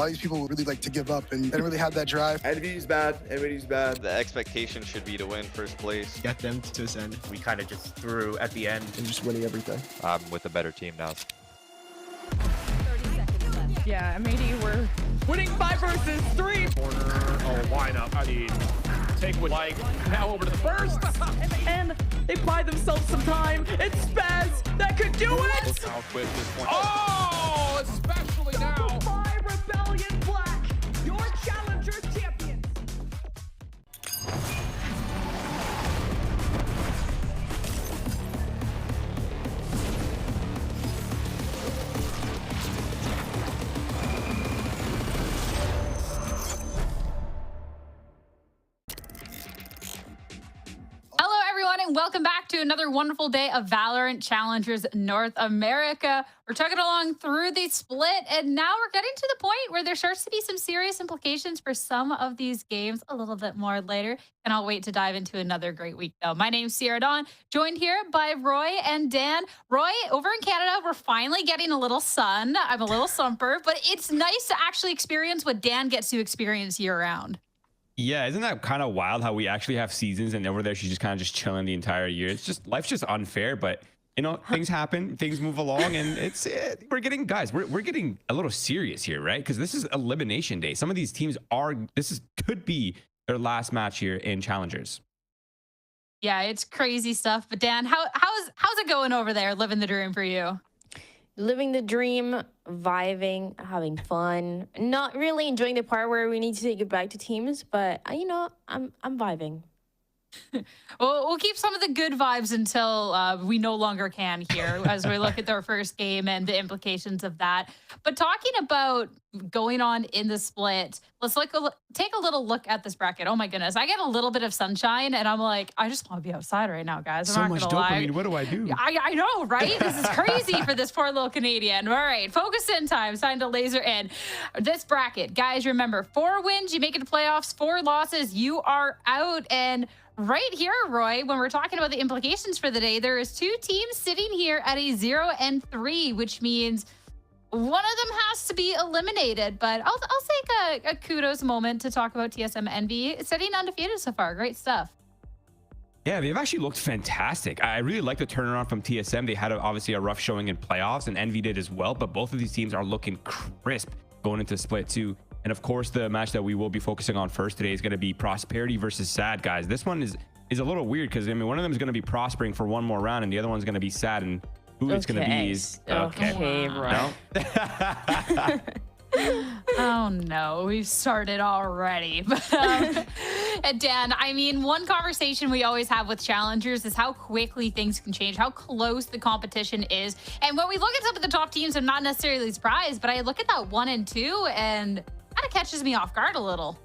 all these people would really like to give up and didn't really have that drive. Envy's bad. Envy's bad. The expectation should be to win first place. Get them to ascend. We kind of just threw at the end. And just winning everything. I'm with a better team now. 30 seconds left. Yeah, MAD were winning 5 versus 3. Corner, oh, line up. I mean, take what, like, now over to the first. And they buy themselves some time. It's Spaz that could do it. Look how quick this point. Oh, especially now. 5 Rebellion Black, your Challengers champions. And welcome back to another wonderful day of Valorant Challengers North America. We're chugging along through the split, and now we're getting to the point where there starts to be some serious implications for some of these games a little bit more later. And I'll wait to dive into another great week, though. My name's Sierra Dawn, joined here by Roy and Dan. Roy, over in Canada, we're finally getting a little sun. I'm a little sumper, but it's nice to actually experience what Dan gets to experience year-round. Yeah, isn't that kind of wild how we actually have seasons and over there she's just kind of just chilling the entire year? It's just, life's just unfair, but you know, things happen, things move along, and we're getting a little serious here, right? Because this is elimination day. Some of these teams could be their last match here in Challengers. Yeah, it's crazy stuff. But Dan, how's it going over there, living the dream for you? Living the dream, vibing, having fun. Not really enjoying the part where we need to say goodbye to teams, but you know, I'm vibing. We'll keep some of the good vibes until we no longer can here as we look at their first game and the implications of that. But talking about going on in the split, let's take a little look at this bracket. Oh my goodness, I get a little bit of sunshine and I'm like, I just want to be outside right now, guys. I'm So not much gonna lie. dopamine. What do I do? I know, right? This is crazy for this poor little Canadian. All right, focus in time. Time to laser in. This bracket, guys, remember, 4 wins, you make it to playoffs. 4 losses, you are out. And right here, Roy, when we're talking about the implications for the day, there is 2 teams sitting here at a 0-3, which means one of them has to be eliminated. But I'll take a kudos moment to talk about TSM Envy. Sitting undefeated so far. Great stuff. Yeah, they've actually looked fantastic. I really like the turnaround from TSM. They had obviously a rough showing in playoffs, and Envy did as well. But both of these teams are looking crisp going into split 2. And of course, the match that we will be focusing on first today is going to be Prosperity versus Sad, guys. This one is a little weird because, I mean, one of them is going to be prospering for one more round and the other one's going to be Sad. And who it's going to be is... Okay, right. No? Oh no, we've started already. But and Dan, I mean, one conversation we always have with challengers is how quickly things can change, how close the competition is. And when we look at some of the top teams, I'm not necessarily surprised, but I look at that 1 and 2 and it kind of catches me off guard a little.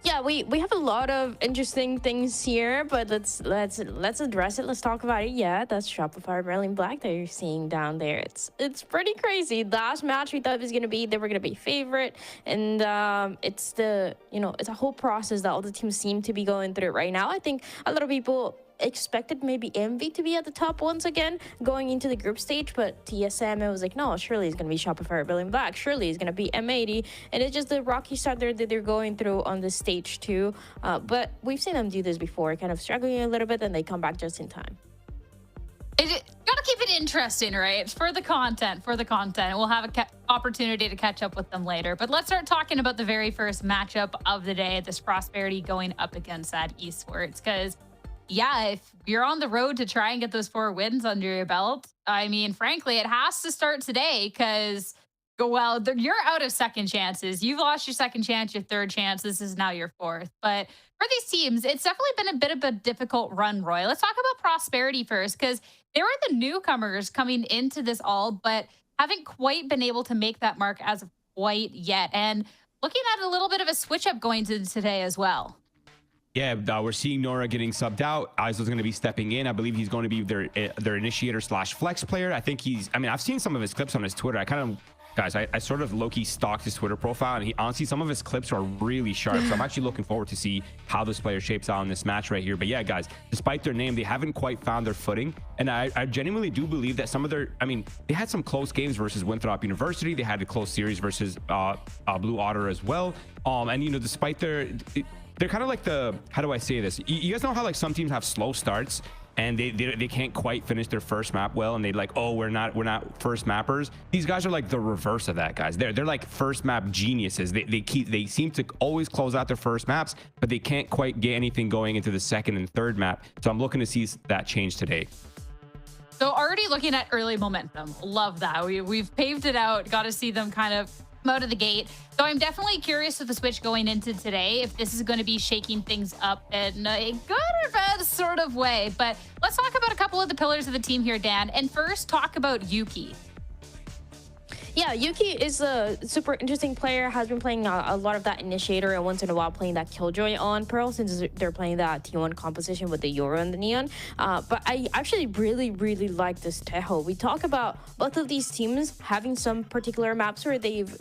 Yeah, we have a lot of interesting things here, but let's address it. Let's talk about it. Yeah, that's Shopify Berlin Black that you're seeing down there. It's pretty crazy. Last match we thought it was gonna be, they were gonna be favorite, and it's the it's a whole process that all the teams seem to be going through right now. I think a lot of people expected maybe Envy to be at the top once again going into the group stage, but TSM, it was like, no, surely it's going to be Shopify Berlin Black, surely it's going to be M80, and it's just the rocky start that they're going through on the stage 2, but we've seen them do this before, kind of struggling a little bit, and they come back just in time. Gotta keep it interesting, right? For the content. We'll have an opportunity to catch up with them later. But let's start talking about the very first matchup of the day, this Prosperity going up against SAD Esports, because yeah, if you're on the road to try and get those 4 wins under your belt, I mean, frankly, it has to start today because, well, you're out of second chances. You've lost your second chance, your third chance. This is now your 4th. But for these teams, it's definitely been a bit of a difficult run, Roy. Let's talk about Prosperity first, because they were the newcomers coming into this all, but haven't quite been able to make that mark as of quite yet. And looking at a little bit of a switch up going to today as well. Yeah, we're seeing Nora getting subbed out. Aizo's going to be stepping in. I believe he's going to be their initiator / flex player. I think I've seen some of his clips on his Twitter. I sort of low-key stalked his Twitter profile, and honestly, some of his clips are really sharp. So I'm actually looking forward to see how this player shapes out in this match right here. But yeah, guys, despite their name, they haven't quite found their footing. And I genuinely do believe that some of they had some close games versus Winthrop University. They had a close series versus Blue Otter as well. And despite they're kind of like how do I say this? You guys know how like some teams have slow starts and they can't quite finish their first map well, and they like, oh, we're not first mappers. These guys are like the reverse of that, guys. They're like first map geniuses. They seem to always close out their first maps, but they can't quite get anything going into the second and third map. So I'm looking to see that change today. So already looking at early momentum. Love that. We've paved it out. Got to see them kind of out of the gate. So I'm definitely curious with the switch going into today if this is going to be shaking things up in a good or bad sort of way. But let's talk about a couple of the pillars of the team here, Dan. And first, talk about Yuki. Yeah, Yuki is a super interesting player, has been playing a lot of that initiator and once in a while playing that Killjoy on Pearl since they're playing that T1 composition with the Euro and the Neon. But I actually really like this Tejo. We talk about both of these teams having some particular maps where they've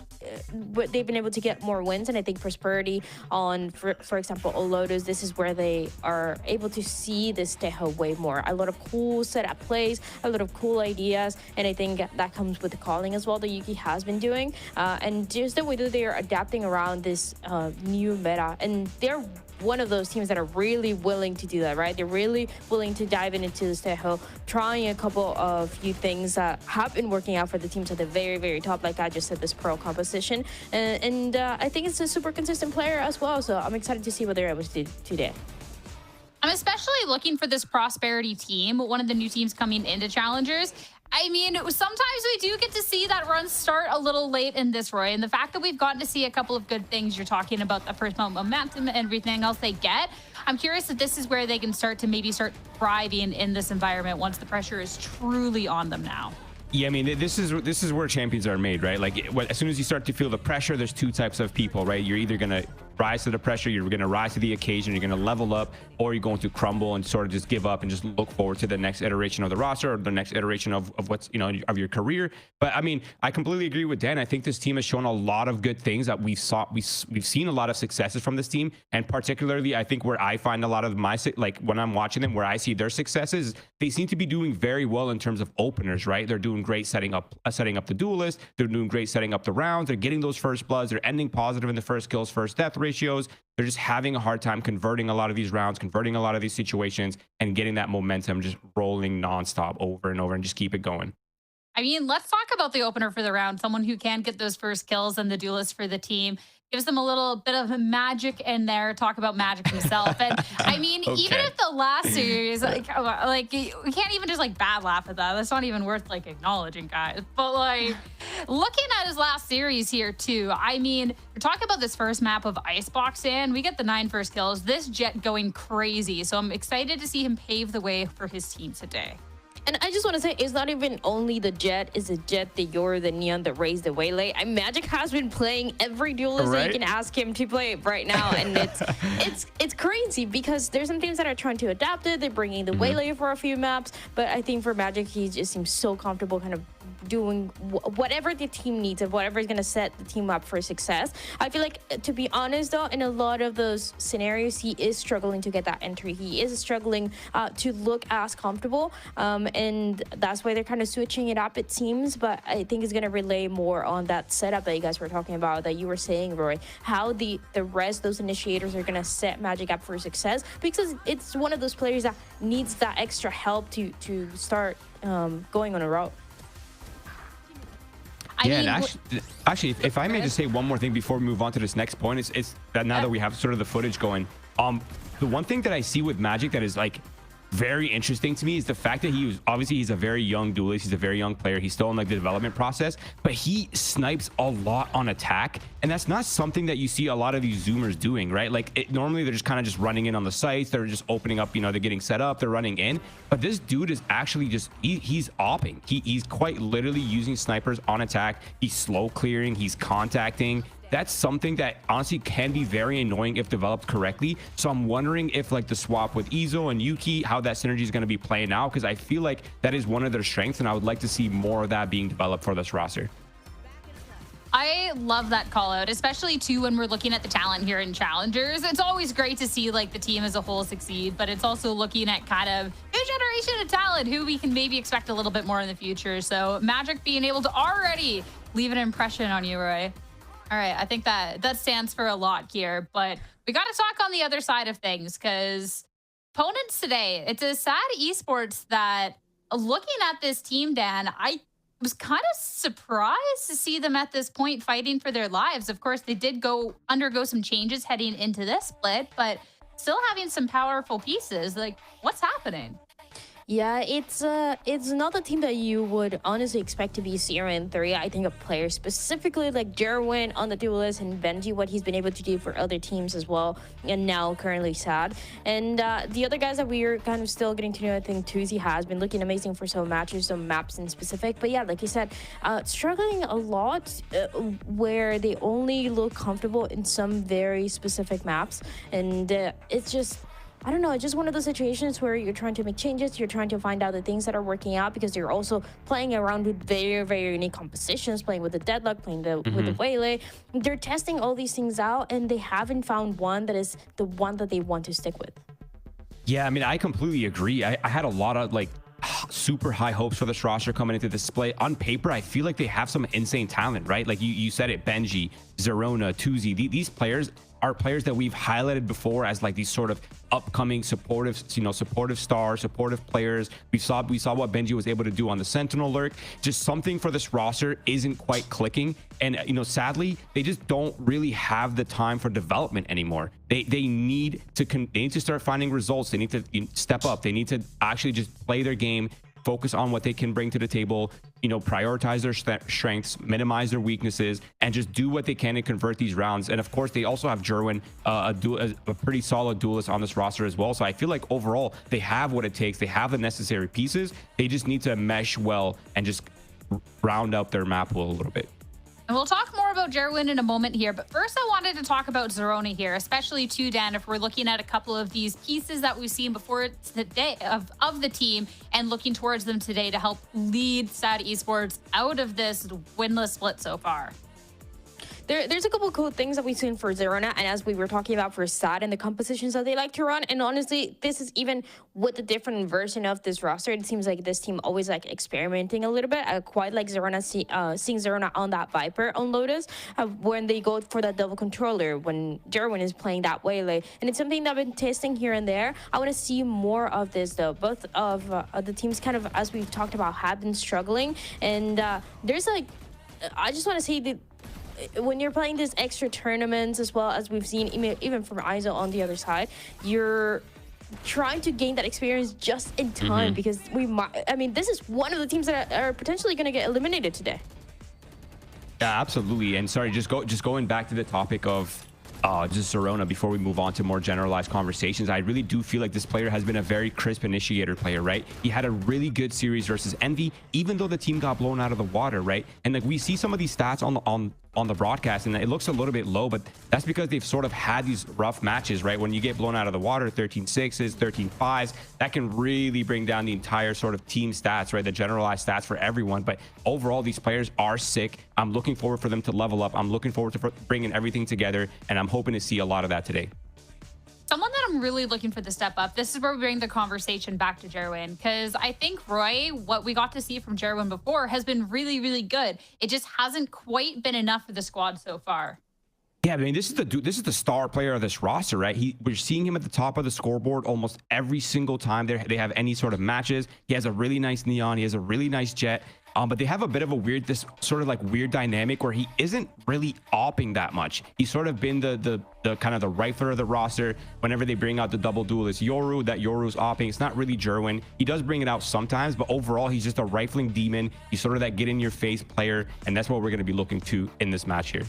been able to get more wins, and I think Prosperity on, for example, Olodos, this is where they are able to see this Tejo way more. A lot of cool setup plays, a lot of cool ideas, and I think that comes with the calling as well that Yuki has been doing, and just the way that they are adapting around this new meta, and they're one of those teams that are really willing to do that, right? They're really willing to dive into this Tejo, trying a couple of few things that have been working out for the teams at the very top, like I just said, this Pearl composition, and I think it's a super consistent player as well, so I'm excited to see what they're able to do today. I'm especially looking for this Prosperity team, one of the new teams coming into Challengers. I mean, sometimes we do get to see that run start a little late in this, Roy. And the fact that we've gotten to see a couple of good things, you're talking about the first momentum and everything else they get. I'm curious if this is where they can start to maybe start thriving in this environment once the pressure is truly on them now. Yeah, I mean, this is where champions are made, right? Like, as soon as you start to feel the pressure, there's two types of people, right? You're either going to rise to the pressure, you're going to rise to the occasion, you're going to level up, or you're going to crumble and sort of just give up and just look forward to the next iteration of the roster or the next iteration of what's, you know, of your career. But I mean, I completely agree with Dan. I think this team has shown a lot of good things that we've seen a lot of successes from this team, and particularly I think where I find a lot of my, like when I'm watching them, where I see their successes, they seem to be doing very well in terms of openers, right? They're doing great setting up the duelist. They're doing great setting up the rounds. They're getting those first bloods. They're ending positive in the first kills, first death ratios. They're just having a hard time converting a lot of these rounds, converting a lot of these situations, and getting that momentum just rolling nonstop over and over, and just keep it going. I mean, let's talk about the opener for the round. Someone who can get those first kills and the duelist for the team. Gives them a little bit of magic in there. Talk about magic himself. And I mean, Okay. even if the last series, like we can't even just like bad laugh at that. That's not even worth like acknowledging, guys. But like looking at his last series here too, I mean, we're talking about this first map of Icebox in. We get the 9 first kills. This Jet going crazy. So I'm excited to see him pave the way for his team today. And I just want to say, it's not even only the Jet. It's the Jet, the Yor, the Neon, the Raze, the Waylay. And Magic has been playing every duelist that you can ask him to play right now. And it's crazy because there's some teams that are trying to adapt it. They're bringing the Waylay for a few maps. But I think for Magic, he just seems so comfortable kind of doing whatever the team needs and whatever is going to set the team up for success. I feel like, to be honest though, in a lot of those scenarios, he is struggling to get that entry. He is struggling to look as comfortable, and that's why they're kind of switching it up, it seems. But I think it's going to relay more on that setup that you guys were talking about, that you were saying, Roy, how the rest, those initiators, are going to set Magic up for success, because it's one of those players that needs that extra help to start going on a route. Yeah, and actually, if I may just say one more thing before we move on to this next point, it's that now that we have sort of the footage going, the one thing that I see with Magic that is like very interesting to me is the fact that he's a very young duelist. He's a very young player. He's still in like the development process, but he snipes a lot on attack, and that's not something that you see a lot of these zoomers doing, right? Like normally they're just kind of just running in on the sites. They're just opening up, you know, they're getting set up, they're running in. But this dude is actually just he's opping. He's quite literally using snipers on attack. He's slow clearing. He's contacting. That's something that honestly can be very annoying if developed correctly. So I'm wondering if like the swap with Ezo and Yuki, how that synergy is going to be playing out, because I feel like that is one of their strengths, and I would like to see more of that being developed for this roster. I love that call out, especially too when we're looking at the talent here in Challengers. It's always great to see like the team as a whole succeed, but it's also looking at kind of new generation of talent who we can maybe expect a little bit more in the future. So Magic being able to already leave an impression on you, Roy. All right, I think that stands for a lot here, but we got to talk on the other side of things, because opponents today, it's a sad esports that, looking at this team, Dan, I was kind of surprised to see them at this point fighting for their lives. Of course, they did undergo some changes heading into this split, but still having some powerful pieces. Like, what's happening? Yeah, it's not a team that you would honestly expect to be 0-3. I think a player specifically like Jerwin on the duelist, and Benji, what he's been able to do for other teams as well, and now currently sad. And the other guys that we're kind of still getting to know, I think Tuzi has been looking amazing for some matches, some maps in specific. But yeah, like you said, struggling a lot where they only look comfortable in some very specific maps. And it's just, I don't know, it's just one of those situations where you're trying to make changes, you're trying to find out the things that are working out, because you're also playing around with very, very unique compositions, playing with the Deadlock, playing with the Waylay. They're testing all these things out, and they haven't found one that is the one that they want to stick with. Yeah, I mean, I completely agree. I had a lot of like super high hopes for this roster coming into this split. On paper, I feel like they have some insane talent, right? Like you said it, Benji, Zerona, Tuzi, these players are players that we've highlighted before as like these sort of upcoming supportive, supportive stars, supportive players. We saw what Benji was able to do on the Sentinel lurk. Just something for this roster isn't quite clicking, and sadly, they just don't really have the time for development anymore. They need to start finding results. They need to step up. They need to actually just play their game, focus on what they can bring to the table, you know, prioritize their strengths, minimize their weaknesses, and just do what they can and convert these rounds. And of course, they also have Jerwin, a pretty solid duelist on this roster as well. So I feel like overall, they have what it takes. They have the necessary pieces. They just need to mesh well and just round up their map pool a little bit. And we'll talk more about Jerwin in a moment here, but first I wanted to talk about Zerona here, especially too, Dan, if we're looking at a couple of these pieces that we've seen before today of the team and looking towards them today to help lead SAD Esports out of this winless split so far. There's a couple of cool things that we've seen for Zerona, and as we were talking about for SAD and the compositions that they like to run. And honestly, this is even with the different version of this roster. It seems like this team always like experimenting a little bit. I quite like Zerona, seeing Zerona on that Viper on Lotus when they go for that double controller, when Jerwin is playing that Waylay. And it's something that I've been testing here and there. I want to see more of this though. Both of the teams kind of, as we've talked about, have been struggling. And there's like, I just want to say that when you're playing these extra tournaments, as well as we've seen even from ISO on the other side, you're trying to gain that experience just in time because we might, I mean, this is one of the teams that are potentially going to get eliminated today. Yeah, absolutely. And sorry, just going back to the topic of just Zerona before we move on to more generalized conversations. I really do feel like this player has been a very crisp initiator player, right? He had a really good series versus Envy, even though the team got blown out of the water, right? And like we see some of these stats on the broadcast and it looks a little bit low, but that's because they've sort of had these rough matches, right? When you get blown out of the water, 13-6s, 13-5s, that can really bring down the entire sort of team stats, right? The generalized stats for everyone. But overall, these players are sick. I'm looking forward for them to level up. I'm looking forward to bringing everything together, and I'm hoping to see a lot of that today. Someone that I'm really looking for the step up, this is where we bring the conversation back to Jerwin, because I think, Roy, what we got to see from Jerwin before has been really, really good. It just hasn't quite been enough for the squad so far. Yeah, I mean, this is the star player of this roster, right? We're seeing him at the top of the scoreboard almost every single time they have any sort of matches. He has a really nice neon. He has a really nice jet. But they have a bit of a weird dynamic where he isn't really opping that much. He's sort of been the kind of the rifler of the roster. Whenever they bring out the double duelist Yoru, that Yoru's opping. It's not really Jerwin. He does bring it out sometimes, but overall, he's just a rifling demon. He's sort of that get in your face player, and that's what we're going to be looking to in this match here.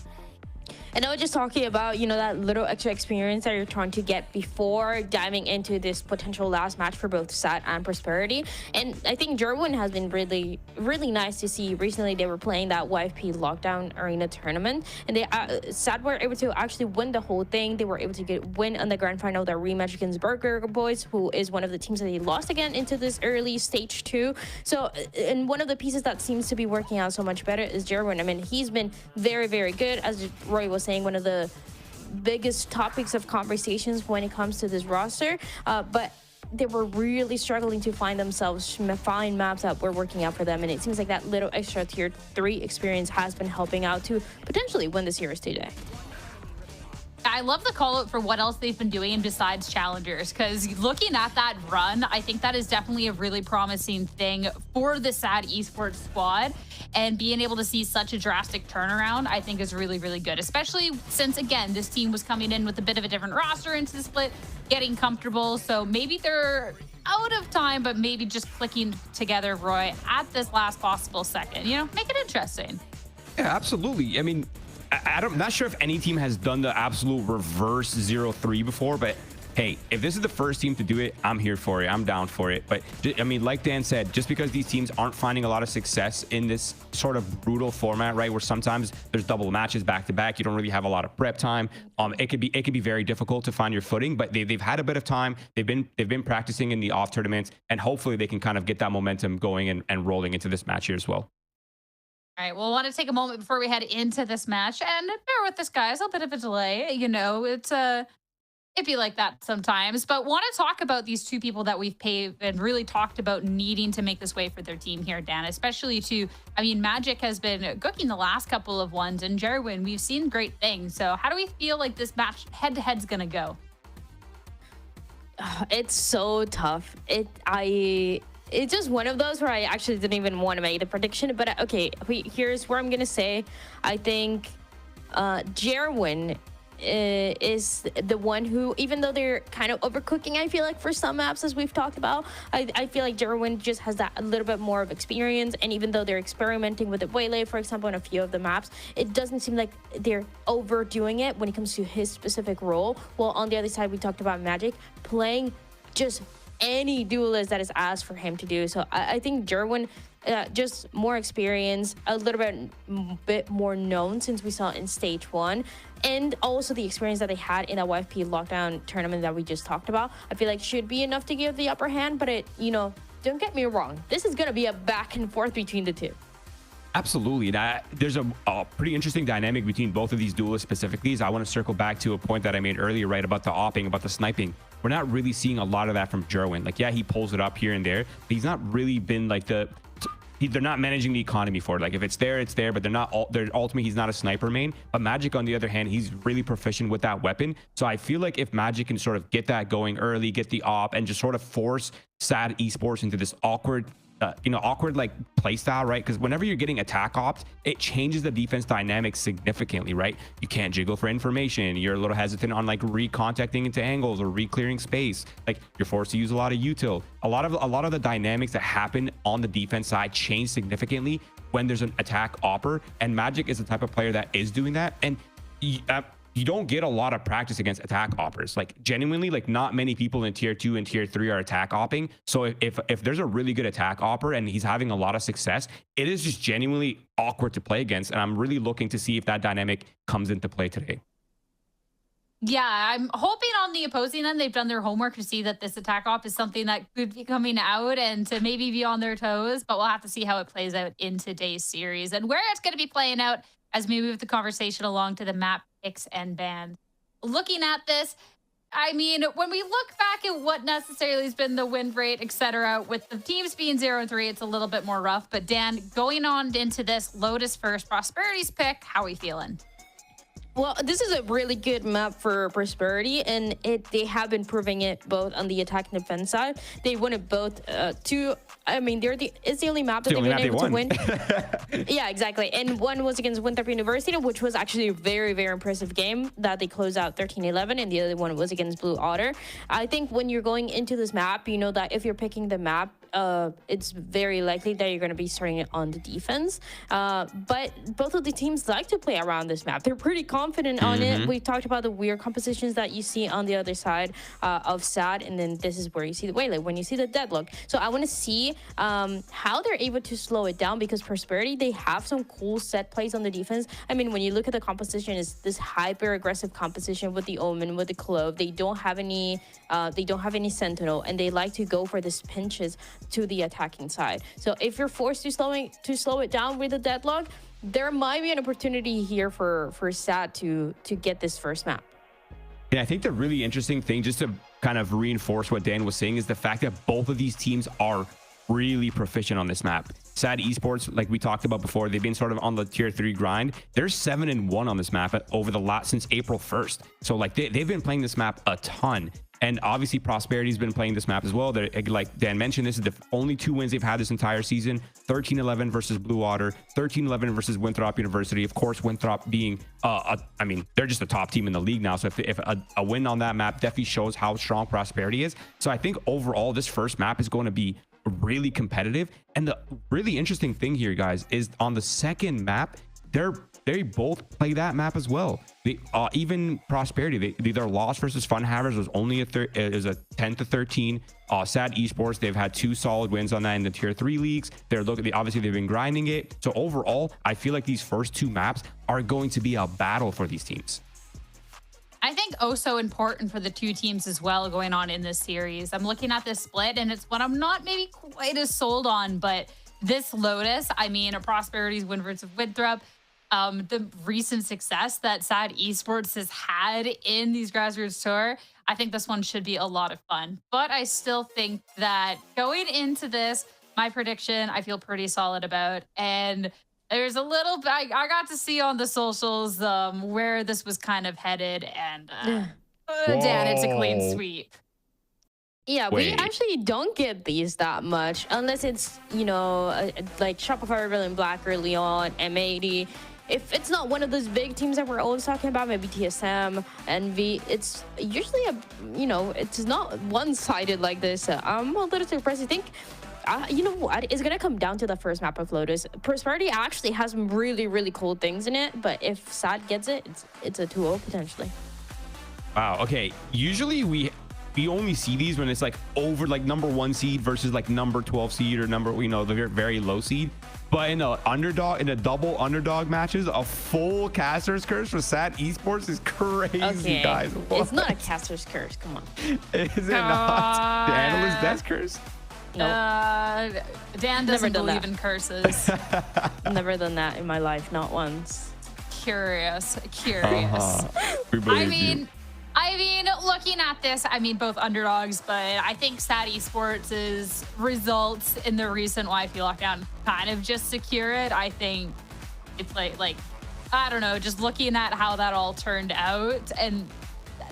And I was just talking about, you know, that little extra experience that you're trying to get before diving into this potential last match for both SAT and Prosperity. And I think Jerwin has been really, really nice to see. Recently, they were playing that YFP Lockdown Arena tournament, and they SAT were able to actually win the whole thing. They were able to win on the grand final, their rematch against Burger Boys, who is one of the teams that they lost again into this early stage 2. So, and one of the pieces that seems to be working out so much better is Jerwin. I mean, he's been very, very good, as Roy was saying, one of the biggest topics of conversations when it comes to this roster, but they were really struggling to find maps that were working out for them, and it seems like that little extra tier 3 experience has been helping out to potentially win the series today. I love the call out for what else they've been doing besides Challengers, because looking at that run, I think that is definitely a really promising thing for the SAD Esports squad, and being able to see such a drastic turnaround, I think is really, really good, especially since, again, this team was coming in with a bit of a different roster into the split, getting comfortable. So maybe they're out of time, but maybe just clicking together, Roy, at this last possible second, you know, make it interesting. Yeah, absolutely. I mean, I'm not sure if any team has done the absolute reverse 0-3 before, but hey, if this is the first team to do it, I'm here for it. I'm down for it. But I mean, like Dan said, just because these teams aren't finding a lot of success in this sort of brutal format, right, where sometimes there's double matches back to back, you don't really have a lot of prep time. It could be very difficult to find your footing, but they've had a bit of time. They've been practicing in the off tournaments, and hopefully they can kind of get that momentum going and rolling into this match here as well. All right, well, I want to take a moment before we head into this match, and bear with this, guys, a bit of a delay. You know, it's it'd be like that sometimes, but want to talk about these two people that we've paid and really talked about needing to make this way for their team here, Dan, especially I mean, Magic has been cooking the last couple of ones, and Jerwin, we've seen great things. So how do we feel like this match head-to-head's going to go? It's so tough. It's just one of those where I actually didn't even want to make the prediction. But okay, here's where I'm going to say, I think Jerwin is the one who, even though they're kind of overcooking, I feel like for some maps, as we've talked about, I feel like Jerwin just has that a little bit more of experience. And even though they're experimenting with the Waylay, for example, on a few of the maps, it doesn't seem like they're overdoing it when it comes to his specific role. Well, on the other side, we talked about Magic playing just any duelist that is asked for him to do. So I think Jerwin, just more experience, a little bit more known since we saw in stage 1, and also the experience that they had in that YFP lockdown tournament that we just talked about, I feel like should be enough to give the upper hand. But it, you know, don't get me wrong, this is gonna be a back and forth between the two. Absolutely. There's a pretty interesting dynamic between both of these duelists specifically. So I want to circle back to a point that I made earlier, right, about the opping, about the sniping. We're not really seeing a lot of that from Jerwin. Like, yeah, he pulls it up here and there, but he's not really been like they're not managing the economy for it. Like, if it's there, it's there, but ultimately he's not a sniper main. But Magic, on the other hand, he's really proficient with that weapon. So I feel like if Magic can sort of get that going early, get the op, and just sort of force SAD Esports into this awkward like play style, right? Because whenever you're getting attack ops, it changes the defense dynamics significantly, right? You can't jiggle for information. You're a little hesitant on like recontacting into angles or re-clearing space. Like, you're forced to use a lot of util. A lot of the dynamics that happen on the defense side change significantly when there's an attack opper, and Magic is the type of player that is doing that. And you don't get a lot of practice against attack oppers. Like, genuinely, like, not many people in tier 2 and tier 3 are attack opping. So if there's a really good attack opper and he's having a lot of success, it is just genuinely awkward to play against. And I'm really looking to see if that dynamic comes into play today. Yeah, I'm hoping on the opposing end they've done their homework to see that this attack op is something that could be coming out and to maybe be on their toes. But we'll have to see how it plays out in today's series and where it's going to be playing out as we move the conversation along to the map picks and bans. Looking at this, I mean, when we look back at what necessarily has been the win rate, etc., with the teams being 0-3, it's a little bit more rough. But Dan, going on into this, Lotus first, Prosperity's pick, how are we feeling? Well, this is a really good map for Prosperity, and they have been proving it both on the attack and defense side. They won it both I mean, it's the only map that they've been able to win. Yeah, exactly. And one was against Winthrop University, which was actually a very, very impressive game that they closed out 13-11, and the other one was against Blue Otter. I think when you're going into this map, you know that if you're picking the map, it's very likely that you're going to be starting it on the defense. But both of the teams like to play around this map. They're pretty confident on it. We talked about the weird compositions that you see on the other side of SAD, and then this is where you see the Waylay, when you see the deadlock. So I want to see how they're able to slow it down, because Prosperity, they have some cool set plays on the defense. I mean, when you look at the composition, it's this hyper aggressive composition with the Omen, with the Clove. They don't have any Sentinel, and they like to go for these pinches to the attacking side. So if you're forced to slow it down with the deadlock, there might be an opportunity here for SAD to get this first map. And I think the really interesting thing, just to kind of reinforce what Dan was saying, is the fact that both of these teams are really proficient on this map. SAD Esports, like we talked about before, they've been sort of on the tier 3 grind. They're 7-1 on this map over the last since April 1st. So like they've been playing this map a ton. And obviously Prosperity's been playing this map as well. They're, like Dan mentioned, this is the only 2 wins they've had this entire season. 13-11 versus Blue Otter, 13-11 versus Winthrop University. Of course, Winthrop being, I mean, they're just a top team in the league now. So if a win on that map definitely shows how strong Prosperity is. So I think overall, this first map is going to be really competitive. And the really interesting thing here, guys, is on the second map, they both play that map as well. Even Prosperity, their loss versus Fun Havers was only a 10-13. SAD Esports, they've had 2 solid wins on that in the tier 3 leagues. Obviously they've been grinding it. So overall, I feel like these first 2 maps are going to be a battle for these teams. I think also important for the 2 teams as well going on in this series. I'm looking at this split, and it's what I'm not maybe quite as sold on, but this Lotus, I mean, a Prosperity's win versus Winthrop, the recent success that SAD Esports has had in these grassroots tour, I think this one should be a lot of fun. But I still think that going into this, my prediction, I feel pretty solid about. And there's a little bit, I got to see on the socials where this was kind of headed. And Dan, it's a clean sweep. Yeah, we actually don't get these that much unless it's, you know, like Shopify Rebellion Black early on, M80. if it's not one of those big teams that we're always talking about, maybe TSM, NV, it's usually it's not one-sided like this. I'm a little surprised. I think, you know what, it's gonna come down to the first map of Lotus. Prosperity actually has some really, really cool things in it, but if SAD gets it, it's a 2-0 potentially. Wow. Okay. Usually we only see these when it's like over like number 1 seed versus like number 12 seed or number, the very low seed. But in a double underdog matches, a full caster's curse for SAT Esports is crazy, Okay. guys. What? It's not a caster's curse. Come on. Is it not? The analyst death curse? No, Dan Never doesn't done believe that. in curses. never done that in my life, not once. Curious. We believe you. I mean, looking at this, both underdogs, but I think SAT Esports' results in the recent YP lockdown kind of just secure it. I think it's like I don't know, just looking at how that all turned out and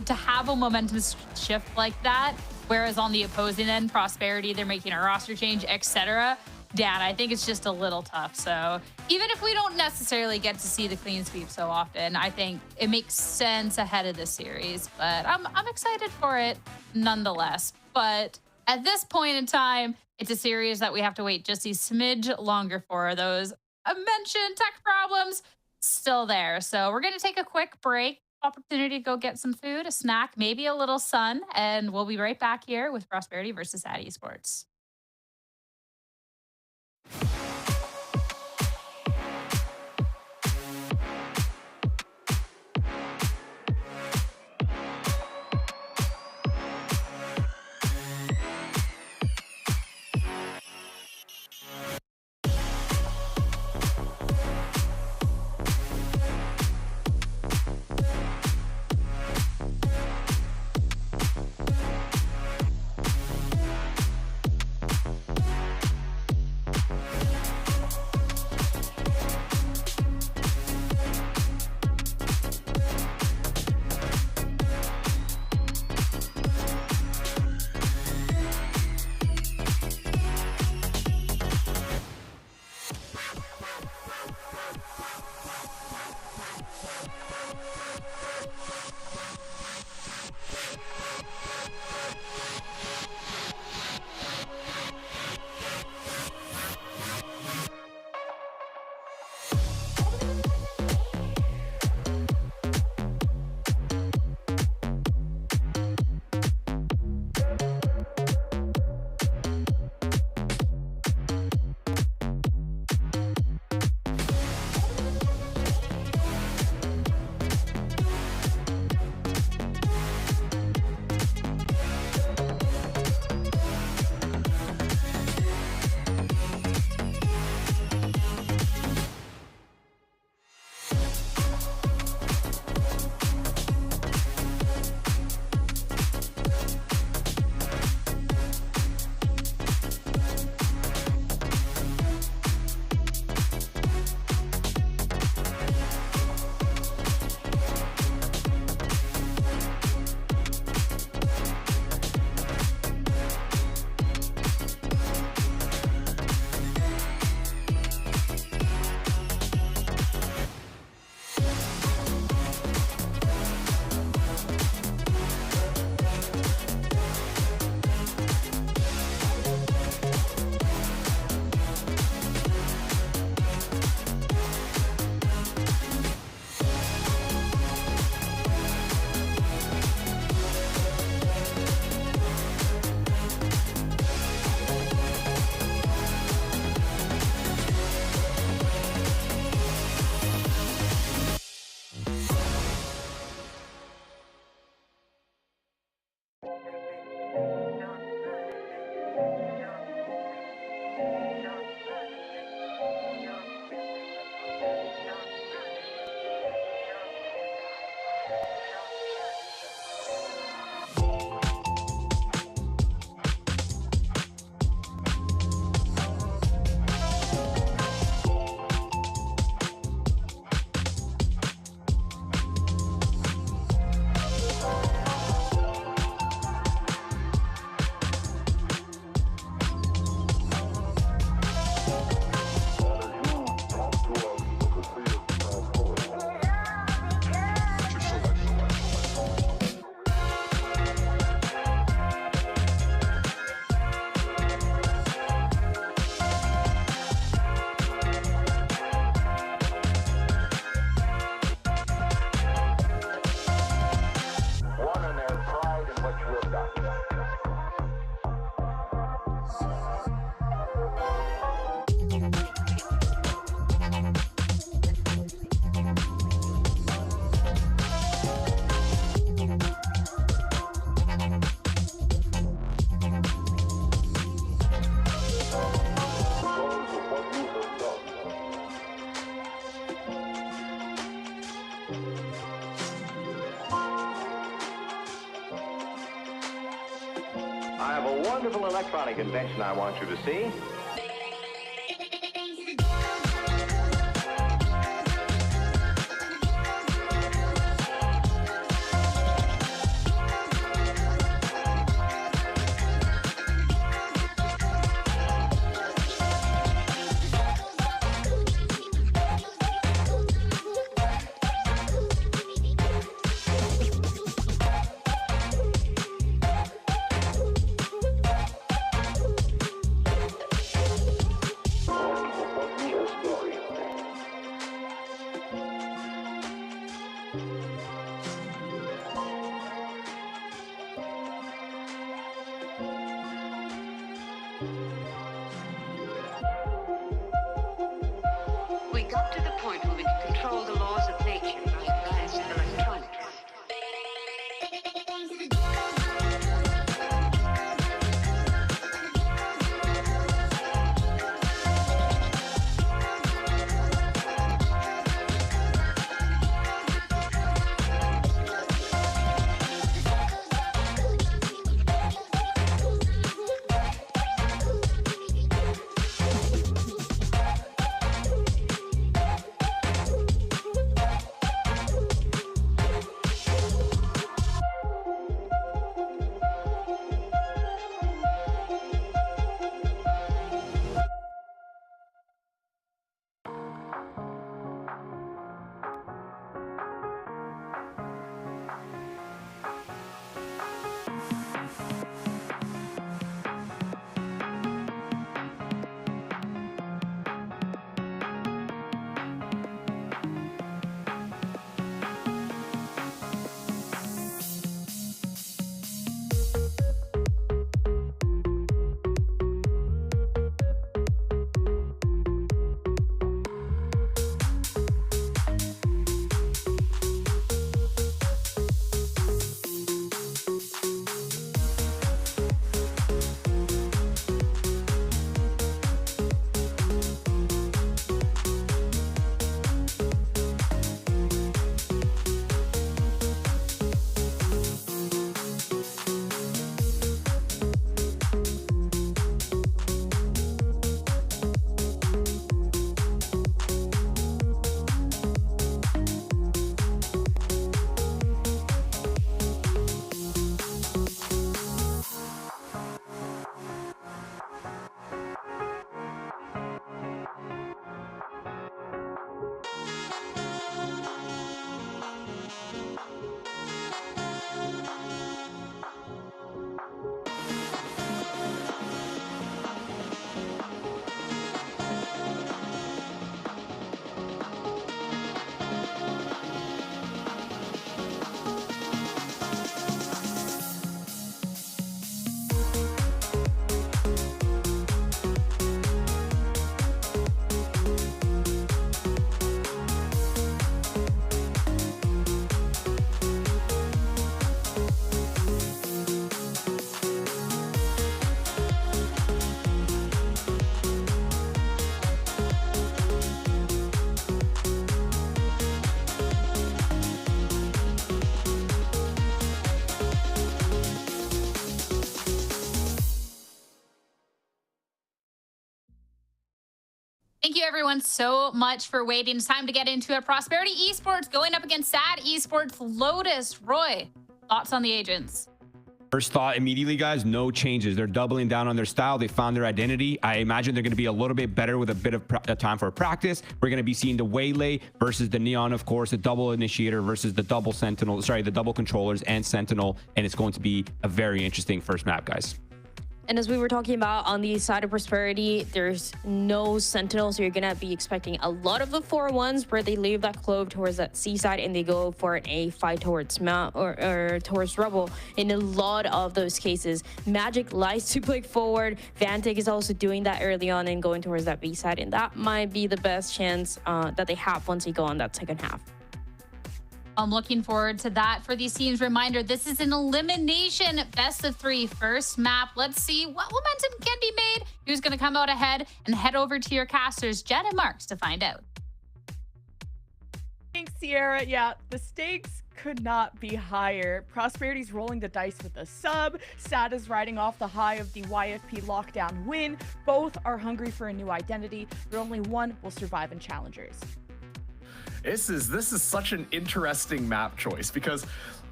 to have a momentum shift like that, whereas on the opposing end, Prosperity, they're making a roster change, etc. Dan, I think it's just a little tough. So even if we don't necessarily get to see the clean sweep so often, I think it makes sense ahead of the series. But I'm excited for it nonetheless. But at this point in time, it's a series that we have to wait just a smidge longer for. Those mentioned tech problems still there. So we're going to take a quick break. Opportunity to go get some food, a snack, maybe a little sun, and we'll be right back here with Prosperity versus SAT Esports. I have a wonderful electronic invention I want you to see. We got to the point where we could control the laws of nature by advanced electronics. Thank you everyone so much for waiting. It's time to get into it. Prosperity Esports going up against Sad Esports. Lotus, Roy, thoughts on the agents? First thought immediately, guys, no changes. They're doubling down on their style. They found their identity. I imagine they're going to be a little bit better with a bit of time for practice. We're going to be seeing the Waylay versus the Neon, of course, the double initiator versus the double sentinel, sorry, the double controllers and sentinel. And it's going to be a very interesting first map, guys. And as we were talking about on the side of Prosperity, there's no Sentinel, so you're going to be expecting a lot of the 4-1s where they leave that clove towards that C side and they go for an A fight towards Mount or towards Rubble. In a lot of those cases, Magic likes to play forward. Vantic is also doing that early on and going towards that B side, and that might be the best chance that they have once they go on that second half. I'm looking forward to that. For these teams, reminder, this is an elimination best of 3 first map. Let's see what momentum can be made, who's going to come out ahead, and head over to your casters, Jen and Marks, to find out. Thanks, Sierra. Yeah, the stakes could not be higher. Prosperity's rolling the dice with a sub. Sad is riding off the high of the YFP lockdown win. Both are hungry for a new identity, but only one will survive in Challengers. This is such an interesting map choice because,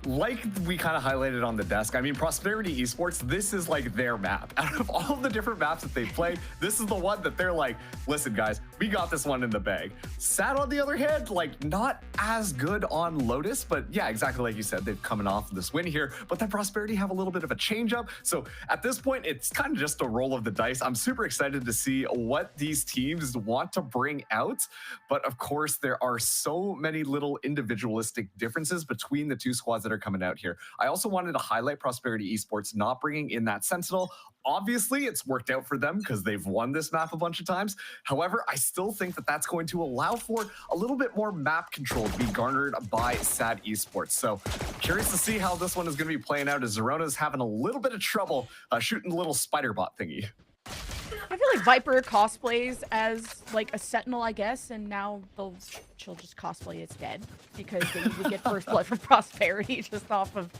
like we kind of highlighted on the desk, I mean, Prosperity Esports, this is like their map. Out of all of the different maps that they've played, this is the one that they're like, listen, guys, we got this one in the bag. Sad, on the other hand, like, not as good on Lotus, but yeah, exactly like you said, they've coming off this win here, but then Prosperity have a little bit of a change up. So at this point, it's kind of just a roll of the dice. I'm super excited to see what these teams want to bring out. But of course, there are so many little individualistic differences between the two squads that are coming out here. I also wanted to highlight Prosperity Esports not bringing in that Sentinel. Obviously, it's worked out for them because they've won this map a bunch of times. However, I still think that that's going to allow for a little bit more map control to be garnered by Sad Esports. So curious to see how this one is going to be playing out as Zerona's having a little bit of trouble shooting the little spider bot thingy. I feel like Viper cosplays as like a Sentinel, I guess, and now she'll just cosplay as dead because they usually get first blood from Prosperity just off of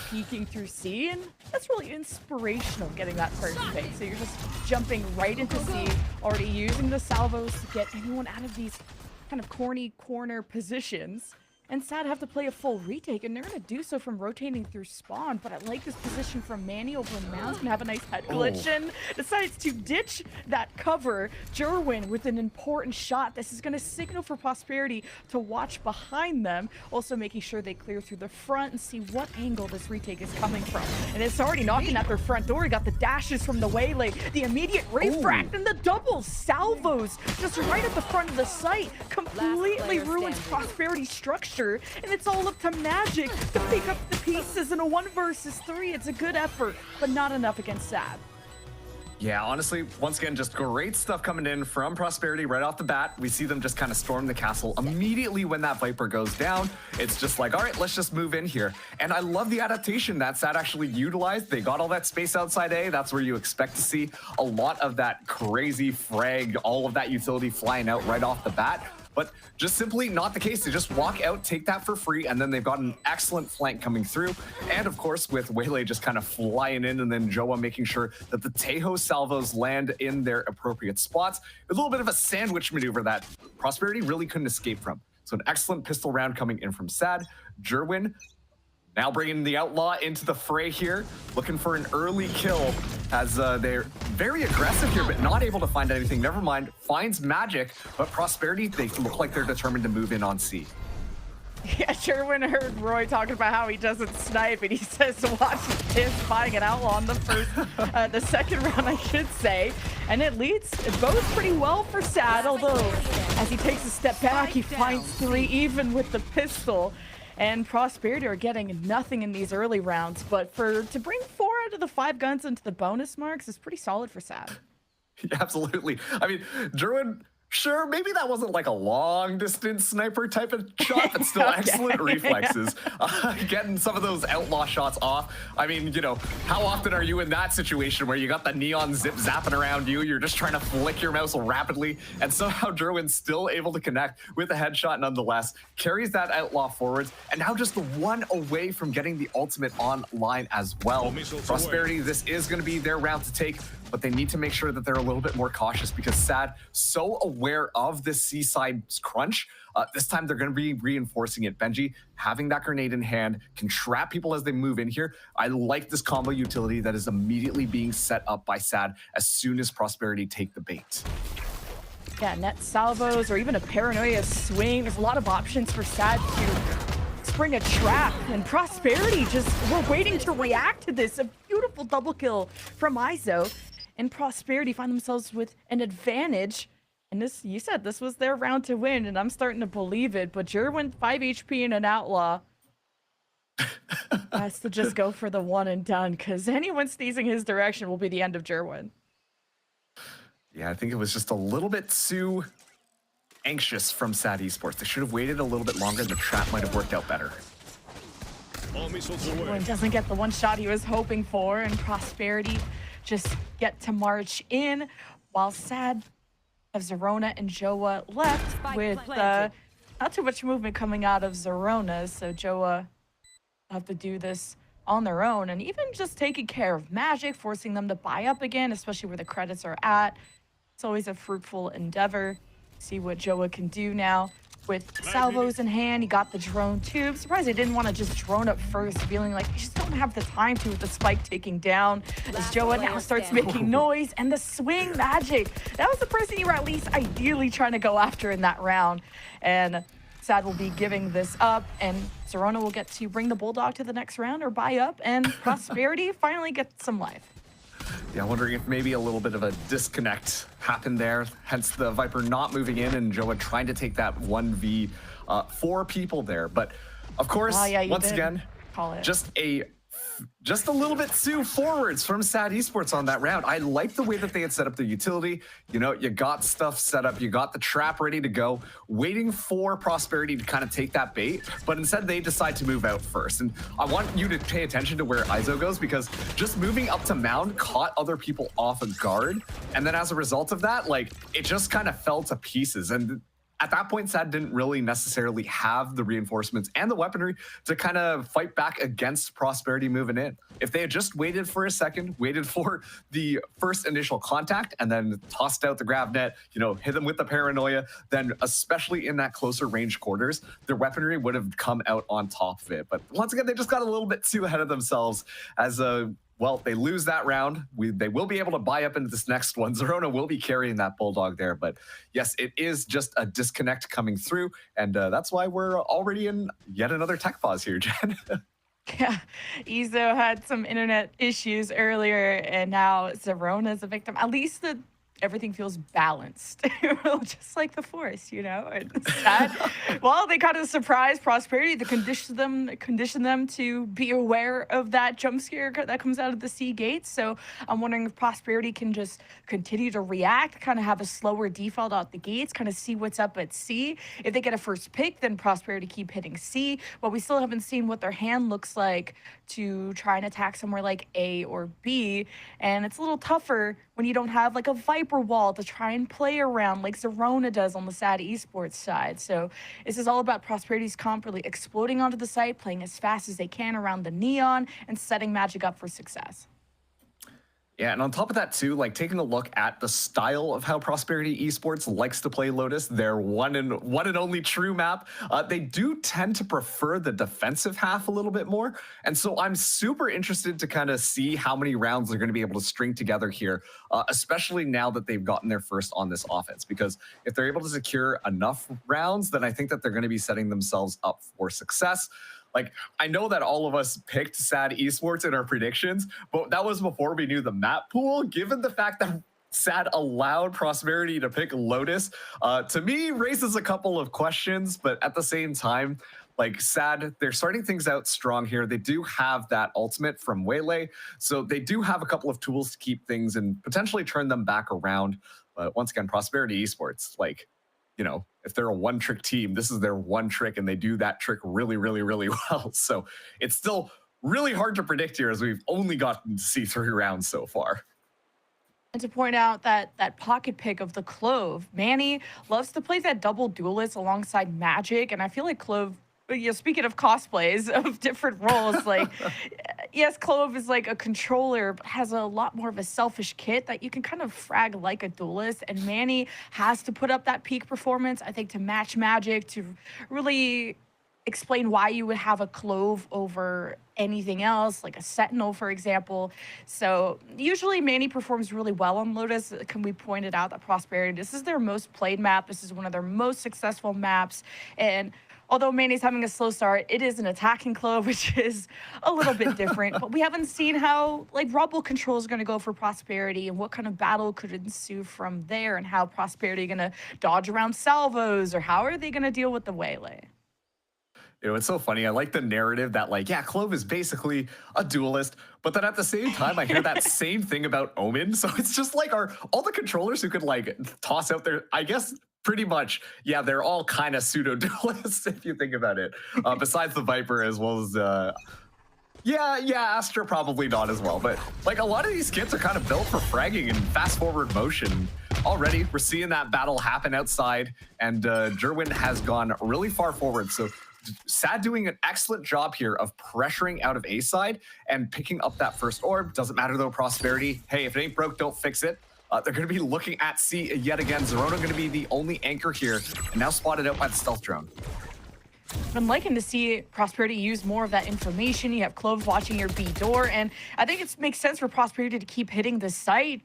peeking through C, and that's really inspirational getting that first pick. So you're just jumping right into C, already using the salvos to get anyone out of these kind of corny corner positions. And Sad have to play a full retake, and they're going to do so from rotating through spawn. But I like this position from Manny over Mounds. Going to have a nice head glitch and decides to ditch that cover. Jerwin with an important shot. This is going to signal for Prosperity to watch behind them. Also making sure they clear through the front and see what angle this retake is coming from. And it's already knocking at their front door. You got the dashes from the waylay, the immediate refract, and the double salvos just right at the front of the site. Completely ruins Prosperity's structure. And it's all up to Magic to pick up the pieces in a 1 versus 3. It's a good effort, but not enough against Sad. Yeah, honestly, once again, just great stuff coming in from Prosperity right off the bat. We see them just kind of storm the castle immediately when that Viper goes down. It's just like, all right, let's just move in here. And I love the adaptation that Sad actually utilized. They got all that space outside A. That's where you expect to see a lot of that crazy frag, all of that utility flying out right off the bat. But just simply not the case. They just walk out, take that for free, and then they've got an excellent flank coming through. And of course, with Waylay just kind of flying in, and then Joa making sure that the Tejo salvos land in their appropriate spots. A little bit of a sandwich maneuver that Prosperity really couldn't escape from. So an excellent pistol round coming in from Sad. Jerwin now bringing the Outlaw into the fray here, looking for an early kill as they're very aggressive here, but not able to find anything. Never mind, finds Magic, but Prosperity, they look like they're determined to move in on C. Yeah, Sherwin heard Roy talking about how he doesn't snipe, and he says to watch him buying an Outlaw in the the second round, I should say. And it leads both pretty well for Sad, although as he takes a step back, he finds 3 even with the pistol. And Prosperity are getting nothing in these early rounds, but to bring 4 out of the 5 guns into the bonus marks is pretty solid for Sad. Yeah, absolutely. I mean, Jerwin, sure, maybe that wasn't like a long distance sniper type of shot, but still Okay. excellent reflexes. Getting some of those Outlaw shots off. I mean, you know, how often are you in that situation where you got the neon zip zapping around you, you're just trying to flick your mouse rapidly, and somehow Jerwin's still able to connect with a headshot nonetheless, carries that Outlaw forwards, and now just 1 away from getting the ultimate online as well. Prosperity, this is going to be their round to take, but they need to make sure that they're a little bit more cautious because Sad, so aware of this seaside crunch. This time they're going to be reinforcing it. Benji, having that grenade in hand, can trap people as they move in here. I like this combo utility that is immediately being set up by Sad as soon as Prosperity take the bait. Yeah, net salvos or even a paranoia swing. There's a lot of options for Sad to spring a trap, and Prosperity just, we're waiting to react to this. A beautiful double kill from Izo, and Prosperity find themselves with an advantage. And this, you said this was their round to win, and I'm starting to believe it. But Jerwin, 5 HP and an Outlaw, has to just go for the 1 and done, because anyone sneezing his direction will be the end of Jerwin. Yeah, I think it was just a little bit too anxious from Sad Esports. They should have waited a little bit longer. The trap might have worked out better. Jerwin doesn't get the 1 shot he was hoping for, and Prosperity just get to march in, while Sad of Zerona and Joa left with not too much movement coming out of Zerona, so Joa have to do this on their own, and even just taking care of Magic, forcing them to buy up again, especially where the credits are at. It's always a fruitful endeavor. See what Joa can do now. With salvos in hand, he got the drone too. I'm surprised they didn't want to just drone up first, feeling like they just don't have the time to with the spike taking down. As Joa now starts making noise, and the swing Magic. That was the person you were at least ideally trying to go after in that round. And Sad will be giving this up, and Zerona will get to bring the Bulldog to the next round or buy up, and Prosperity finally gets some life. Yeah, I'm wondering if maybe a little bit of a disconnect happened there, hence the Viper not moving in and Joa trying to take that 1v4 people there. But of course, once again, just a little bit too forwards from SAD Esports on that round. I like the way that they had set up the utility. You know, you got stuff set up, you got the trap ready to go, waiting for Prosperity to kind of take that bait, but instead they decide to move out first. And I want you to pay attention to where Izo goes, because just moving up to Mound caught other people off of guard. And then as a result of that, like, it just kind of fell to pieces. And at that point, SAD didn't really necessarily have the reinforcements and the weaponry to kind of fight back against Prosperity moving in. If they had just waited for a second, waited for the first initial contact, and then tossed out the grav net, you know, hit them with the paranoia, then especially in that closer range quarters, their weaponry would have come out on top of it. But once again, they just got a little bit too ahead of themselves as well, they lose that round. They will be able to buy up into this next one. Zerona will be carrying that Bulldog there. But yes, it is just a disconnect coming through. And that's why we're already in yet another tech pause here, Jen. Yeah, Izo had some internet issues earlier, and now Zerona is a victim. At least everything feels balanced, just like the Force, you know. And sad. Well, they kind of surprised Prosperity to condition them to be aware of that jump scare that comes out of the C gates. So I'm wondering if Prosperity can just continue to react, kind of have a slower default out the gates, kind of see what's up at C. If they get a first pick, then Prosperity keep hitting C. But we still haven't seen what their hand looks like to try and attack somewhere like A or B. And it's a little tougher when you don't have like a Viper wall to try and play around like Zerona does on the SAD Esports side. So this is all about Prosperity's comp really exploding onto the site, playing as fast as they can around the neon, and setting Magic up for success. Yeah, and on top of that too, like taking a look at the style of how Prosperity Esports likes to play Lotus, their one and only true map, they do tend to prefer the defensive half a little bit more. And so I'm super interested to kind of see how many rounds they're going to be able to string together here, especially now that they've gotten their first on this offense. Because if they're able to secure enough rounds, then I think that they're going to be setting themselves up for success. Like, I know that all of us picked SAD Esports in our predictions, but that was before we knew the map pool. Given the fact that SAD allowed Prosperity to pick Lotus, to me, raises a couple of questions, but at the same time, like SAD, they're starting things out strong here. They do have that ultimate from Waylay, so they do have a couple of tools to keep things and potentially turn them back around. But once again, Prosperity Esports, like, you know, if they're a one-trick team, this is their one trick, and they do that trick really, really, really well. So it's still really hard to predict here, as we've only gotten to see 3 rounds so far. And to point out that pocket pick of the Clove, Manny loves to play that double duelist alongside Magic, and I feel like Clove, you know, speaking of cosplays of different roles, like, yes, Clove is like a controller, but has a lot more of a selfish kit that you can kind of frag like a duelist. And Manny has to put up that peak performance, I think, to match Magic, to really explain why you would have a Clove over anything else, like a Sentinel, for example. So usually Manny performs really well on Lotus. Can we point it out that Prosperity, this is their most played map. This is one of their most successful maps. And although Manny's having a slow start, it is an attacking Clove, which is a little bit different. But we haven't seen how like Rubble control is going to go for Prosperity, and what kind of battle could ensue from there, and how Prosperity going to dodge around salvos, or how are they going to deal with the Waylay? You know, it's so funny. I like the narrative that, like, yeah, Clove is basically a duelist, but then at the same time, I hear that same thing about Omen. So it's just like, are all the controllers who could like toss out their, I guess, pretty much, yeah, they're all kind of pseudo duelists if you think about it. Besides the Viper, as well as yeah, Astra probably not as well. But like, a lot of these kits are kind of built for fragging and fast forward motion. already we're seeing that battle happen outside, and Jerwin has gone really far forward. So Sad doing an excellent job here of pressuring out of A side and picking up that first orb. Doesn't matter though, Prosperity. Hey, if it ain't broke, don't fix it. They're going to be looking at C yet again. Zerona going to be the only anchor here, and now spotted out by the stealth drone. I'm liking to see Prosperity use more of that information. You have Clove watching your B door, and I think it makes sense for Prosperity to keep hitting the site.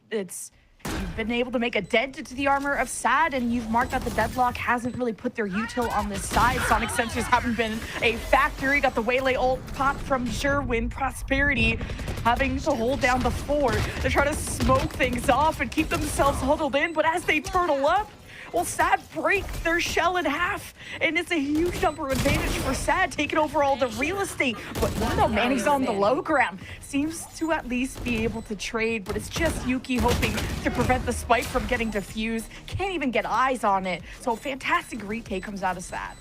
You've been able to make a dent into the armor of Sad, and you've marked that the Deadlock hasn't really put their util on this side. Sonic sensors haven't been a factor. You got the Waylay ult pop from Jerwin. Prosperity having to hold down the fort to try to smoke things off and keep themselves huddled in, but as they turtle up, well, Sad break their shell in half, and it's a huge number advantage for Sad, taking over all the real estate. But no, Manny's on the low ground. Seems to at least be able to trade, but it's just Yuki hoping to prevent the spike from getting diffused. Can't even get eyes on it. So fantastic retake comes out of Sad.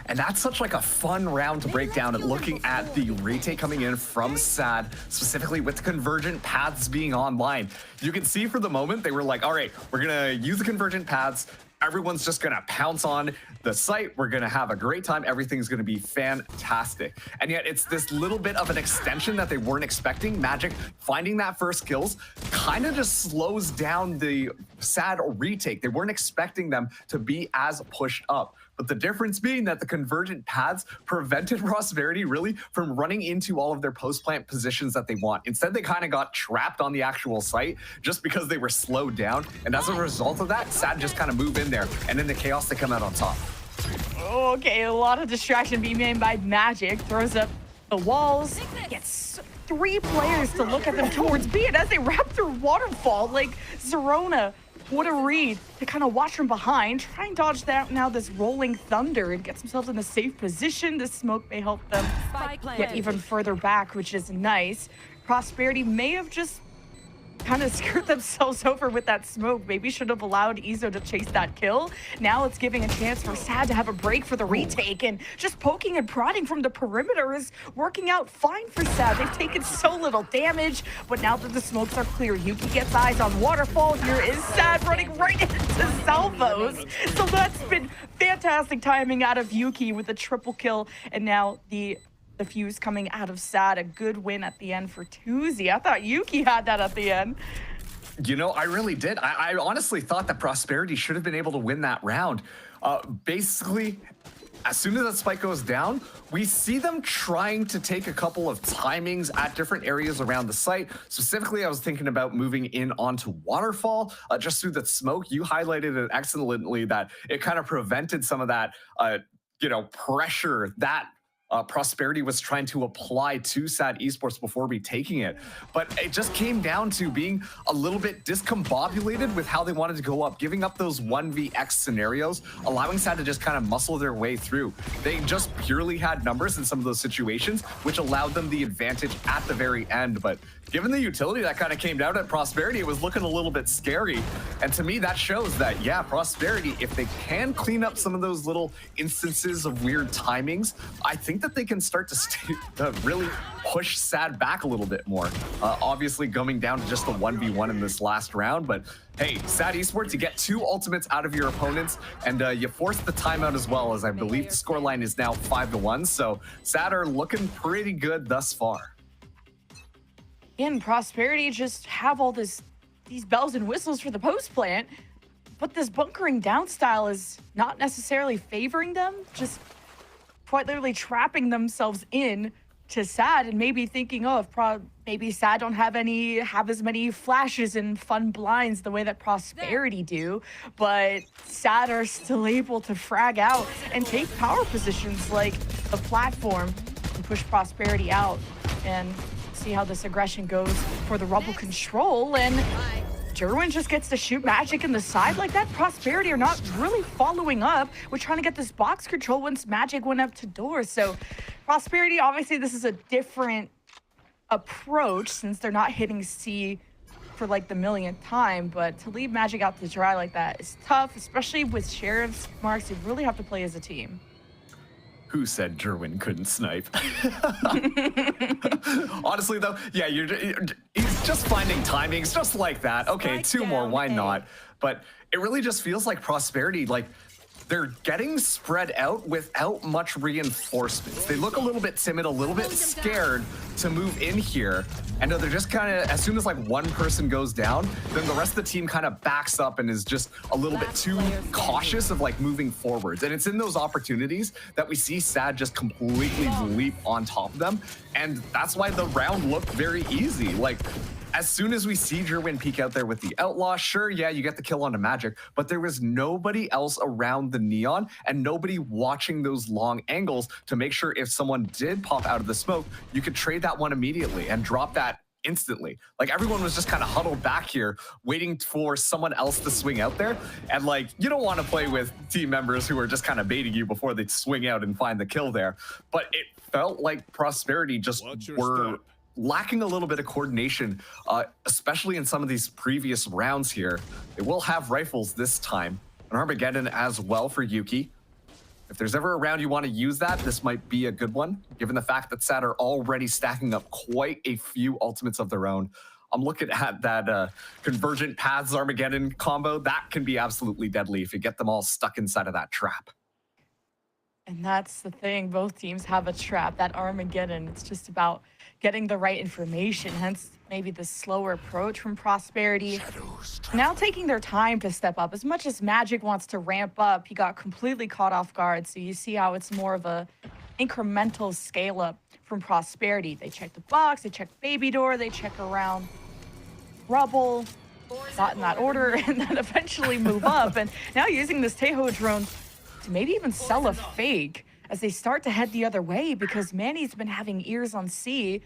And that's such like a fun round to break down at looking at the retake coming in from Sad, specifically with the convergent paths being online. You can see for the moment, they were like, all right, we're gonna use the convergent paths. Everyone's just gonna pounce on the site. We're gonna have a great time. Everything's gonna be fantastic. And yet it's this little bit of an extension that they weren't expecting. Magic finding that first kills kind of just slows down the Sad retake. They weren't expecting them to be as pushed up. But the difference being that the convergent paths prevented Prosperity really from running into all of their post-plant positions that they want. Instead, they kind of got trapped on the actual site just because they were slowed down. And as a result of that, Sad just kind of move in there. And in the chaos, they come out on top. Okay, a lot of distraction being made by Magic. Throws up the walls. Gets 3 players to look at them towards B. And as they wrap through Waterfall, like Zerona, what a read to kind of watch from behind, try and dodge that now this rolling thunder and gets themselves in a safe position. The smoke may help them get even further back, which is nice. Prosperity may have just kind of screwed themselves over with that smoke. Maybe should have allowed Izo to chase that kill. Now it's giving a chance for Sad to have a break for the retake, and just poking and prodding from the perimeter is working out fine for Sad. They've taken so little damage, but now that the smokes are clear, Yuki gets eyes on Waterfall. Here is Sad running right into salvos. So that's been fantastic timing out of Yuki with a triple kill, and now the fuse coming out of Sad. A good win at the end for Tuzi. I thought Yuki had that at the end. You know, I really did. I honestly thought that Prosperity should have been able to win that round. Basically, as soon as that spike goes down, we see them trying to take a couple of timings at different areas around the site. Specifically, I was thinking about moving in onto Waterfall just through the smoke. You highlighted it excellently that it kind of prevented some of that, pressure that Prosperity was trying to apply to Sad Esports before retaking it. But it just came down to being a little bit discombobulated with how they wanted to go up, giving up those 1vx scenarios, allowing Sad to just kind of muscle their way through. They just purely had numbers in some of those situations, which allowed them the advantage at the very end. But given the utility that kind of came down at Prosperity, it was looking a little bit scary. And to me, that shows that, yeah, Prosperity, if they can clean up some of those little instances of weird timings, I think that they can start to really push Sad back a little bit more. Obviously, going down to just the 1v1 in this last round, but hey, Sad Esports, you get 2 ultimates out of your opponents, and you force the timeout as well, as I believe the scoreline is now 5-1. So Sad are looking pretty good thus far. In Prosperity, just have all these bells and whistles for the post plant, but this bunkering down style is not necessarily favoring them, just quite literally trapping themselves in to Sad, and maybe thinking, oh, if maybe Sad don't have as many flashes and fun blinds the way that Prosperity do, but Sad are still able to frag out and take power positions like the platform and push Prosperity out. And see how this aggression goes for the Rubble control, and Jerwin just gets to shoot Magic in the side like that. Prosperity are not really following up. We're trying to get this box control once Magic went up to door. So Prosperity, obviously this is a different approach since they're not hitting C for like the millionth time, but to leave Magic out to dry like that is tough, especially with Sheriff's marks. You really have to play as a team. Who said Jerwin couldn't snipe? Honestly, though, yeah, just finding timings just like that. Okay, two more, why not? But it really just feels like Prosperity, like they're getting spread out without much reinforcements. They look a little bit timid, a little bit scared to move in here. And they're just kind of, as soon as like one person goes down, then the rest of the team kind of backs up and is just a little bit too cautious of like moving forwards. And it's in those opportunities that we see SAD just completely leap on top of them. And that's why the round looked very easy. Like, as soon as we see Jerwin peek out there with the Outlaw, sure, yeah, you get the kill onto Magic, but there was nobody else around the Neon and nobody watching those long angles to make sure if someone did pop out of the smoke, you could trade that one immediately and drop that instantly. Like, everyone was just kind of huddled back here waiting for someone else to swing out there. And like, you don't want to play with team members who are just kind of baiting you before they swing out and find the kill there. But it felt like Prosperity just were lacking a little bit of coordination, especially in some of these previous rounds here. They will have rifles this time, an Armageddon as well for Yuki. If there's ever a round you want to use that, this might be a good one, given the fact that SAD are already stacking up quite a few ultimates of their own. I'm looking at that Convergent Paths Armageddon combo. That can be absolutely deadly if you get them all stuck inside of that trap. And that's the thing, both teams have a trap, that Armageddon. It's just about getting the right information, hence maybe the slower approach from Prosperity. Now taking their time to step up. As much as Magic wants to ramp up, he got completely caught off guard. So you see how it's more of a incremental scale up from Prosperity. They check the box, they check Baby Door, they check around Rubble, not in that order, and then eventually move up. And now using this Teho drone to maybe even sell a fake as they start to head the other way, because Manny's been having ears on C.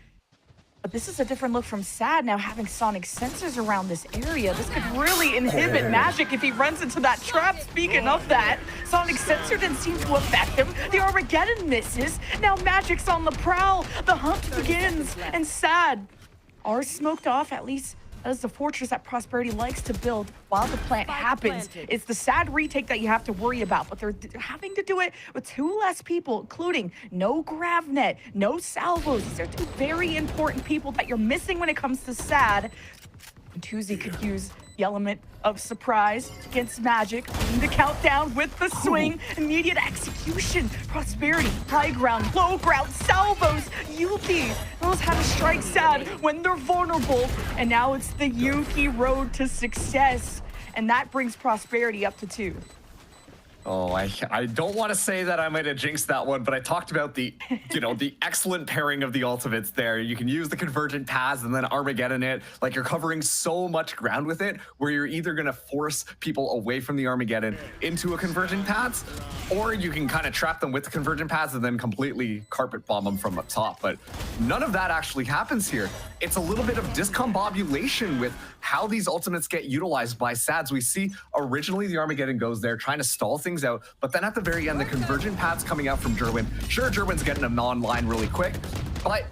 But this is a different look from SAD now, having sonic sensors around this area. This could really inhibit Magic if he runs into that trap. Speaking of that, sonic sensor didn't seem to affect him. The Armageddon misses. Now Magic's on the prowl. The hunt begins, and SAD are smoked off, at least as the fortress that Prosperity likes to build while the plant happens. It's the SAD retake that you have to worry about, but they're having to do it with 2 less people, including no Gravnet, no Salvos. These are 2 very important people that you're missing when it comes to SAD. And Tuzi could use the element of surprise against Magic. The countdown with the swing, immediate execution. Prosperity, high ground, low ground, salvos. Yuki knows how to strike SAD when they're vulnerable. And now it's the Yuki road to success. And that brings Prosperity up to 2. Oh, I don't want to say that I might have jinxed that one, but I talked about the, the excellent pairing of the ultimates there. You can use the Convergent Paths and then Armageddon it. Like, you're covering so much ground with it, where you're either going to force people away from the Armageddon into a Convergent Paths, or you can kind of trap them with the Convergent Paths and then completely carpet bomb them from up top. But none of that actually happens here. It's a little bit of discombobulation with how these ultimates get utilized by SADs. We see originally the Armageddon goes there trying to stall things out, but then at the very end, the Convergent Paths coming out from Jerwin. Sure, Jerwin's getting them online really quick, but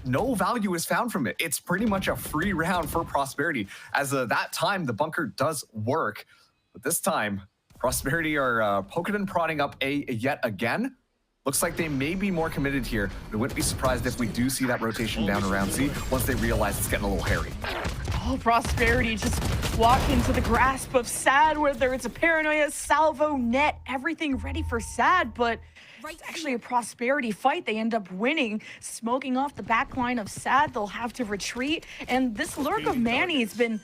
no value is found from it. It's pretty much a free round for Prosperity, as that time the bunker does work. But this time, Prosperity are poking and prodding up A yet again. Looks like they may be more committed here. I wouldn't be surprised if we do see that rotation down around C once they realize it's getting a little hairy. Oh, Prosperity just walk into the grasp of SAD, whether it's a Paranoia, Salvo, Net, everything ready for SAD, but it's actually a Prosperity fight. They end up winning, smoking off the back line of SAD. They'll have to retreat, and this lurk of Manny has been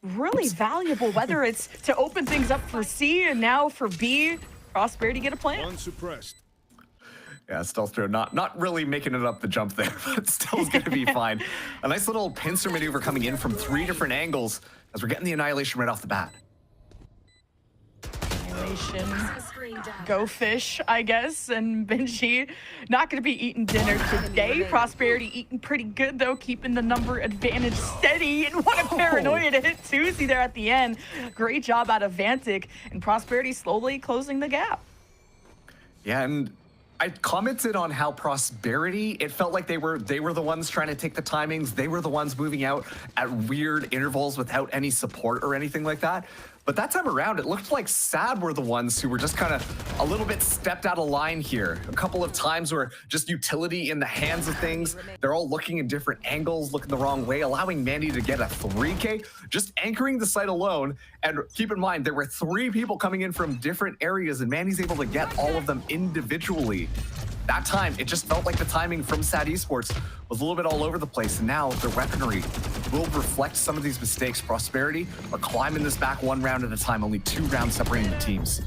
really valuable, whether it's to open things up for C and now for B. Prosperity get a plan. Unsuppressed. Yeah, stealth drone not really making it up the jump there, but still is going to be fine. A nice little pincer maneuver coming in from 3 different angles as we're getting the Annihilation right off the bat. Annihilation, go fish, I guess, and Benji not going to be eating dinner today. Prosperity eating pretty good, though, keeping the number advantage steady. And what a Paranoia to hit Tuzi there at the end. Great job out of Vantic, and Prosperity slowly closing the gap. Yeah, and I commented on how Prosperity, it felt like they were the ones trying to take the timings. They were the ones moving out at weird intervals without any support or anything like that. But that time around, it looked like Sad were the ones who were just kind of a little bit stepped out of line here. A couple of times where just utility in the hands of things. They're all looking in different angles, looking the wrong way, allowing Manny to get a 3K, just anchoring the site alone. And keep in mind, there were 3 people coming in from different areas, and Manny's able to get all of them individually. That time, it just felt like the timing from SAD Esports was a little bit all over the place, and now their weaponry will reflect some of these mistakes. Prosperity are climbing this back 1 round at a time, only 2 rounds separating the teams.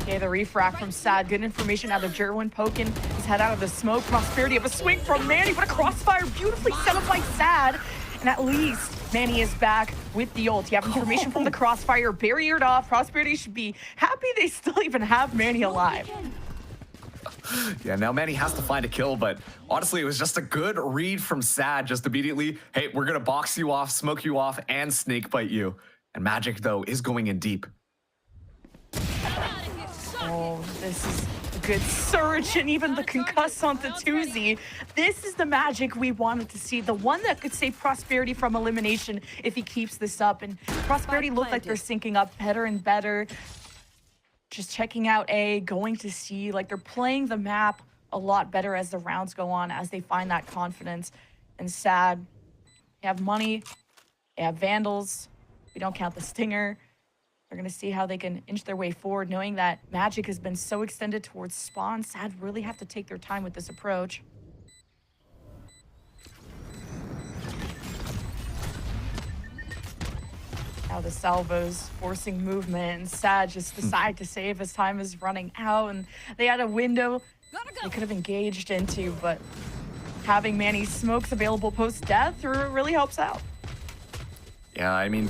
Okay, the refract from SAD. Good information out of Jerwin. Poking his head out of the smoke. Prosperity of a swing from Manny, but a crossfire beautifully set up by SAD. And at least Manny is back with the ult. You have information from the crossfire, barriered off. Prosperity should be happy they still even have Manny alive. Yeah, now Manny has to find a kill, but honestly, it was just a good read from SAD. Just immediately, hey, we're going to box you off, smoke you off, and snake bite you. And Magic, though, is going in deep. Oh, this is a good surge, and even the concuss on the 2Z. This is the Magic we wanted to see, the one that could save Prosperity from elimination if he keeps this up. And Prosperity look like they're syncing up better and better. Just checking out A, going to C, like they're playing the map a lot better as the rounds go on, as they find that confidence. And SAD, they have money, they have Vandals, we don't count the Stinger. They're gonna see how they can inch their way forward, knowing that Magic has been so extended towards spawn. SAD really have to take their time with this approach. Now the salvos forcing movement, and SAD just decide to save as time is running out, and they had a window they could have engaged into, but having Manny's smokes available post-death really helps out. Yeah, I mean,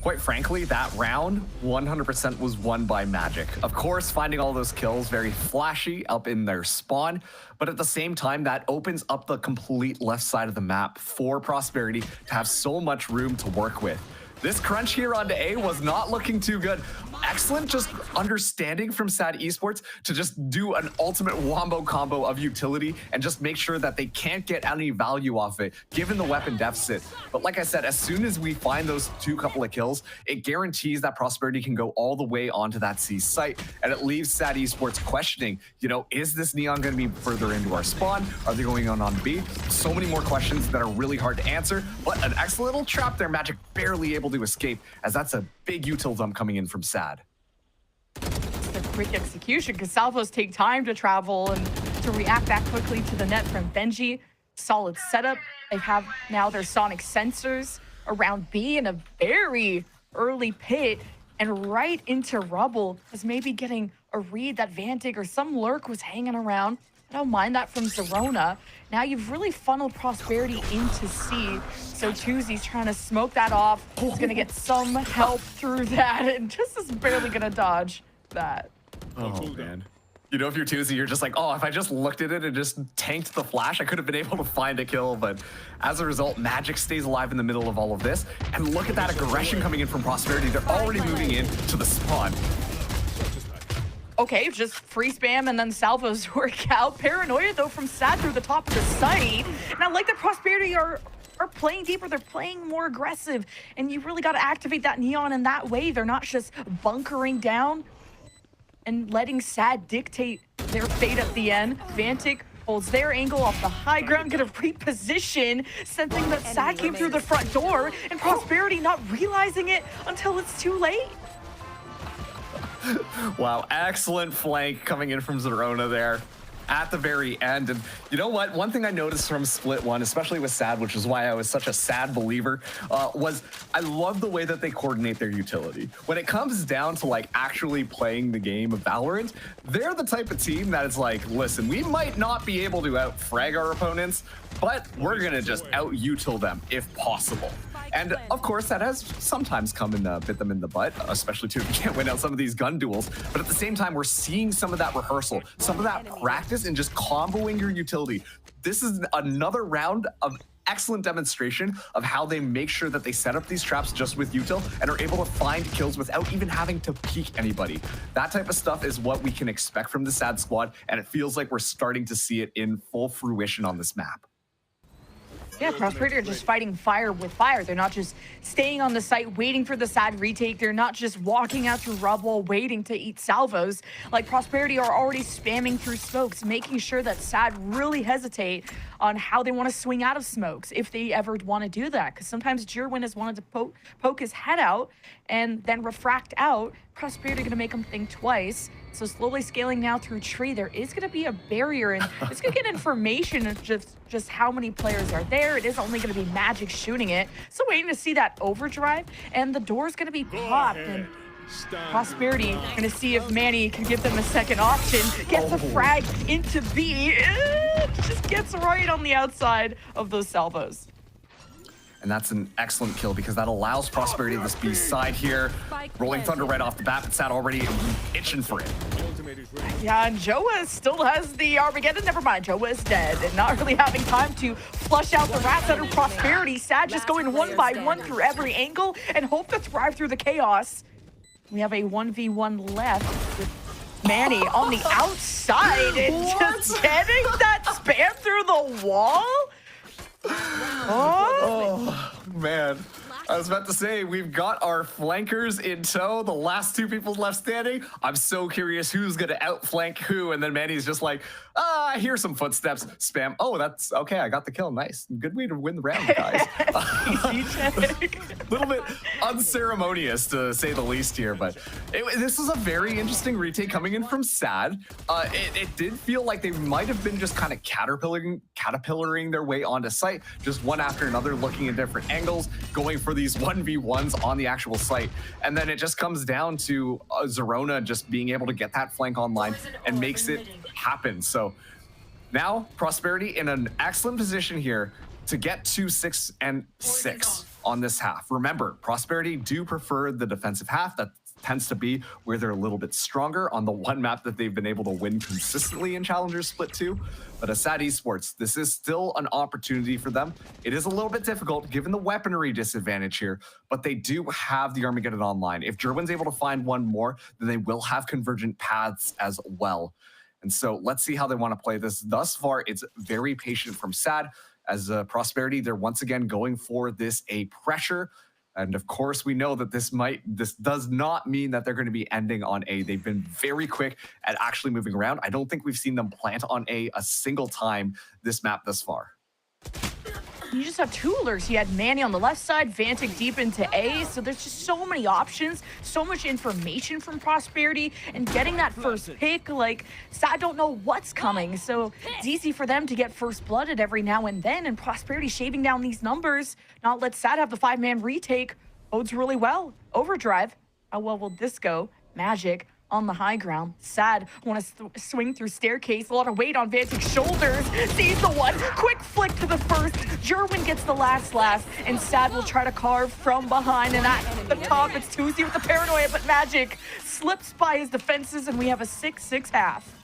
quite frankly, that round 100% was won by Magic. Of course, finding all those kills very flashy up in their spawn, but at the same time, that opens up the complete left side of the map for Prosperity to have so much room to work with. This crunch here onto A was not looking too good. Excellent just understanding from SAD Esports to just do an ultimate wombo combo of utility and just make sure that they can't get any value off it, given the weapon deficit. But like I said, as soon as we find those couple of kills, it guarantees that Prosperity can go all the way onto that C site, and it leaves SAD Esports questioning, you know, is this Neon going to be further into our spawn? Are they going on B? So many more questions that are really hard to answer, but an excellent little trap there. Magic barely able to escape, as that's a big util dump coming in from SAD. It's a quick execution, because salvos take time to travel and to react that quickly to the net from Benji. Solid setup. They have now their sonic sensors around B in a very early pit, and right into rubble, as maybe getting a read that Vantig or some lurk was hanging around. I don't mind that from Zerona. Now you've really funneled Prosperity into C. So Tuzi's trying to smoke that off. He's going to get some help through that, and just is barely going to dodge that. Oh, man. You know, if you're Tuzi, you're just like, oh, if I just looked at it and just tanked the flash, I could have been able to find a kill. But as a result, Magic stays alive in the middle of all of this. And look at that aggression coming in from Prosperity. They're already moving in to the spawn. Okay, just free spam and then salvos work out. Paranoia, though, from SAD through the top of the site. And I like that Prosperity are playing deeper. They're playing more aggressive. And you really got to activate that Neon in that way. They're not just bunkering down and letting SAD dictate their fate at the end. Vantic holds their angle off the high ground, gonna reposition, sensing that SAD came through the front door, and Prosperity not realizing it until it's too late. Wow, excellent flank coming in from Zerona there at the very end. And you know what? One thing I noticed from Split 1, especially with SAD, which is why I was such a SAD believer, was I love the way that they coordinate their utility. When it comes down to like actually playing the game of Valorant, they're the type of team that is like, listen, we might not be able to out-frag our opponents, but we're gonna just out-util them if possible. And of course, that has sometimes come and bit them in the butt, especially too if you can't win out some of these gun duels. But at the same time, we're seeing some of that rehearsal, some of that practice in just comboing your utility. This is another round of excellent demonstration of how they make sure that they set up these traps just with util and are able to find kills without even having to peek anybody. That type of stuff is what we can expect from the SAD squad, and it feels like we're starting to see it in full fruition on this map. Yeah, Prosperity are just fighting fire with fire. They're not just staying on the site waiting for the SAD retake. They're not just walking out through rubble waiting to eat salvos. Like, Prosperity are already spamming through smokes, making sure that SAD really hesitate on how they want to swing out of smokes if they ever want to do that. Because sometimes Jerwin has wanted to poke his head out and then refract out. Prosperity going to make him think twice. So slowly scaling now through tree, there is going to be a barrier, and it's going to get information of just how many players are there. It is only going to be Magic shooting it. So waiting to see that overdrive, and the door is going to be popped. And Prosperity going to see if Manny can give them a second option. Gets a frag into B. Just gets right on the outside of those salvos. And that's an excellent kill because that allows Prosperity this B side here. Rolling Thunder right off the bat, but Sad already itching for it. Yeah, and Joa still has the Armageddon. Never mind, Joa is dead and not really having time to flush out the rats under Prosperity. Sad just going one by one through every angle and hope to thrive through the chaos. We have a 1v1 left with Manny on the outside and just getting that spam through the wall. Oh, man. I was about to say, we've got our flankers in tow, the last two people left standing. I'm so curious who's going to outflank who, and then Manny's just like, I hear some footsteps, spam. Oh, that's okay, I got the kill, nice. Good way to win the round, guys. A little bit unceremonious, to say the least here, but this was a very interesting retake coming in from Sad. It did feel like they might have been just kind of caterpillaring their way onto site, just one after another, looking at different angles, going for these 1v1s on the actual site. And then it just comes down to Zerona just being able to get that flank online and makes it happen. So now Prosperity in an excellent position here to get to 6 and 6 on this half. Remember, Prosperity do prefer the defensive half. That tends to be where they're a little bit stronger on the one map that they've been able to win consistently in Challengers Split 2. But as SAD Esports, this is still an opportunity for them. It is a little bit difficult given the weaponry disadvantage here, but they do have the Armageddon online. If Jerwin's able to find one more, then they will have convergent paths as well. And so let's see how they want to play this. Thus far, it's very patient from SAD. As Prosperity, they're once again going for this A pressure. And of course, we know that this does not mean that they're going to be ending on A. They've been very quick at actually moving around. I don't think we've seen them plant on A single time this map thus far. You just have two alerts. You had Manny on the left side, Vantic deep into A. So there's just so many options, so much information from Prosperity, and getting that first pick, like, I don't know what's coming. So it's easy for them to get first blooded every now and then, and Prosperity shaving down these numbers, not let Sad have the 5-man retake, bodes really well. Overdrive, how well will this go? Magic on the high ground. Sad want to swing through staircase. A lot of weight on Vantic's shoulders. Sees the one. Quick flick to the first. Jerwin gets the last, and Sad will try to carve from behind. And at the top, it's Tuesday with the paranoia, but Magic slips by his defenses, and we have a 6-6 half.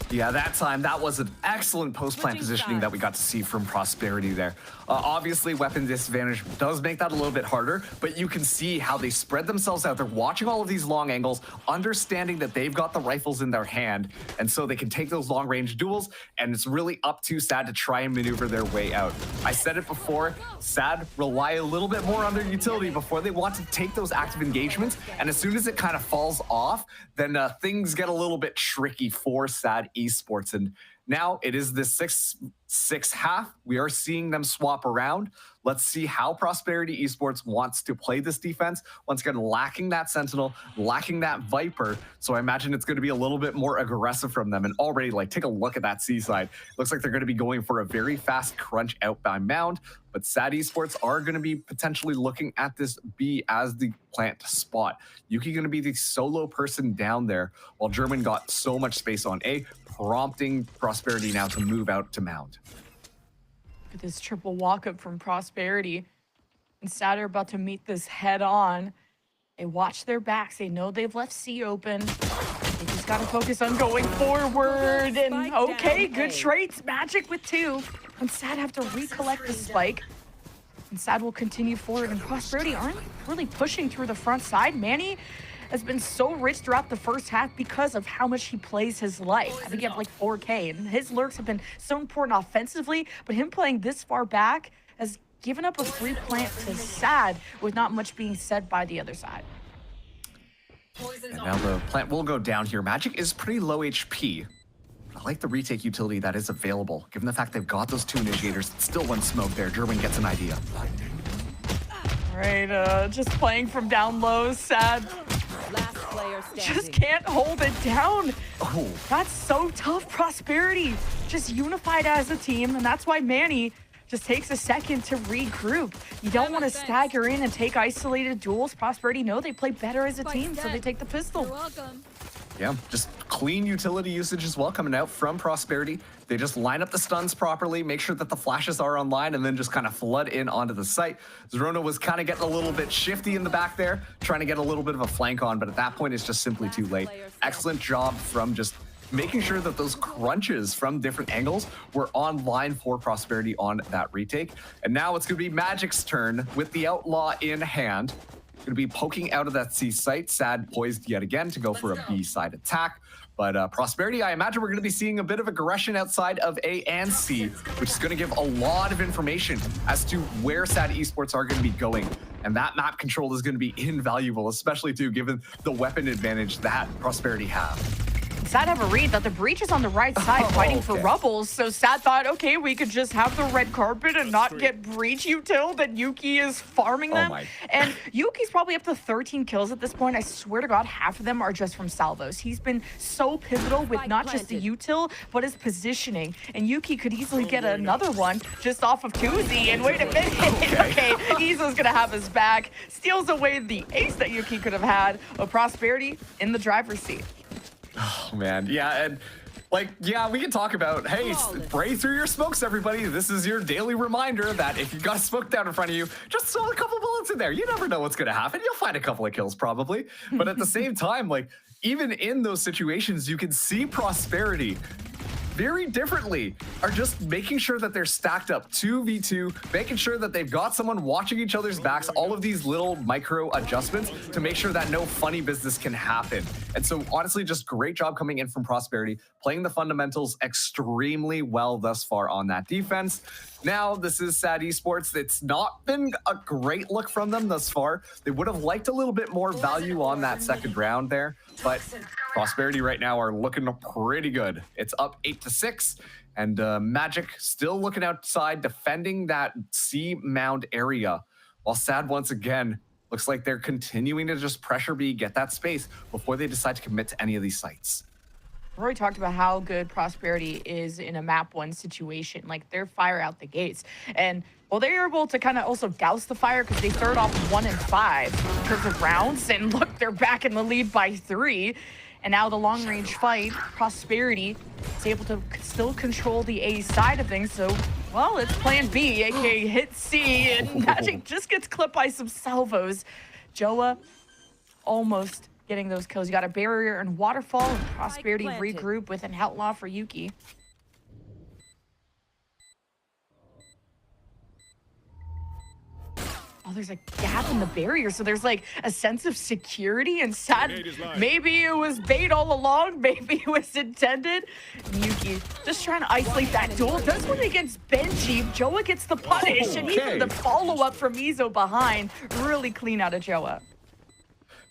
Yeah, that time, that was an excellent post-plant positioning that we got to see from Prosperity there. Obviously, weapon disadvantage does make that a little bit harder, but you can see how they spread themselves out. They're watching all of these long angles, understanding that they've got the rifles in their hand, and so they can take those long-range duels, and it's really up to SAD to try and maneuver their way out. I said it before, SAD rely a little bit more on their utility before they want to take those active engagements, and as soon as it kind of falls off, then things get a little bit tricky for SAD Esports. And now it is the 6-6 half. We are seeing them swap around. Let's see how Prosperity Esports wants to play this defense. Once again, lacking that Sentinel, lacking that Viper. So I imagine it's going to be a little bit more aggressive from them. And already, like, take a look at that C side. Looks like they're going to be going for a very fast crunch out by Mound. But SAD Esports are going to be potentially looking at this B as the plant spot. Yuki going to be the solo person down there, while German got so much space on A, prompting Prosperity now to move out to Mound. Look at this triple walk-up from Prosperity. And SAD are about to meet this head-on. They watch their backs. They know they've left C open. They just got to focus on going forward. And okay, good traits. Magic with 2. And SAD have to recollect the spike. And SAD will continue forward. And Prosperity aren't really pushing through the front side. Manny has been so rich throughout the first half because of how much he plays his life. I think he had like 4K, and his lurks have been so important offensively, but him playing this far back has given up a free plant to Sad with not much being said by the other side. And now the plant will go down here. Magic is pretty low HP. I like the retake utility that is available. Given the fact they've got those 2 initiators, still one smoke there. Jerwin gets an idea. All right, just playing from down low, Sad. Last player standing. Just can't hold it down. Oh. That's so tough. Prosperity just unified as a team, and that's why Manny just takes a second to regroup. You don't want to stagger in and take isolated duels. Prosperity know they play better as a team, so they take the pistol. You're welcome. Yeah, just clean utility usage as well coming out from Prosperity. They just line up the stuns properly, make sure that the flashes are online, and then just kind of flood in onto the site. Zerona was kind of getting a little bit shifty in the back there, trying to get a little bit of a flank on, but at that point, it's just simply too late. Excellent job from just making sure that those crunches from different angles were online for Prosperity on that retake. And now it's going to be Magic's turn with the Outlaw in hand. Going to be poking out of that C site. Sad poised yet again to go for a B side attack. But Prosperity, I imagine we're going to be seeing a bit of aggression outside of A and C, which is going to give a lot of information as to where Sad Esports are going to be going. And that map control is going to be invaluable, especially too given the weapon advantage that Prosperity have. Sad have a read that the breach is on the right side fighting for Rubbles. So Sad thought, okay, we could just have the red carpet and not get breach util, that Yuki is farming them. And Yuki's probably up to 13 kills at this point. I swear to God, half of them are just from salvos. He's been so pivotal with not just the util, but his positioning. And Yuki could easily get another one just off of Tuzi. And wait a minute, okay, Izo's gonna have his back. Steals away the ace that Yuki could have had. But Prosperity in the driver's seat. Oh, man. Yeah, and like, yeah, we can talk about, hey, spray through your smokes, everybody. This is your daily reminder that if you got a smoke down in front of you, just throw a couple bullets in there. You never know what's going to happen. You'll find a couple of kills probably. But at the same time, like, even in those situations, you can see Prosperity very differently are just making sure that they're stacked up 2v2, making sure that they've got someone watching each other's backs, all of these little micro adjustments to make sure that no funny business can happen. And so honestly, just great job coming in from Prosperity, playing the fundamentals extremely well thus far on that defense. Now, this is Sad Esports. It's not been a great look from them thus far. They would have liked a little bit more value on that second round there, but Prosperity right now are looking pretty good. It's up 8-6, and Magic still looking outside, defending that C mound area, while Sad once again looks like they're continuing to just pressure B, get that space before they decide to commit to any of these sites. We already talked about how good Prosperity is in a map 1 situation. Like, they're fire out the gates. And, well, they're able to kind of also douse the fire because they started off 1 and 5 in terms of rounds. And look, they're back in the lead by 3. And now the long-range fight, Prosperity is able to still control the A side of things. So, well, it's plan B, aka hit C. And Magic just gets clipped by some salvos. Joa almost getting those kills. You got a barrier and waterfall, and Prosperity regroup with an outlaw for Yuki. Oh, there's a gap in the barrier, so there's like a sense of security and Sad. Maybe it was bait all along, maybe it was intended. And Yuki just trying to isolate that duel. Does one against Benji. Joa gets the punish, and even the follow-up from Izo behind. Really clean out of Joa.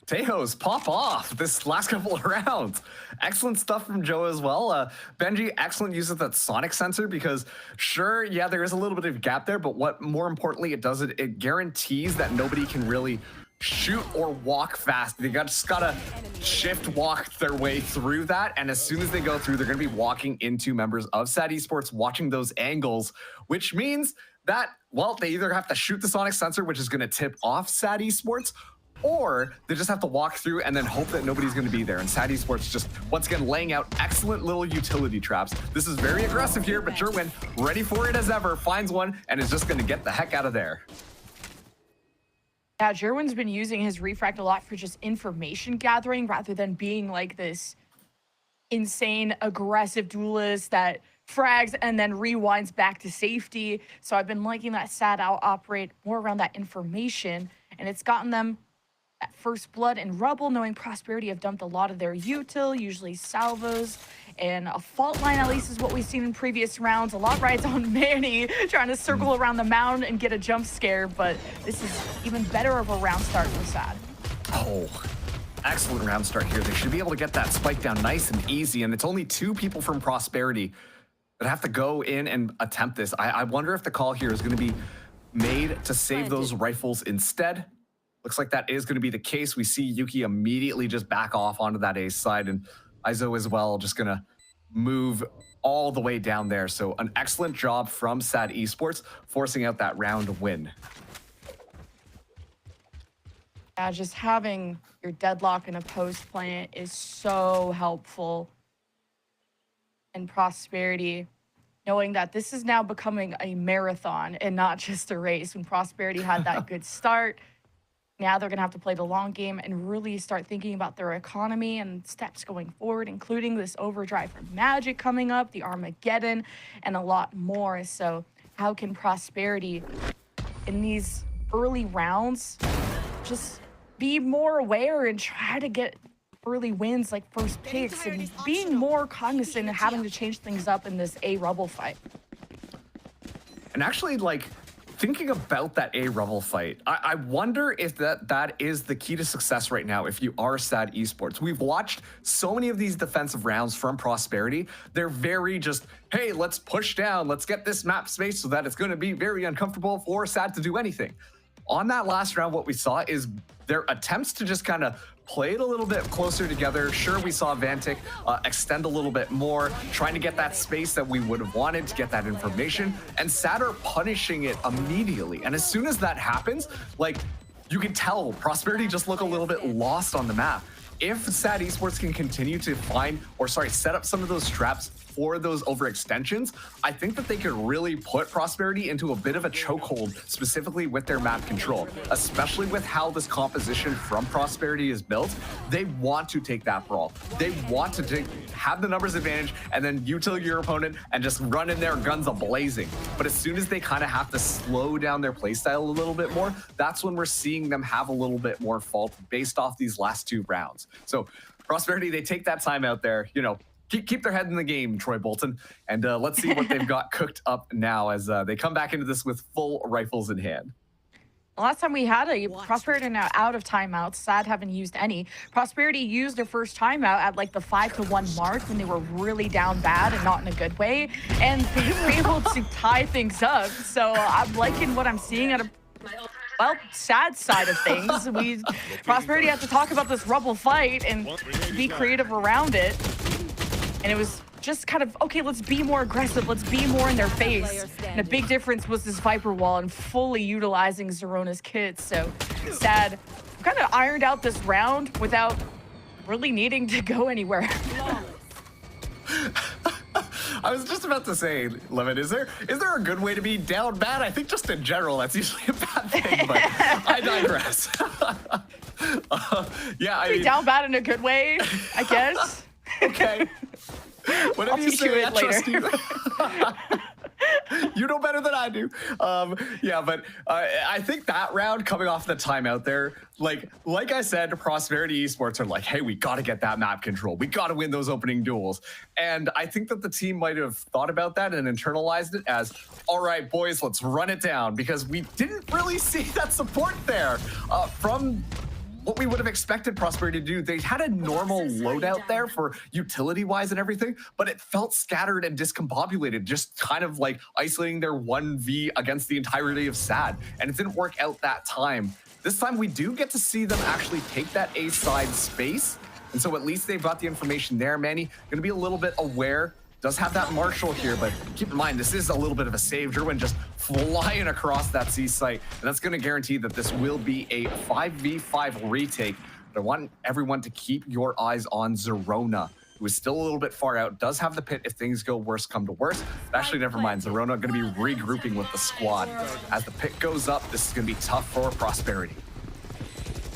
Tejos pop off this last couple of rounds. Excellent stuff from Joe as well. Benji, excellent use of that sonic sensor because sure, yeah, there is a little bit of gap there, but what more importantly it does, it guarantees that nobody can really shoot or walk fast. They just gotta shift walk their way through that. And as soon as they go through, they're gonna be walking into members of Sad Esports watching those angles, which means that, well, they either have to shoot the sonic sensor, which is gonna tip off Sad Esports, or they just have to walk through and then hope that nobody's going to be there. And Sad Esports just, once again, laying out excellent little utility traps. This is very aggressive here, but Jerwin, ready for it as ever, finds one and is just going to get the heck out of there. Yeah, Jerwin's been using his refract a lot for just information gathering rather than being like this insane, aggressive duelist that frags and then rewinds back to safety. So I've been liking that Sad operate more around that information, and it's gotten them that first blood and rubble, knowing Prosperity have dumped a lot of their util, usually salvos, and a fault line at least is what we've seen in previous rounds. A lot rides on Manny, trying to circle around the mound and get a jump scare, but this is even better of a round start for Sad. Oh, excellent round start here. They should be able to get that spike down nice and easy, and it's only 2 people from Prosperity that have to go in and attempt this. I wonder if the call here is going to be made to save those rifles instead. Looks like that is going to be the case. We see Yuki immediately just back off onto that ace side, and Izo as well just going to move all the way down there. So an excellent job from SAD Esports, forcing out that round win. Yeah, just having your deadlock in a post plant is so helpful. And Prosperity, knowing that this is now becoming a marathon and not just a race. When Prosperity had that good start, now they're going to have to play the long game and really start thinking about their economy and steps going forward, including this overdrive from Magic coming up, the Armageddon, and a lot more. So how can Prosperity in these early rounds just be more aware and try to get early wins like first picks and being more cognizant and having to change things up in this A rubble fight? And actually, like, thinking about that A rubble fight, I wonder if that is the key to success right now if you are SAD Esports. We've watched so many of these defensive rounds from Prosperity. They're very just, hey, let's push down, let's get this map space so that it's going to be very uncomfortable for SAD to do anything. On that last round, what we saw is their attempts to just kind of play it a little bit closer together. Sure, we saw Vantic extend a little bit more, trying to get that space that we would have wanted to get that information, and SAD are punishing it immediately. And as soon as that happens, like, you can tell Prosperity just look a little bit lost on the map. If SAD Esports can continue to set up some of those traps for those overextensions, I think that they could really put Prosperity into a bit of a chokehold, specifically with their map control, especially with how this composition from Prosperity is built. They want to take that brawl. They want to have the numbers advantage and then util your opponent and just run in there guns a-blazing. But as soon as they kind of have to slow down their playstyle a little bit more, that's when we're seeing them have a little bit more fault based off these last 2 rounds. So Prosperity, they take that time out there, you know, keep their head in the game, Troy Bolton, and let's see what they've got cooked up now as they come back into this with full rifles in hand. The last time we had a Prosperity now out of timeouts, SAD haven't used any. Prosperity used their first timeout at like the 5-1 mark when they were really down bad and not in a good way, and they were able to tie things up. So I'm liking what I'm seeing at a SAD side of things. Prosperity had to talk about this rubble fight and be creative around it. And it was just kind of, okay, let's be more aggressive. Let's be more in their face. And a big difference was this Viper wall and fully utilizing Zerona's kits. So SAD kind of ironed out this round without really needing to go anywhere. I was just about to say, Lemon, is there a good way to be down bad? I think just in general, that's usually a bad thing, but I digress. Yeah, I mean, down bad in a good way, I guess. Okay. Whatever you say, I trust you. You know better than I do. Yeah, but I think that round coming off the timeout there, like I said, Prosperity Esports are like, hey, we got to get that map control. We got to win those opening duels. And I think that the team might have thought about that and internalized it as, all right, boys, let's run it down, because we didn't really see that support there from what we would have expected Prosperity to do. They had a normal loadout there for utility-wise and everything, but it felt scattered and discombobulated, just kind of like isolating their 1v against the entirety of SAD, and it didn't work out that time. This time we do get to see them actually take that A side space, and so at least they've got the information there. Manny, gonna be a little bit aware. Does have that Marshall here, but keep in mind, this is a little bit of a save. Derwin just flying across that C site, and that's going to guarantee that this will be a 5v5 retake. But I want everyone to keep your eyes on Zerona, who is still a little bit far out, does have the pit if things go worse come to worse. But actually, never mind. Zerona going to be regrouping with the squad. As the pit goes up, this is going to be tough for Prosperity.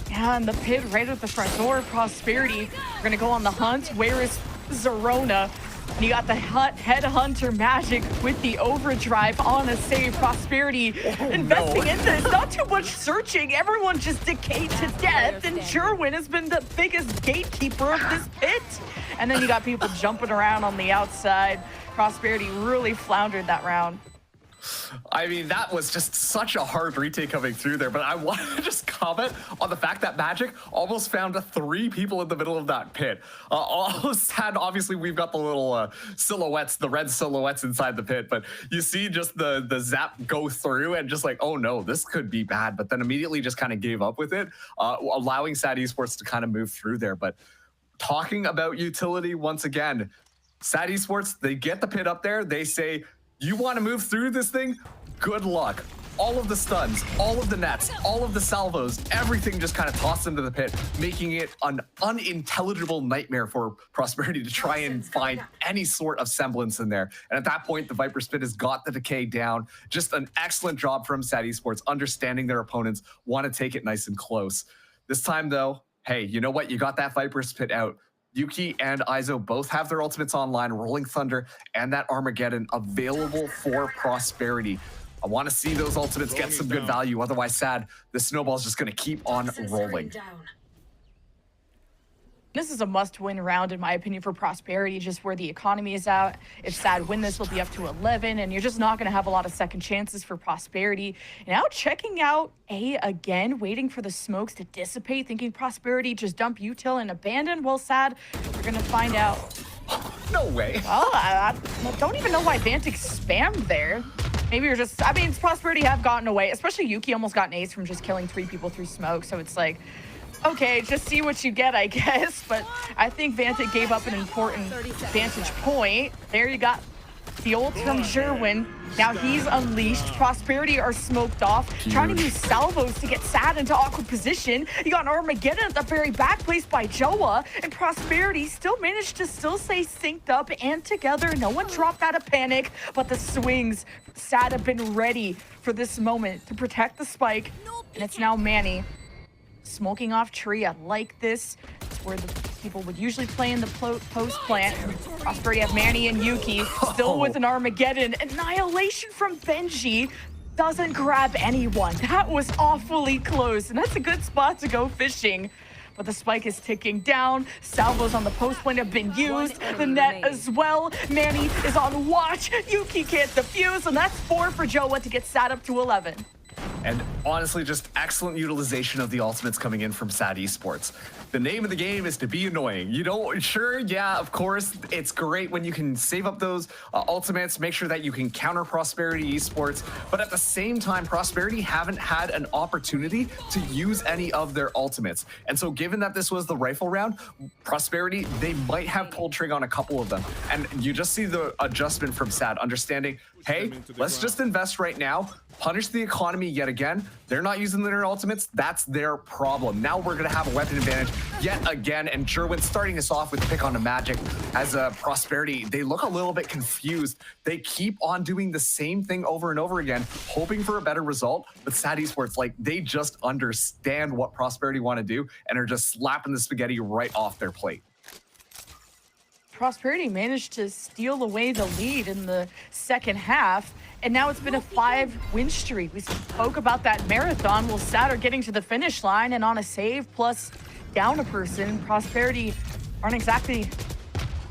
Yeah, and the pit right at the front door, Prosperity. We're going to go on the hunt. Where is Zerona? And you got the Headhunter Magic with the overdrive on a save. Prosperity investing in this. Not too much searching. Everyone just decayed to death. And Jerwin has been the biggest gatekeeper of this pit. And then you got people jumping around on the outside. Prosperity really floundered that round. I mean, that was just such a hard retake coming through there, but I want to just comment on the fact that Magic almost found 3 people in the middle of that pit. All sad, obviously, we've got the little silhouettes, the red silhouettes inside the pit, but you see just the zap go through and just like, oh no, this could be bad, but then immediately just kind of gave up with it, allowing SAD Esports to kind of move through there. But talking about utility once again, SAD Esports, they get the pit up there, they say, you want to move through this thing? Good luck. All of the stuns, all of the nets, all of the salvos, everything just kind of tossed into the pit, making it an unintelligible nightmare for Prosperity to try and find any sort of semblance in there. And at that point, the Viper Spit has got the decay down. Just an excellent job from SAD Esports, understanding their opponents, want to take it nice and close. This time though, hey, you know what? You got that Viper Spit out. Yuki and Izo both have their ultimates online, Rolling Thunder and that Armageddon available for Prosperity. I want to see those ultimates get some good value. Otherwise, SAD, the snowball's just going to keep on rolling. This is a must-win round, in my opinion, for Prosperity, just where the economy is at. If SAD win this, will be up to 11, and you're just not going to have a lot of second chances for Prosperity. Now checking out A again, waiting for the smokes to dissipate, thinking Prosperity just dump util and abandon. Well, SAD, we're going to find out. No way. Well, I don't even know why Vantic spammed there. Maybe you're just, I mean, Prosperity have gotten away, especially Yuki almost got an ace from just killing 3 people through smoke, so it's like, okay, just see what you get, I guess. But I think Vantic gave up an important vantage point. There you got the ult from Jerwin. Now he's unleashed. Prosperity are smoked off, trying to use salvos to get SAD into awkward position. You got an Armageddon at the very back, placed by Joa, and Prosperity still managed to stay synced up and together. No one dropped out of panic, but the swings, SAD have been ready for this moment to protect the spike, and it's now Manny. Smoking off tree, I like this. It's where the people would usually play in the post plant. Prosperity have Manny and Yuki, still with an Armageddon. Annihilation from Benji doesn't grab anyone. That was awfully close, and that's a good spot to go fishing. But the spike is ticking down. Salvos on the post plant have been used. The net as well. Manny is on watch. Yuki can't defuse, and that's 4 for Joa to get SAD up to 11. And honestly, just excellent utilization of the ultimates coming in from SAD Esports. The name of the game is to be annoying. You don't, sure, yeah, of course, it's great when you can save up those ultimates, make sure that you can counter Prosperity Esports, but at the same time, Prosperity haven't had an opportunity to use any of their ultimates. And so given that this was the rifle round, Prosperity, they might have pulled trigger on a couple of them. And you just see the adjustment from SAD, understanding, hey, let's just invest right now, punish the economy yet again. They're not using their ultimates. That's their problem. Now we're going to have a weapon advantage yet again. And Jerwin starting us off with the pick on the Magic as a Prosperity. They look a little bit confused. They keep on doing the same thing over and over again, hoping for a better result. But SAD Esports, like, they just understand what Prosperity want to do and are just slapping the spaghetti right off their plate. Prosperity managed to steal away the lead in the second half, and now it's been a 5-win streak. We spoke about that marathon. Well, SAD are getting to the finish line, and on a save plus down a person, Prosperity aren't exactly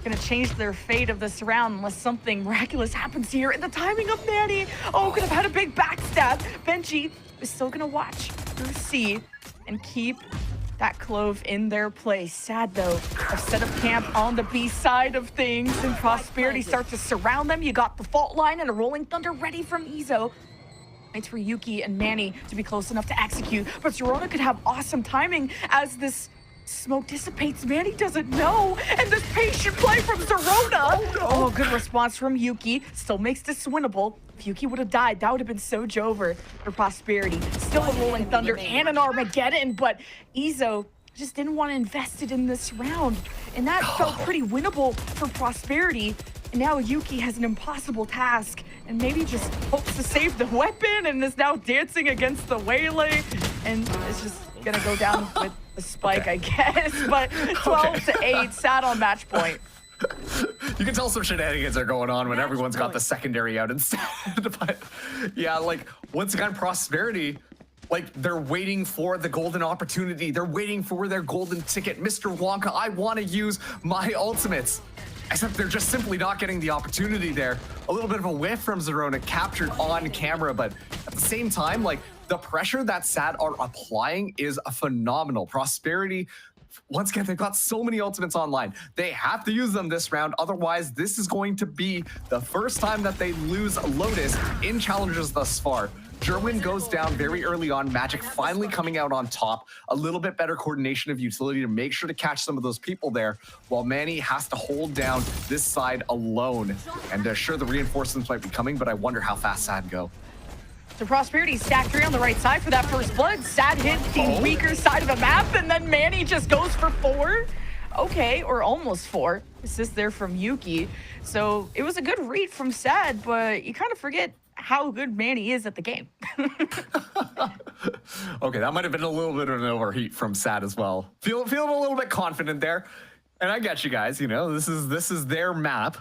going to change their fate of this round unless something miraculous happens here. And the timing of Manny, oh, could have had a big backstab. Benji is still going to watch through C and keep that Clove in their place. SAD, though, have set up camp on the B side of things, and Prosperity starts to surround them. You got the fault line and a Rolling Thunder ready from Izo. It's for Yuki and Manny to be close enough to execute, but Zerona could have awesome timing as this smoke dissipates. Manny doesn't know, and this patient play from Zerona. Oh, good response from Yuki. Still makes this winnable. If Yuki would have died, that would have been so Jover for Prosperity. Still a Rolling Thunder and an Armageddon, but Izo just didn't want to invest it in this round, and that felt pretty winnable for Prosperity. And now Yuki has an impossible task, and maybe just hopes to save the weapon, and is now dancing against the Waylay, and it's just gonna go down with the spike, I guess. But 12 to 8, SAD on match point. You can tell some shenanigans are going on when everyone's got the secondary out instead. But yeah, like once again, Prosperity, like they're waiting for the golden opportunity. They're waiting for their golden ticket. Mr. Wonka, I want to use my ultimates. Except they're just simply not getting the opportunity there. A little bit of a whiff from Zerona captured on camera, but at the same time, like the pressure that SAD are applying is phenomenal. Prosperity, once again, they've got so many ultimates online. They have to use them this round. Otherwise, this is going to be the first time that they lose Lotus in Challengers thus far. Jerwin goes down very early on. Magic finally coming out on top. A little bit better coordination of utility to make sure to catch some of those people there, while Manny has to hold down this side alone. And sure, the reinforcements might be coming, but I wonder how fast SAD go. So Prosperity stacked 3 on the right side for that first blood. SAD hit the weaker side of the map, and then Manny just goes for 4. Okay, or almost 4. Assist there from Yuki. So it was a good read from SAD, but you kind of forget how good Manny is at the game. Okay, that might have been a little bit of an overheat from SAD as well. Feeling a little bit confident there. And I get you guys, you know, this is their map.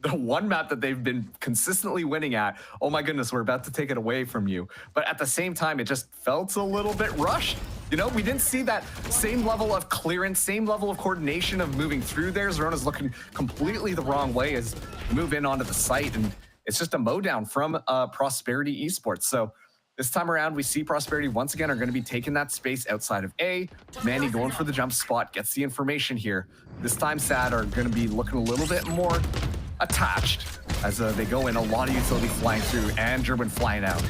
The one map that they've been consistently winning at. Oh my goodness, we're about to take it away from you. But at the same time, it just felt a little bit rushed. You know, we didn't see that same level of clearance, same level of coordination of moving through there. Zerona's looking completely the wrong way as we move in onto the site, and it's just a mowdown from Prosperity Esports. So this time around, we see Prosperity once again are going to be taking that space outside of A. Manny going for the jump spot, gets the information here. This time SAD are going to be looking a little bit more attached as they go in. A lot of utility flying through and German flying out.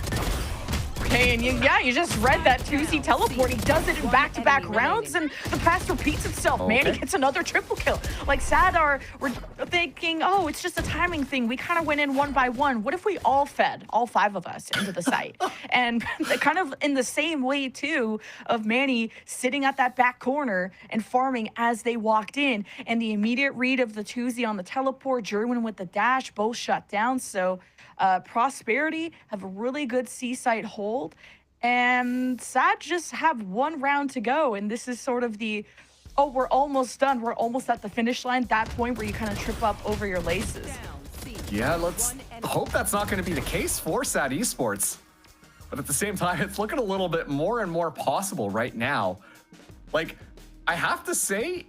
Okay, and you just read that 2Z teleport. He does it in back-to-back rounds, and the pass repeats itself. Okay. Manny gets another triple kill. Like, Sadar, we're thinking, oh, it's just a timing thing. We kind of went in one by one. What if we all fed, all 5 of us, into the site? And kind of in the same way, too, of Manny sitting at that back corner and farming as they walked in. And the immediate read of the 2Z on the teleport, Jerwin with the dash, both shut down. So Prosperity have a really good C-site hold, and SAD just have 1 round to go, and this is sort of the, oh, we're almost done, we're almost at the finish line, that point where you kind of trip up over your laces. Yeah, let's hope that's not going to be the case for SAD Esports, but at the same time, it's looking a little bit more and more possible right now. Like, I have to say,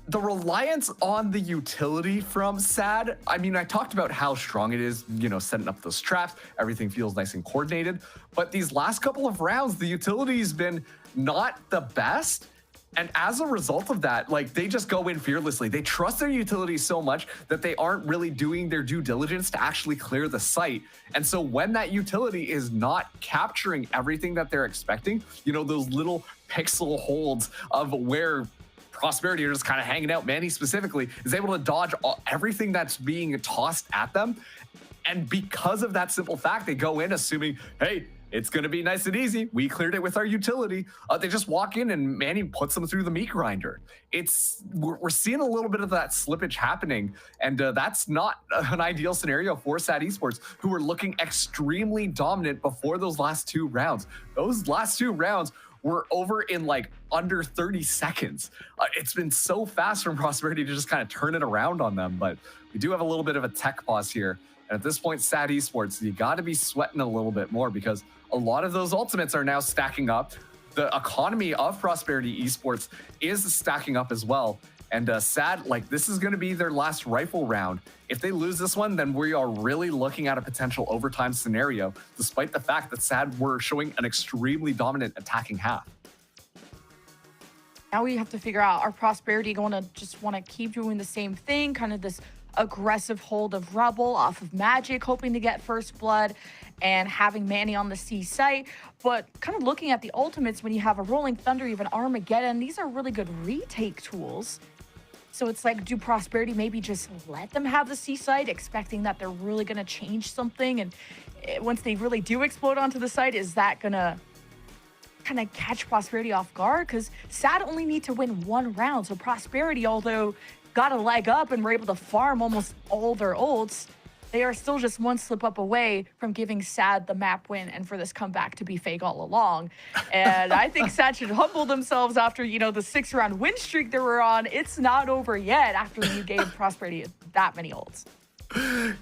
the reliance on the utility from SAD, I mean, I talked about how strong it is, you know, setting up those traps, everything feels nice and coordinated, but these last couple of rounds, the utility's been not the best, and as a result of that, like, they just go in fearlessly. They trust their utility so much that they aren't really doing their due diligence to actually clear the site, and so when that utility is not capturing everything that they're expecting, you know, those little pixel holds of where Prosperity are just kind of hanging out. Manny specifically is able to dodge everything that's being tossed at them. And because of that simple fact, they go in assuming, hey, it's going to be nice and easy. We cleared it with our utility. They just walk in and Manny puts them through the meat grinder. We're seeing a little bit of that slippage happening. And that's not an ideal scenario for SAD Esports, who were looking extremely dominant before those last 2 rounds. Those last 2 rounds were over in like under 30 seconds. It's been so fast from Prosperity to just kind of turn it around on them, but we do have a little bit of a tech pause here. And at this point, SAD Esports, you got to be sweating a little bit more because a lot of those ultimates are now stacking up. The economy of Prosperity Esports is stacking up as well. And SAD, like, this is going to be their last rifle round. If they lose this one, then we are really looking at a potential overtime scenario, despite the fact that SAD were showing an extremely dominant attacking half. Now we have to figure out, are Prosperity going to just want to keep doing the same thing, kind of this aggressive hold of Rebel off of Magic, hoping to get first blood, and having Manny on the C site, but kind of looking at the ultimates when you have a Rolling Thunder, even Armageddon, these are really good retake tools. So it's like, do Prosperity maybe just let them have the C site, expecting that they're really going to change something? And once they really do explode onto the site, is that going to kind of catch Prosperity off guard? Because SAD only need to win 1 round. So Prosperity, although got a leg up and were able to farm almost all their ults, they are still just one slip up away from giving SAD the map win and for this comeback to be fake all along. And I think SAD should humble themselves after, you know, the 6-round win streak they were on. It's not over yet after you gave Prosperity that many ults.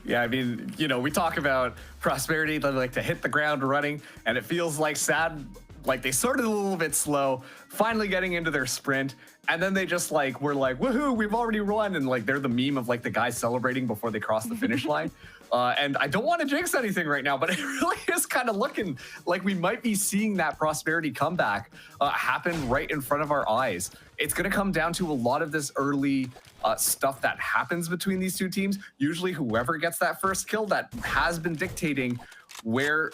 Yeah, I mean, you know, we talk about Prosperity, they like to hit the ground running, and it feels like SAD, like they started a little bit slow, finally getting into their sprint, and then they just like were like, woohoo, we've already won, and like they're the meme of like the guys celebrating before they cross the finish line. And I don't want to jinx anything right now, but it really is kind of looking like we might be seeing that Prosperity comeback happen right in front of our eyes. It's going to come down to a lot of this early stuff that happens between these two teams. Usually whoever gets that first kill that has been dictating where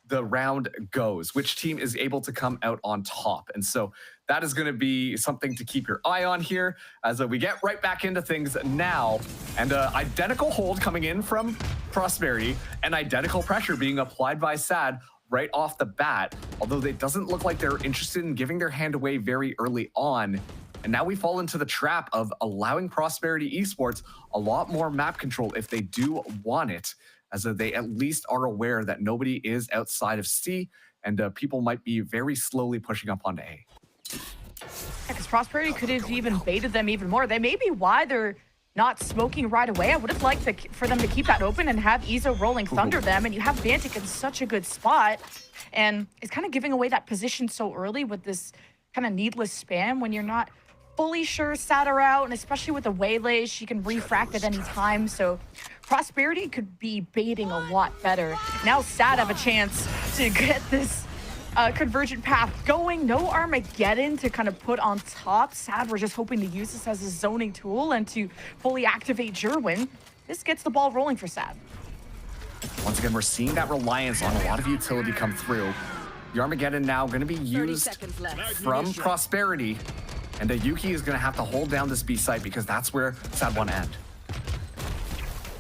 the round goes, which team is able to come out on top. And so that is going to be something to keep your eye on here as we get right back into things now. And identical hold coming in from Prosperity and identical pressure being applied by SAD right off the bat, although it doesn't look like they're interested in giving their hand away very early on. And now we fall into the trap of allowing Prosperity Esports a lot more map control if they do want it, as they at least are aware that nobody is outside of C, and people might be very slowly pushing up onto A. Yeah, because Prosperity could have even baited them even more. They may be why they're not smoking right away. I would have liked for them to keep that open and have Izo rolling Thunder them, and you have Bantic in such a good spot, and it's kind of giving away that position so early with this kind of needless spam when you're not fully sure SAD are out, and especially with the Waylay, she can refract at any time, so Prosperity could be baiting a lot better. Now SAD have a chance to get this convergent path going. No Armageddon to kind of put on top. SAD we're just hoping to use this as a zoning tool and to fully activate Jerwin. This gets the ball rolling for SAD. Once again, we're seeing that reliance on a lot of utility come through. The Armageddon now going to be used from Prosperity, and Yuki is going to have to hold down this B site because that's where SAD want to end.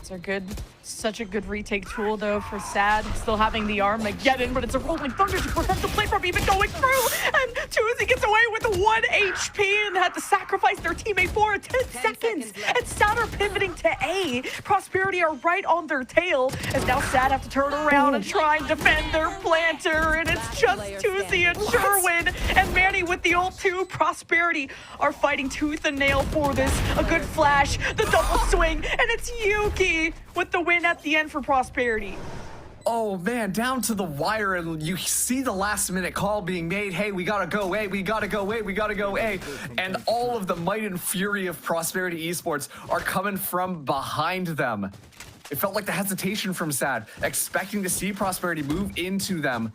They're good. Such a good retake tool, though, for SAD. Still having the Armageddon, but it's a rolling Thunder to prevent the play from even going through. And Tuzi gets away with 1 HP and had to sacrifice their teammate for 10 seconds. And SAD are pivoting to A. Prosperity are right on their tail, as now SAD have to turn around and try and defend their planter. And it's just Tuzi and Jerwin and Manny with the ult too. Prosperity are fighting tooth and nail for this. A good flash, the double swing, and it's Yuki with the win at the end for Prosperity. Oh man, down to the wire, and you see the last minute call being made. Hey, we gotta go A, we gotta go A, we gotta go A. And all of the might and fury of Prosperity Esports are coming from behind them. It felt like the hesitation from SAD, expecting to see Prosperity move into them.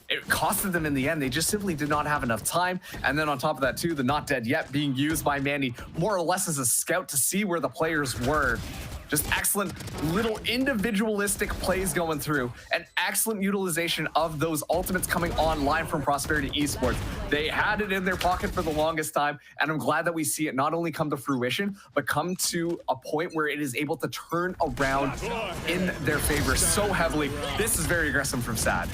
It costed them in the end. They just simply did not have enough time. And then on top of that too, the not dead yet being used by Manny more or less as a scout to see where the players were. Just excellent little individualistic plays going through, and excellent utilization of those ultimates coming online from Prosperity Esports. They had it in their pocket for the longest time, and I'm glad that we see it not only come to fruition, but come to a point where it is able to turn around in their favor so heavily. This is very aggressive from SAD.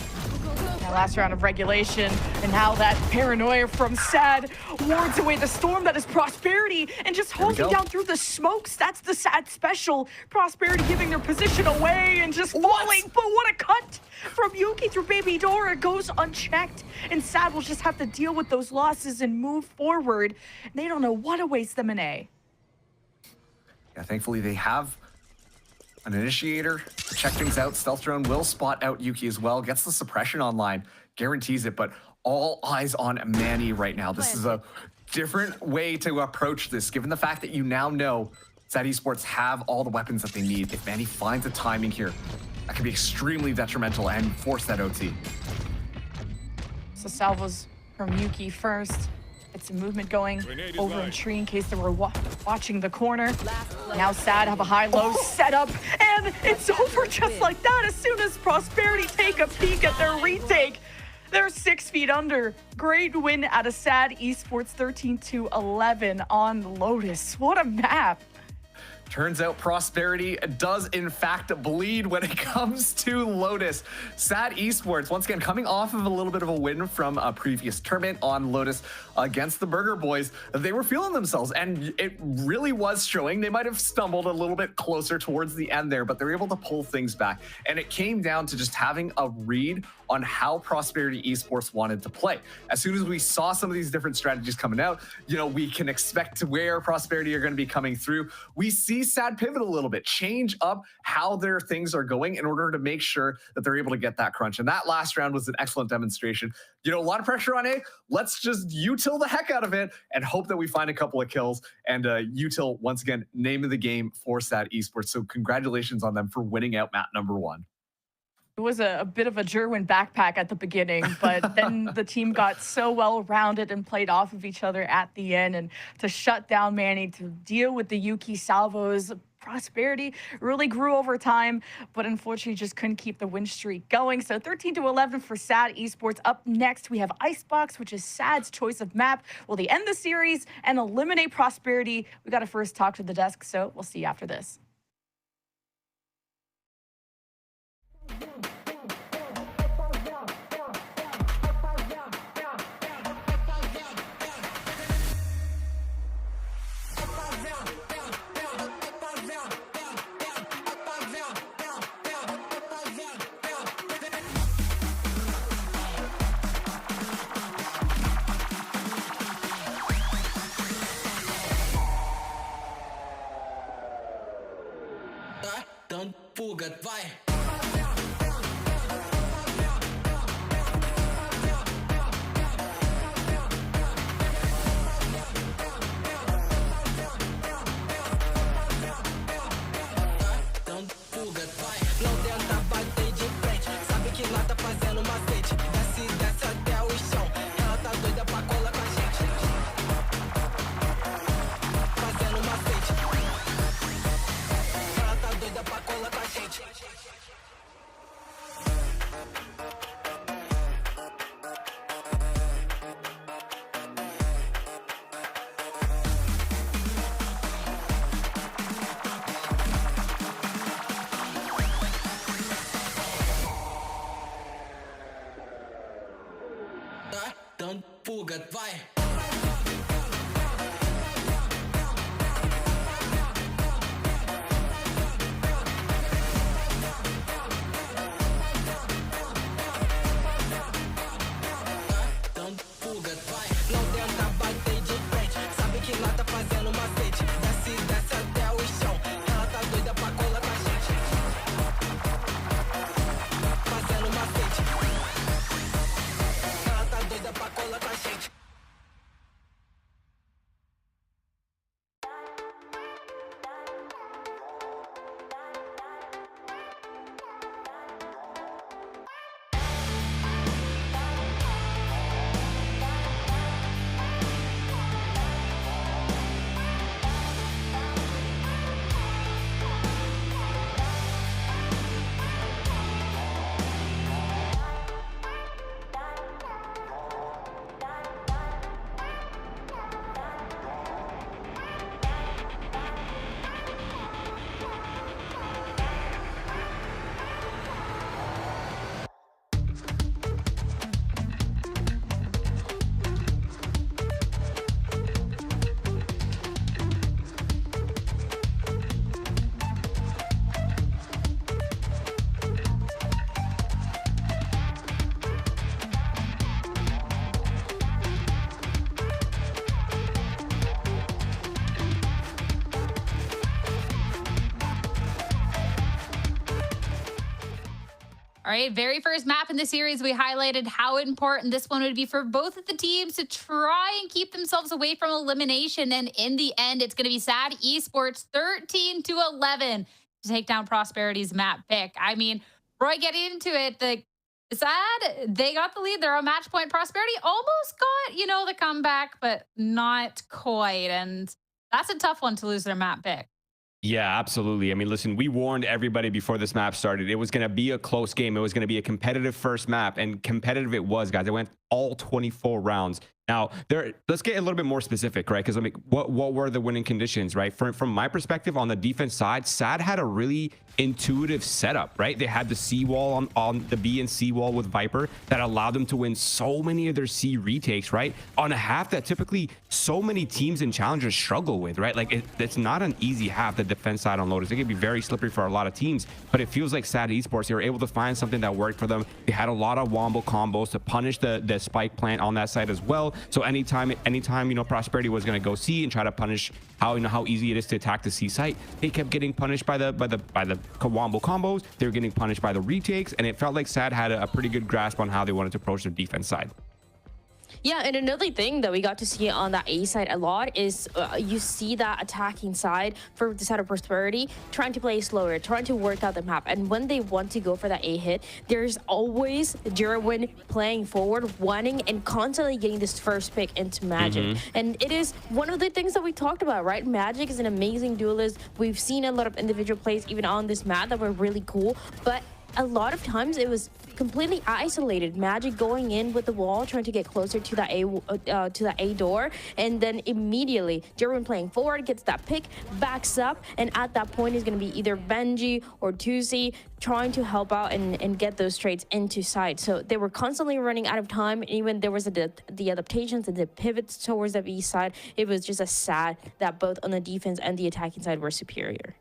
Last round of regulation, and how that paranoia from SAD wards away the storm that is Prosperity, and just holding down through the smokes. That's the SAD special. Prosperity giving their position away and just falling, but what a cut from Yuki through Baby Dora. Goes unchecked, and SAD will just have to deal with those losses and move forward. They don't know what awaits them in A. Yeah, thankfully they have an initiator to check things out. Stealth drone will spot out Yuki as well. Gets the suppression online, guarantees it, but all eyes on Manny right now. This is a different way to approach this, given the fact that you now know SAD Esports have all the weapons that they need. If Manny finds a timing here, that could be extremely detrimental and force that OT. So salvos from Yuki first. It's a movement going over in tree in case they were watching the corner. Now SAD have a high-low setup, and it's over just like that. As soon as Prosperity take a peek at their retake, they're 6 feet under. Great win out of SAD Esports, 13-11 on Lotus. What a map. Turns out Prosperity does in fact bleed when it comes to Lotus. SAD Esports, once again, coming off of a little bit of a win from a previous tournament on Lotus against the Burger Boys. They were feeling themselves, and it really was showing. They might have stumbled a little bit closer towards the end there, but they were able to pull things back. And it came down to just having a read on how Prosperity Esports wanted to play. As soon as we saw some of these different strategies coming out, you know, we can expect where Prosperity are going to be coming through. We see SAD pivot a little bit, change up how their things are going in order to make sure that they're able to get that crunch. And that last round was an excellent demonstration. You know, a lot of pressure on A. Let's just util the heck out of it and hope that we find a couple of kills. And util, once again, name of the game for SAD Esports. So congratulations on them for winning out map number 1. It was a bit of a Jerwin backpack at the beginning, but then the team got so well rounded and played off of each other at the end, and to shut down Manny, to deal with the Yuki salvos. Prosperity really grew over time, but unfortunately just couldn't keep the win streak going. So 13-11 for SAD Esports. Up next, we have Icebox, which is SAD's choice of map. Will they end the series and eliminate Prosperity? We got to first talk to the desk, so we'll see you after this. Vai! Dando fuga, vai! All right, very first map in the series, we highlighted how important this one would be for both of the teams to try and keep themselves away from elimination. And in the end, it's going to be SAD Esports 13-11 to take down Prosperity's map pick. I mean, Roy, getting into it, the SAD, they got the lead. They're on match point. Prosperity almost got, you know, the comeback, but not quite. And that's a tough one to lose their map pick. Yeah, absolutely. I mean, listen, we warned everybody before this map started. It was going to be a close game. It was going to be a competitive first map, and competitive it was, guys. It went all 24 rounds. Now, let's get a little bit more specific, right? Because I mean, what were the winning conditions, right? From my perspective, on the defense side, SAD had a really intuitive setup, right? They had the C wall on the B and C wall with Viper that allowed them to win so many of their C retakes, right? On a half that typically so many teams and challengers struggle with, right? Like it's not an easy half, the defense side on Lotus. It can be very slippery for a lot of teams, but it feels like SAD Esports, they were able to find something that worked for them. They had a lot of wombo combos to punish the spike plant on that side as well. So anytime Prosperity was going to go C and try to punish how easy it is to attack the C site, they kept getting punished by the wombo combos. They were getting punished by the retakes, and it felt like SAD had a pretty good grasp on how they wanted to approach the defense side. Yeah, and another thing that we got to see on that A side a lot is you see that attacking side for the side of Prosperity trying to play slower, trying to work out the map. And when they want to go for that A hit, there's always Jerwin playing forward, wanting and constantly getting this first pick into Magic. And it is one of the things that we talked about, right? Magic is an amazing duelist. We've seen a lot of individual plays even on this map that were really cool, but a lot of times it was completely isolated. Magic going in with the wall, trying to get closer to that A door, and then immediately Jerwin playing forward gets that pick, backs up, and at that point is going to be either Benji or Tusi trying to help out and get those trades into side. So they were constantly running out of time. Even there was the adaptations and the pivots towards the B side. It was just a sad that both on the defense and the attacking side were superior.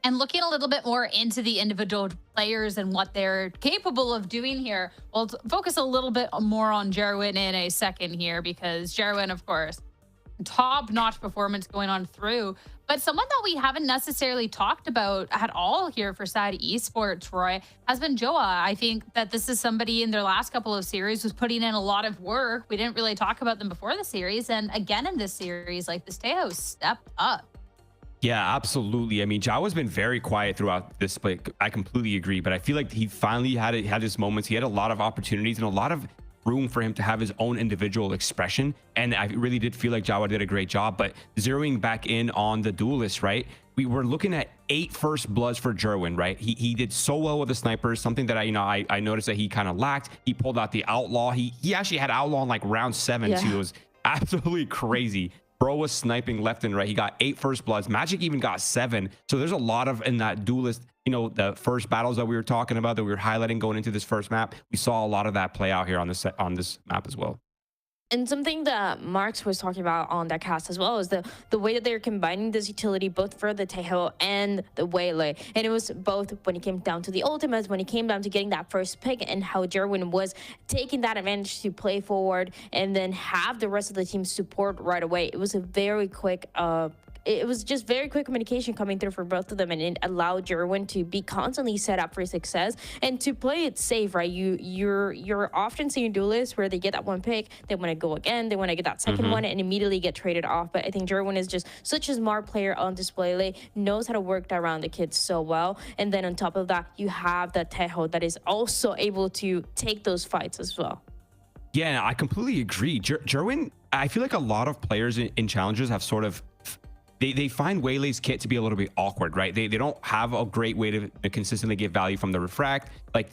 And looking a little bit more into the individual players and what they're capable of doing here, we'll focus a little bit more on Jerwin in a second here, because Jerwin, of course, top-notch performance going on through. But someone that we haven't necessarily talked about at all here for SAD Esports, Roy, has been Joa. I think that this is somebody in their last couple of series was putting in a lot of work. We didn't really talk about them before the series. And again in this series, like this Tejo stepped up. Yeah, absolutely. I mean, Jawa's been very quiet throughout this split. I completely agree, but I feel like he finally had his moments. He had a lot of opportunities and a lot of room for him to have his own individual expression. And I really did feel like Jawa did a great job. But zeroing back in on the duelist, right? We were looking at 8 first bloods for Jerwin, right? He did so well with the snipers, something that I noticed that he kind of lacked. He pulled out the outlaw. He actually had outlaw in like round 7, yeah. So it was absolutely crazy. Bro was sniping left and right. He got 8 first bloods. Magic even got 7. So there's a lot of in that duelist, the first battles that we were talking about, that we were highlighting going into this first map. We saw a lot of that play out here on this map as well. And something that Marx was talking about on that cast as well is the way that they're combining this utility both for the Tejo and the Waylay. And it was both when it came down to the ultimates, when it came down to getting that first pick, and how Jerwin was taking that advantage to play forward and then have the rest of the team support right away. It was a very quick it was just very quick communication coming through for both of them, and it allowed Jerwin to be constantly set up for success and to play it safe, right? You're often seeing duelists where they get that one pick, they want to go again, they want to get that second one and immediately get traded off. But I think Jerwin is just such a smart player on display, knows how to work around the kids so well. And then on top of that, you have that Tejo that is also able to take those fights as well. Yeah, I completely agree. Jerwin, I feel like a lot of players in Challengers have sort of they find Waylay's kit to be a little bit awkward, right? They don't have a great way to consistently get value from the refract. Like,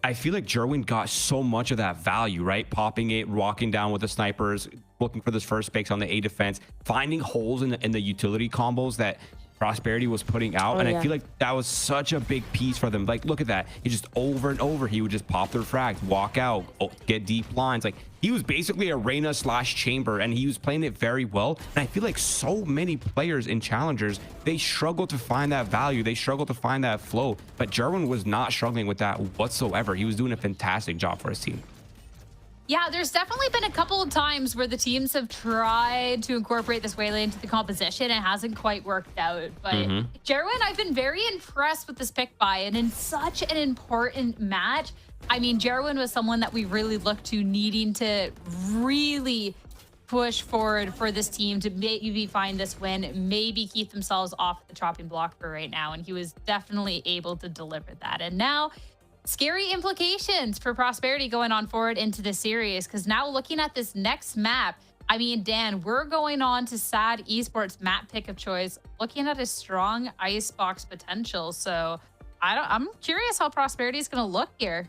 I feel like Jerwin got so much of that value, right? Popping it, walking down with the snipers, looking for this first picks on the A defense, finding holes in the utility combos that Prosperity was putting out. I feel like that was such a big piece for them. Like, look at that. He just over and over, he would just pop the refract, walk out, get deep lines. Like, he was basically a Reyna / Chamber, and he was playing it very well. And I feel like so many players in Challengers, they struggle to find that value. They struggle to find that flow. But Jerwin was not struggling with that whatsoever. He was doing a fantastic job for his team. Yeah, there's definitely been a couple of times where the teams have tried to incorporate this Waylay into the composition and it hasn't quite worked out. But Jerwin, I've been very impressed with this pick buy, and in such an important match. I mean, Jerwin was someone that we really looked to needing to really push forward for this team to maybe find this win, maybe keep themselves off the chopping block for right now. And he was definitely able to deliver that. And now, scary implications for Prosperity going on forward into the series, because now looking at this next map, I mean, Dan, we're going on to SAD Esports map pick of choice, looking at a strong icebox potential. So I'm curious how Prosperity is going to look here.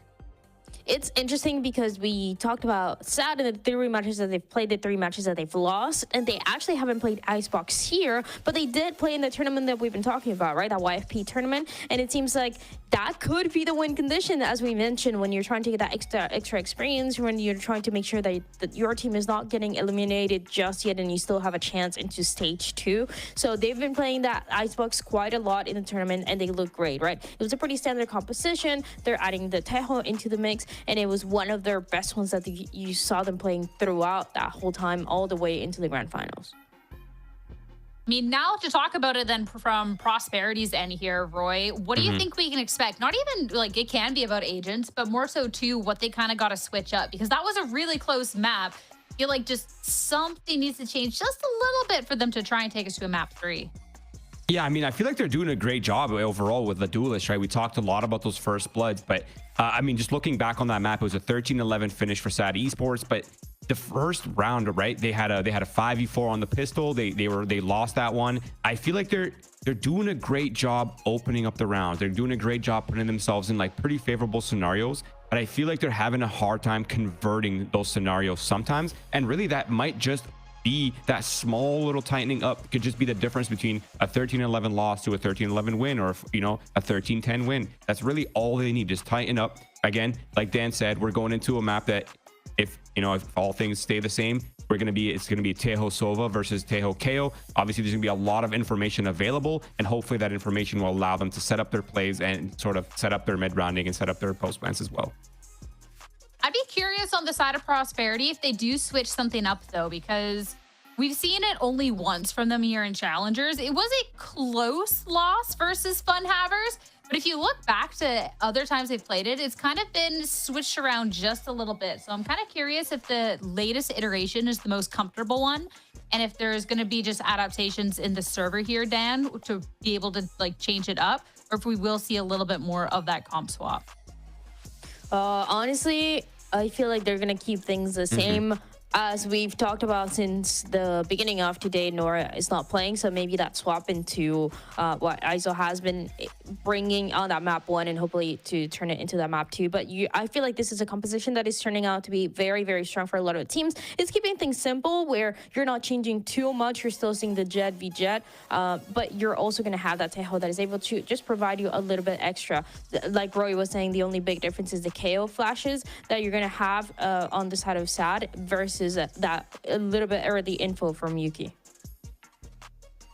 it's interesting because we talked about SAD in the 3 matches that they've played, the 3 matches that they've lost, and they actually haven't played Icebox here, but they did play in the tournament that we've been talking about, right? That YFP tournament, and it seems like that could be the win condition, as we mentioned, when you're trying to get that extra experience, when you're trying to make sure that your team is not getting eliminated just yet, and you still have a chance into stage 2. So they've been playing that Icebox quite a lot in the tournament, and they look great, right? It was a pretty standard composition. They're adding the Tejo into the mix, and it was one of their best ones that you saw them playing throughout that whole time, all the way into the grand finals. I mean, now to talk about it then from Prosperity's end here, Roy, what do you think we can expect? Not even like it can be about agents, but more so too what they kind of got to switch up, because that was a really close map. I feel like just something needs to change just a little bit for them to try and take us to a map 3. Yeah, I mean, I feel like they're doing a great job overall with the Duelist, right? We talked a lot about those first bloods, but I mean, just looking back on that map, it was a 13-11 finish for SAD Esports, but the first round, right? They had a 5v4 on the pistol. They lost that one. I feel like they're doing a great job opening up the rounds. They're doing a great job putting themselves in like pretty favorable scenarios, but I feel like they're having a hard time converting those scenarios sometimes, and really that might just be that small little tightening up. Could just be the difference between a 13-11 loss to a 13-11 win, or a 13-10 win. That's really all they need. Just tighten up. Again, like Dan said, we're going into a map that if all things stay the same, it's gonna be Tejo Sova versus Tejo KO. Obviously, there's gonna be a lot of information available, and hopefully that information will allow them to set up their plays and sort of set up their mid rounding and set up their post plans as well. I'd be curious on the side of Prosperity if they do switch something up, though, because we've seen it only once from them here in Challengers. It was a close loss versus Fun Havers, but if you look back to other times they've played it, it's kind of been switched around just a little bit. So I'm kind of curious if the latest iteration is the most comfortable one, and if there's going to be just adaptations in the server here, Dan, to be able to like change it up, or if we will see a little bit more of that comp swap. Honestly, I feel like they're going to keep things the same. As we've talked about since the beginning of today, Nora is not playing, so maybe that swap into what ISO has been bringing on that map 1, and hopefully to turn it into that map 2. But I feel like this is a composition that is turning out to be very, very strong for a lot of teams. It's keeping things simple, where you're not changing too much. You're still seeing the Jet v Jet, but you're also going to have that Tejo that is able to just provide you a little bit extra. Like Roy was saying, the only big difference is the KO flashes that you're going to have on the side of SAD versus that a little bit early info from Yuki.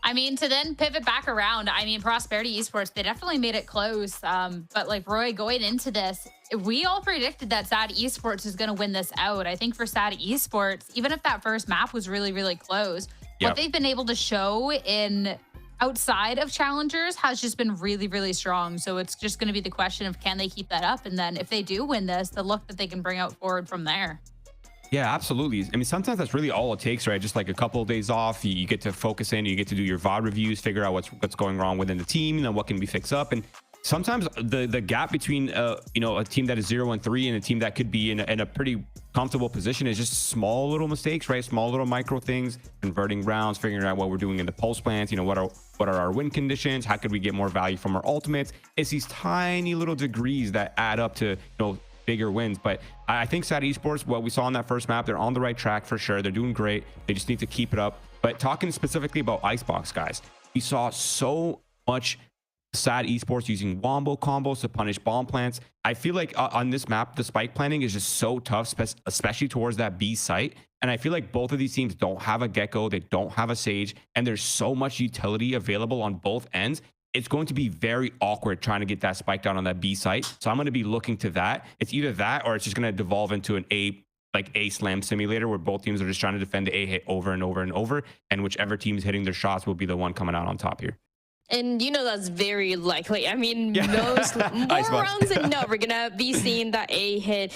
I mean, to then pivot back around, I mean, Prosperity Esports, they definitely made it close. But like Roy, going into this, we all predicted that SAD Esports is going to win this out. I think for SAD Esports, even if that first map was really, really close, what they've been able to show in outside of Challengers has just been really, really strong. So it's just going to be the question of, can they keep that up? And then if they do win this, the look that they can bring out forward from there. Yeah, absolutely. I mean, sometimes that's really all it takes, right? Just like a couple of days off, you get to focus in, you get to do your VOD reviews, figure out what's going wrong within the team, what can be fixed up. And sometimes the gap between a team that is 0-3 and a team that could be in a pretty comfortable position is just small little mistakes, right? Small little micro things, converting rounds, figuring out what we're doing in the pulse plans, what are our win conditions, how could we get more value from our ultimates. It's these tiny little degrees that add up to bigger wins. But I think SAD Esports, what we saw on that first map, they're on the right track for sure. They're doing great. They just need to keep it up. But talking specifically about Icebox, guys, we saw so much SAD Esports using wombo combos to punish bomb plants. I feel like on this map, the spike planning is just so tough, especially towards that B site. And I feel like both of these teams don't have a Gecko, they don't have a Sage, and there's so much utility available on both ends. It's going to be very awkward trying to get that spike down on that B site. So I'm going to be looking to that. It's either that, or it's just going to devolve into an A slam simulator where both teams are just trying to defend the A hit over and over and over. And whichever team is hitting their shots will be the one coming out on top here. And that's very likely. I mean, more rounds than not, we're gonna be seeing that A hit,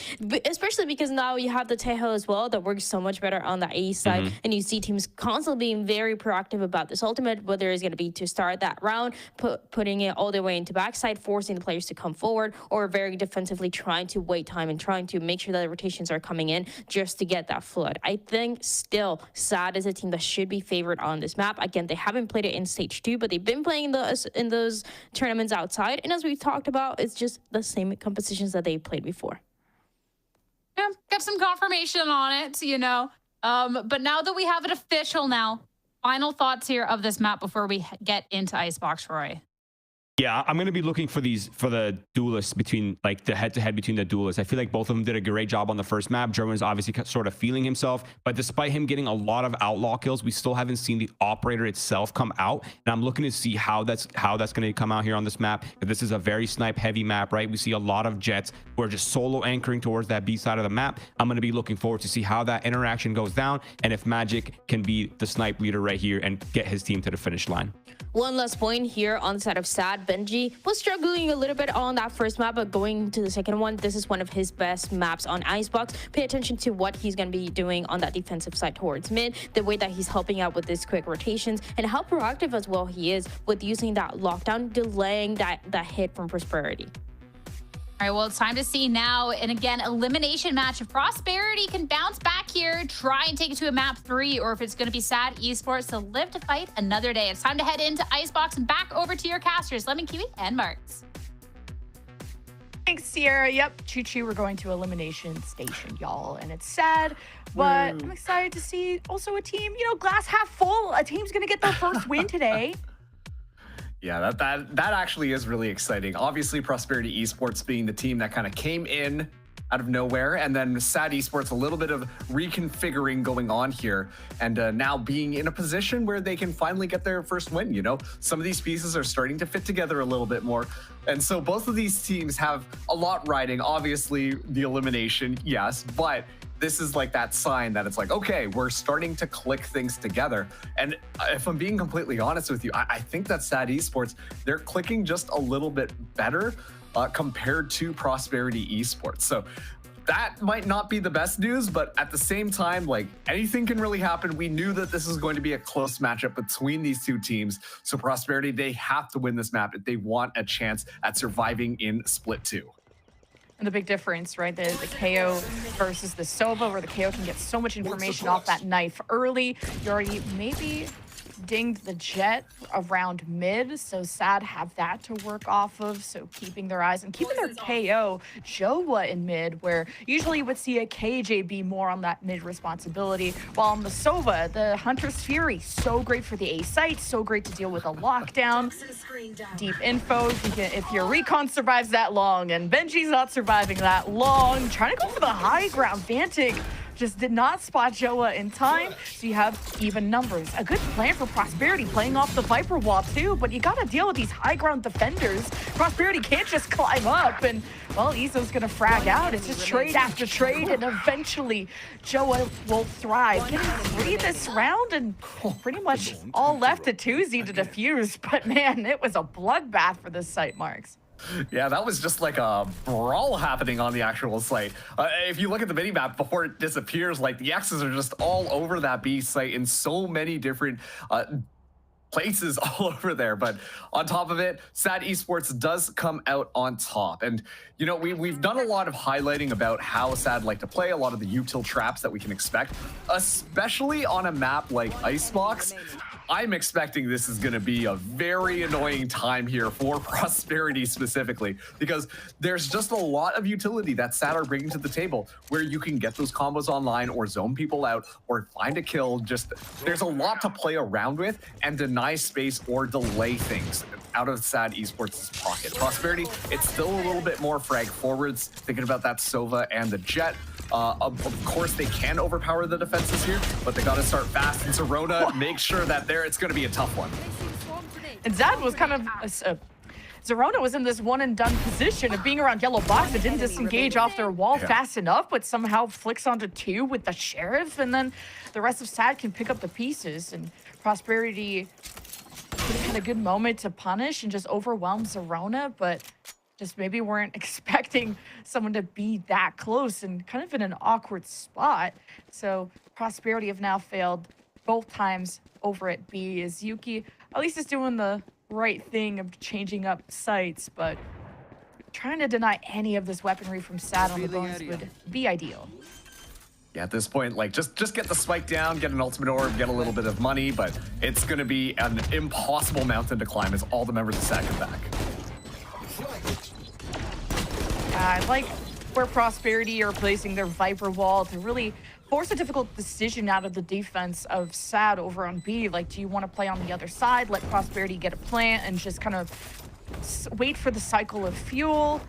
especially because now you have the Tejo as well that works so much better on the A side, and you see teams constantly being very proactive about this ultimate, whether it's gonna be to start that round, putting it all the way into backside, forcing the players to come forward, or very defensively trying to wait time and trying to make sure that the rotations are coming in just to get that flood. I think still SAD is a team that should be favored on this map. Again, they haven't played it in stage 2, but they've been playing in those tournaments outside, and as we've talked about, it's just the same compositions that they played before. get some confirmation on it, you know. But now that we have it official now, final thoughts here of this map before we get into Icebox, Roy. Yeah, I'm going to be looking for the duelists between, like, the head-to-head between the duelists. I feel like both of them did a great job on the first map. German's obviously sort of feeling himself, but despite him getting a lot of outlaw kills, we still haven't seen the operator itself come out. And I'm looking to see how that's going to come out here on this map. This is a very snipe-heavy map, right? We see a lot of jets who are just solo anchoring towards that B side of the map. I'm going to be looking forward to see how that interaction goes down and if Magic can be the snipe leader right here and get his team to the finish line. One last point here on the side of Sad. Benji was struggling a little bit on that first map, but going to the second one, this is one of his best maps on Icebox. Pay attention to what he's going to be doing on that defensive side towards mid, the way that he's helping out with these quick rotations, and how proactive as well he is with using that lockdown, delaying that hit from Prosperity. All right, well, it's time to see now, and again, elimination match. If Prosperity can bounce back here, try and take it to a map 3, or if it's going to be Sad Esports to live to fight another day. It's time to head into Icebox and back over to your casters, Lemon Kiwi and Marks. Thanks, Sierra. Yep, Choo-Choo, we're going to Elimination Station, y'all, and it's sad, but I'm excited to see also a team, you know, glass half full. A team's going to get their first win today. Yeah, that actually is really exciting. Obviously, Prosperity Esports being the team that kind of came in out of nowhere, and then Sad Esports, a little bit of reconfiguring going on here, and now being in a position where they can finally get their first win. You know, some of these pieces are starting to fit together a little bit more, and so both of these teams have a lot riding. Obviously, the elimination, yes, but this is like that sign that it's like, okay, we're starting to click things together. And if I'm being completely honest with you, I think that Sad Esports, they're clicking just a little bit better compared to Prosperity Esports. So that might not be the best news, but at the same time, like, anything can really happen. We knew that this is going to be a close matchup between these two teams. So Prosperity, they have to win this map if they want a chance at surviving in Split 2. And the big difference, right? The KO versus the Sova, where the KO can get so much information off that knife early. You already maybe dinged the jet around mid, so Sad have that to work off of. So keeping their eyes and keeping their KO Jowa in mid, where usually you would see a KJ be more on that mid responsibility. While on the Sova, the Hunter's Fury, so great for the A site, so great to deal with a lockdown. Deep info, if your recon survives that long, and Benji's not surviving that long, trying to go for the high ground. Vantic just did not spot Joa in time, so you have even numbers. A good plan for Prosperity, playing off the Viper wall too, but you gotta deal with these high ground defenders. Prosperity can't just climb up, and, well, Iso's gonna frag out. It's just trade after trade, and eventually Joa will thrive. Getting 3 this round, and pretty much all left to Tuesday to defuse, but man, it was a bloodbath for this site, Marks. Yeah, that was just like a brawl happening on the actual site. If you look at the minimap before it disappears, like, the X's are just all over that B site in so many different places all over there. But on top of it, Sad Esports does come out on top. And, you know, we've done a lot of highlighting about how Sad like to play, a lot of the util traps that we can expect, especially on a map like Icebox. I'm expecting this is going to be a very annoying time here for Prosperity specifically, because there's just a lot of utility that Sad are bringing to the table, where you can get those combos online or zone people out or find a kill. Just, there's a lot to play around with and deny space or delay things out of Sad Esports' pocket. Prosperity, it's still a little bit more frag forwards, thinking about that Sova and the Jet. Of course, they can overpower the defenses here, but they got to start fast. And Zerona makes sure that it's going to be a tough one. And Zad was kind of... Zerona was in this one-and-done position of being around yellow box that didn't disengage off their wall fast enough, but somehow flicks onto 2 with the Sheriff, and then the rest of Sad can pick up the pieces, and Prosperity had a good moment to punish and just overwhelm Zerona, but just maybe weren't expecting someone to be that close and kind of in an awkward spot. So Prosperity have now failed both times over at B, as Yuki at least is doing the right thing of changing up sites, but trying to deny any of this weaponry from Sad on the bones would be ideal. Yeah, at this point, like, just get the spike down, get an ultimate orb, get a little bit of money, but it's going to be an impossible mountain to climb as all the members of Sad come back. I like where Prosperity are placing their Viper wall to really force a difficult decision out of the defense of Sad over on B. Like, do you want to play on the other side, let Prosperity get a plant, and just kind of wait for the cycle of fuel?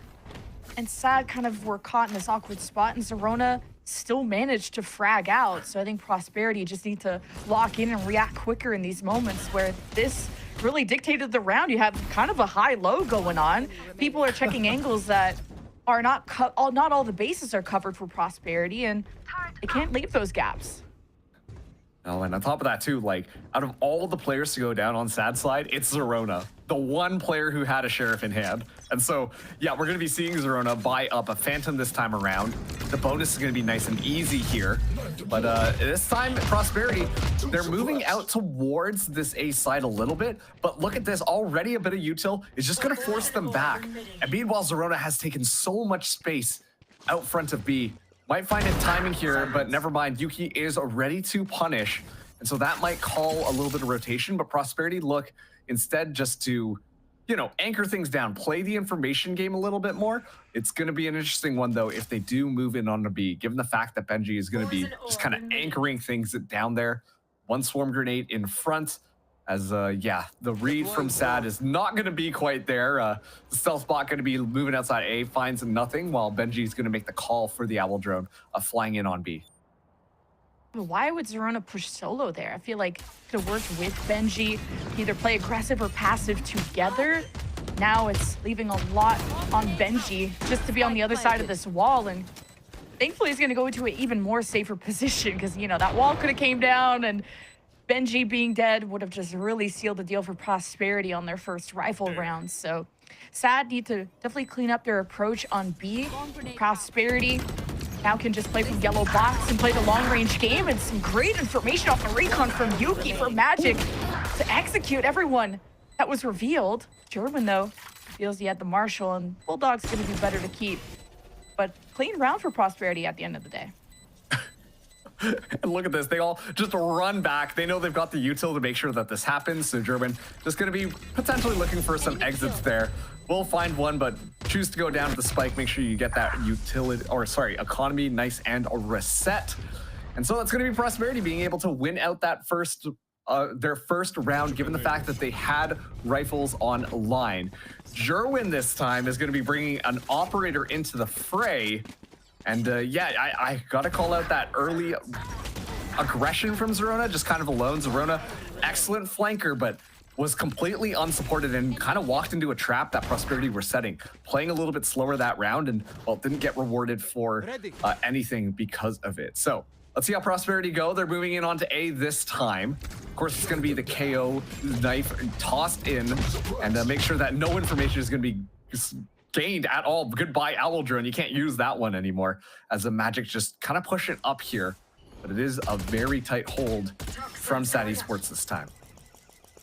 And Sad kind of were caught in this awkward spot, and Zerona still managed to frag out. So I think Prosperity just need to lock in and react quicker in these moments where this really dictated the round. You have kind of a high-low going on. People are checking angles that are not all the bases are covered for Prosperity, and they can't leave those gaps. Oh, and on top of that too, like, out of all the players to go down on Sad side, it's Zerona, the one player who had a Sheriff in hand. And so, yeah, we're going to be seeing Zerona buy up a Phantom this time around. The bonus is going to be nice and easy here. But this time, Prosperity, they're moving out towards this A side a little bit. But look at this, already a bit of util is just going to force them back. And meanwhile, Zerona has taken so much space out front of B. Might find it timing here, but never mind. Yuki is ready to punish. And so that might call a little bit of rotation, but Prosperity look instead just to, you know, anchor things down, play the information game a little bit more. It's going to be an interesting one, though, if they do move in on the B, given the fact that Benji is going to be just kind of anchoring things down there. One swarm grenade in front. As, yeah, the read from Sad is not going to be quite there. The stealth bot going to be moving outside A, finds nothing, while Benji's going to make the call for the Owl drone, flying in on B. Why would Zerona push solo there? I feel like to work with Benji, either play aggressive or passive together. Now it's leaving a lot on Benji just to be on the other side of this wall, and thankfully he's going to go into an even more safer position because, you know, that wall could have came down, and Benji being dead would have just really sealed the deal for Prosperity on their first rifle round. So Sad need to definitely clean up their approach on B. Prosperity now can just play from yellow box and play the long range game, and some great information off the recon from Yuki for Magic to execute everyone that was revealed. German, though, feels he had the Marshal, and Bulldog's going to be better to keep. But clean round for Prosperity at the end of the day. And look at this, they all just run back. They know they've got the util to make sure that this happens. So German just going to be potentially looking for some exits there. We'll find one, but choose to go down to the spike. Make sure you get that utility, or sorry, economy nice and a reset. And so that's going to be Prosperity being able to win out that first, their first round, given the fact that they had rifles on line. Jerwin this time is going to be bringing an operator into the fray. And yeah, I gotta call out that early aggression from Zerona, just kind of alone. Zerona, excellent flanker, but was completely unsupported and kind of walked into a trap that Prosperity were setting. Playing a little bit slower that round and, well, didn't get rewarded for anything because of it. So let's see how Prosperity go. They're moving in onto A this time. Of course, it's gonna be the KO knife tossed in, and make sure that no information is gonna be gained at all. Goodbye, Owl drone. You can't use that one anymore, as the Magic just kind of push it up here. But it is a very tight hold from SAD Esports this time.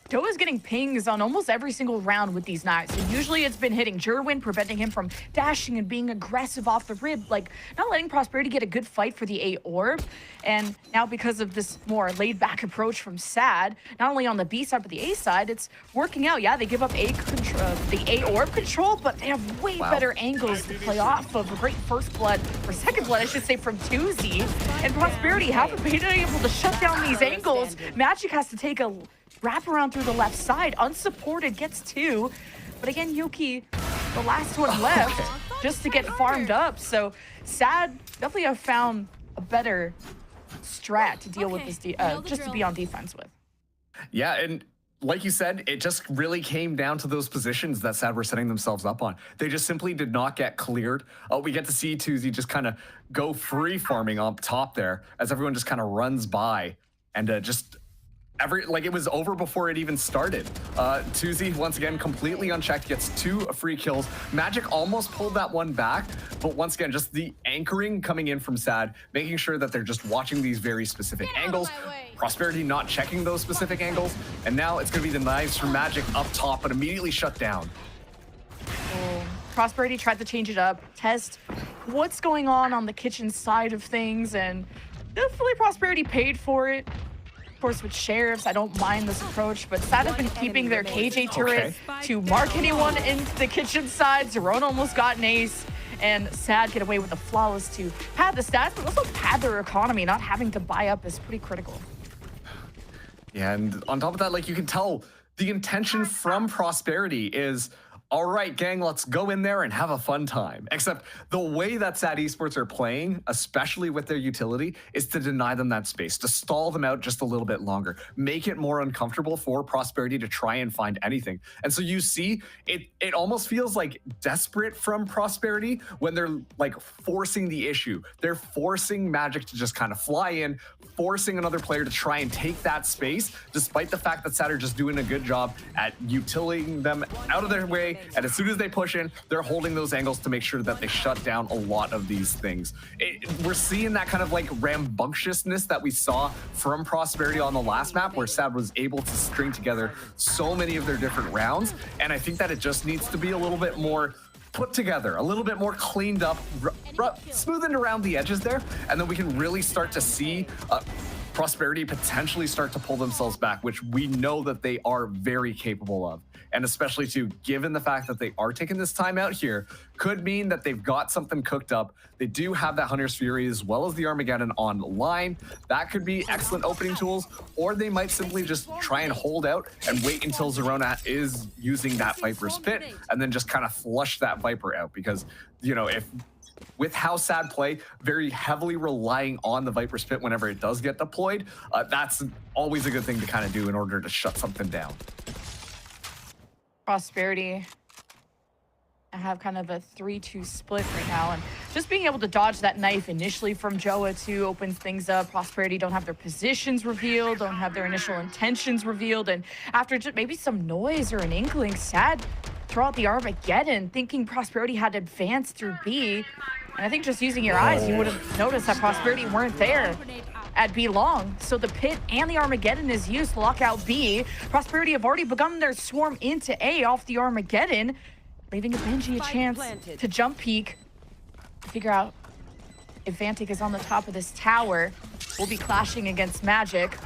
Joe is getting pings on almost every single round with these knives. And usually it's been hitting Jerwin, preventing him from dashing and being aggressive off the rib, like not letting Prosperity get a good fight for the A orb. And now because of this more laid back approach from SAD, not only on the B side, but the A side, it's working out. Yeah, they give up A control, the A orb control, but they have way better angles to play off of. A great first blood, or second blood, I should say, from 2Z. And Prosperity haven't been able to shut down these angles. Magic has to take a wrap around through the left side, unsupported, gets 2. But again, Yuki, the last one left, just to get farmed up. So SAD definitely have found a better strat to deal with this, just to be on defense with. Yeah, and like you said, it just really came down to those positions that SAD were setting themselves up on. They just simply did not get cleared. We get to see 2Z just kind of go free farming up top there as everyone just kind of runs by and just like it was over before it even started. 2Z once again completely unchecked, gets 2 free kills. Magic almost pulled that one back, but once again, just the anchoring coming in from SAD, making sure that they're just watching these very specific angles. Prosperity not checking those specific angles, and now it's gonna be the knives from Magic up top, but immediately shut down. Prosperity tried to change it up, test what's going on the kitchen side of things, and definitely Prosperity paid for it. Of course, with Sheriffs, I don't mind this approach, but SAD have been keeping their KJ turret to mark anyone into the kitchen side. Zerona almost got an ace, and Sad get away with the flawless to pad the stats, but also pad their economy. Not having to buy up is pretty critical. Yeah, and on top of that, like, you can tell the intention from Prosperity is, all right, gang, let's go in there and have a fun time. Except the way that SAD Esports are playing, especially with their utility, is to deny them that space, to stall them out just a little bit longer, make it more uncomfortable for Prosperity to try and find anything. And so you see, it almost feels like desperate from Prosperity when they're like forcing the issue. They're forcing Magic to just kind of fly in, forcing another player to try and take that space, despite the fact that SAD are just doing a good job at utiling them out of their way. And as soon as they push in, they're holding those angles to make sure that they shut down a lot of these things. We're seeing that kind of like rambunctiousness that we saw from Prosperity on the last map, where SAD was able to string together so many of their different rounds. And I think that it just needs to be a little bit more put together, a little bit more cleaned up, smoothened around the edges there. And then we can really start to see Prosperity potentially start to pull themselves back, which we know that they are very capable of. And especially too, given the fact that they are taking this time out here, could mean that they've got something cooked up. They do have that Hunter's Fury as well as the Armageddon online. That could be excellent opening tools, or they might simply just try and hold out and wait until Zerona is using that Viper's Pit and then just kind of flush that Viper out. Because, you know, if with how SAD play, very heavily relying on the Viper's Pit whenever it does get deployed, that's always a good thing to kind of do in order to shut something down. Prosperity, I have kind of a 3-2 split right now, and just being able to dodge that knife initially from Joa too opens things up. Prosperity don't have their positions revealed, don't have their initial intentions revealed, and after just maybe some noise or an inkling, SAD throw out the Armageddon, thinking Prosperity had advanced through B. And I think just using your eyes, you would have noticed that Prosperity weren't there at B long. So the Pit and the Armageddon is used to lock out B. Prosperity have already begun their swarm into A off the Armageddon, leaving Benji a chance to jump peek, figure out if Vantic is on the top of this tower. We'll be clashing against Magic.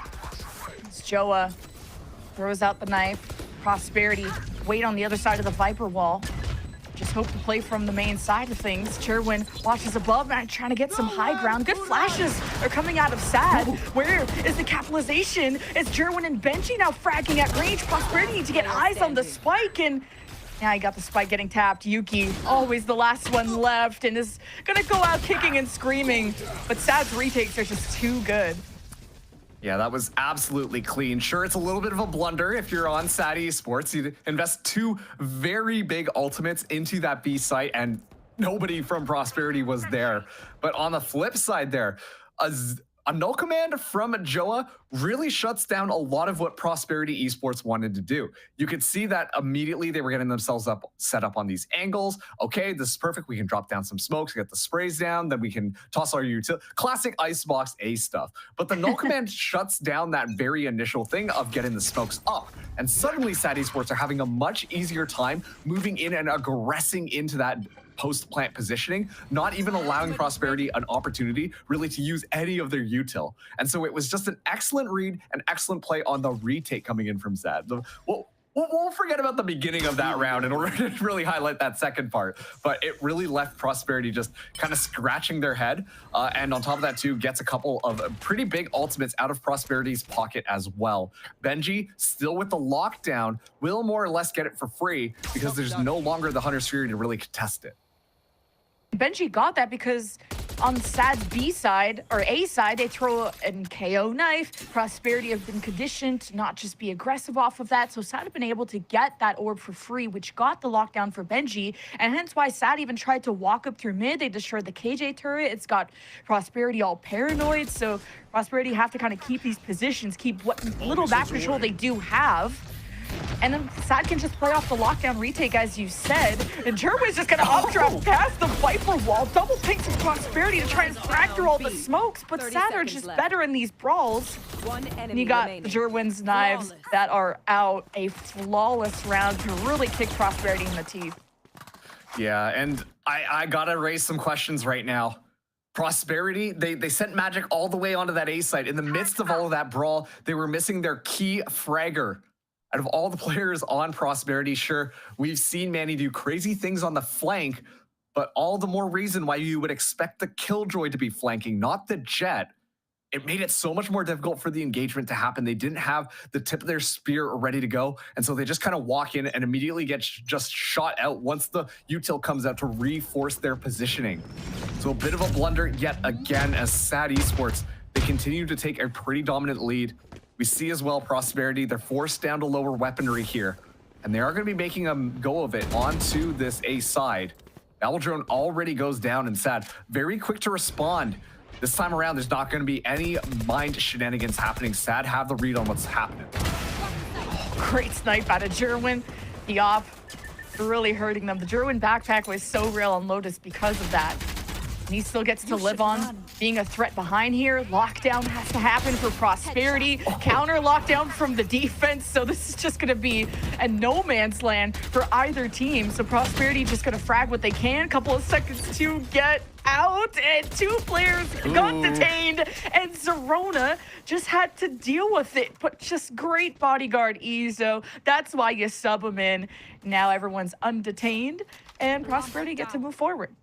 As Joa throws out the knife. Prosperity wait on the other side of the Viper wall. Just hope to play from the main side of things. Cherwin watches above and trying to get some high ground. Good flashes are coming out of SAD. Where is the capitalization? It's Cherwin and Benji now fragging at range. Prosperity need to get eyes on the spike, and now he got the spike getting tapped. Yuki, always the last one left, and is gonna go out kicking and screaming. But SAD's retakes are just too good. Yeah, that was absolutely clean. Sure, it's a little bit of a blunder if you're on SAD Esports. You invest 2 very big ultimates into that B site, and nobody from Prosperity was there. But on the flip side there, a null command from Joa really shuts down a lot of what Prosperity Esports wanted to do. You could see that immediately they were getting themselves set up on these angles. Okay, this is perfect. We can drop down some smokes, get the sprays down, then we can toss our utility. Classic Icebox A stuff. But the null command shuts down that very initial thing of getting the smokes up. And suddenly SAD Esports are having a much easier time moving in and aggressing into that post-plant positioning, not even allowing Prosperity an opportunity really to use any of their util. And so it was just an excellent read, an excellent play on the retake coming in from SAD. We'll forget about the beginning of that round in order to really highlight that second part. But it really left Prosperity just kind of scratching their head. And on top of that too, gets a couple of pretty big ultimates out of Prosperity's pocket as well. Benji, still with the lockdown, will more or less get it for free because there's no longer the Hunter's Fury to really contest it. Benji got that because on SAD's B side, or A side, they throw an KO knife. Prosperity have been conditioned to not just be aggressive off of that, so SAD have been able to get that orb for free, which got the lockdown for Benji, and hence why SAD even tried to walk up through mid. They destroyed the KJ turret. It's got Prosperity all paranoid, so Prosperity have to kind of keep these positions, keep what little back control they do have. And then SAD can just play off the lockdown retake, as you said. And Jerwin's just gonna updraft past the Viper wall, double ping some Prosperity to try and fracture all the smokes. But SAD are just better in these brawls. And you got Jerwin's knives that are out. A flawless round to really kick Prosperity in the teeth. Yeah, and I gotta raise some questions right now. Prosperity, they sent Magic all the way onto that A site. In the midst of all of that brawl, they were missing their key fragger. Out of all the players on Prosperity, sure, we've seen Manny do crazy things on the flank, but all the more reason why you would expect the Killjoy to be flanking, not the Jet. It made it so much more difficult for the engagement to happen. They didn't have the tip of their spear ready to go, and so they just kind of walk in and immediately get just shot out once the util comes out to reinforce their positioning. So a bit of a blunder yet again as SAD Esports, they continue to take a pretty dominant lead. We see as well Prosperity, they're forced down to lower weaponry here, and they are going to be making a go of it onto this A side. Battle Drone already goes down, and SAD very quick to respond. This time around, there's not going to be any mind shenanigans happening. SAD have the read on what's happening. Great snipe out of Jerwin. The op really hurting them. The Jerwin backpack was so real on Lotus because of that. And he still gets to live on being a threat behind here. Lockdown has to happen for Prosperity. Counter lockdown from the defense. So this is just going to be a no man's land for either team. So Prosperity just going to frag what they can. Couple of seconds to get out, and 2 players got detained, and Zerona just had to deal with it. But just great bodyguard Ezo. That's why you sub him in. Now everyone's undetained, and Prosperity get to move forward.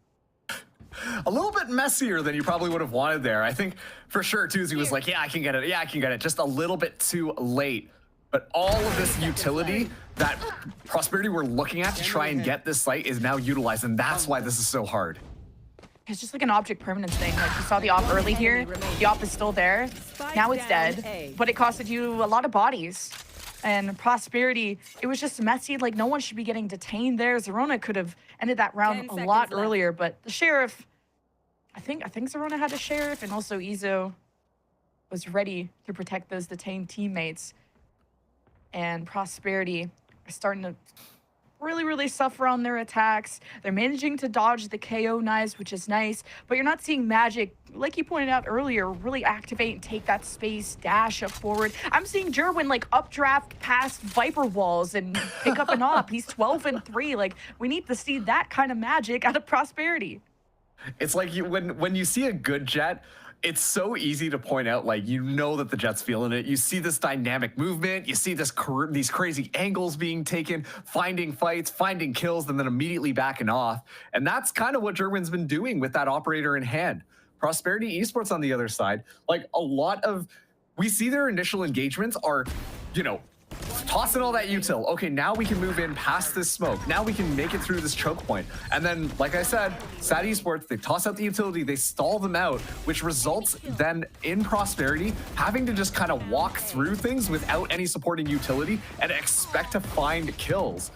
A little bit messier than you probably would have wanted there. I think for sure Tuesday was like, yeah, I can get it. Yeah, I can get it. Just a little bit too late. But all of this utility that Prosperity were looking at to try and get this site is now utilized, and that's why this is so hard. It's just like an object permanence thing. Like you saw the op early here. The op is still there. Now it's dead, but it costed you a lot of bodies. And Prosperity, it was just messy. Like no one should be getting detained there. Zerona could have ended that round a lot earlier, but the Sheriff, I think Zerona had a Sheriff, and also Ezo was ready to protect those detained teammates. And Prosperity are starting to really suffer on their attacks. They're managing to dodge the KO knives, which is nice, but you're not seeing Magic, like you pointed out earlier, really activate and take that space, dash up forward. I'm seeing Jerwin like updraft past Viper walls and pick up an op. He's 12-3. Like we need to see that kind of magic out of Prosperity. It's like when you see a good Jet, it's so easy to point out, like, you know that the Jet's feeling it. You see this dynamic movement. You see these crazy angles being taken, finding fights, finding kills, and then immediately backing off. And that's kind of what Jerwin's been doing with that operator in hand. Prosperity Esports on the other side, like we see their initial engagements are, you know, tossing all that util. Okay, now we can move in past this smoke. Now we can make it through this choke point. And then, like I said, SAD Esports, they toss out the utility, they stall them out, which results then in Prosperity having to just kind of walk through things without any supporting utility and expect to find kills.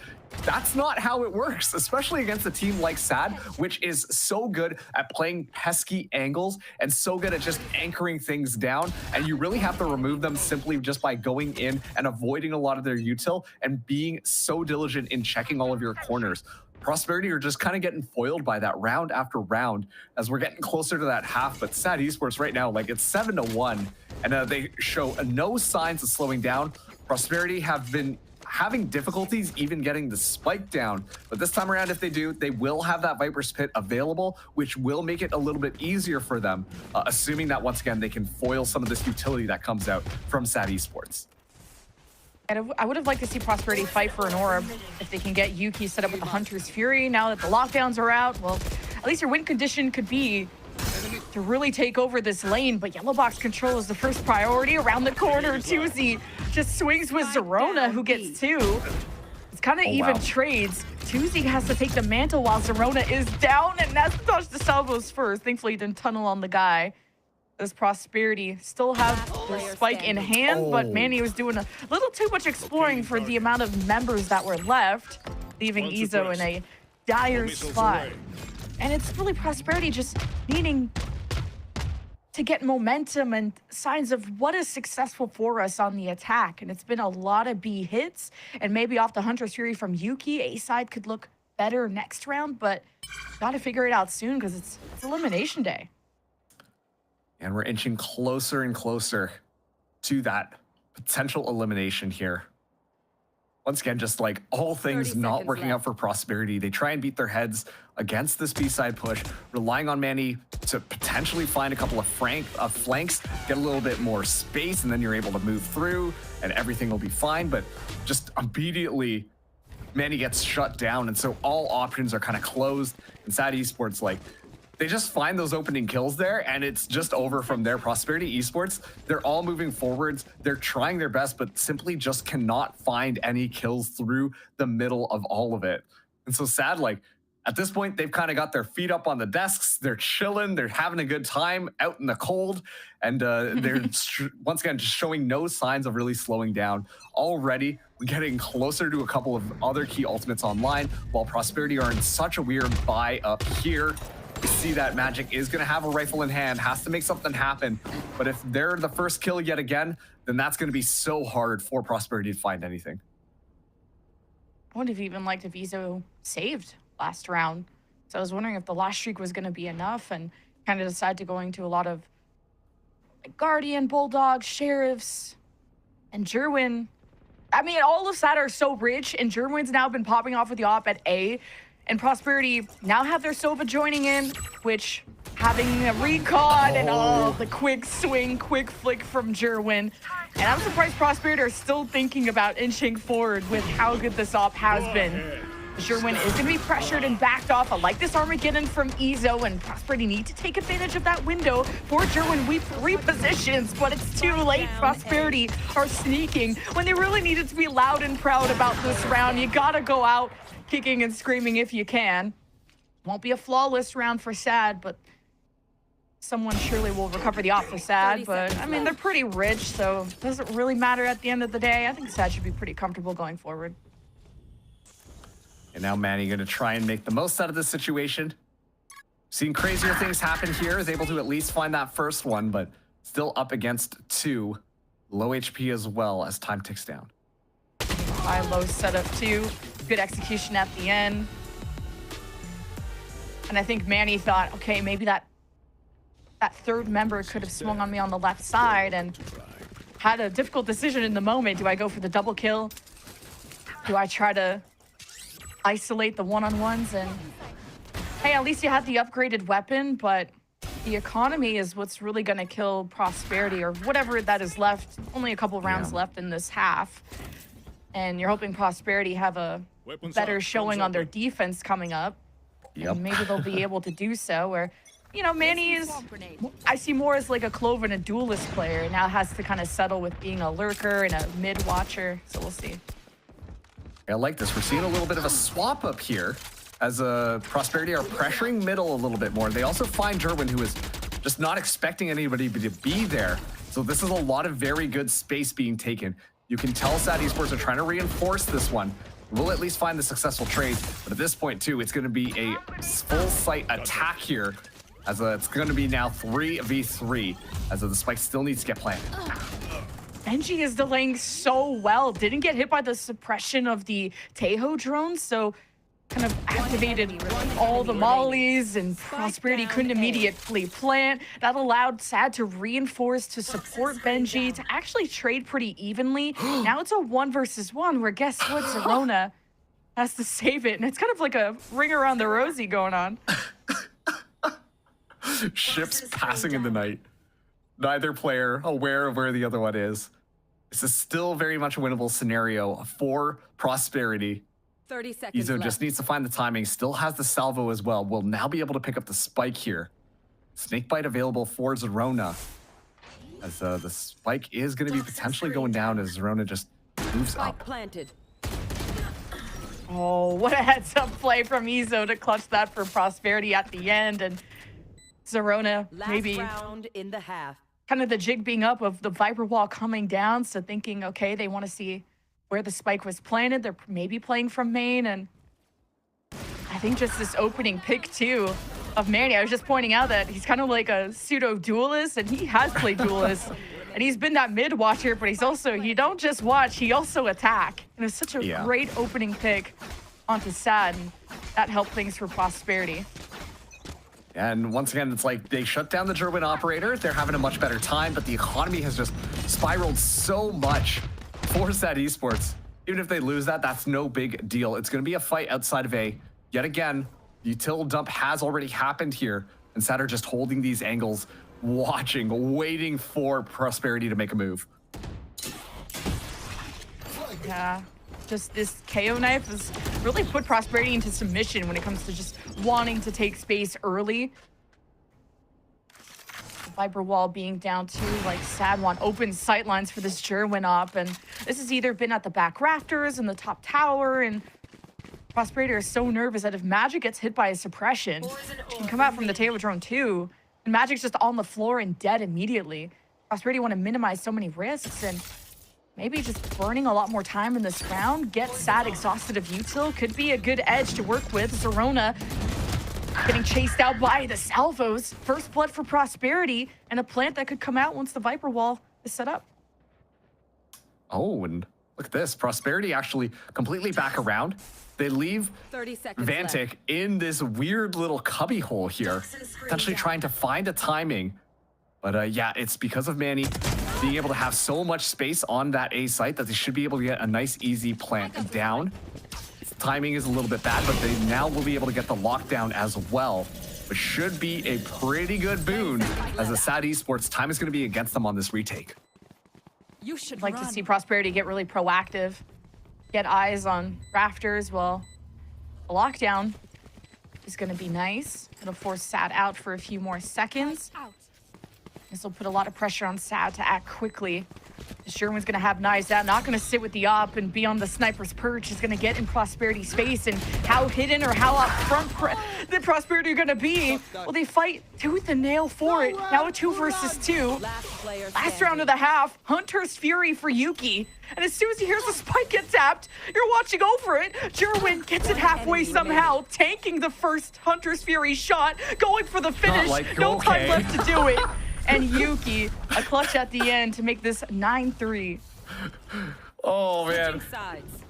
That's not how it works, especially against a team like SAD, which is so good at playing pesky angles and so good at just anchoring things down. And you really have to remove them simply just by going in and avoiding a lot of their util and being so diligent in checking all of your corners. Prosperity are just kind of getting foiled by that round after round as we're getting closer to that half. But SAD Esports right now, like, it's 7-1, and they show no signs of slowing down. Prosperity have been having difficulties even getting the spike down, but this time around, if they do, they will have that Viper's Pit available, which will make it a little bit easier for them, assuming that once again they can foil some of this utility that comes out from SAD Esports. And I would have liked to see Prosperity fight for an orb if they can get Yuki set up with the Hunter's Fury. Now that the lockdowns are out, well, at least your win condition could be to really take over this lane, but yellow box control is the first priority. Around the corner, Tuesday just swings with Zerona, who gets 2. It's kind of even trades. Tuesday has to take the mantle while Zerona is down, and that's dodged the salvos first. Thankfully, he didn't tunnel on the guy. This Prosperity still have the spike in hand, but Manny was doing a little too much exploring for the amount of members that were left, leaving Ezo in a dire spot. And it's really Prosperity just needing to get momentum and signs of what is successful for us on the attack. And it's been a lot of B hits, and maybe off the Hunter's Fury from Yuki, A side could look better next round, but got to figure it out soon because it's elimination day. And we're inching closer and closer to that potential elimination here. Once again, just like all things not working out for Prosperity, they try and beat their heads against this B-side push, relying on Manny to potentially find a couple of flanks, get a little bit more space, and then you're able to move through and everything will be fine. But just immediately Manny gets shut down, and so all options are kind of closed. And SAD Esports, like, they just find those opening kills there, and it's just over from there. Prosperity Esports, they're all moving forwards. They're trying their best, but simply just cannot find any kills through the middle of all of it. And so SAD, like, at this point, they've kind of got their feet up on the desks. They're chilling. They're having a good time out in the cold. And they're, once again, just showing no signs of really slowing down. Already, we're getting closer to a couple of other key ultimates online, while Prosperity are in such a weird buy up here. We see that Magic is going to have a rifle in hand, has to make something happen. But if they're the first kill yet again, then that's going to be so hard for Prosperity to find anything. I would have even liked if Izo saved last round. So I was wondering if the last streak was going to be enough, and kind of decided to go into a lot of like Guardian, Bulldog, Sheriffs, and Jerwin. I mean, all of SAD are so rich, and Jerwin's now been popping off with the op at A. And Prosperity now have their Sova joining in, which having a recon and the quick swing, quick flick from Jerwin. And I'm surprised Prosperity are still thinking about inching forward with how good this op has been. Jerwin is going to be pressured and backed off. I like this Armageddon from Izo, and Prosperity need to take advantage of that window for Jerwin. We repositions, but it's too late. Prosperity are sneaking when they really needed to be loud and proud about this round. You got to go out kicking and screaming if you can. Won't be a flawless round for SAD, but someone surely will recover the op for SAD. But I mean, they're pretty rich, so it doesn't really matter at the end of the day. I think SAD should be pretty comfortable going forward. And now Manny going to try and make the most out of this situation. Seen crazier things happen here, is able to at least find that first one, but still up against 2. Low HP as well as time ticks down. High low setup too. Good execution at the end. And I think Manny thought, okay, maybe that third member could have swung on me on the left side, and had a difficult decision in the moment. Do I go for the double kill? Do I try to isolate the one-on-ones? And hey, at least you had the upgraded weapon, but the economy is what's really going to kill Prosperity, or whatever that is left. Only a couple rounds left in this half. And you're hoping Prosperity have a better showing on their defense coming up. Yep. And maybe they'll be able to do so. Where, you know, Manny is, I see more as like a Clove and a duelist player. And now has to kind of settle with being a lurker and a mid-watcher. So we'll see. I like this. We're seeing a little bit of a swap up here as Prosperity are pressuring middle a little bit more. They also find Jerwin, who is just not expecting anybody to be there. So this is a lot of very good space being taken. You can tell SAD Esports are trying to reinforce this one. We'll at least find the successful trade, but at this point too, it's going to be a full site attack here, as it's going to be now 3v3, as the spike still needs to get planted. Benji is delaying so well. Didn't get hit by the suppression of the Tejo drones, so kind of activated all the mollies, and Prosperity couldn't immediately plant. That allowed SAD to reinforce to support Benji, to actually trade pretty evenly. Now it's a 1 versus 1, where guess what? Zerona has to save it, and it's kind of like a ring around the rosy going on. Ships passing in the night. Neither player aware of where the other one is. This is still very much a winnable scenario for Prosperity. 30 seconds Izo left. just needs to find the timing. Still has the salvo as well. Will now be able to pick up the spike here. Snakebite available for Zerona, as the spike is going to be potentially going down as Zerona just moves up. Planted. Oh, what a heads-up play from Izo to clutch that for Prosperity at the end. And Zerona maybe round in the half. Kind of the jig being up of the Viper wall coming down, so thinking, okay, they want to see where the spike was planted. They're maybe playing from main, and I think just this opening pick too of Manny. I was just pointing out that he's kind of like a pseudo duelist, and he has played duelist, and he's been that mid watcher, but he's also, he don't just watch, he also attack. And it's such a great opening pick onto SAD, and that helped things for Prosperity. And once again, it's like they shut down the Jerwin operator. They're having a much better time, but the economy has just spiraled so much for SAD Esports. Even if they lose that, that's no big deal. It's going to be a fight outside of A. Yet again, the util dump has already happened here, and SAD are just holding these angles, watching, waiting for Prosperity to make a move. Yeah. Just this KO knife has really put Prosperity into submission when it comes to just wanting to take space early. The Viper wall being down to like Sad want open sightlines for this Jerwin up, and this has either been at the back rafters and the top tower, and Prosperity are so nervous that if Magic gets hit by a suppression, it can come out from the Taylor drone too, and Magic's just on the floor and dead immediately. Prosperity want to minimize so many risks, and maybe just burning a lot more time in this round, get Sad exhausted of util, could be a good edge to work with. Zerona getting chased out by the salvos. First blood for Prosperity, and a plant that could come out once the Viper wall is set up. Oh, and look at this. Prosperity actually completely back around. They leave 30 seconds Vantic left. in this weird little cubby hole here, potentially trying to find a timing. But yeah, it's because of Manny being able to have so much space on that A site that they should be able to get a nice, easy plant down. Timing is a little bit bad, but they now will be able to get the lockdown as well, which should be a pretty good boon, as the Sad Esports time is going to be against them on this retake. You should like to see Prosperity get really proactive, get eyes on rafters. Well, a lockdown is going to be nice. It'll force Sad out for a few more seconds. This will put a lot of pressure on Sad to act quickly. Sherwin's going to have knives out, not going to sit with the op and be on the sniper's perch. He's going to get in Prosperity's face, and how hidden or how up front the Prosperity are going to be. Well, they fight tooth and nail for it. Now a 2 versus 2. Last round of the half, Hunter's Fury for Yuki. And as soon as he hears the spike get tapped, you're watching over it. Jerwin gets it halfway somehow, tanking the first Hunter's Fury shot, going for the finish. No time left to do it. And Yuki, a clutch at the end to make this 9-3. Oh, man.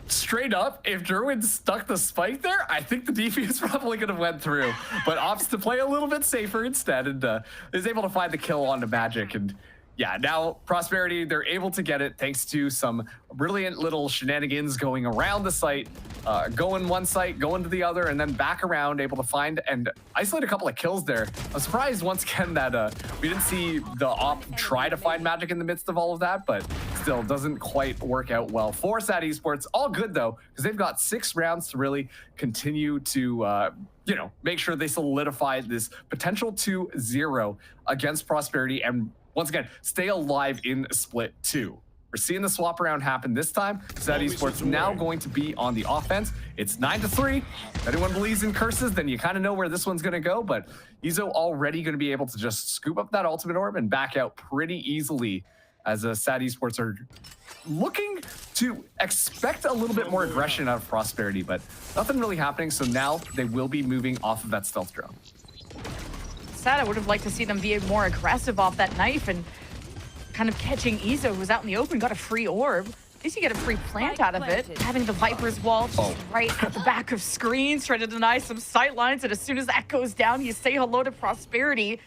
Straight up, if Jerwin stuck the spike there, I think the defense probably could have went through. But opts to play a little bit safer instead, and is able to find the kill onto Magic. And yeah, now Prosperity, they're able to get it thanks to some brilliant little shenanigans going around the site, going one site, going to the other, and then back around, able to find and isolate a couple of kills there. I'm surprised once again that we didn't see the op try to find Magic in the midst of all of that, but still doesn't quite work out well for Sad Esports. All good though, because they've got 6 rounds to really continue to you know, make sure they solidify this potential 2-0 against Prosperity, and once again, stay alive in split 2. We're seeing the swap around happen this time. Sad Esports now going to be on the offense. It's 9-3. If anyone believes in curses, then you kind of know where this one's going to go. But Izo already going to be able to just scoop up that ultimate orb and back out pretty easily, as Sad Esports are looking to expect a little bit more aggression out of Prosperity, but nothing really happening. So now they will be moving off of that stealth drone. Sad, I would have liked to see them be more aggressive off that knife and kind of catching Izo, who was out in the open, got a free orb. At least you get a free plant out of it. Having the Viper's wall just right at the back of screens, trying to deny some sight lines, and as soon as that goes down, you say hello to Prosperity.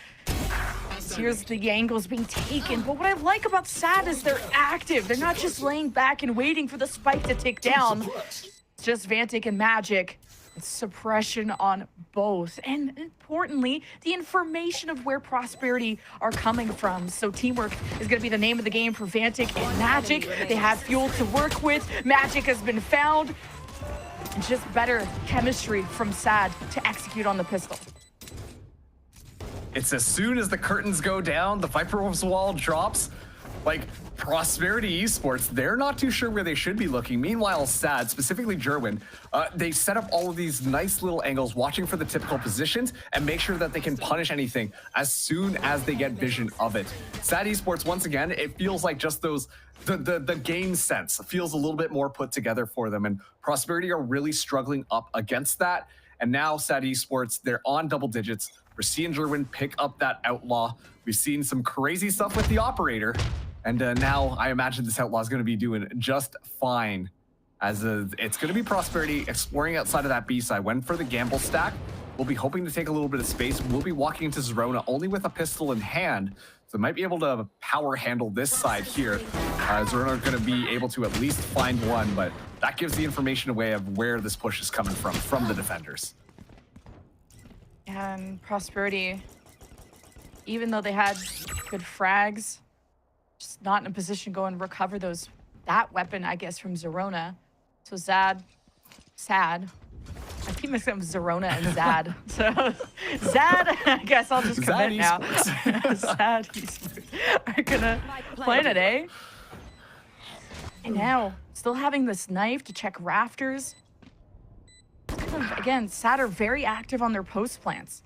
Here's the angles being taken, but what I like about Sad is they're active. They're not just laying back and waiting for the spike to tick down. It's just Vantic and Magic. It's suppression on both, and importantly, the information of where Prosperity are coming from. So teamwork is going to be the name of the game for Vantic and Magic. They have fuel to work with. Magic has been found, and just better chemistry from Sad to execute on the pistol. It's as soon as the curtains go down, the Viper's wall drops. Like, Prosperity Esports, they're not too sure where they should be looking. Meanwhile, Sad, specifically Jerwin, they set up all of these nice little angles, watching for the typical positions and make sure that they can punish anything as soon as they get vision of it. Sad Esports, once again, it feels like just those, the game sense feels a little bit more put together for them, and Prosperity are really struggling up against that. And now Sad Esports, they're on double digits. We're seeing Jerwin pick up that Outlaw. We've seen some crazy stuff with the Operator. And now I imagine this Outlaw is going to be doing just fine, as it's going to be Prosperity exploring outside of that B side. Went for the gamble stack. We'll be hoping to take a little bit of space. We'll be walking into Zerona only with a pistol in hand, so might be able to power handle this side here. Zerona are going to be able to at least find one, but that gives the information away of where this push is coming from the defenders. And Prosperity, even though they had good frags, just not in a position to go and recover that weapon, I guess, from Zerona. So Sad. I keep mixing up Zerona and Zad. So Zad, I guess I'll just commit now. Zad are gonna play today. And now, still having this knife to check rafters. Kind of, again, Sad are very active on their post plants.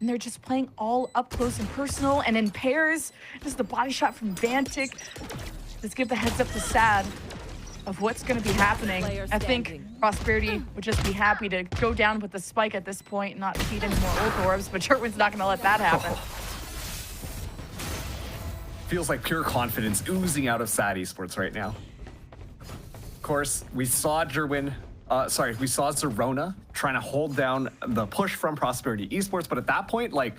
And they're just playing all up close and personal and in pairs. Just the body shot from Vantic. Let's give the heads up to Sad of what's going to be happening. I think Prosperity would just be happy to go down with the spike at this point and not feed any more ult orbs, but Sherwin's not going to let that happen. Feels like pure confidence oozing out of Sad Esports right now. Of course, we saw Zerona trying to hold down the push from Prosperity Esports, but at that point, like,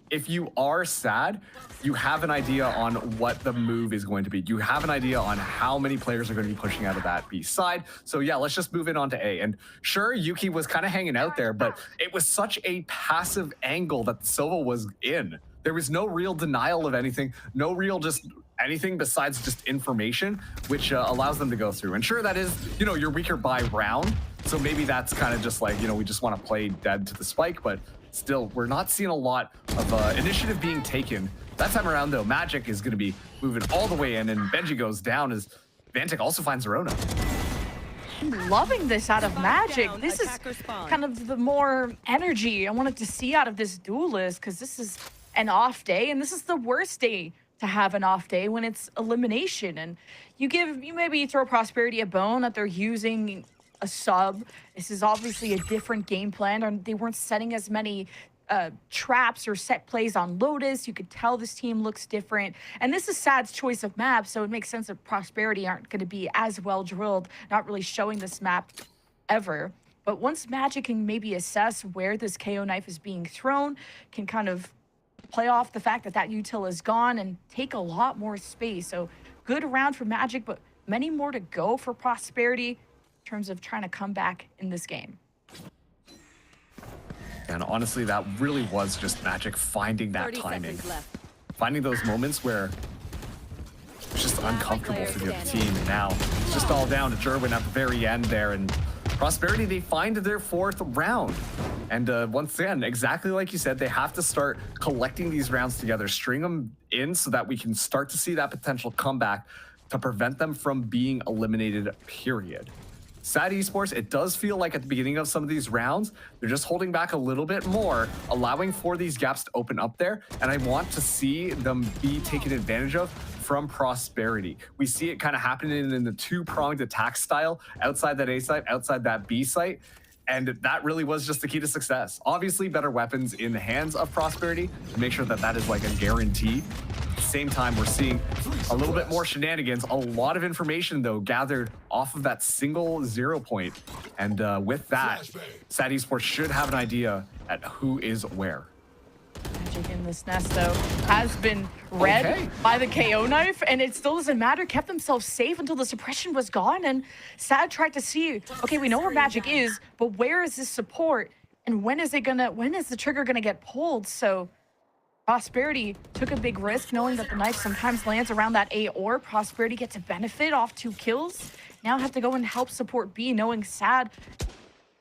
if you are Sad, you have an idea on what the move is going to be. You have an idea on how many players are going to be pushing out of that B side. So yeah, let's just move it on to A. And sure, Yuki was kind of hanging out there, but it was such a passive angle that Silva was in. There was no real denial of anything, no real just anything besides just information, which allows them to go through. And sure, that is, you know, you're weaker by round. So maybe that's kind of just like, you know, we just want to play dead to the spike, but still, we're not seeing a lot of initiative being taken. That time around, though, Magic is going to be moving all the way in, and Benji goes down as Vantic also finds Zerona. I'm loving this out of Magic. This is kind of the more energy I wanted to see out of this duelist, because this is an off day, and this is the worst day to have an off day when it's elimination. And you maybe throw Prosperity a bone that they're using a sub. This is obviously a different game plan, and they weren't setting as many traps or set plays on Lotus. You could tell this team looks different, and this is Sad's choice of map, so it makes sense that Prosperity aren't going to be as well drilled, not really showing this map ever. But once Magic can maybe assess where this KO knife is being thrown, can kind of play off the fact that that util is gone and take a lot more space. So good round for Magic, but many more to go for Prosperity in terms of trying to come back in this game. And honestly, that really was just Magic finding that timing. Finding those moments where it's just uncomfortable for the other team. And now it's just all down to Jerwin at the very end there. And Prosperity, they find their fourth round. And once again, exactly like you said, they have to start collecting these rounds together, string them in so that we can start to see that potential comeback to prevent them from being eliminated, period. Sad Esports, it does feel like at the beginning of some of these rounds, they're just holding back a little bit more, allowing for these gaps to open up there. And I want to see them be taken advantage of from Prosperity. We see it kind of happening in the two-pronged attack style, outside that A site, outside that B site. And that really was just the key to success. Obviously, better weapons in the hands of Prosperity to make sure that that is like a guarantee. At the same time, we're seeing a little bit more shenanigans. A lot of information, though, gathered off of that single 0 point. And with that, Sad Esports should have an idea at who is where. Magic in this nest, though, has been read by the KO knife, and it still doesn't matter. Kept themselves safe until the suppression was gone, and Sad tried to see, okay, we know where Magic is, but where is this support, and when is the trigger gonna get pulled? So Prosperity took a big risk, knowing that the knife sometimes lands around that A or Prosperity gets a benefit off 2 kills. Now have to go and help support B, knowing Sad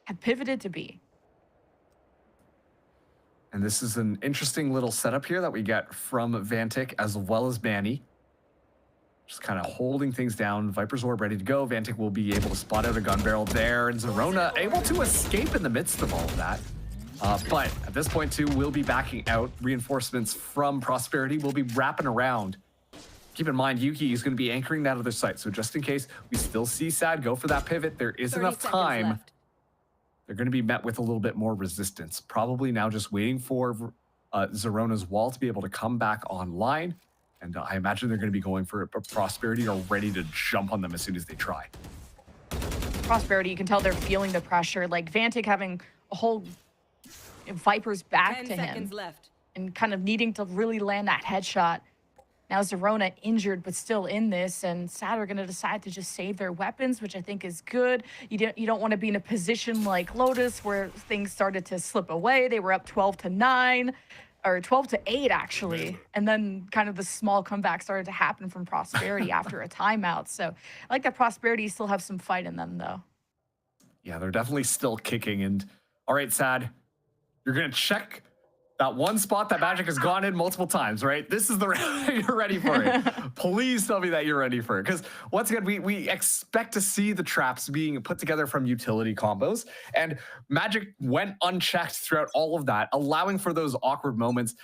had pivoted to B. And this is an interesting little setup here that we get from Vantic as well as Manny. Just kind of holding things down. Viper's Orb ready to go. Vantic will be able to spot out a gun barrel there. And Zerona able to escape in the midst of all of that. But at this point, too, we'll be backing out. Reinforcements from Prosperity will be wrapping around. Keep in mind, Yuki is going to be anchoring that other site. So just in case we still see Sad go for that pivot, there is enough time. Left. They're going to be met with a little bit more resistance. Probably now just waiting for Zerona's wall to be able to come back online. And I imagine they're going to be going for Prosperity or ready to jump on them as soon as they try. Prosperity, you can tell they're feeling the pressure. Like Vantic having a whole Viper's back to him. Left. And kind of needing to really land that headshot. Now Zerona injured, but still in this, and Sad are going to decide to just save their weapons, which I think is good. You don't want to be in a position like Lotus where things started to slip away. They were up 12-9, or 12-8 actually, and then kind of the small comeback started to happen from Prosperity after a timeout. So I like that Prosperity still have some fight in them, though. Yeah, they're definitely still kicking. And all right, Sad, you're going to check that one spot that Magic has gone in multiple times, right? This is the round you're ready for it. Please tell me that you're ready for it. Because once again, we expect to see the traps being put together from utility combos. And Magic went unchecked throughout all of that, allowing for those awkward moments.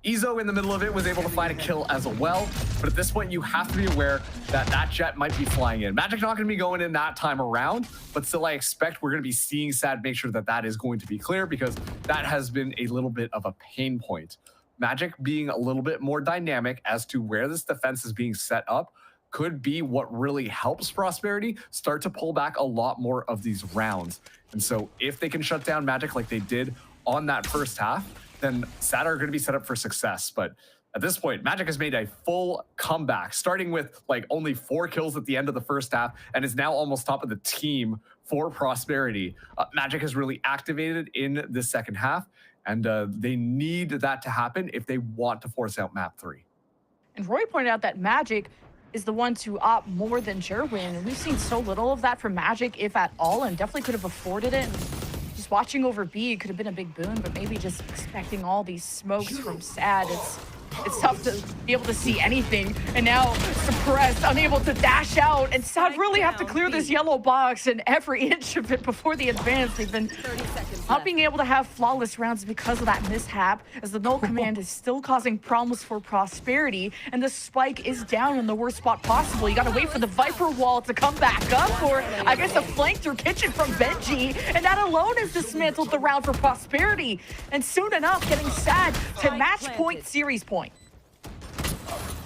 Ezo in the middle of it was able to find a kill as well, but at this point you have to be aware that that jet might be flying in. Magic not going to be going in that time around, but still I expect we're going to be seeing Sad make sure that that is going to be clear, because that has been a little bit of a pain point. Magic being a little bit more dynamic as to where this defense is being set up could be what really helps Prosperity start to pull back a lot more of these rounds. And so if they can shut down Magic like they did on that first half, then SAD are going to be set up for success. But at this point, Magic has made a full comeback, starting with like only 4 kills at the end of the first half, and is now almost top of the team for Prosperity. Magic has really activated in the second half, and they need that to happen if they want to force out map 3. And Roy pointed out that Magic is the one to opt more than Jerwin. And we've seen so little of that from Magic, if at all, and definitely could have afforded it. Just watching over B could have been a big boon, but maybe just expecting all these smokes from SAD, it's tough to be able to see anything. And now Suppressed, unable to dash out, and SAD really have to clear this yellow box and every inch of it before the advance. They've been not being able to have flawless rounds because of that mishap, as the null command is still causing problems for Prosperity, and the spike is down in the worst spot possible. You gotta wait for the Viper wall to come back up, or I guess a flank through kitchen from Benji, and that alone has dismantled the round for Prosperity, and soon enough getting SAD to match point, series point.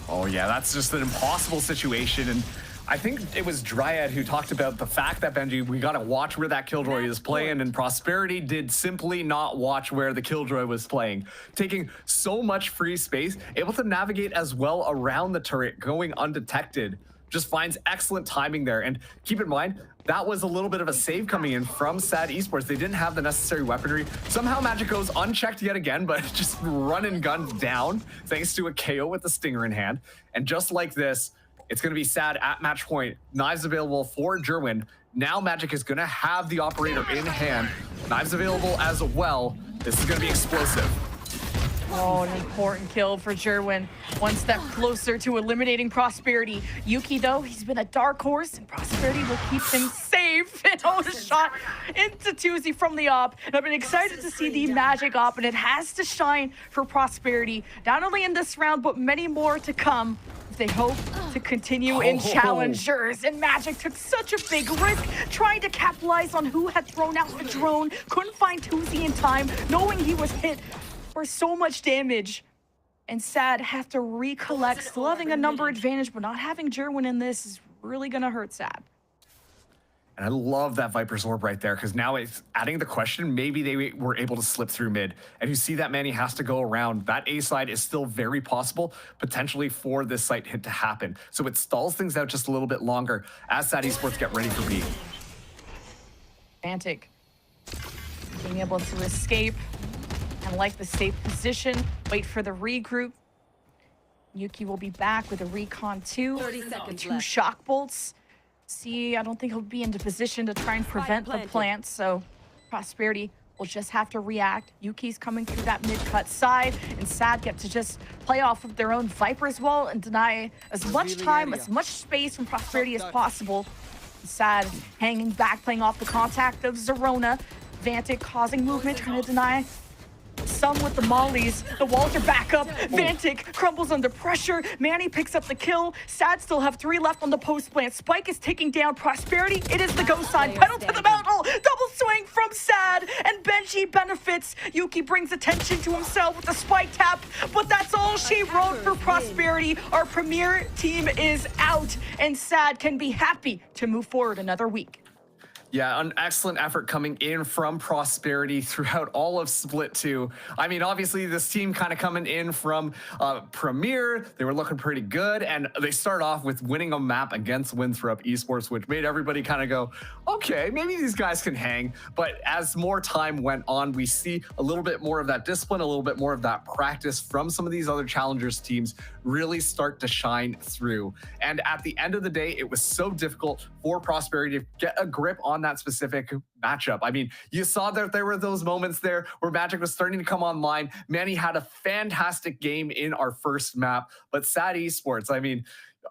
Oh yeah, that's just an impossible situation. And I think it was Dryad who talked about the fact that, Benji, we got to watch where that Killjoy is playing, and Prosperity did simply not watch where the Killjoy was playing, taking so much free space, able to navigate as well around the turret, going undetected. Just finds excellent timing there. And keep in mind, that was a little bit of a save coming in from SAD Esports. They didn't have the necessary weaponry. Somehow Magic goes unchecked yet again, but just run and guns down thanks to a KO with the Stinger in hand. And just like this, it's going to be SAD at match point. Knives available for Jerwin. Now Magic is going to have the operator in hand. Knives available as well. This is going to be explosive. Oh, an important kill for Jerwin. One step closer to eliminating Prosperity. Yuki, though, he's been a dark horse, and Prosperity will keep him safe. And oh, the shot into Tuesday from the op. And I've been excited to see the Magic op, and it has to shine for Prosperity, not only in this round, but many more to come. They hope to continue in Challengers, and Magic took such a big risk trying to capitalize on who had thrown out the drone. Couldn't find Tuesday in time, knowing he was hit for so much damage. And SAD have to recollect, still having a number advantage, but not having Jerwin in this is really gonna hurt SAD. And I love that Viper's Orb right there, because now it's adding the question, maybe they were able to slip through mid. And you see that Manny has to go around. That A side is still very possible, potentially, for this site hit to happen. So it stalls things out just a little bit longer as SAD Esports get ready for B. Fantic being able to escape and like the safe position, wait for the regroup. Yuki will be back with a recon 2, 2 shock bolts. See, I don't think he'll be into position to try and prevent the plant, so Prosperity will just have to react. Yuki's coming through that mid-cut side, and SAD get to just play off of their own Viper as well and deny as much time, as much space from Prosperity as possible. SAD hanging back, playing off the contact of Zerona. Vantic causing movement, trying to deny some with the mollies. The walls are back up. Vantic crumbles under pressure. Manny picks up the kill. SAD still have 3 left on the post plant. Spike is taking down Prosperity. It is the go sign. Pedal to the metal. Double swing from SAD, and Benji benefits. Yuki brings attention to himself with the spike tap, but that's all she wrote for Prosperity. Our premier team is out, and SAD can be happy to move forward another week. Yeah, an excellent effort coming in from Prosperity throughout all of Split 2. I mean, obviously, this team kind of coming in from Premier. They were looking pretty good, and they start off with winning a map against Winthrop Esports, which made everybody kind of go, okay, maybe these guys can hang. But as more time went on, we see a little bit more of that discipline, a little bit more of that practice from some of these other Challengers teams really start to shine through. And at the end of the day, it was so difficult for Prosperity to get a grip on on that specific matchup. I mean, you saw that there were those moments there where Magic was starting to come online. Manny had a fantastic game in our first map, but SAD Esports, I mean,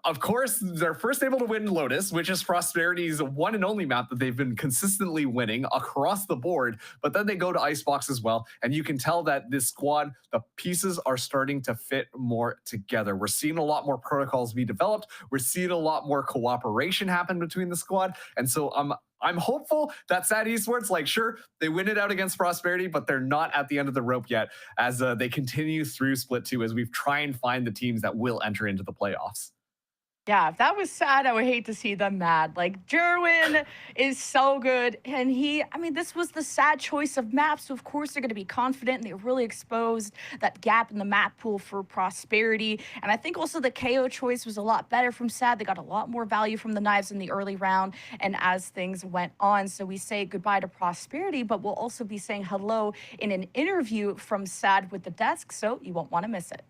of course, they're first able to win Lotus, which is Prosperity's one and only map that they've been consistently winning across the board. But then they go to Icebox as well. And you can tell that this squad, the pieces are starting to fit more together. We're seeing a lot more protocols be developed. We're seeing a lot more cooperation happen between the squad. And so I'm hopeful that SAD Esports, like, sure, they win it out against Prosperity, but they're not at the end of the rope yet as they continue through Split 2 as we try and find the teams that will enter into the playoffs. Yeah, if that was sad, I would hate to see them mad. Like, Jerwin is so good. And I mean, this was the sad choice of maps. So, of course, they're going to be confident. And they really exposed that gap in the map pool for Prosperity. And I think also the KO choice was a lot better from SAD. They got a lot more value from the knives in the early round and as things went on. So we say goodbye to Prosperity, but we'll also be saying hello in an interview from SAD with the desk. So you won't want to miss it.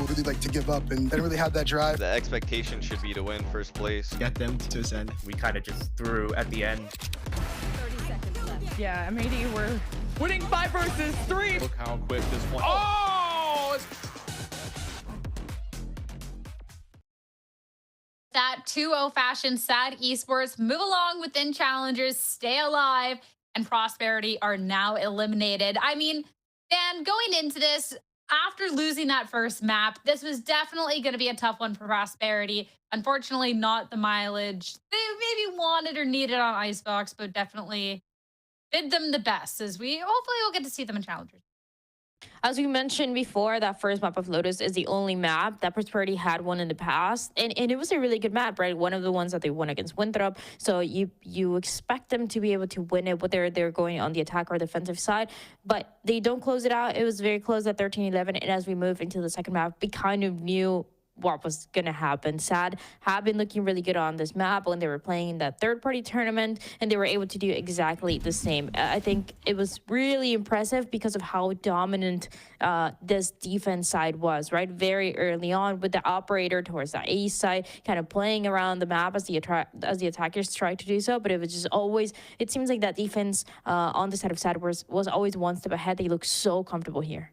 Really like to give up, and they didn't really have that drive. The expectation should be to win first place. Get them to send. We kind of just threw at the end. 30 seconds left. Yeah, M80 were winning 5 versus 3. Look how quick this one. Oh! That 2-0 fashion, SAD Esports move along within Challengers, stay alive, and Prosperity are now eliminated. I mean, Dan, going into this, after losing that first map, this was definitely going to be a tough one for Prosperity. Unfortunately, not the mileage they maybe wanted or needed on Icebox, but definitely bid them the best, as we hopefully will get to see them in Challengers. As we mentioned before, that first map of Lotus is the only map that Prosperity had won in the past, and it was a really good map, right? One of the ones that they won against Winthrop. So you expect them to be able to win it, whether they're going on the attack or defensive side, but they don't close it out. It was very close at 13-11, and as we move into the second map, we kind of knew what was going to happen. SAD have been looking really good on this map when they were playing in that third-party tournament, and they were able to do exactly the same. I think it was really impressive because of how dominant this defense side was, right? Very early on with the operator towards the A side, kind of playing around the map as the attackers tried to do so, but it was just always, it seems like that defense on the side of SAD was always one step ahead. They look so comfortable here.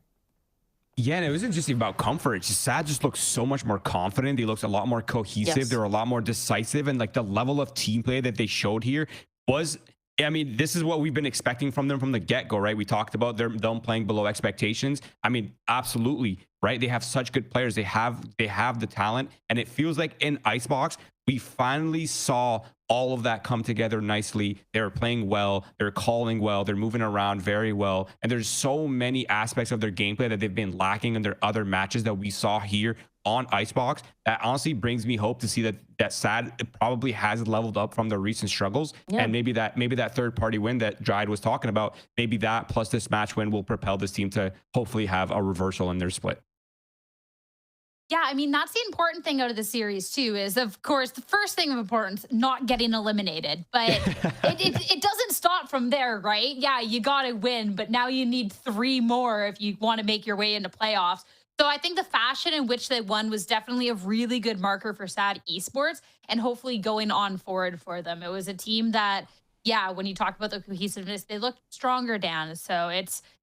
Yeah, and it wasn't just about comfort. It's just SAD just looks so much more confident. They looked a lot more cohesive. Yes. They were a lot more decisive. And like the level of team play that they showed here was, I mean, this is what we've been expecting from them from the get-go, right? We talked about them playing below expectations. I mean, absolutely, right? They have such good players. They have the talent. And it feels like in Icebox, we finally saw all of that come together nicely. They're playing well. They're calling well. They're moving around very well. And there's so many aspects of their gameplay that they've been lacking in their other matches that we saw here on Icebox. That honestly brings me hope to see that SAD probably has leveled up from their recent struggles. Yeah. And maybe that third-party win that Jide was talking about, maybe that plus this match win will propel this team to hopefully have a reversal in their split. Yeah, I mean, that's the important thing out of the series, too, is, of course, the first thing of importance, not getting eliminated. But it doesn't stop from there, right? Yeah, you got to win, but now you need 3 more if you want to make your way into playoffs. So I think the fashion in which they won was definitely a really good marker for SAD Esports and hopefully going on forward for them. It was a team that, yeah, when you talk about the cohesiveness, they looked stronger, Dan. So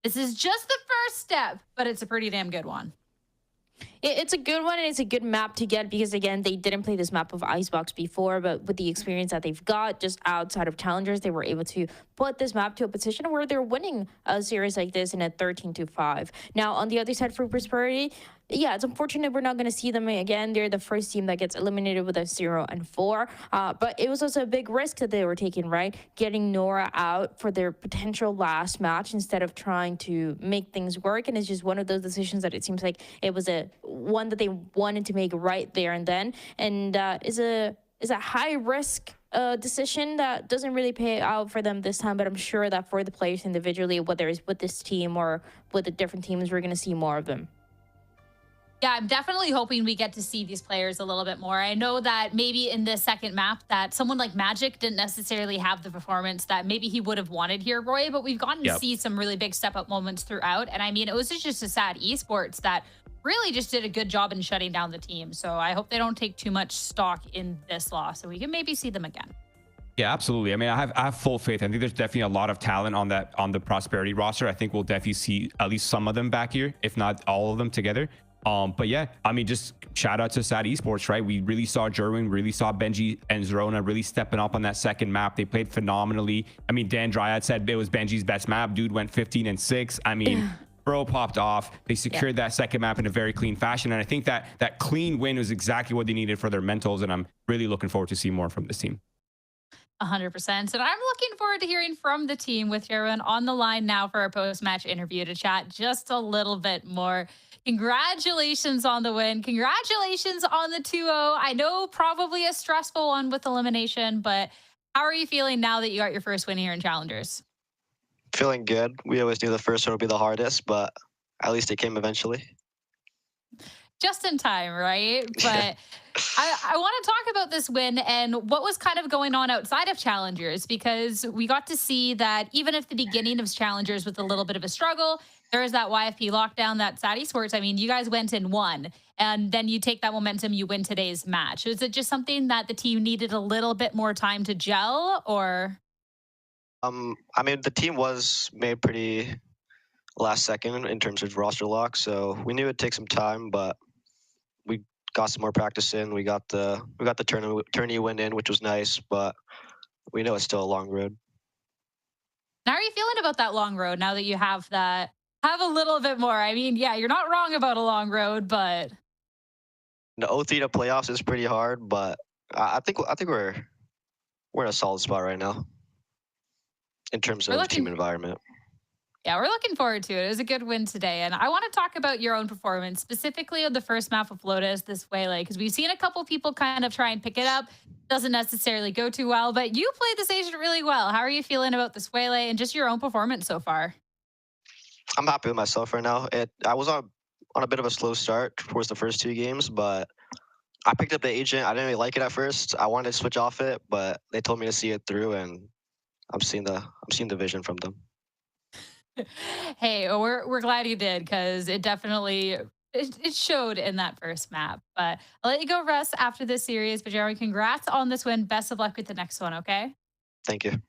this is just the first step, but it's a pretty damn good one. It's a good one, and it's a good map to get because, again, they didn't play this map of Icebox before, but with the experience that they've got just outside of Challengers, they were able to put this map to a position where they're winning a series like this in a 13-5. Now, on the other side for Prosperity, yeah, it's unfortunate we're not going to see them again. They're the first team that gets eliminated with a 0-4. But it was also a big risk that they were taking, right? Getting Nora out for their potential last match instead of trying to make things work. And it's just one of those decisions that it seems like it was one that they wanted to make right there and then. And is a high risk decision that doesn't really pay out for them this time, but I'm sure that for the players individually, whether it's with this team or with the different teams, we're going to see more of them. Yeah, I'm definitely hoping we get to see these players a little bit more. I know that maybe in the second map that someone like Magic didn't necessarily have the performance that maybe he would have wanted here, Roy, but we've gotten to see some really big step up moments throughout. And I mean, it was just a SAD Esports that really just did a good job in shutting down the team. So I hope they don't take too much stock in this loss so we can maybe see them again. Yeah, absolutely. I mean, I have full faith. I think there's definitely a lot of talent on the Prosperity roster. I think we'll definitely see at least some of them back here, if not all of them together. But yeah, I mean, just shout out to SAD Esports, right? We really saw Jerwin, really saw Benji and Zerona really stepping up on that second map. They played phenomenally. I mean, Dan Dryad said it was Benji's best map. Dude went 15-6. I mean, bro popped off. They secured that second map in a very clean fashion. And I think that clean win was exactly what they needed for their mentals. And I'm really looking forward to see more from this team. 100%. And I'm looking forward to hearing from the team with Jerwin on the line now for our post-match interview to chat just a little bit more. Congratulations on the win. Congratulations on the 2-0. I know probably a stressful one with elimination, but how are you feeling now that you got your first win here in Challengers? Feeling good. We always knew the first one would be the hardest, but at least it came eventually. Just in time, right? But I want to talk about this win and what was kind of going on outside of Challengers, because we got to see that even if the beginning of Challengers was a little bit of a struggle, there is that YFP lockdown, that SAD Esports. I mean, you guys went and won, and then you take that momentum, you win today's match. Is it just something that the team needed a little bit more time to gel, or? I mean, the team was made pretty last second in terms of roster lock, so we knew it'd take some time, but we got some more practice in. We got the tourney win in, which was nice, but we know it's still a long road. How are you feeling about that long road now that you have that? Have a little bit more. I mean, yeah, you're not wrong about a long road, but The 0-3 to playoffs is pretty hard, but I think we're in a solid spot right now in terms of team environment. Yeah, we're looking forward to it. It was a good win today. And I want to talk about your own performance, specifically on the first map of Lotus, this Waylay, because we've seen a couple people kind of try and pick it up. Doesn't necessarily go too well, but you played this agent really well. How are you feeling about this Waylay and just your own performance so far? I'm happy with myself right now. I was on a bit of a slow start towards the first 2 games, but I picked up the agent. I didn't really like it at first. I wanted to switch off it, but they told me to see it through, and I'm seeing the vision from them. Hey, we're glad you did, because it definitely it showed in that first map. But I'll let you go rest after this series. But Jeremy, congrats on this win. Best of luck with the next one. Okay. Thank you.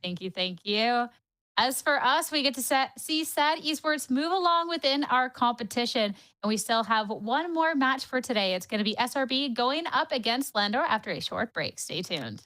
Thank you. Thank you. As for us, we get to see SAD Esports move along within our competition. And we still have one more match for today. It's going to be SRB going up against Landor after a short break. Stay tuned.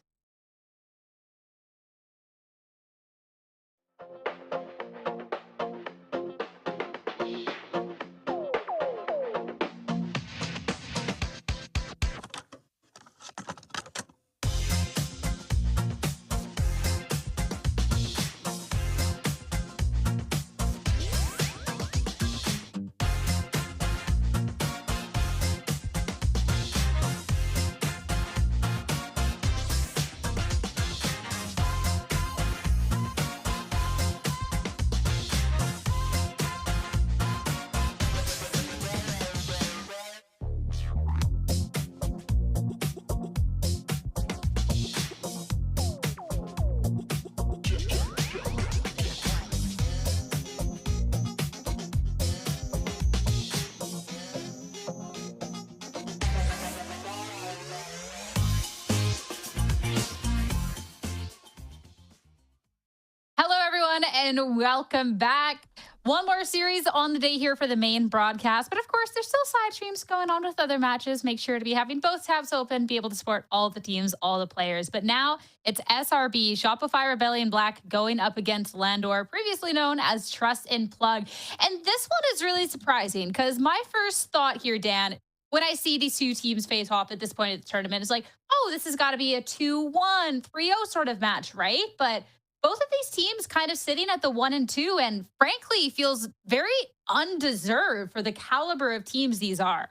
And welcome back. One more series on the day here for the main broadcast. But of course, there's still side streams going on with other matches. Make sure to be having both tabs open, be able to support all the teams, all the players. But now it's SRB, Shopify Rebellion Black, going up against Landor, previously known as Trust and Plug. And this one is really surprising, because my first thought here, Dan, when I see these two teams face off at this point of the tournament, is like, oh, this has got to be a 2-1, 3-0 sort of match, right? But both of these teams kind of sitting at the 1 and 2, and frankly feels very undeserved for the caliber of teams these are.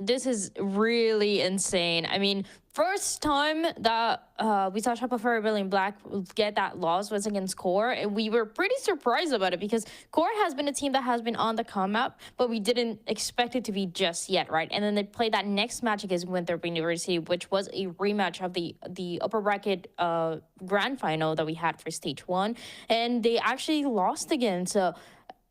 This is really insane. I mean, first time that we saw Shopify Rebellion Black get that loss was against Core, and we were pretty surprised about it, because Core has been a team that has been on the come up, but we didn't expect it to be just yet, right? And then they played that next match against Winthrop University, which was a rematch of the upper bracket grand final that we had for stage 1, and they actually lost again. So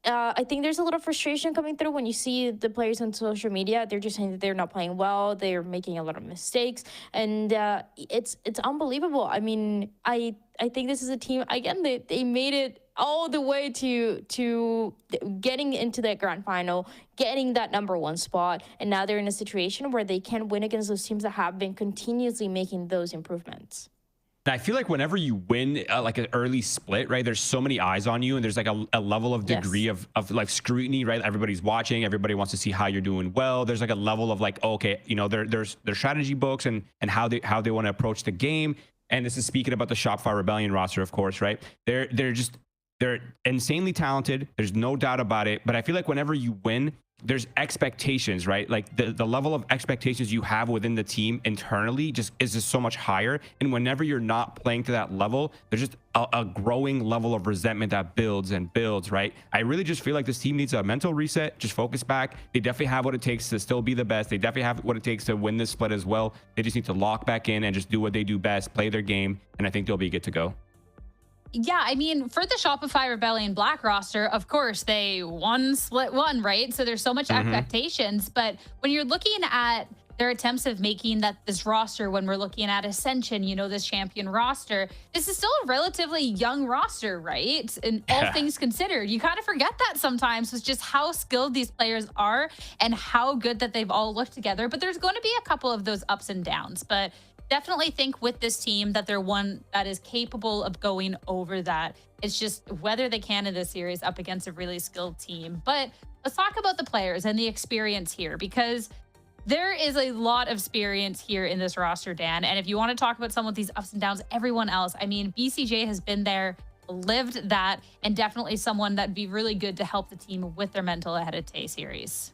I think there's a little frustration coming through when you see the players on social media. They're just saying that they're not playing well. They're making a lot of mistakes, and it's unbelievable. I mean, I think this is a team, again, they made it all the way to getting into that grand final, getting that #1 spot, and now they're in a situation where they can win against those teams that have been continuously making those improvements. I feel like whenever you win like an early split, right, there's so many eyes on you, and there's like a level of degree of like scrutiny, right? Everybody's watching, everybody wants to see how you're doing well. There's like a level of like, okay, you know, there's strategy books and how they want to approach the game. And this is speaking about the Shopify Rebellion roster, of course, right? They're insanely talented. There's no doubt about it. But I feel like whenever you win, there's expectations, right? Like the level of expectations you have within the team internally is just so much higher. And whenever you're not playing to that level, there's just a growing level of resentment that builds and builds, right? I really just feel like this team needs a mental reset, just focus back. They definitely have what it takes to still be the best. They definitely have what it takes to win this split as well. They just need to lock back in and just do what they do best, play their game, and I think they'll be good to go. Yeah, I mean, for the Shopify Rebellion Black roster, of course, they won split 1, right? So there's so much expectations. But when you're looking at their attempts of making this roster, when we're looking at Ascension, you know, this champion roster, this is still a relatively young roster, right? And all things considered, you kind of forget that sometimes with just how skilled these players are and how good that they've all looked together. But there's going to be a couple of those ups and downs. But definitely think with this team that they're one that is capable of going over that. It's just whether they can in this series up against a really skilled team. But let's talk about the players and the experience here, because there is a lot of experience here in this roster, Dan. And if you want to talk about some of these ups and downs, everyone else, I mean, BCJ has been there lived that, and definitely someone that'd be really good to help the team with their mental ahead of Tay series.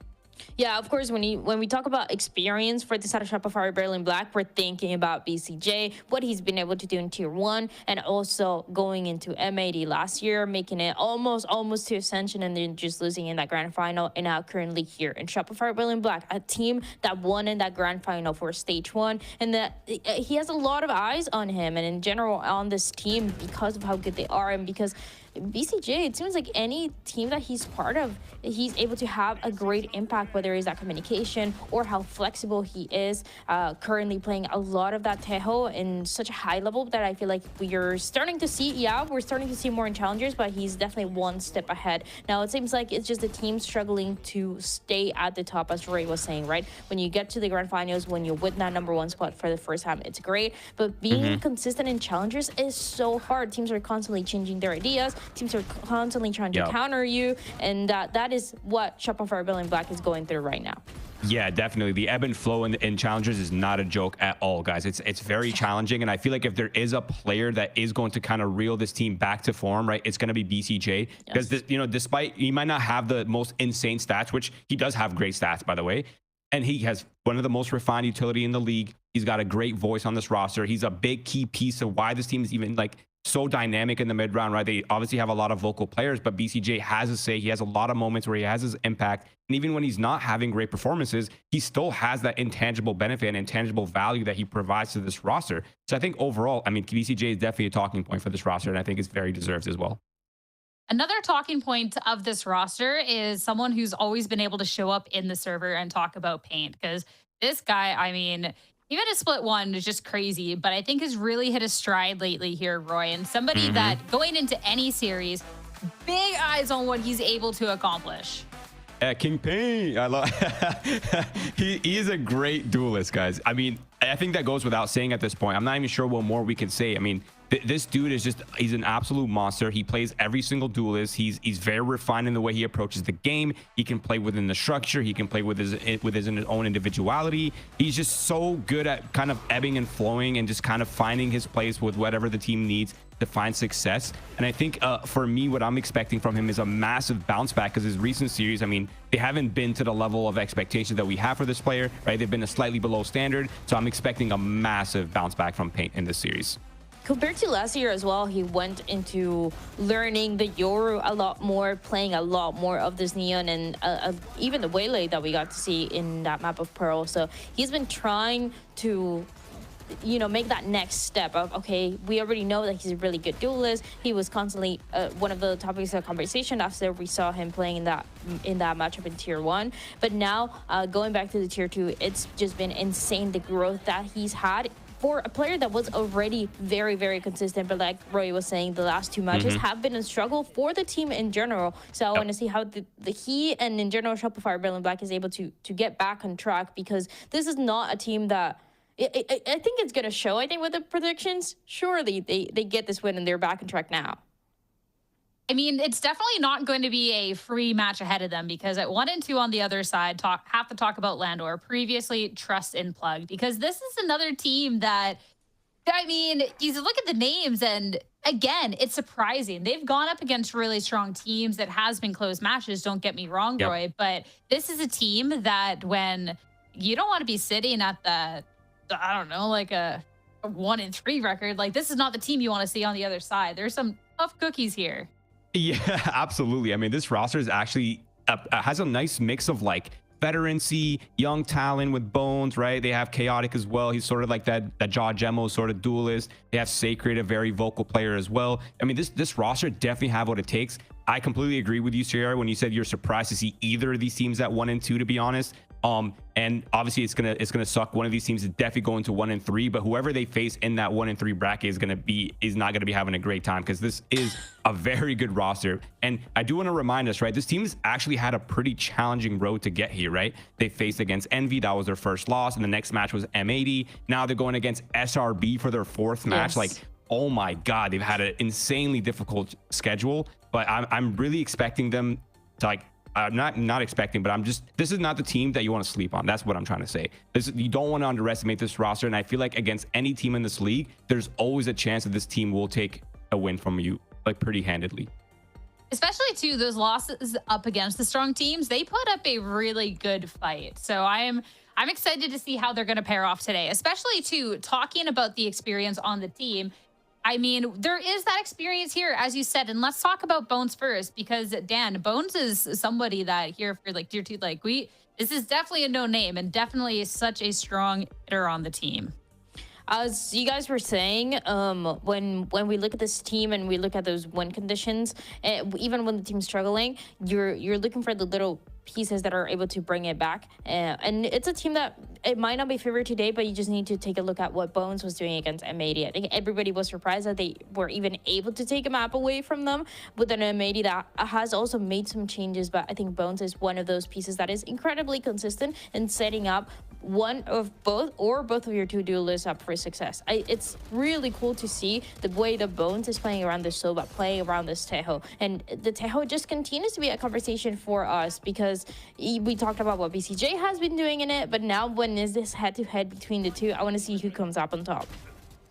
Yeah, of course, when we talk about experience for the side of Shopify Berlin Black, we're thinking about BCJ, what he's been able to do in Tier 1, and also going into MAD last year, making it almost to Ascension, and then just losing in that grand final, and now currently here in Shopify Berlin Black, a team that won in that grand final for Stage 1, and that he has a lot of eyes on him, and in general on this team because of how good they are, and because BCJ, it seems like any team that he's part of, he's able to have a great impact, whether it's that communication or how flexible he is. Currently playing a lot of that Tejo in such a high level that I feel like we're starting to see more in Challengers, but he's definitely one step ahead. Now, it seems like it's just the team struggling to stay at the top, as Roy was saying, right? When you get to the grand finals, when you win that #1 spot for the first time, it's great. But being consistent in Challengers is so hard. Teams are constantly changing their ideas. Teams are constantly trying to counter you, and that is what Shopify Berlin Black is going through right now. Yeah, definitely. The ebb and flow in Challengers is not a joke at all, guys. It's very challenging, and I feel like if there is a player that is going to kind of reel this team back to form, right, it's going to be BCJ. Because despite he might not have the most insane stats, which he does have great stats, by the way, and he has one of the most refined utility in the league. He's got a great voice on this roster. He's a big key piece of why this team is even like so dynamic in the mid round, right? They obviously have a lot of vocal players, but BCJ has a say. He has a lot of moments where he has his impact. And even when he's not having great performances, he still has that intangible benefit and intangible value that he provides to this roster. So I think overall, I mean, BCJ is definitely a talking point for this roster, and I think it's very deserved as well. Another talking point of this roster is someone who's always been able to show up in the server and talk about paint, because this guy, I mean, even a split one is just crazy, but I think has really hit a stride lately here, Roy, and somebody that going into any series, big eyes on what he's able to accomplish. King Pain, I love he is a great duelist, guys. I mean, I think that goes without saying at this point. I'm not even sure what more we can say. I mean, this dude is he's an absolute monster. He plays every single duelist. He's very refined in the way he approaches the game. He can play within the structure. He can play with his own individuality. He's just so good at kind of ebbing and flowing and just kind of finding his place with whatever the team needs to find success. And I think for me, what I'm expecting from him is a massive bounce back, because his recent series, I mean, they haven't been to the level of expectation that we have for this player, right? They've been a slightly below standard. So I'm expecting a massive bounce back from Paint in this series. Compared to last year as well, he went into learning the Yoru a lot more, playing a lot more of this Neon, and even the Waylay that we got to see in that map of Pearl. So he's been trying to, you know, make that next step of, okay, we already know that he's a really good duelist. He was constantly one of the topics of conversation after we saw him playing in that matchup in Tier 1. But now going back to the Tier 2, it's just been insane, the growth that he's had for a player that was already very, very consistent. But like Roy was saying, the last two matches have been a struggle for the team in general. So I want to see how he and in general Shopify Berlin Black is able to get back on track, because this is not a team that I think it's going to show. I think with the predictions, surely they get this win and they're back on track now. I mean, it's definitely not going to be a free match ahead of them, because at 1 and 2 on the other side, have to talk about Landor, previously Trust and Plug, because this is another team that, I mean, you look at the names and again, it's surprising. They've gone up against really strong teams. That has been close matches. Don't get me wrong, Roy, but this is a team that when you don't want to be sitting at the, I don't know, like a 1 and 3 record, like this is not the team you want to see on the other side. There's some tough cookies here. Yeah, absolutely. I mean, this roster is actually has a nice mix of like veterancy, young talent with bones, right? They have Chaotic as well. He's sort of like that Jaw Gemo sort of duelist. They have Sacred, a very vocal player as well. I mean, this roster definitely have what it takes. I completely agree with you, Sierra, when you said you're surprised to see either of these teams at 1 and 2, to be honest. And obviously it's gonna suck. One of these teams is definitely going to 1 and 3, but whoever they face in that 1 and 3 bracket is not gonna be having a great time, because this is a very good roster. And I do want to remind us, right, this team has actually had a pretty challenging road to get here, right? They faced against Envy, that was their first loss, and the next match was M80. Now they're going against SRB for their 4th match. Like, oh my god, they've had an insanely difficult schedule, but I'm really expecting them to, like, I'm not expecting, but this is not the team that you want to sleep on. That's what I'm trying to say. You don't want to underestimate this roster, and I feel like against any team in this league, there's always a chance that this team will take a win from you like pretty handedly. Especially too, those losses up against the strong teams, they put up a really good fight. So I'm excited to see how they're going to pair off today, especially too, talking about the experience on the team. I mean, there is that experience here, as you said, and let's talk about Bones first, because Dan, Bones is somebody that here for like Tier 2, like this is definitely a no name and definitely such a strong hitter on the team. As you guys were saying, when we look at this team and we look at those win conditions, even when the team's struggling, you're looking for the little pieces that are able to bring it back. And it's a team that it might not be favored today, but you just need to take a look at what Bones was doing against M80. I think everybody was surprised that they were even able to take a map away from them with an M80 that has also made some changes. But I think Bones is one of those pieces that is incredibly consistent in setting up one of both or both of your two duelists up for success. It's really cool to see the way the Bones is playing around this Soba, playing around this Tejo. And the Tejo just continues to be a conversation for us because we talked about what BCJ has been doing in it, but now when is this head-to-head between the two, I want to see who comes up on top.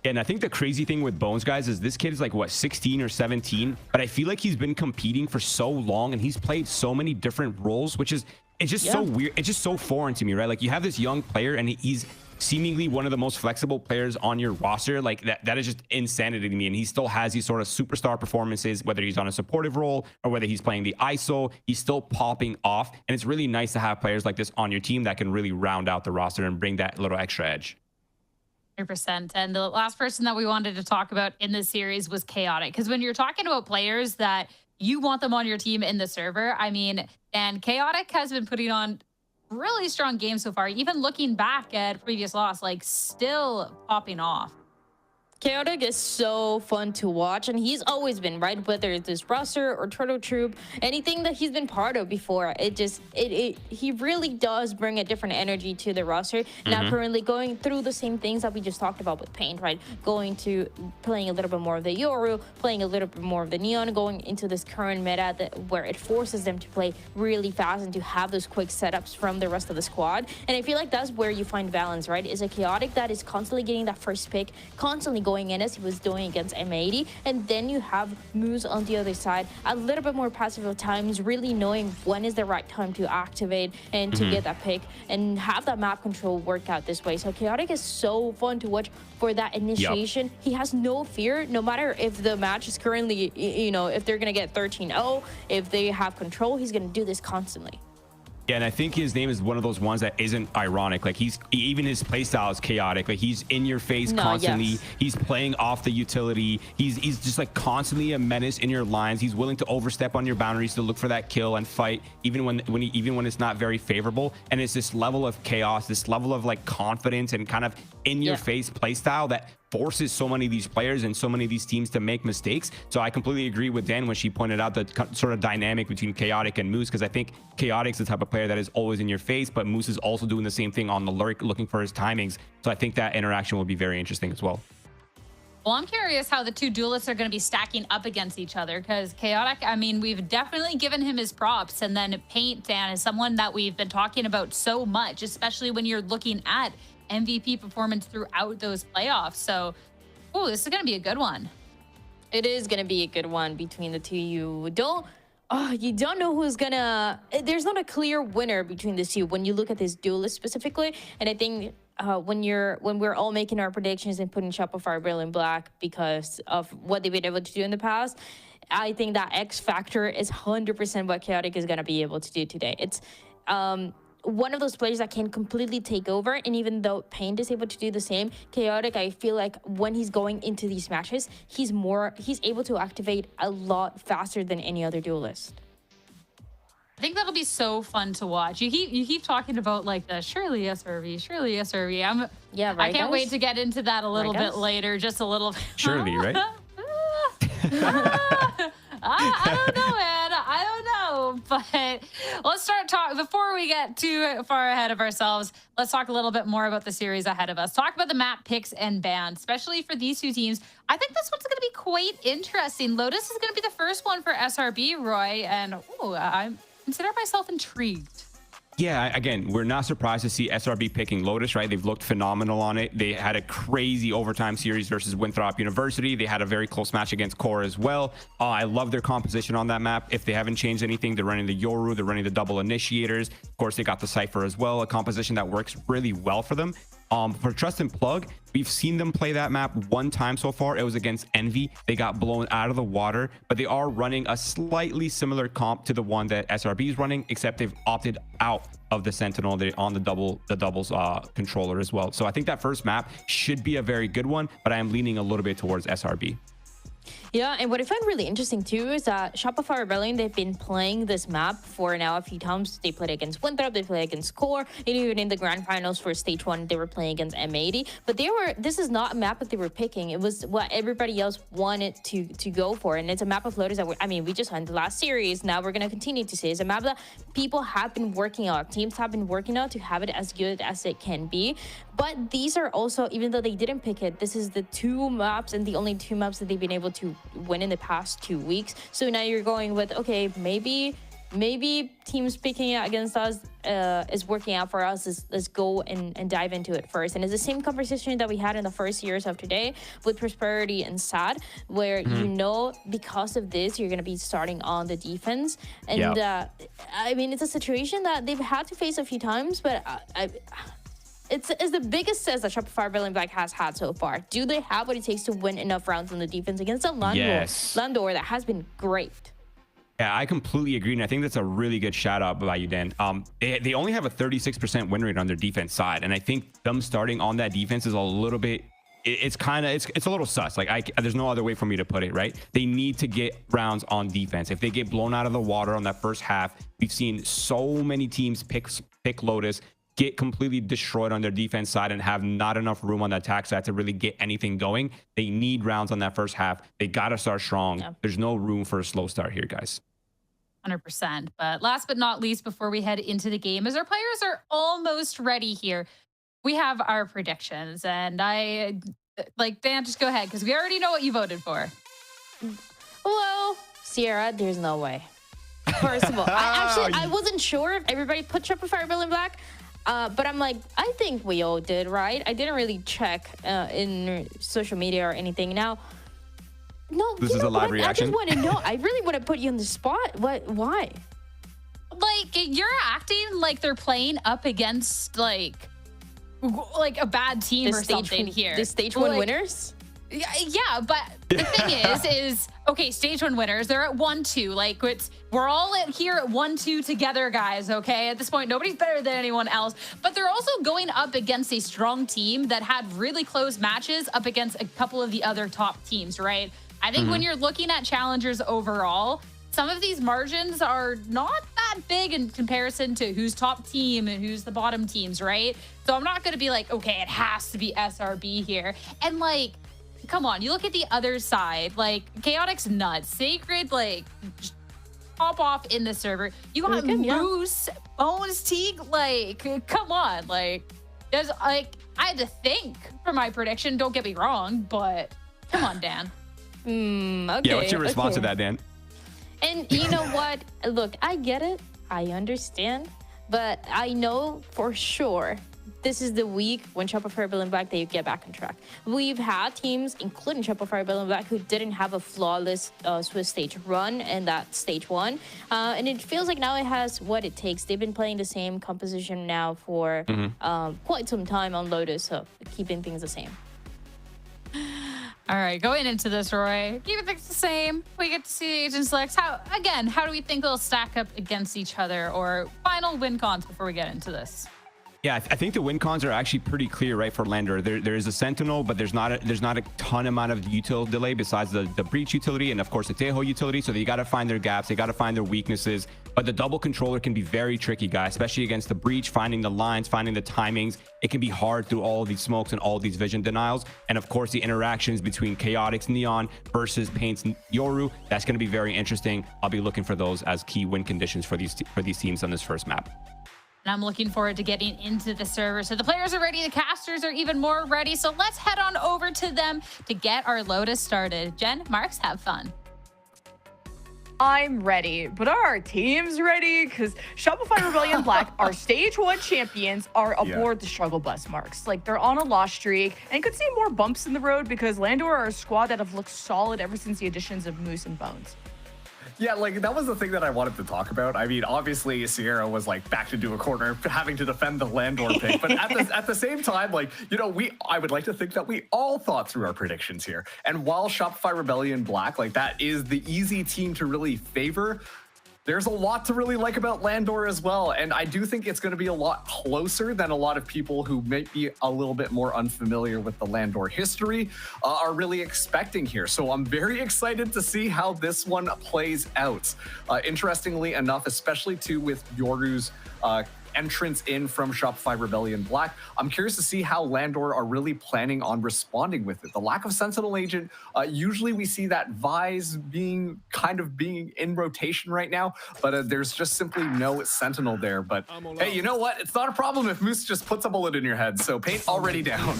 And I think the crazy thing with Bones, guys, is this kid is like, what, 16 or 17? But I feel like he's been competing for so long and he's played so many different roles, which is, it's just so weird. It's just so foreign to me, right? Like you have this young player and he's seemingly one of the most flexible players on your roster. Like that is just insanity to me. And he still has these sort of superstar performances, whether he's on a supportive role or whether he's playing the ISO, he's still popping off. And it's really nice to have players like this on your team that can really round out the roster and bring that little extra edge. 100%. And the last person that we wanted to talk about in this series was Chaotic. Because when you're talking about players that you want them on your team in the server, I mean, and Chaotic has been putting on really strong games so far. Even looking back at previous loss, like still popping off. Chaotic is so fun to watch, and he's always been, right? Whether it's this roster or Turtle Troop, anything that he's been part of before, he really does bring a different energy to the roster. Now currently going through the same things that we just talked about with Paint, right? Going to playing a little bit more of the Yoru, playing a little bit more of the Neon, going into this current meta where it forces them to play really fast and to have those quick setups from the rest of the squad. And I feel like that's where you find balance, right? Is a Chaotic that is constantly getting that first pick, constantly going in as he was doing against M80, and then you have Moose on the other side, a little bit more passive at times, really knowing when is the right time to activate and to get that pick and have that map control work out this way. So Chaotic is so fun to watch for that initiation. He has no fear, no matter if the match is currently, you know, if they're gonna get 13-0, if they have control, he's gonna do this constantly. Yeah, and I think his name is one of those ones that isn't ironic. Like even his playstyle is chaotic. Like he's in your face constantly. He's playing off the utility. He's just like constantly a menace in your lines. He's willing to overstep on your boundaries to look for that kill and fight, even when it's not very favorable. And it's this level of chaos, this level of like confidence and kind of in your face playstyle that forces so many of these players and so many of these teams to make mistakes. So I completely agree with Dan when she pointed out the sort of dynamic between Chaotic and Moose, because I think Chaotic's the type of player that is always in your face, but Moose is also doing the same thing on the lurk, looking for his timings. So I think that interaction will be very interesting as well. Well, I'm curious how the two duelists are going to be stacking up against each other, because Chaotic, I mean, we've definitely given him his props, and then Paint, Dan, is someone that we've been talking about so much, especially when you're looking at MVP performance throughout those playoffs. So, oh, this is going to be a good one. It is going to be a good one between the two. You don't know who's gonna, there's not a clear winner between the two when you look at this duelist specifically. And I think when we're all making our predictions and putting Shopify Real in black because of what they've been able to do in the past, I think that X factor is 100% what Chaotic is going to be able to do today. It's one of those players that can completely take over, and even though Paint is able to do the same, Chaotic, I feel like when he's going into these matches, he's able to activate a lot faster than any other duelist. I think that'll be so fun to watch. You keep talking about like the surely SRB. I can't wait to get into that a little bit later, just a little. Surely, right? I don't know, man. I don't know. But let's start talking. Before we get too far ahead of ourselves, let's talk a little bit more about the series ahead of us. Talk about the map picks and bans, especially for these two teams. I think this one's going to be quite interesting. Lotus is going to be the first one for SRB, Roy. And I consider myself intrigued. Yeah, again, we're not surprised to see SRB picking Lotus, right? They've looked phenomenal on it. They had a crazy overtime series versus Winthrop University. They had a very close match against Core as well. I love their composition on that map. If they haven't changed anything, they're running the Yoru, they're running the double initiators. Of course, they got the Cypher as well, a composition that works really well for them. For Trust and Plug, we've seen them play that map one time so far. It was against Envy. They got blown out of the water, but they are running a slightly similar comp to the one that SRB is running, except they've opted out of the Sentinel. They're on the doubles controller as well. So I think that first map should be a very good one, but I am leaning a little bit towards SRB. Yeah, and what I find really interesting too is that Shopify Rebellion, they've been playing this map for now a few times. They played against Winthrop, they played against Core, and even in the grand finals for stage 1, they were playing against M80. But this is not a map that they were picking. It was what everybody else wanted to go for, and it's a map of Lotus that we just won the last series. Now we're gonna continue to see. It's a map that people have been working on, teams have been working on to have it as good as it can be. But these are also, even though they didn't pick it, this is the 2 maps and the only 2 maps that they've been able to win in the past 2 weeks. So now you're going with, okay, maybe teams picking it against us is working out for us. Let's go and dive into it first. And it's the same conversation that we had in the first years of today with Prosperity and SAD, where you know, because of this, you're going to be starting on the defense. And I mean, it's a situation that they've had to face a few times, but it's the biggest test that Shopify Rebellion Black has had so far. Do they have what it takes to win enough rounds on the defense against a Landor that has been great? Yeah, I completely agree, and I think that's a really good shout out by you, Dan. They only have a 36% win rate on their defense side, and I think them starting on that defense is a little bit. It's a little sus. Like there's no other way for me to put it, right? They need to get rounds on defense. If they get blown out of the water on that first half, we've seen so many teams pick Lotus, get completely destroyed on their defense side, and have not enough room on the attack side to really get anything going. They need rounds on that first half. They got to start strong. Yeah. There's no room for a slow start here, guys. 100%. But last but not least, before we head into the game, as our players are almost ready here, we have our predictions. And Dan, just go ahead, because we already know what you voted for. Well, Sierra, there's no way. First of all, I wasn't sure if everybody put Shopify Rebellion Black. But I'm like, I think we all did, right? I didn't really check in social media or anything. Now, no, this is a live reaction. I just want to know. I really want to put you on the spot. Why? Like, you're acting like they're playing up against like a bad team or something here. The stage 1 winners? Yeah, but the thing is okay, stage 1 winners, they're at 1-2. Like, we're all here at 1-2 together, guys, okay? At this point, nobody's better than anyone else. But they're also going up against a strong team that had really close matches up against a couple of the other top teams, right? I think when you're looking at challengers overall, some of these margins are not that big in comparison to who's top team and who's the bottom teams, right? So I'm not going to be like, okay, it has to be SRB here. And like, come on, you look at the other side, like Chaotic's nuts, Sacred, like just pop off in the server. You got Moose, Bones, Teague, like come on, like there's like I had to think for my prediction. Don't get me wrong, but come on, Dan. Okay. Yeah, what's your response to that, Dan? And you know what? Look, I get it. I understand. But I know for sure this is the week when Shopify Rebellion Black, they get back on track. We've had teams, including Shopify Rebellion Black, who didn't have a flawless Swiss stage run in that stage 1. And it feels like now it has what it takes. They've been playing the same composition now for quite some time on Lotus, so keeping things the same. All right, going into this, Roy, keeping things the same. We get to see Agent Selects. How do we think they'll stack up against each other, or final win cons before we get into this? Yeah, I think the win cons are actually pretty clear, right, for Lander. There is a Sentinel, but there's not a ton amount of util delay besides the Breach utility and, of course, the Tejo utility. So they got to find their gaps. They got to find their weaknesses. But the double controller can be very tricky, guys, especially against the Breach, finding the lines, finding the timings. It can be hard through all of these smokes and all of these vision denials. And, of course, the interactions between Chaotix Neon versus Paint's Yoru, that's going to be very interesting. I'll be looking for those as key win conditions for these teams on this first map. And I'm looking forward to getting into the server. So the players are ready, the casters are even more ready. So let's head on over to them to get our Lotus started. Jen, Marks, have fun. I'm ready, but are our teams ready? Because Shopify Rebellion Black, our stage 1 champions, are aboard the struggle bus marks. Like, they're on a loss streak, and could see more bumps in the road because Landor are a squad that have looked solid ever since the additions of Moose and Bones. Yeah, like, that was the thing that I wanted to talk about. I mean, obviously, Sierra was, like, backed into a corner, having to defend the Landor pick. But at the same time, like, you know, I would like to think that we all thought through our predictions here. And while Shopify Rebellion Black, like, that is the easy team to really favor, there's a lot to really like about Landor as well. And I do think it's going to be a lot closer than a lot of people who may be a little bit more unfamiliar with the Landor history are really expecting here. So I'm very excited to see how this one plays out. Interestingly enough, especially too with Yoru's entrance in from Shopify Rebellion Black, I'm curious to see how Landor are really planning on responding with it. The lack of Sentinel Agent, usually we see that Vise being in rotation right now, but there's just simply no Sentinel there. But hey, you know what? It's not a problem if Moose just puts a bullet in your head. So Paint already down.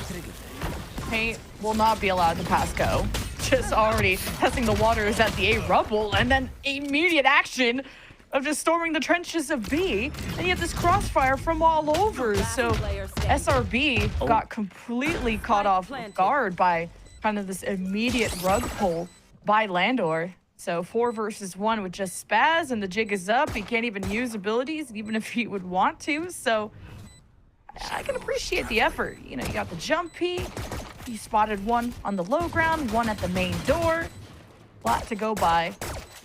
Paint will not be allowed to pass go. Just already testing the waters at the A rubble, and then immediate action of just storming the trenches of B, and yet this crossfire from all over. So SRB got completely caught off guard by kind of this immediate rug pull by Landor. So 4 versus 1 with just Spaz, and the jig is up. He can't even use abilities, even if he would want to. So I can appreciate the effort. You know, you got the jump peek. You spotted one on the low ground, one at the main door. A lot to go by.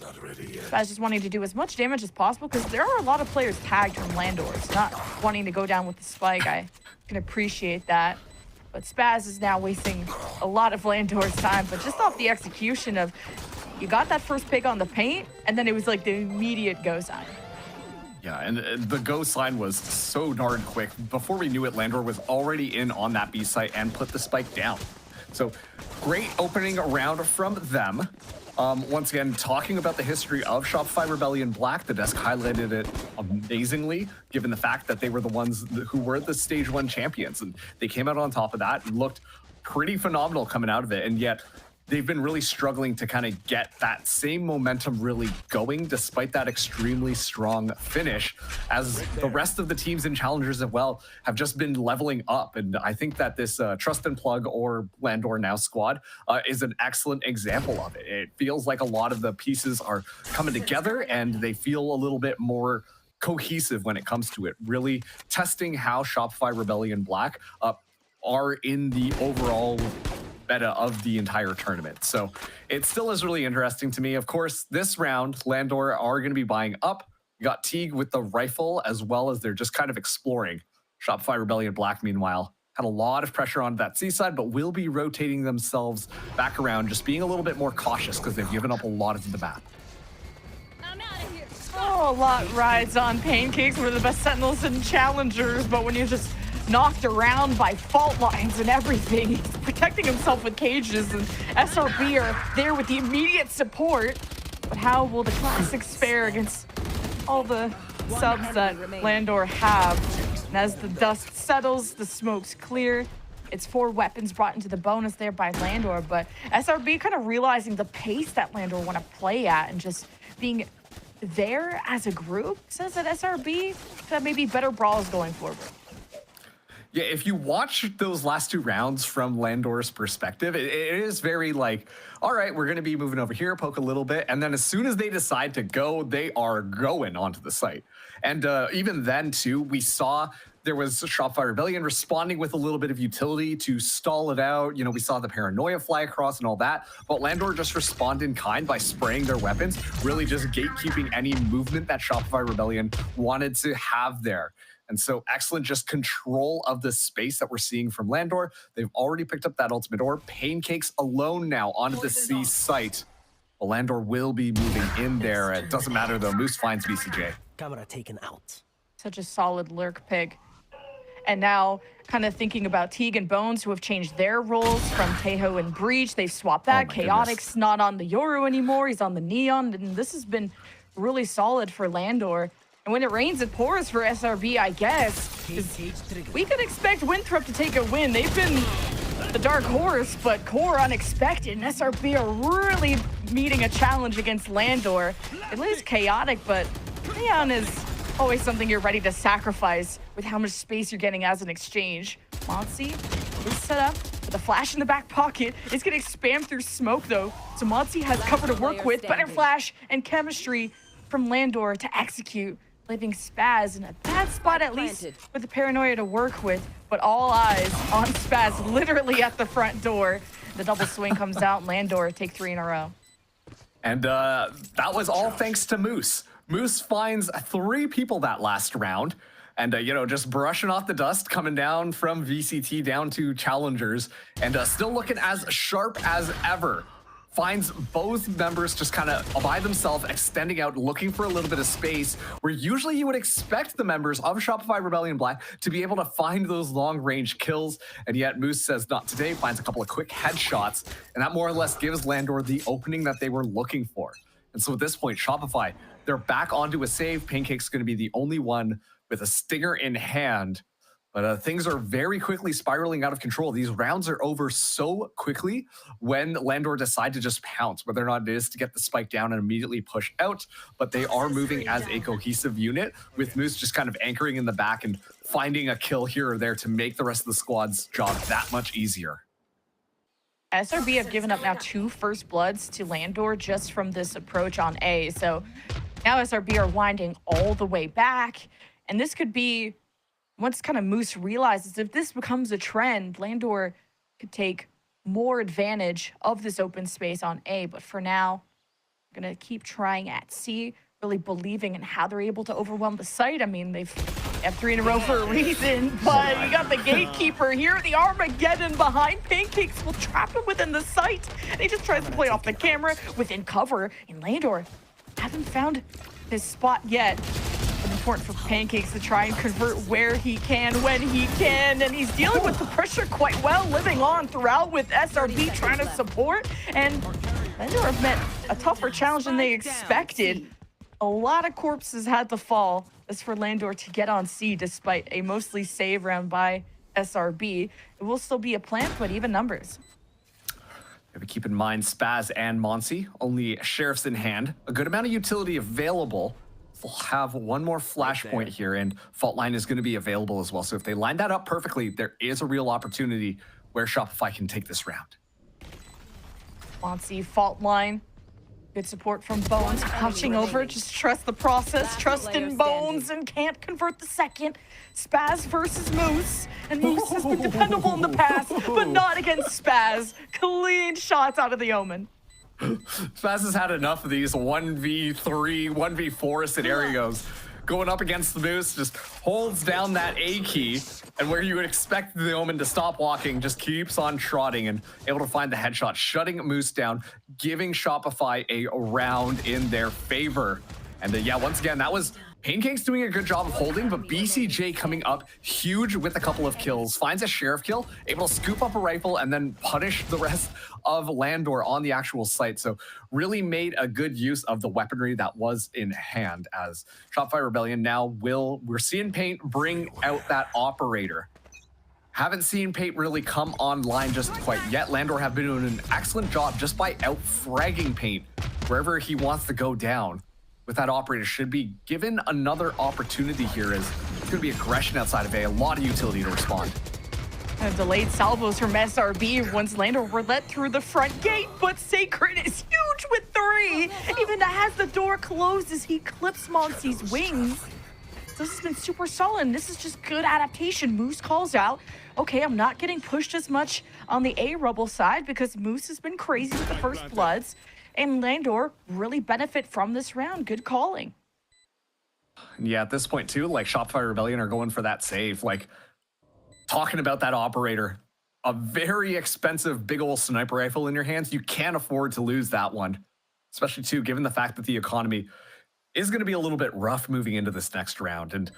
Spaz just wanting to do as much damage as possible because there are a lot of players tagged from Landors, not wanting to go down with the spike. I can appreciate that. But Spaz is now wasting a lot of Landor's time, but just off the execution of, you got that first pick on the paint, and then it was like the immediate go sign. Yeah, and the go sign was so darn quick. Before we knew it, Landor was already in on that B site and put the spike down. So great opening round from them. Once again, talking about the history of Shopify Rebellion Black, the desk highlighted it amazingly, given the fact that they were the ones who were the Stage 1 champions. And they came out on top of that and looked pretty phenomenal coming out of it. And yet, they've been really struggling to kind of get that same momentum really going, despite that extremely strong finish, as the rest of the teams in Challengers as well have just been leveling up. And I think that this Trust and Plug or Landor Now squad is an excellent example of it. It feels like a lot of the pieces are coming together and they feel a little bit more cohesive when it comes to it, really testing how Shopify Rebellion Black are in the overall meta of the entire tournament. So it still is really interesting to me. Of course, this round, Landor are going to be buying up. You got Teague with the rifle, as well as they're just kind of exploring. Shopify Rebellion Black, meanwhile, had a lot of pressure on that C side, but will be rotating themselves back around, just being a little bit more cautious because they've given up a lot of the map. Oh, a lot rides on Pancakes. We're the best Sentinels and Challengers, but when you're just knocked around by fault lines and everything, he's protecting himself with cages, and SRB are there with the immediate support. But how will the Classics fare against all the subs that Landor have? And as the dust settles, the smoke's clear. It's 4 weapons brought into the bonus there by Landor, but SRB kind of realizing the pace that Landor want to play at and just being there as a group says that SRB have maybe better brawls going forward. Yeah, if you watch those last 2 rounds from Landor's perspective, it is very like, all right, we're going to be moving over here, poke a little bit. And then as soon as they decide to go, they are going onto the site. And even then, too, we saw there was Shopify Rebellion responding with a little bit of utility to stall it out. You know, we saw the paranoia fly across and all that. But Landor just responded in kind by spraying their weapons, really just gatekeeping any movement that Shopify Rebellion wanted to have there. And so excellent just control of the space that we're seeing from Landor. They've already picked up that ultimate ore. Pancakes alone now onto the C site. Well, Landor will be moving in there. It doesn't matter though. Moose finds BCJ. Camera taken out. Such a solid lurk pick. And now kind of thinking about Teague and Bones, who have changed their roles from Tejo and Breach. They've swapped that. Chaotic's not on the Yoru anymore. He's on the Neon. And this has been really solid for Landor. And when it rains, it pours for SRB, I guess. We could expect Winthrop to take a win. They've been the dark horse, but Core unexpected, and SRB are really meeting a challenge against Landor. It is chaotic, but Neon is always something you're ready to sacrifice with how much space you're getting as an exchange. Monsi is set up with a flash in the back pocket. It's getting spammed through smoke though, so Monsi has cover to work with. Better flash and chemistry from Landor to execute, leaving Spaz in a bad spot at least with the paranoia to work with, but all eyes on Spaz literally at the front door. The double swing comes out, Landor take 3 in a row. And that was all thanks to Moose. Moose finds 3 people that last round. And, you know, just brushing off the dust coming down from VCT down to Challengers. And still looking as sharp as ever. Finds both members just kind of by themselves, extending out, looking for a little bit of space, where usually you would expect the members of Shopify Rebellion Black to be able to find those long-range kills, and yet Moose says not today, finds a couple of quick headshots, and that more or less gives Landor the opening that they were looking for. And so at this point, Shopify, they're back onto a save. Pancake's going to be the only one with a stinger in hand. But things are very quickly spiraling out of control. These rounds are over so quickly when Landor decide to just pounce, whether or not it is to get the spike down and immediately push out. But they are moving as a cohesive unit, with Moose just kind of anchoring in the back and finding a kill here or there to make the rest of the squad's job that much easier. SRB have given up now 2 first bloods to Landor just from this approach on A. So now SRB are winding all the way back. And this could be, once kind of Moose realizes if this becomes a trend, Landor could take more advantage of this open space on A. But for now, we're going to keep trying at C, really believing in how they're able to overwhelm the site. I mean, they have 3 in a row for a reason, but you got the gatekeeper here, the Armageddon behind. Pancakes will trap him within the site. And he just tries to play off the camera within cover. And Landor haven't found his spot yet. It's important for Pancakes to try and convert where he can, when he can, and he's dealing with the pressure quite well, living on throughout with SRB trying to support, and Landor have met a tougher challenge than they expected. A lot of corpses had to fall as for Landor to get on C despite a mostly save round by SRB. It will still be a plant, but even numbers. Keep in mind, Spaz and Monsi, only sheriffs in hand, a good amount of utility available. We'll have one more flashpoint here, and Fault Line is going to be available as well. So if they line that up perfectly, there is a real opportunity where Shopify can take this round. Monsi, Fault Line. Good support from Bones. Watching over, just trust the process, trust in Bones, and can't convert the second. Spaz versus Moose. And Moose has been dependable in the past, but not against Spaz. Clean shots out of the Omen. Spaz has had enough of these 1v3, 1v4 scenarios. Going up against the Moose, just holds down that A key, and where you would expect the Omen to stop walking, just keeps on trotting and able to find the headshot, shutting Moose down, giving Shopify a round in their favor. And yeah, once again, that was Pancake's doing a good job of holding, but BCJ coming up huge with a couple of kills, finds a sheriff kill, able to scoop up a rifle and then punish the rest of Landor on the actual site. So really made a good use of the weaponry that was in hand, as Shopify Rebellion now we're seeing Paint bring out that operator. Haven't seen Paint really come online just quite yet. Landor have been doing an excellent job just by out-fragging Paint wherever he wants to go down. With that operator, should be given another opportunity here, as it's going to be aggression outside of A lot of utility to respond. Delayed salvos from SRB once Landor were let through the front gate, but Sacred is huge with 3. Even as the door closes, he clips Monsi's wings. So this has been super solid. This is just good adaptation. Moose calls out, okay, I'm not getting pushed as much on the A rubble side because Moose has been crazy with the first bloods. And Landor really benefit from this round. Good calling. Yeah, at this point too, like Shopify Rebellion are going for that save. Like, talking about that operator, a very expensive big old sniper rifle in your hands, you can't afford to lose that one. Especially too, given the fact that the economy is going to be a little bit rough moving into this next round. And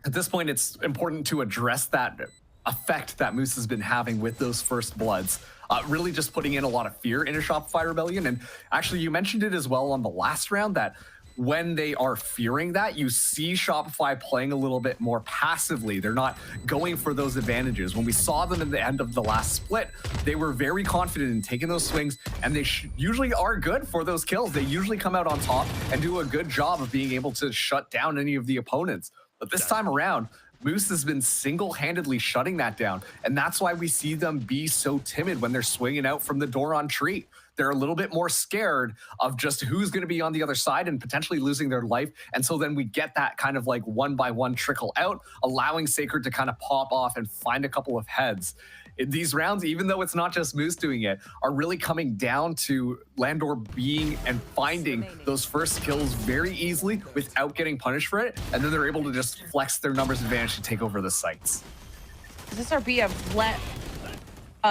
at this point, it's important to address that effect that Moose has been having with those first bloods. Really just putting in a lot of fear into Shopify Rebellion. And actually, you mentioned it as well on the last round that when they are fearing that, you see Shopify playing a little bit more passively. They're not going for those advantages. When we saw them at the end of the last split, they were very confident in taking those swings, and they usually are good for those kills. They usually come out on top and do a good job of being able to shut down any of the opponents. But this time around, Moose has been single-handedly shutting that down, and that's why we see them be so timid when they're swinging out from the door on Tree. They're a little bit more scared of just who's going to be on the other side and potentially losing their life. And so then we get that kind of like one-by-one trickle out, allowing Sacred to kind of pop off and find a couple of heads. These rounds, even though it's not just Moose doing it, are really coming down to Landor being and finding those first kills very easily without getting punished for it. And then they're able to just flex their numbers advantage to take over the sites. SRB have let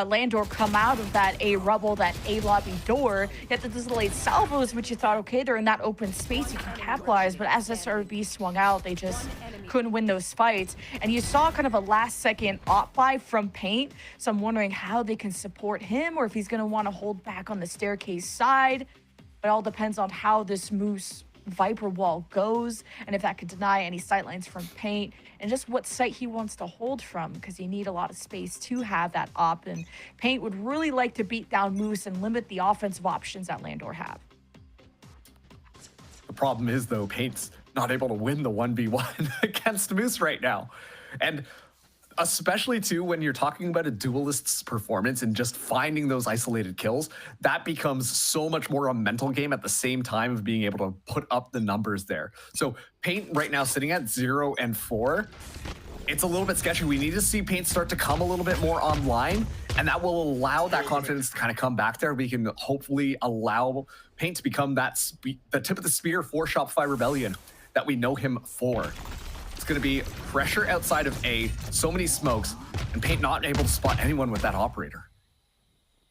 Landor come out of that A rubble, that A lobby door. Yet the delayed salvos, which you thought, okay, they're in that open space, you can capitalize. But as SRB swung out, they just couldn't win those fights. And you saw kind of a last-second op buy from Paint. So I'm wondering how they can support him, or if he's going to want to hold back on the staircase side. It all depends on how this Moose Viper wall goes, and if that could deny any sightlines from Paint, and just what site he wants to hold from, because you need a lot of space to have that op, and Paint would really like to beat down Moose and limit the offensive options that Landor have. The problem is, though, Paint's not able to win the 1v1 against Moose right now. And especially, too, when you're talking about a duelist's performance and just finding those isolated kills, that becomes so much more a mental game at the same time of being able to put up the numbers there. So Paint right now sitting at 0 and 4. It's a little bit sketchy. We need to see Paint start to come a little bit more online, and that will allow that confidence to kind of come back there. We can hopefully allow Paint to become that the tip of the spear for Shopify Rebellion that we know him for. It's going to be pressure outside of A, so many smokes, and Paint not able to spot anyone with that operator.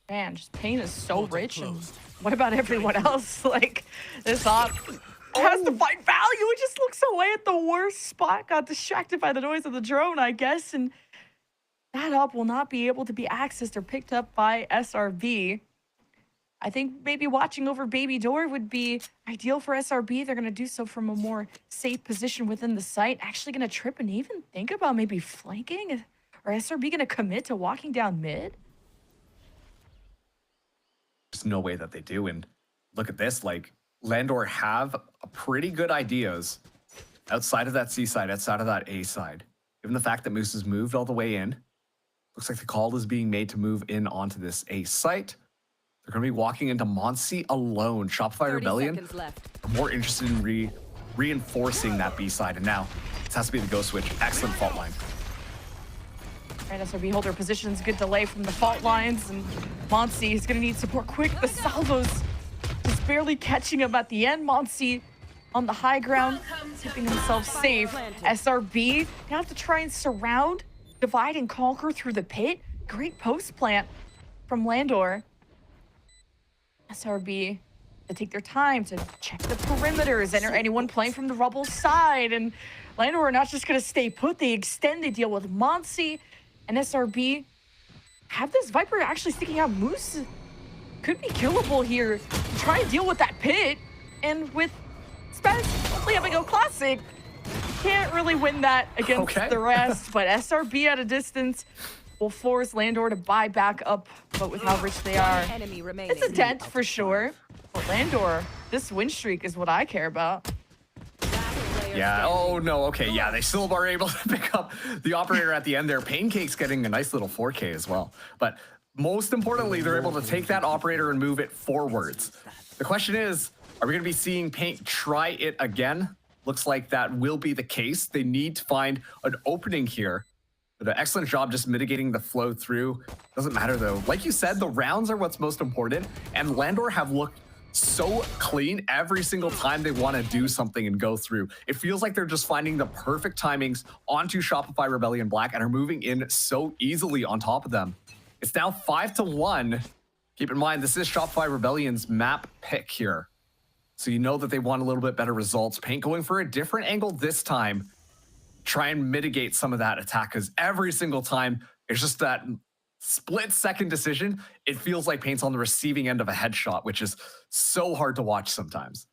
Man, just Paint is so rich. And what about everyone else? Like, this op has to find value. It just looks away at the worst spot. Got distracted by the noise of the drone, I guess. And that op will not be able to be accessed or picked up by SRB. I think maybe watching over Baby Door would be ideal for SRB. They're going to do so from a more safe position within the site. Actually going to trip and even think about maybe flanking? Or SRB going to commit to walking down mid? There's no way that they do. And look at this, like, Landor have pretty good ideas outside of that C side, outside of that A side. Given the fact that Moose has moved all the way in, looks like the call is being made to move in onto this A site. They're going to be walking into Monsi alone. Shopify Rebellion are more interested in reinforcing that B side. And now this has to be the Ghost Switch. Excellent fault line. Right, SRB hold their positions. Good delay from the fault lines. And Monsi is going to need support quick. The salvos just barely catching him at the end. Monsi on the high ground, keeping himself safe. SRB going to have to try and surround, divide, and conquer through the pit. Great post plant from Landor. SRB to take their time to check the perimeters. Enter anyone playing from the rubble side. And Landor are not just going to stay put. They extend. They deal with Monsi. And SRB have this Viper actually sticking out. Moose could be killable here. Try and deal with that pit. And with Spence hopefully having a classic, can't really win that against the rest. But SRB at a distance will force Landor to buy back up, but with how rich they are, it's a dent for sure. But Landor, this win streak is what I care about. Yeah, oh no, okay, yeah, they still are able to pick up the operator at the end there. Pancake's getting a nice little 4K as well. But most importantly, they're able to take that operator and move it forwards. The question is, are we going to be seeing Paint try it again? Looks like that will be the case. They need to find an opening here. But an excellent job just mitigating the flow through. Doesn't matter though. Like you said, the rounds are what's most important. And Landor have looked so clean every single time they want to do something and go through. It feels like they're just finding the perfect timings onto Shopify Rebellion Black and are moving in so easily on top of them. It's now 5-1. Keep in mind, this is Shopify Rebellion's map pick here. So you know that they want a little bit better results. Paint going for a different angle this time. Try and mitigate some of that attack, because every single time it's just that split-second decision. It feels like Paint's on the receiving end of a headshot, which is so hard to watch sometimes.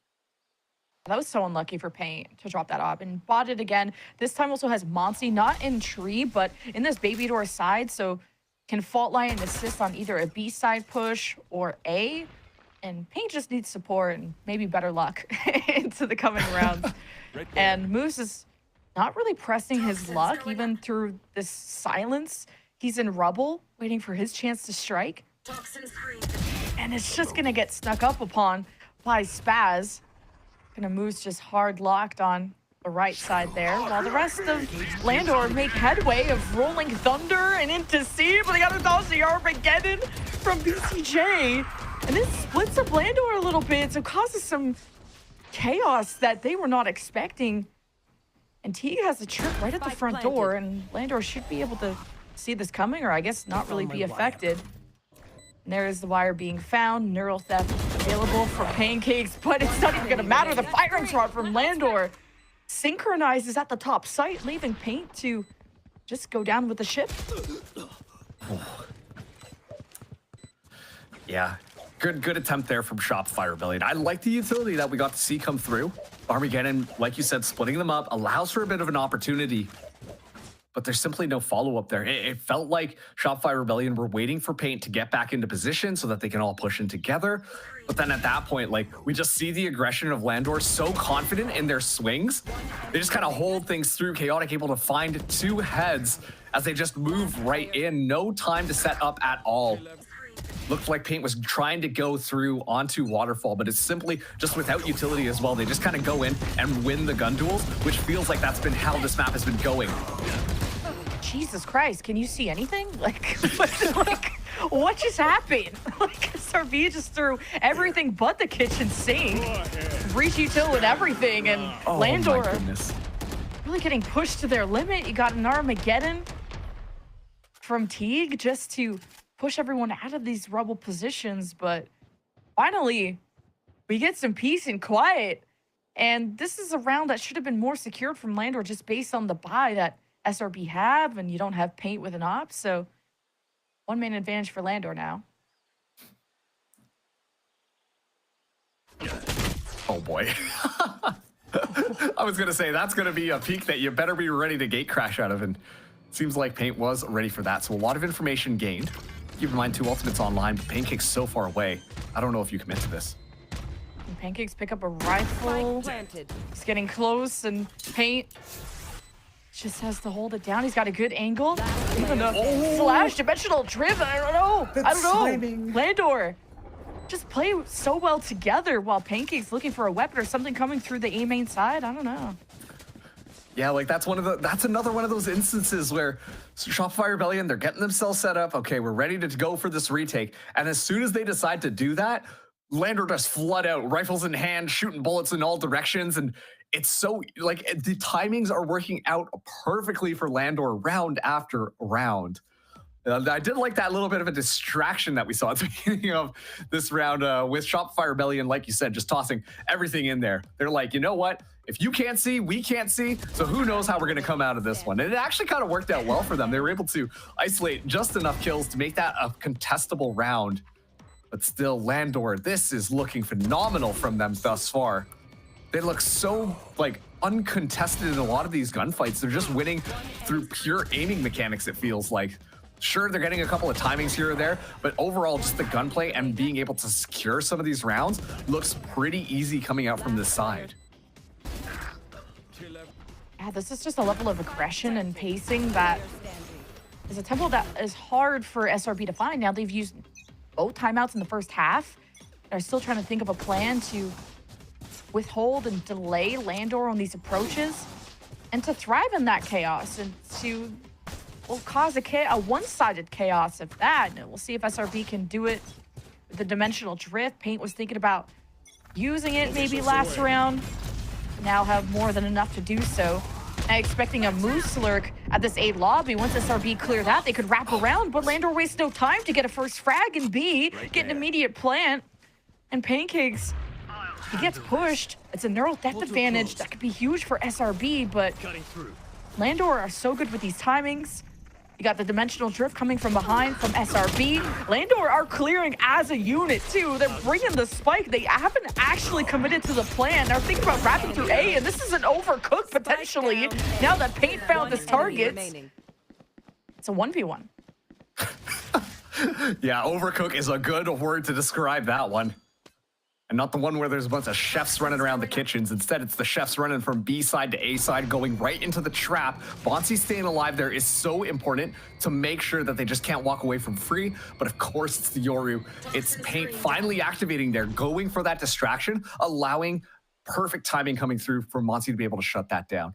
That was so unlucky for Paint to drop that op and bought it again. This time also has Monty, not in tree, but in this baby door side. So can fault line and assist on either a B side push or A. And Paint just needs support and maybe better luck into the coming rounds. And Moose is not really pressing his luck, even through this silence. He's in rubble, waiting for his chance to strike. And it's just gonna get snuck up upon by Spaz. Gonna Moose just hard locked on the right side there, while the rest of Landor make headway of rolling Thunder and into C, but they got to dodge the Armageddon from BCJ. And this splits up Landor a little bit, so causes some chaos that they were not expecting. And Teague has a trip right at the front door, and Landor should be able to see this coming, or I guess not really be affected. And there is the wire being found. Neural theft available for Pancakes, but it's not even going to matter. The firing shot from Landor synchronizes at the top site, leaving Paint to just go down with the ship. Yeah, good attempt there from Shop Firebelly. I like the utility that we got to see come through. Armageddon, like you said, splitting them up allows for a bit of an opportunity, but there's simply no follow-up there. It felt like Shopify Rebellion were waiting for Paint to get back into position so that they can all push in together. But then at that point, like, we just see the aggression of Landor so confident in their swings. They just kind of hold things through. Chaotic able to find two heads as they just move right in. No time to set up at all. Looked like Paint was trying to go through onto Waterfall, but it's simply just without utility as well. They just kind of go in and win the gun duels, which feels like that's been how this map has been going. Jesus Christ, can you see anything? Like, what just happened? Like, SRB just threw everything but the kitchen sink, reach util and everything, and Landor really getting pushed to their limit. You got an Armageddon from Teague just to push everyone out of these rubble positions, but finally, we get some peace and quiet. And this is a round that should have been more secured from Landor just based on the buy that SRB have, and you don't have Paint with an op, so one main advantage for Landor now. Oh boy. I was gonna say that's gonna be a peak that you better be ready to gate crash out of, and seems like Paint was ready for that. So a lot of information gained. Keep in mind 2 ultimates online, but Pancake's so far away. I don't know if you commit to this. And Pancakes pick up a rifle. He's getting close, and Paint just has to hold it down. He's got a good angle. Even a slash dimensional drift. I don't know. Landor just play so well together while Pancake's looking for a weapon or something coming through the A main side. I don't know. Yeah, like that's another one of those instances where Shopify Rebellion, they're getting themselves set up. Okay, we're ready to go for this retake. And as soon as they decide to do that, Landor just flood out, rifles in hand, shooting bullets in all directions. And it's so, like, the timings are working out perfectly for Landor round after round. I did like that little bit of a distraction that we saw at the beginning of this round with Shopify Rebellion, like you said, just tossing everything in there. They're like, you know what? If you can't see, we can't see. So who knows how we're going to come out of this one. And it actually kind of worked out well for them. They were able to isolate just enough kills to make that a contestable round. But still, Landor, this is looking phenomenal from them thus far. They look so, like, uncontested in a lot of these gunfights. They're just winning through pure aiming mechanics, it feels like. Sure, they're getting a couple of timings here or there, but overall, just the gunplay and being able to secure some of these rounds looks pretty easy coming out from this side. Yeah, this is just a level of aggression and pacing that is a tempo that is hard for SRB to find. Now they've used both timeouts in the first half. They're still trying to think of a plan to withhold and delay Landor on these approaches and to thrive in that chaos and to cause a one-sided chaos of that. And we'll see if SRB can do it with the dimensional drift. Paint was thinking about using it maybe last round. Now have more than enough to do so. And expecting a Moose lurk at this A lobby. Once SRB clear that, they could wrap around, but Landor wastes no time to get a first frag and B, get an immediate plant. And Pancakes, he gets pushed. It's a neural theft advantage that could be huge for SRB, but Landor are so good with these timings. You got the dimensional drift coming from behind from SRB. Landor are clearing as a unit too. They're bringing the spike. They haven't actually committed to the plan. They're thinking about wrapping through A, and this is an overcook potentially. Now that Paint found his targets. It's a 1v1. Yeah, overcook is a good word to describe that one. And not the one where there's a bunch of chefs running around the kitchens. Instead, it's the chefs running from B side to A side, going right into the trap. Bonsi staying alive there is so important to make sure that they just can't walk away from free. But of course, it's the Yoru. It's Paint finally activating there, going for that distraction, allowing perfect timing coming through for Monsi to be able to shut that down.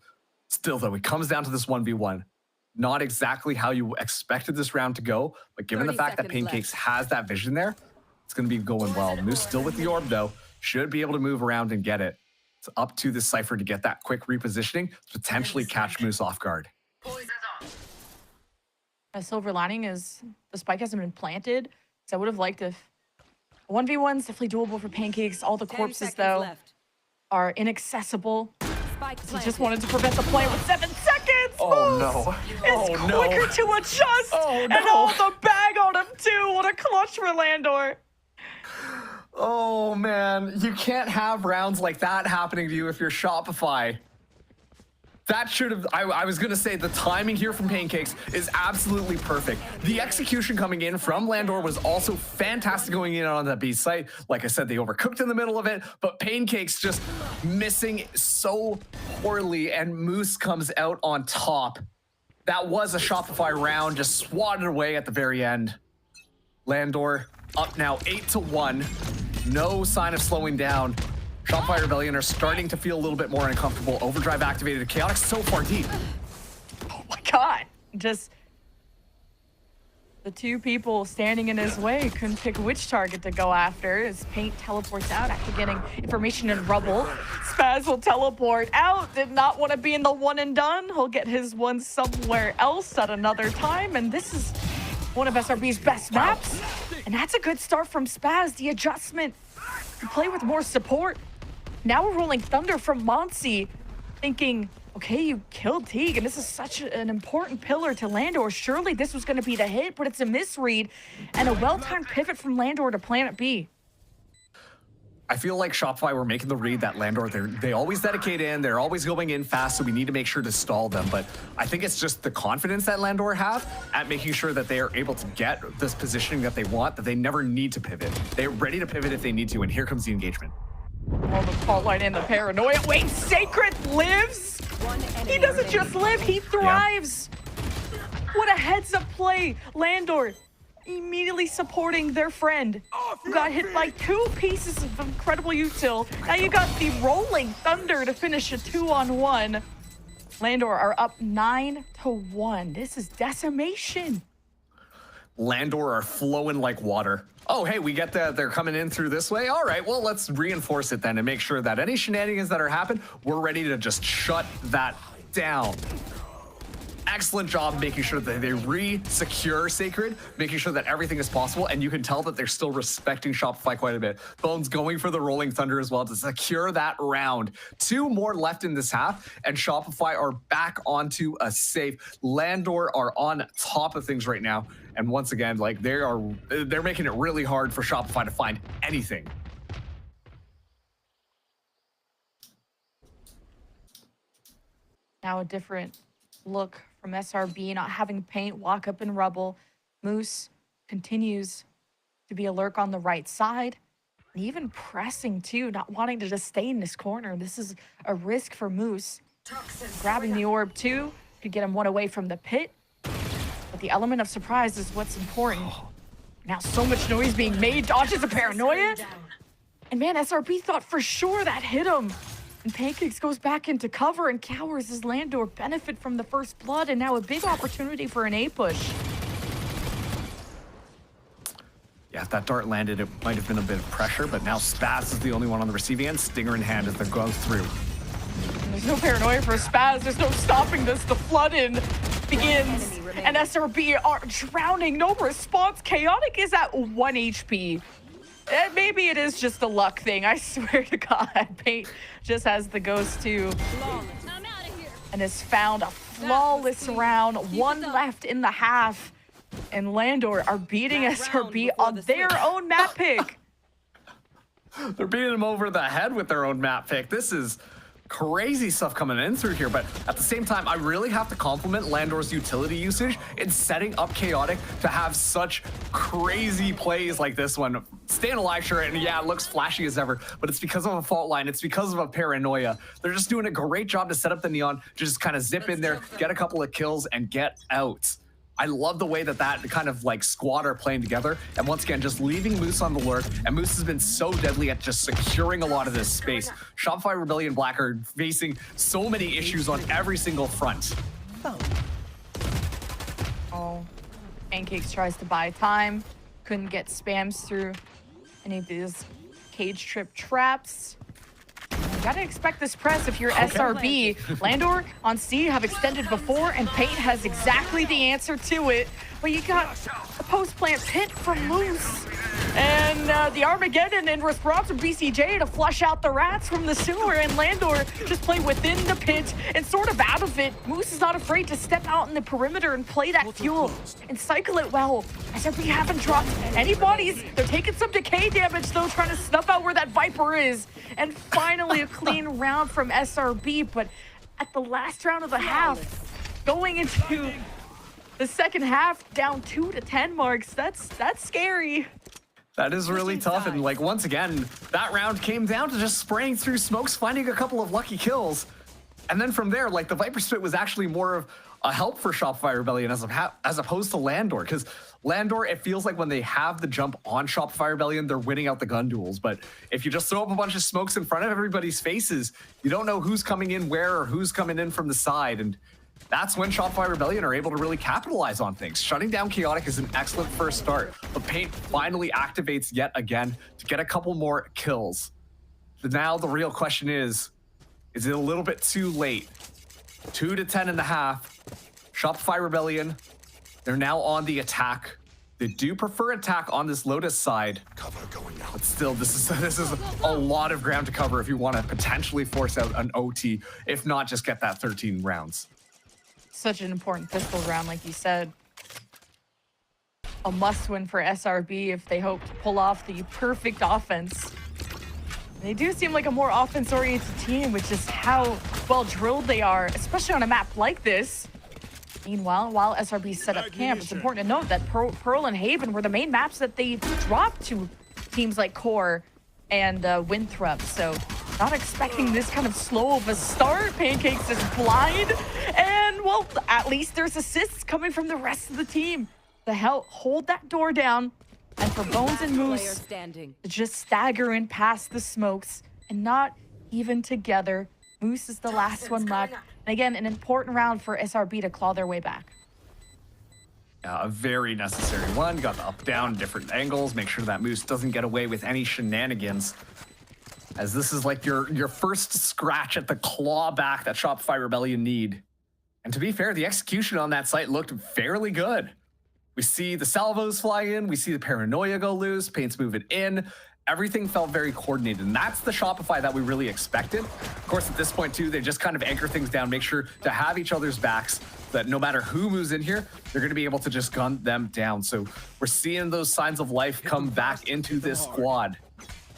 Still, though, it comes down to this 1v1. Not exactly how you expected this round to go, but given the fact that Pancakes has that vision there, it's going to be going well. Moose still with the orb, though. Should be able to move around and get it. It's up to this Cypher to get that quick repositioning to potentially catch Moose off guard. A silver lining is the spike hasn't been planted, so I would have liked if 1v1 is definitely doable for Pancakes. All the corpses, though, are inaccessible. He just wanted to prevent the play with 7 seconds. Oh, no. It's quicker to adjust. And all the bag on him, too. What a clutch for Landor. Oh, man. You can't have rounds like that happening to you if you're Shopify. That should have... I was going to say the timing here from Pancakes is absolutely perfect. The execution coming in from Landor was also fantastic going in on that B site. Like I said, they overcooked in the middle of it, but Pancakes just missing so poorly, and Moose comes out on top. That was a Shopify round, just swatted away at the very end. Landor up now 8-1. No sign of slowing down. Shopify Rebellion are starting to feel a little bit more uncomfortable. Overdrive activated. Chaotic so far deep. Oh my god. Just the two people standing in his way couldn't pick which target to go after as Paint teleports out after getting information in rubble. Spaz will teleport out. Did not want to be in the one and done. He'll get his one somewhere else at another time. And this is one of SRB's best maps. And that's a good start from Spaz. The adjustment to play with more support. Now we're rolling Thunder from Monsi, thinking, okay, you killed Teague, and this is such an important pillar to Landor. Surely this was going to be the hit, but it's a misread and a well-timed pivot from Landor to Planet B. I feel like Shopify were making the read that Landor, they always dedicate in, they're always going in fast, so we need to make sure to stall them. But I think it's just the confidence that Landor have at making sure that they are able to get this positioning that they want, that they never need to pivot. They're ready to pivot if they need to, and here comes the engagement. Oh, the fault line and the paranoia. Wait, Sacred lives? He doesn't just live, he thrives. Yeah. What a heads-up play. Landor immediately supporting their friend who got hit by 2 pieces of incredible util. Now you got the rolling Thunder to finish a 2-on-1. Landor are up 9-1. This is decimation. Landor are flowing like water. Oh, hey, we get that they're coming in through this way. All right, well, let's reinforce it then and make sure that any shenanigans that are happening, we're ready to just shut that down. Excellent job making sure that they re-secure Sacred, making sure that everything is possible, and you can tell that they're still respecting Shopify quite a bit. Bones going for the Rolling Thunder as well to secure that round. 2 more left in this half, and Shopify are back onto a safe. Landor are on top of things right now, and once again, like they're making it really hard for Shopify to find anything. Now a different look from SRB, not having Paint, walk up in rubble. Moose continues to be a lurk on the right side. And even pressing too, not wanting to just stay in this corner. This is a risk for Moose. Grabbing the orb too, could get him one away from the pit. But the element of surprise is what's important. Now so much noise being made, dodges a paranoia. And man, SRB thought for sure that hit him. And Pancakes goes back into cover and cowers as Landor benefit from the first blood, and now a big opportunity for an A push. Yeah, if that dart landed, it might have been a bit of pressure, but now Spaz is the only one on the receiving end, Stinger in hand as they're going through. And there's no paranoia for Spaz, there's no stopping this. The flood-in begins, and SRB are drowning, no response. Chaotic is at 1 HP. Maybe it is just a luck thing. I swear to God, Paint just has the ghost too. And has found a flawless round, one left in the half. And Landor are beating SRB on their own map pick. They're beating them over the head with their own map pick. This is crazy stuff coming in through here, but at the same time, I really have to compliment Landor's utility usage in setting up Chaotic to have such crazy plays like this one. Staying alive, sure, and yeah, it looks flashy as ever, but it's because of a fault line. It's because of a paranoia. They're just doing a great job to set up the Neon, to just kind of zip in there, get a couple of kills, and get out. I love the way that kind of like squad are playing together. And once again, just leaving Moose on the lurk. And Moose has been so deadly at just securing a lot of this space. Shopify Rebellion Black are facing so many issues on every single front. Oh, Pancakes tries to buy time. Couldn't get spams through any of these cage trip traps. You gotta expect this press if you're SRB. Landor on C have extended before, and Paint has exactly the answer to it. But you got a post-plant pit from Moose. And the Armageddon in response from BCJ to flush out the rats from the sewer, and Landor just play within the pit and sort of out of it. Moose is not afraid to step out in the perimeter and play that fuel and cycle it well. SRB haven't dropped any bodies. They're taking some decay damage though, trying to snuff out where that Viper is. And finally a clean round from SRB, but at the last round of the half, going into the second half, down 2-10 marks, that's scary. That is really tough, and like once again, that round came down to just spraying through smokes, finding a couple of lucky kills. And then from there, like the Viper Spit was actually more of a help for Shopify Rebellion as opposed to Landor, because Landor, it feels like when they have the jump on Shopify Rebellion, they're winning out the gun duels. But if you just throw up a bunch of smokes in front of everybody's faces, you don't know who's coming in where or who's coming in from the side. And that's when Shopify Rebellion are able to really capitalize on things. Shutting down Chaotic is an excellent first start, but Paint finally activates yet again to get a couple more kills. Now the real question is it a little bit too late? 2-10 in the half. Shopify Rebellion, they're now on the attack. They do prefer attack on this Lotus side. Cover going out. But still, this is a lot of ground to cover if you want to potentially force out an OT, if not just get that 13 rounds. Such an important pistol round, like you said. A must-win for SRB if they hope to pull off the perfect offense. They do seem like a more offense-oriented team, which is how well-drilled they are, especially on a map like this. Meanwhile, while SRB set up camp, it's important to note that Pearl and Haven were the main maps that they dropped to teams like Core and Winthrop. So not expecting this kind of slow of a start. Pancakes is blind. And, well, at least there's assists coming from the rest of the team to help hold that door down. And for Bones and Moose to just stagger in past the smokes and not even together. Moose is the last one left. And again, an important round for SRB to claw their way back. A very necessary one. Got the up, down, different angles. Make sure that Moose doesn't get away with any shenanigans. As this is like your first scratch at the claw back that Shopify Rebellion need. And to be fair, the execution on that site looked fairly good. We see the salvos fly in. We see the paranoia go loose. Paint's moving in. Everything felt very coordinated, and that's the Shopify that we really expected. Of course, at this point, too, they just kind of anchor things down, make sure to have each other's backs, that no matter who moves in here, they're going to be able to just gun them down. So we're seeing those signs of life come back into this squad.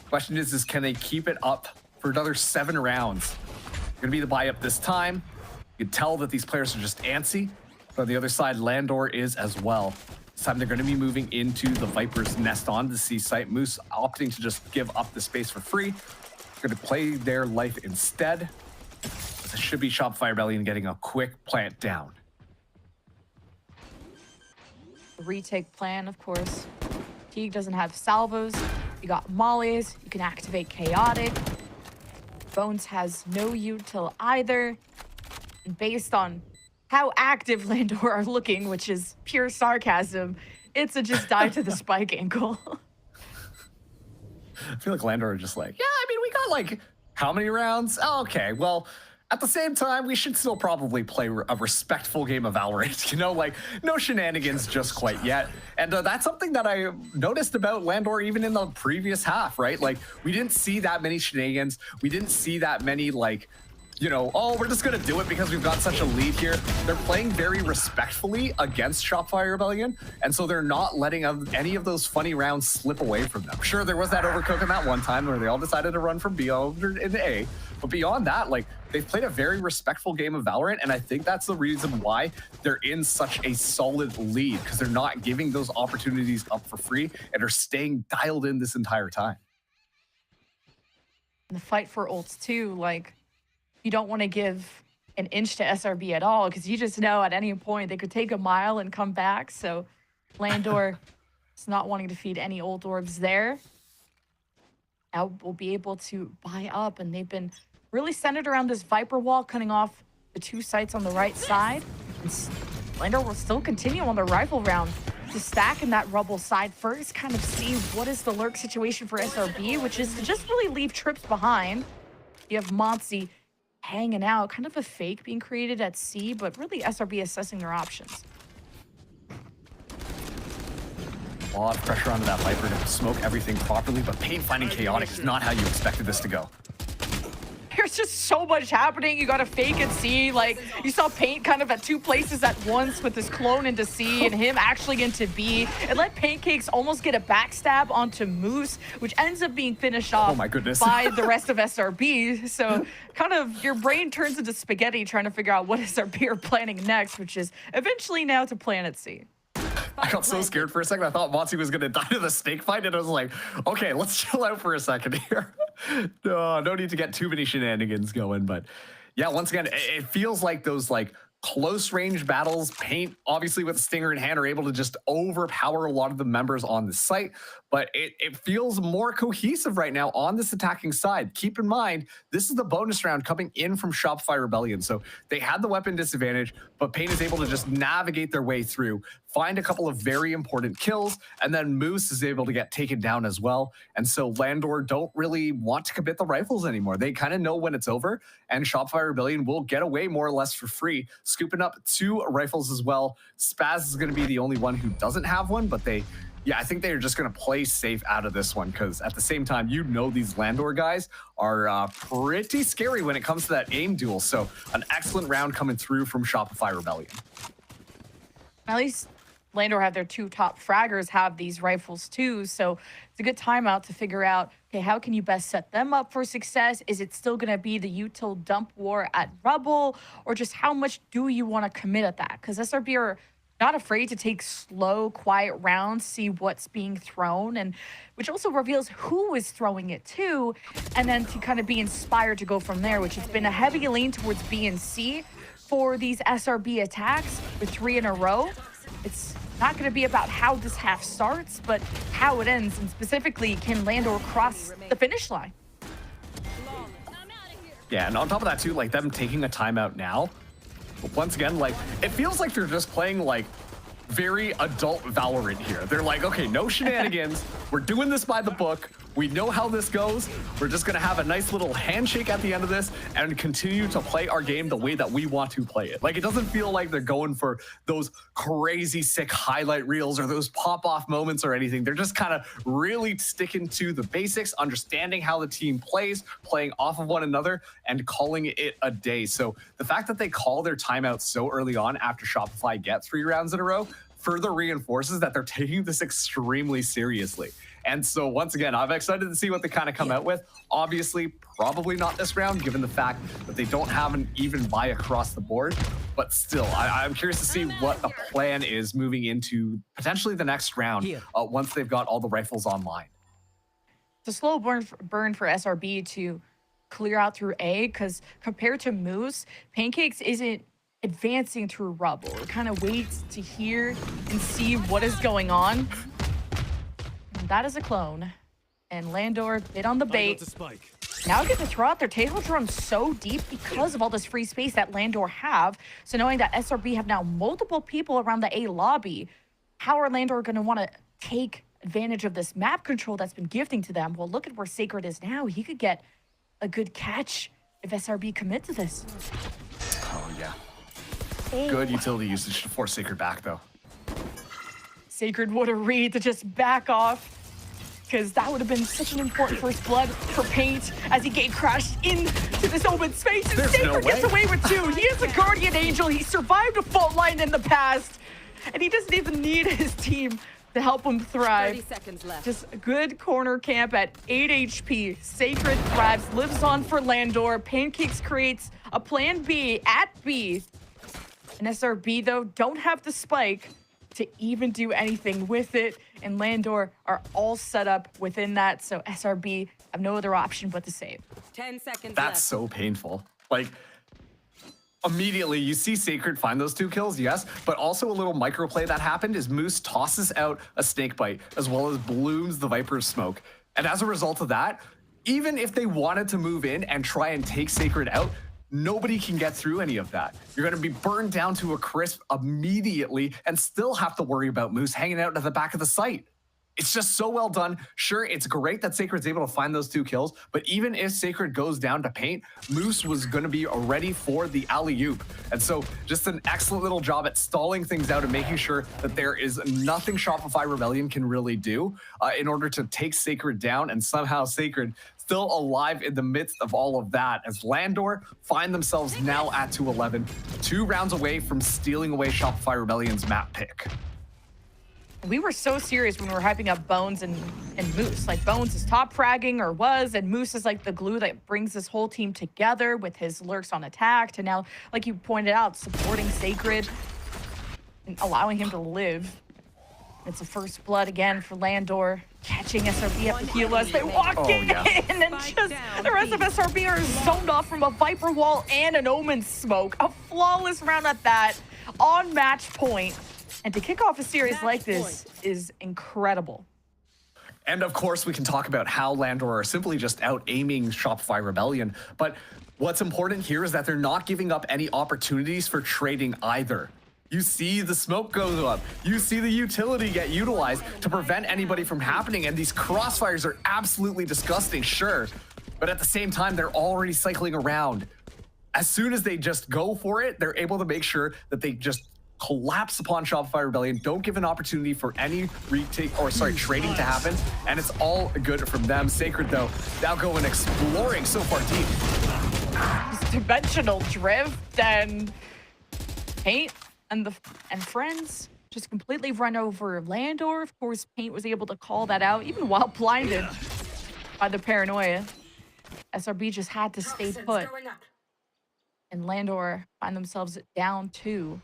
Question is can they keep it up for another 7 rounds? Going to be the buy up this time. You can tell that these players are just antsy. But on the other side, Landor is as well. This time they're going to be moving into the Viper's nest on the C site. Moose opting to just give up the space for free. They're going to play their life instead. This should be Shopify Rebellion getting a quick plant down. The retake plan, of course. Teague doesn't have salvos. You got mollies. You can activate Chaotic. Bones has no util either. And based on how active Landor are looking, which is pure sarcasm, it's a just die to the spike angle. I feel like Landor are just like, yeah, I mean, we got like, how many rounds? Oh, okay, well, at the same time, we should still probably play a respectful game of Valorant, you know, like no shenanigans just quite yet. And that's something that I noticed about Landor even in the previous half, right? Like we didn't see that many shenanigans. We didn't see that many like you know, oh, we're just going to do it because we've got such a lead here. They're playing very respectfully against Shopify Rebellion, and so they're not letting any of those funny rounds slip away from them. Sure, there was that overcook in that one time where they all decided to run from B over into A, but beyond that, like, they've played a very respectful game of Valorant, and I think that's the reason why they're in such a solid lead, because they're not giving those opportunities up for free and are staying dialed in this entire time. The fight for ults too, like, you don't want to give an inch to SRB at all, because you just know at any point they could take a mile and come back. So Landor is not wanting to feed any ult orbs there. Now we'll be able to buy up, and they've been really centered around this Viper wall, cutting off the 2 sites on the right side. And Landor will still continue on the rifle round to stack in that rubble side first, kind of see what is the lurk situation for SRB, which is to just really leave trips behind. You have Monty hanging out, kind of a fake being created at C, but really SRB assessing their options. A lot of pressure onto that Viper to smoke everything properly, but Pain finding chaotic is not how you expected this to go. There's just so much happening. You got to fake and see. Like, you saw Paint kind of at 2 places at once with his clone into C and him actually into B. It let Pancakes almost get a backstab onto Moose, which ends up being finished off oh my goodness. by the rest of SRB. So kind of your brain turns into spaghetti trying to figure out what SRB are planning next, which is eventually now to Planet C. I got so scared for a second. I thought Monty was going to die to the snake fight, and I was like, okay, let's chill out for a second here. No need to get too many shenanigans going. But yeah, once again, it feels like those like close range battles, Paint obviously with Stinger in hand are able to just overpower a lot of the members on the site, but it feels more cohesive right now on this attacking side. Keep in mind, this is the bonus round coming in from Shopify Rebellion, so they had the weapon disadvantage, but Paint is able to just navigate their way through, find a couple of very important kills, and then Moose is able to get taken down as well. And so Landor don't really want to commit the rifles anymore. They kind of know when it's over, and Shopify Rebellion will get away more or less for free, scooping up 2 rifles as well. Spaz is going to be the only one who doesn't have one, but I think they're just going to play safe out of this one, because at the same time, you know, these Landor guys are pretty scary when it comes to that aim duel. So an excellent round coming through from Shopify Rebellion. At least Landor have their 2 top fraggers have these rifles too, so it's a good timeout to figure out, okay, how can you best set them up for success? Is it still going to be the util dump war at Rubble, or just how much do you want to commit at that? Because SRB are not afraid to take slow, quiet rounds, see what's being thrown, and which also reveals who is throwing it too, and then to kind of be inspired to go from there, which has been a heavy lean towards B and C for these SRB attacks with 3 in a row. It's not going to be about how this half starts, but how it ends, and specifically, can Landor cross the finish line? Yeah, and on top of that too, like them taking a timeout now, once again, like it feels like they're just playing like very adult Valorant here. They're like, okay, no shenanigans. We're doing this by the book. We know how this goes. We're just going to have a nice little handshake at the end of this and continue to play our game the way that we want to play it. Like, it doesn't feel like they're going for those crazy sick highlight reels or those pop-off moments or anything. They're just kind of really sticking to the basics, understanding how the team plays, playing off of one another, and calling it a day. So the fact that they call their timeout so early on after Shopify get 3 rounds in a row further reinforces that they're taking this extremely seriously. And so once again, I'm excited to see what they kind of come out with. Obviously, probably not this round, given the fact that they don't have an even buy across the board. But still, I'm curious to see what the plan is moving into potentially the next round once they've got all the rifles online. It's a slow burn for SRB to clear out through A, because compared to Moose, Pancakes isn't advancing through Rubble. It kind of waits to hear and see what is going on. And that is a clone. And Landor bit on the bait. Now get to throw out their tail drone so deep because of all this free space that Landor have. So knowing that SRB have now multiple people around the A lobby, how are Landor going to want to take advantage of this map control that's been gifting to them? Well, look at where Sacred is now. He could get a good catch if SRB commit to this. Oh, yeah. Good utility usage to force Sacred back, though. Sacred would a read to just back off, because that would have been such an important first blood for Paint as he gate crashed into this open space. And Sacred gets away with 2. He is a guardian angel. He survived a fault line in the past, and he doesn't even need his team to help him thrive. 30 seconds left. Just a good corner camp at 8 HP. Sacred thrives, lives on for Landor. Pancakes creates a plan B at B. And SRB, though, don't have the spike to even do anything with it. And Landor are all set up within that. So SRB have no other option but to save. 10 seconds That's left. so painful. Like, immediately you see Sacred find those 2 kills, yes, but also a little microplay that happened is Moose tosses out a snake bite as well as blooms the Viper's smoke. And as a result of that, even if they wanted to move in and try and take Sacred out, nobody can get through any of that. You're going to be burned down to a crisp immediately and still have to worry about Moose hanging out at the back of the site. It's just so well done. Sure, it's great that Sacred's able to find those 2 kills, but even if Sacred goes down to Paint, Moose was going to be ready for the alley-oop. And so just an excellent little job at stalling things out and making sure that there is nothing Shopify Rebellion can really do in order to take Sacred down, and somehow Sacred still alive in the midst of all of that as Landor find themselves now at 2-11, 2 rounds away from stealing away Shopify Rebellion's map pick. We were so serious when we were hyping up Bones and Moose. Like, Bones is top fragging, or was, and Moose is like the glue that brings this whole team together with his lurks on attack to now, like you pointed out, supporting Sacred and allowing him to live. It's a first blood again for Landor, catching SRB at the heel as they walk in, and just the rest of SRB are zoned off from a Viper wall and an Omen smoke. A flawless round at that, on match point. And to kick off a series like this is incredible. And of course, we can talk about how Landor are simply just out aiming Shopify Rebellion. But what's important here is that they're not giving up any opportunities for trading either. You see the smoke go up. You see the utility get utilized to prevent anybody from happening. And these crossfires are absolutely disgusting, sure. But at the same time, they're already cycling around. As soon as they just go for it, they're able to make sure that they just collapse upon Shopify Rebellion, don't give an opportunity for any trading to happen, and it's all good from them. Sacred, though, now going exploring so far deep. Just dimensional drift, and Paint and friends just completely run over Landor. Of course, Paint was able to call that out, even while blinded by the paranoia. SRB just had to stay put, and Landor find themselves down 2.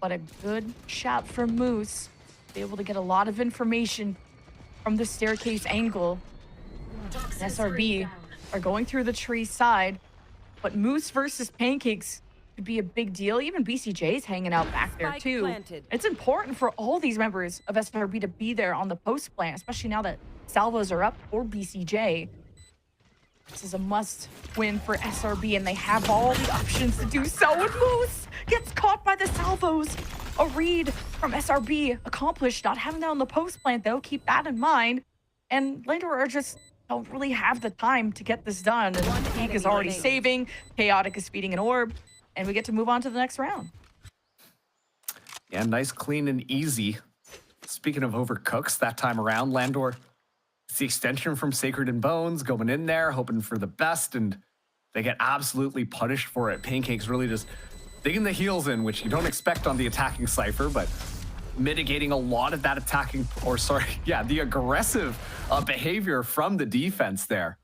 But a good shot from Moose. Be able to get a lot of information from the staircase angle. And SRB are going through the tree side, but Moose versus Pancakes could be a big deal. Even BCJ's hanging out back there too. It's important for all these members of SRB to be there on the post plant, especially now that salvos are up for BCJ. This is a must win for SRB, and they have all the options to do so. And Moose gets caught by the salvos. A read from SRB accomplished. Not having that on the post plant, though. Keep that in mind. And Landor just don't really have the time to get this done. And Peak is already saving. Chaotic is feeding an orb. And we get to move on to the next round. Yeah, nice, clean, and easy. Speaking of overcooks, that time around, Landor, it's the extension from Sacred and Bones going in there, hoping for the best, and they get absolutely punished for it. Pancakes really just digging the heels in, which you don't expect on the attacking Cypher, but mitigating a lot of that the aggressive behavior from the defense there.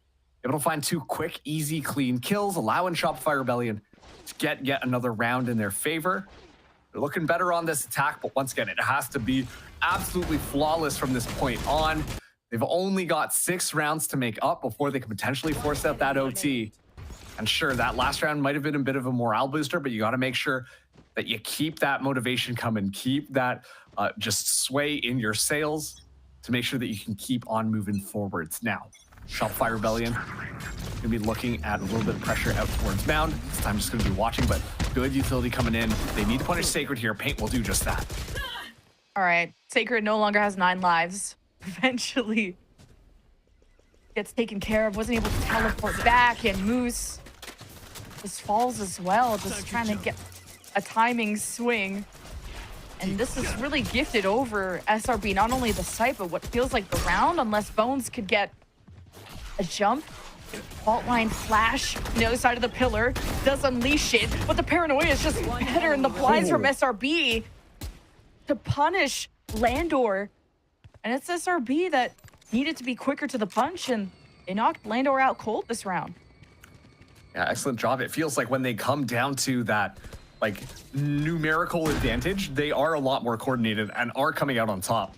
Able to find 2 quick, easy, clean kills, allowing Shopify Rebellion to get yet another round in their favor. They're looking better on this attack, but once again, it has to be absolutely flawless from this point on. They've only got 6 rounds to make up before they can potentially force out that OT. And sure, that last round might have been a bit of a morale booster, but you got to make sure that you keep that motivation coming, keep that just sway in your sails to make sure that you can keep on moving forwards. Now, Shopify Rebellion going to be looking at a little bit of pressure out towards Mound. This time just going to be watching, but good utility coming in. They need to punish Sacred here. Paint will do just that. All right, Sacred no longer has 9 lives. Eventually gets taken care of, wasn't able to teleport back, and Moose just falls as well, just trying to get a timing swing. And this is really gifted over SRB, not only the site, but what feels like the round, unless Bones could get a jump. Fault line flash on the other side of the pillar, does unleash it, but the paranoia is just better, and the blinds from SRB to punish Landor. And it's SRB that needed to be quicker to the punch, and they knocked Landor out cold this round. Yeah, excellent job. It feels like when they come down to that like numerical advantage, they are a lot more coordinated and are coming out on top.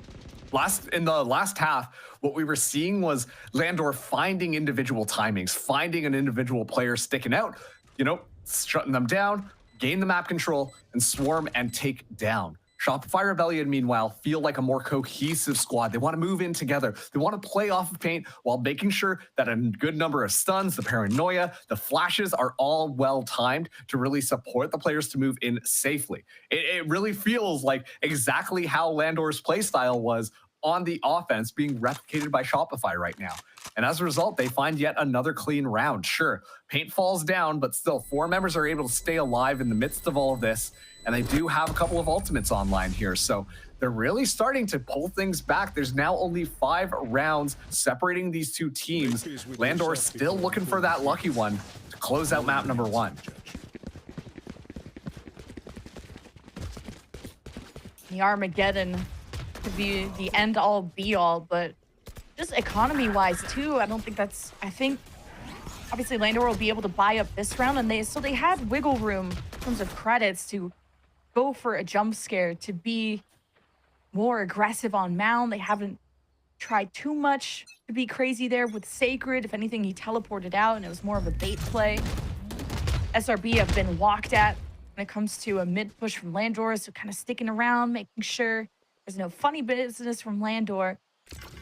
In the last half, what we were seeing was Landor finding individual timings, finding an individual player sticking out, you know, shutting them down, gain the map control, and swarm and take down. Shopify Rebellion, meanwhile, feel like a more cohesive squad. They want to move in together. They want to play off of paint while making sure that a good number of stuns, the paranoia, the flashes are all well timed to really support the players to move in safely. It really feels like exactly how Landor's playstyle was on the offense being replicated by Shopify right now. And as a result, they find yet another clean round. Sure, paint falls down, but still 4 members are able to stay alive in the midst of all of this. And they do have a couple of ultimates online here. So they're really starting to pull things back. There's now only 5 rounds separating these two teams. Landor still looking for that lucky one to close out map number 1. The Armageddon could be the end all be all, but just economy wise too, I think obviously Landor will be able to buy up this round, and they had wiggle room in terms of credits to go for a jump scare, to be more aggressive on Mound. They haven't tried too much to be crazy there with Sacred. If anything, he teleported out and it was more of a bait play. SRB have been walked at when it comes to a mid push from Landor, so kind of sticking around, making sure there's no funny business from Landor.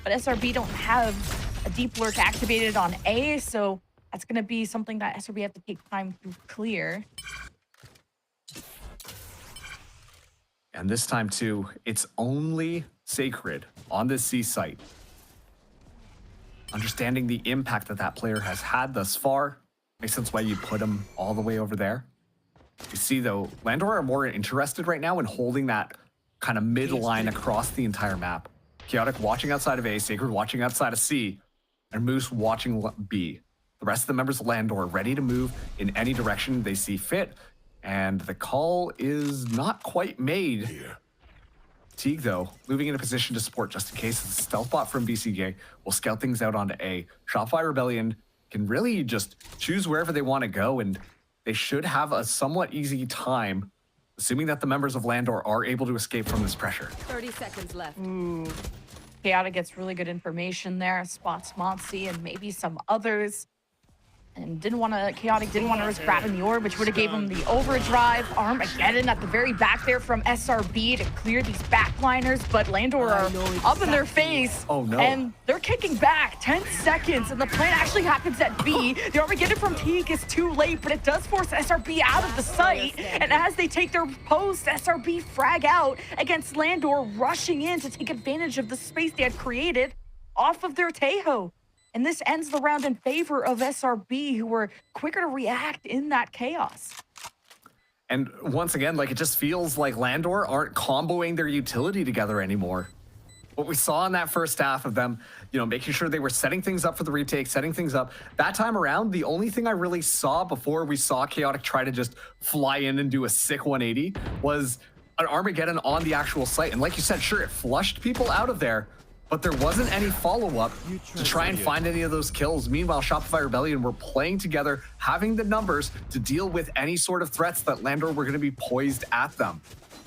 But SRB don't have a deep lurk activated on A, so that's going to be something that SRB have to take time to clear. And this time too, it's only Sacred on this C site. Understanding the impact that that player has had thus far, makes sense why you put him all the way over there. You see though, Landor are more interested right now in holding that kind of mid line across the entire map. Chaotic watching outside of A, Sacred watching outside of C, and Moose watching B. The rest of the members of Landor ready to move in any direction they see fit. And the call is not quite made. Teague, though, moving into position to support just in case. The stealth bot from BCG will scout things out onto A. Shopify Rebellion can really just choose wherever they want to go, and they should have a somewhat easy time, assuming that the members of Landor are able to escape from this pressure. 30 seconds left. Ooh. Chaotic gets really good information there. Spots Monty and maybe some others. And Chaotic didn't want to risk grabbing the orb, which would have gave him the overdrive. Armageddon at the very back there from SRB to clear these backliners, but Landor are up in their face. Oh no. And they're kicking back 10 seconds, and the plan actually happens at B. The Armageddon from Teague is too late, but it does force SRB out of the site. And as they take their post, SRB frag out against Landor, rushing in to take advantage of the space they had created off of their Tejo. And this ends the round in favor of SRB, who were quicker to react in that chaos. And once again, like, it just feels like Landor aren't comboing their utility together anymore. What we saw in that first half of them, you know, making sure they were setting things up for the retake, setting things up. That time around, the only thing I really saw before we saw Chaotic try to just fly in and do a sick 180 was an Armageddon on the actual site. And like you said, sure, it flushed people out of there, but there wasn't any follow-up to try and find any of those kills. Meanwhile, Shopify Rebellion were playing together, having the numbers to deal with any sort of threats that Landor were going to be poised at them.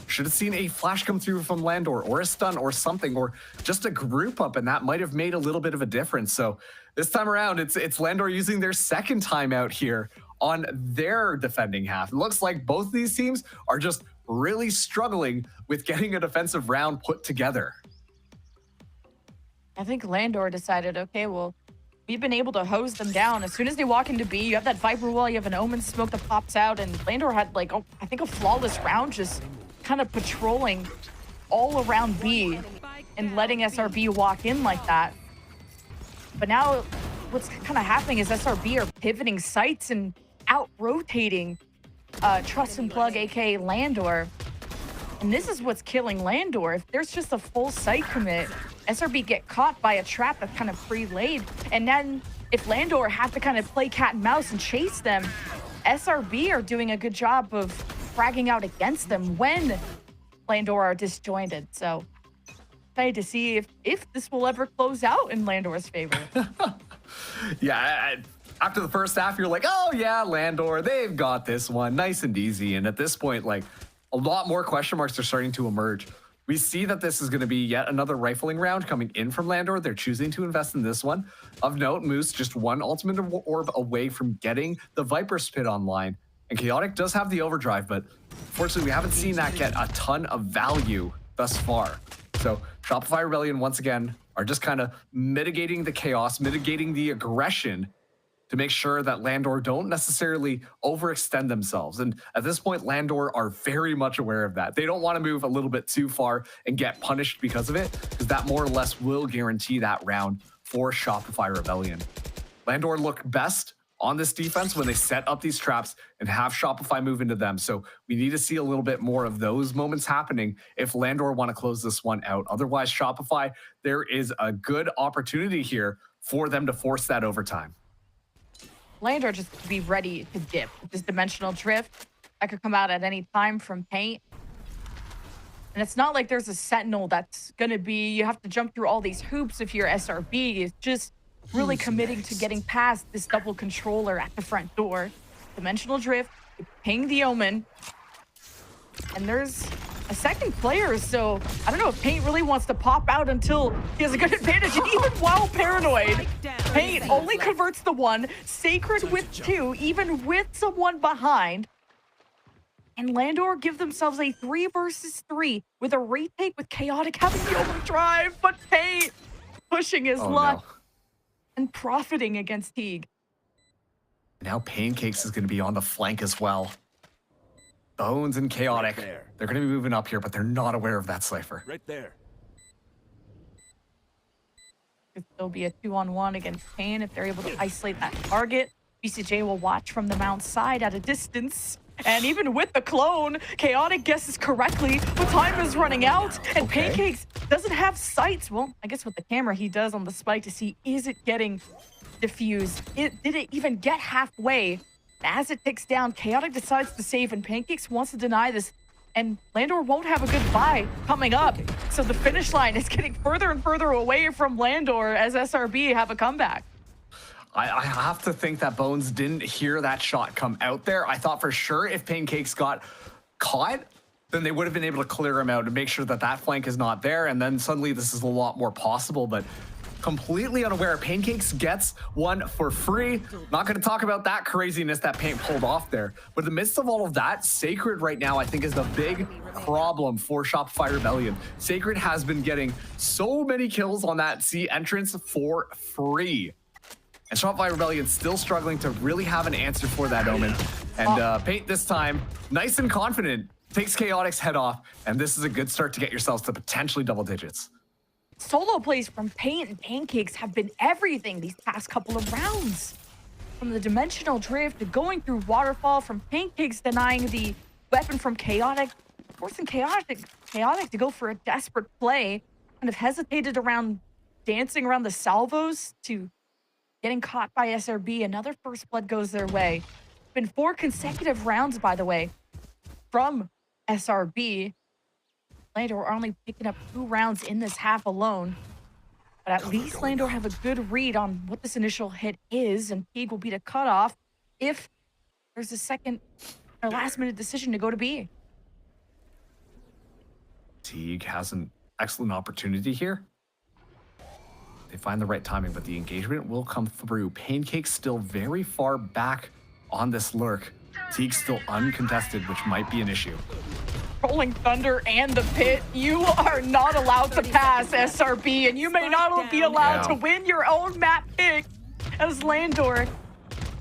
Should have seen a flash come through from Landor, or a stun, or something, or just a group up, and that might have made a little bit of a difference. So this time around, it's Landor using their second timeout here on their defending half. It looks like both these teams are just really struggling with getting a defensive round put together. I think Landor decided, okay, well, we've been able to hose them down. As soon as they walk into B, you have that Viper wall, you have an Omen smoke that pops out, and Landor had, like, I think a flawless round just kind of patrolling all around B and letting SRB walk in like that. But now what's kind of happening is SRB are pivoting sites and out-rotating Trust and Plug, aka Landor. And this is what's killing Landor. If there's just a full site commit, SRB get caught by a trap that's kind of pre-laid. And then if Landor have to kind of play cat and mouse and chase them, SRB are doing a good job of fragging out against them when Landor are disjointed. So excited to see if this will ever close out in Landor's favor. Yeah, after the first half, you're like, oh yeah, Landor, they've got this one nice and easy. And at this point, like, a lot more question marks are starting to emerge. We see that this is going to be yet another rifling round coming in from Landor. They're choosing to invest in this one. Of note, Moose just one ultimate orb away from getting the Viper Spit online. And Chaotic does have the overdrive, but fortunately, we haven't seen that get a ton of value thus far. So Shopify Rebellion, once again, are just kind of mitigating the chaos, mitigating the aggression to make sure that Landor don't necessarily overextend themselves. And at this point, Landor are very much aware of that. They don't want to move a little bit too far and get punished because of it, because that more or less will guarantee that round for Shopify Rebellion. Landor look best on this defense when they set up these traps and have Shopify move into them. So we need to see a little bit more of those moments happening if Landor want to close this one out. Otherwise, Shopify, there is a good opportunity here for them to force that overtime. Landor just be ready to dip. This dimensional drift that could come out at any time from paint. And it's not like there's a sentinel that's going to be, you have to jump through all these hoops if you're SRB. It's just really committing to getting past this double controller at the front door. Dimensional drift, ping the Omen. And there's a second player, so I don't know if Paint really wants to pop out until he has a good advantage. And even while paranoid, Paint only converts the one, Sacred with two, even with someone behind. And Landor give themselves a 3 versus 3 with a retake with Chaotic having the overdrive, but Paint pushing his luck and profiting against Teague. Now Pancakes is going to be on the flank as well. Bones and Chaotic, they're going to be moving up here, but they're not aware of that Cypher. Right there. Could still be a 2-on-1 against Pain if they're able to isolate that target. BCJ will watch from the mount side at a distance. And even with the clone, Chaotic guesses correctly, but time is running out, and Pancakes doesn't have sights. Well, I guess with the camera he does on the spike to see, is it getting diffused? Did it even get halfway? As it ticks down, Chaotic decides to save, and Pancakes wants to deny this, and Landor won't have a good buy coming up. So the finish line is getting further and further away from Landor as SRB have a comeback. I have to think that Bones didn't hear that shot come out there. I thought for sure if Pancakes got caught, then they would have been able to clear him out and make sure that that flank is not there, and then suddenly this is a lot more possible, but completely unaware. Pancakes gets one for free. Not going to talk about that craziness that Paint pulled off there. But in the midst of all of that, Sacred right now, I think, is the big problem for Shopify Rebellion. Sacred has been getting so many kills on that C entrance for free. And Shopify Rebellion still struggling to really have an answer for that Omen. And Paint this time, nice and confident, takes Chaotic's head off. And this is a good start to get yourselves to potentially double digits. Solo plays from Paint and Pancakes have been everything these past couple of rounds. From the dimensional drift to going through waterfall, from Pancakes denying the weapon from Chaotic, forcing Chaotic to go for a desperate play, kind of hesitated around dancing around the salvos to getting caught by SRB. Another first blood goes their way. Been 4 consecutive rounds, by the way, from SRB. Landor are only picking up 2 rounds in this half alone. But at least Landor have a good read on what this initial hit is, and Teague will be the cutoff if there's a second or last minute decision to go to B. Teague has an excellent opportunity here. They find the right timing, but the engagement will come through. Pancake still very far back on this lurk. Teague still uncontested, which might be an issue. Rolling Thunder and the Pit, you are not allowed to pass SRB, and you may not be allowed to win your own map pick, as Landor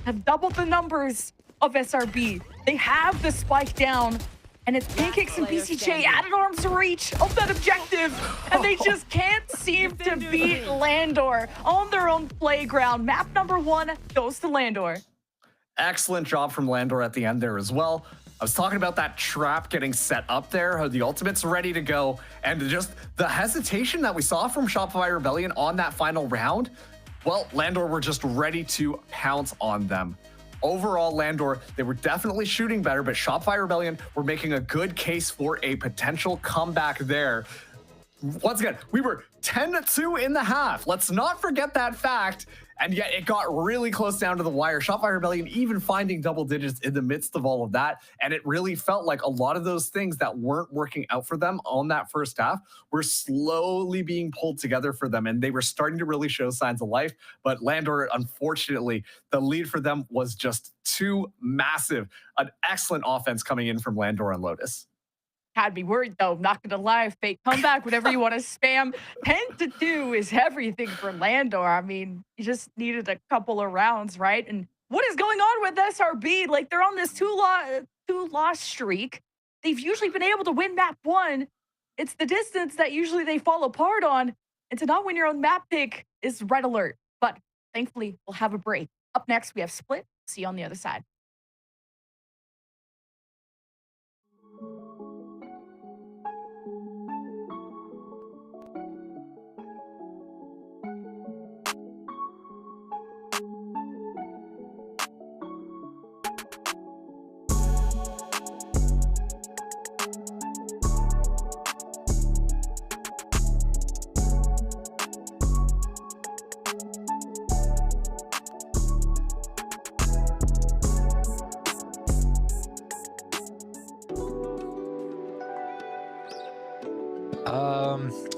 have doubled the numbers of SRB. They have the spike down, and it's Pancakes and BCJ at an arm's reach of that objective, and they just can't seem to beat Landor on their own playground. Map number 1 goes to Landor. Excellent job from Landor at the end there as well. I was talking about that trap getting set up there, how the ultimate's ready to go, and just the hesitation that we saw from Shopify Rebellion on that final round. Well, Landor were just ready to pounce on them. Overall, Landor, they were definitely shooting better, but Shopify Rebellion were making a good case for a potential comeback there. Once again, we were 10-2 in the half. Let's not forget that fact. And yet it got really close down to the wire. Shopify Rebellion even finding double digits in the midst of all of that. And it really felt like a lot of those things that weren't working out for them on that first half were slowly being pulled together for them. And they were starting to really show signs of life. But Landor, unfortunately, the lead for them was just too massive. An excellent offense coming in from Landor and Lotus. Had me worried though, not gonna lie. Fake comeback, whatever you want to spam. 10-2 is everything for Landor. I mean, you just needed a couple of rounds, right? And what is going on with SRB? Like, they're on this two-loss streak. They've usually been able to win map 1. It's the distance that usually they fall apart on. And to not win your own map pick is red alert. But thankfully, we'll have a break. Up next, we have Split. See you on the other side.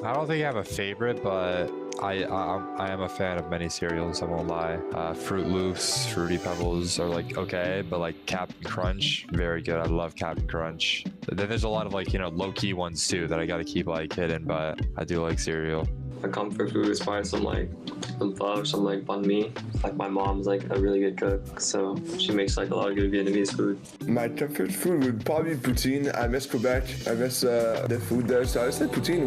I don't think I have a favorite, but I am a fan of many cereals, I won't lie. Fruit Loops, Fruity Pebbles are like okay, but like Captain Crunch, very good. I love Captain Crunch. Then there's a lot of like, you know, low-key ones too that I gotta keep like hidden, but I do like cereal. My comfort food is probably some pho, some like banh mi. Like my mom's like a really good cook, so she makes like a lot of good Vietnamese food. My comfort food would probably be poutine. I miss Quebec. I miss the food there, so I said poutine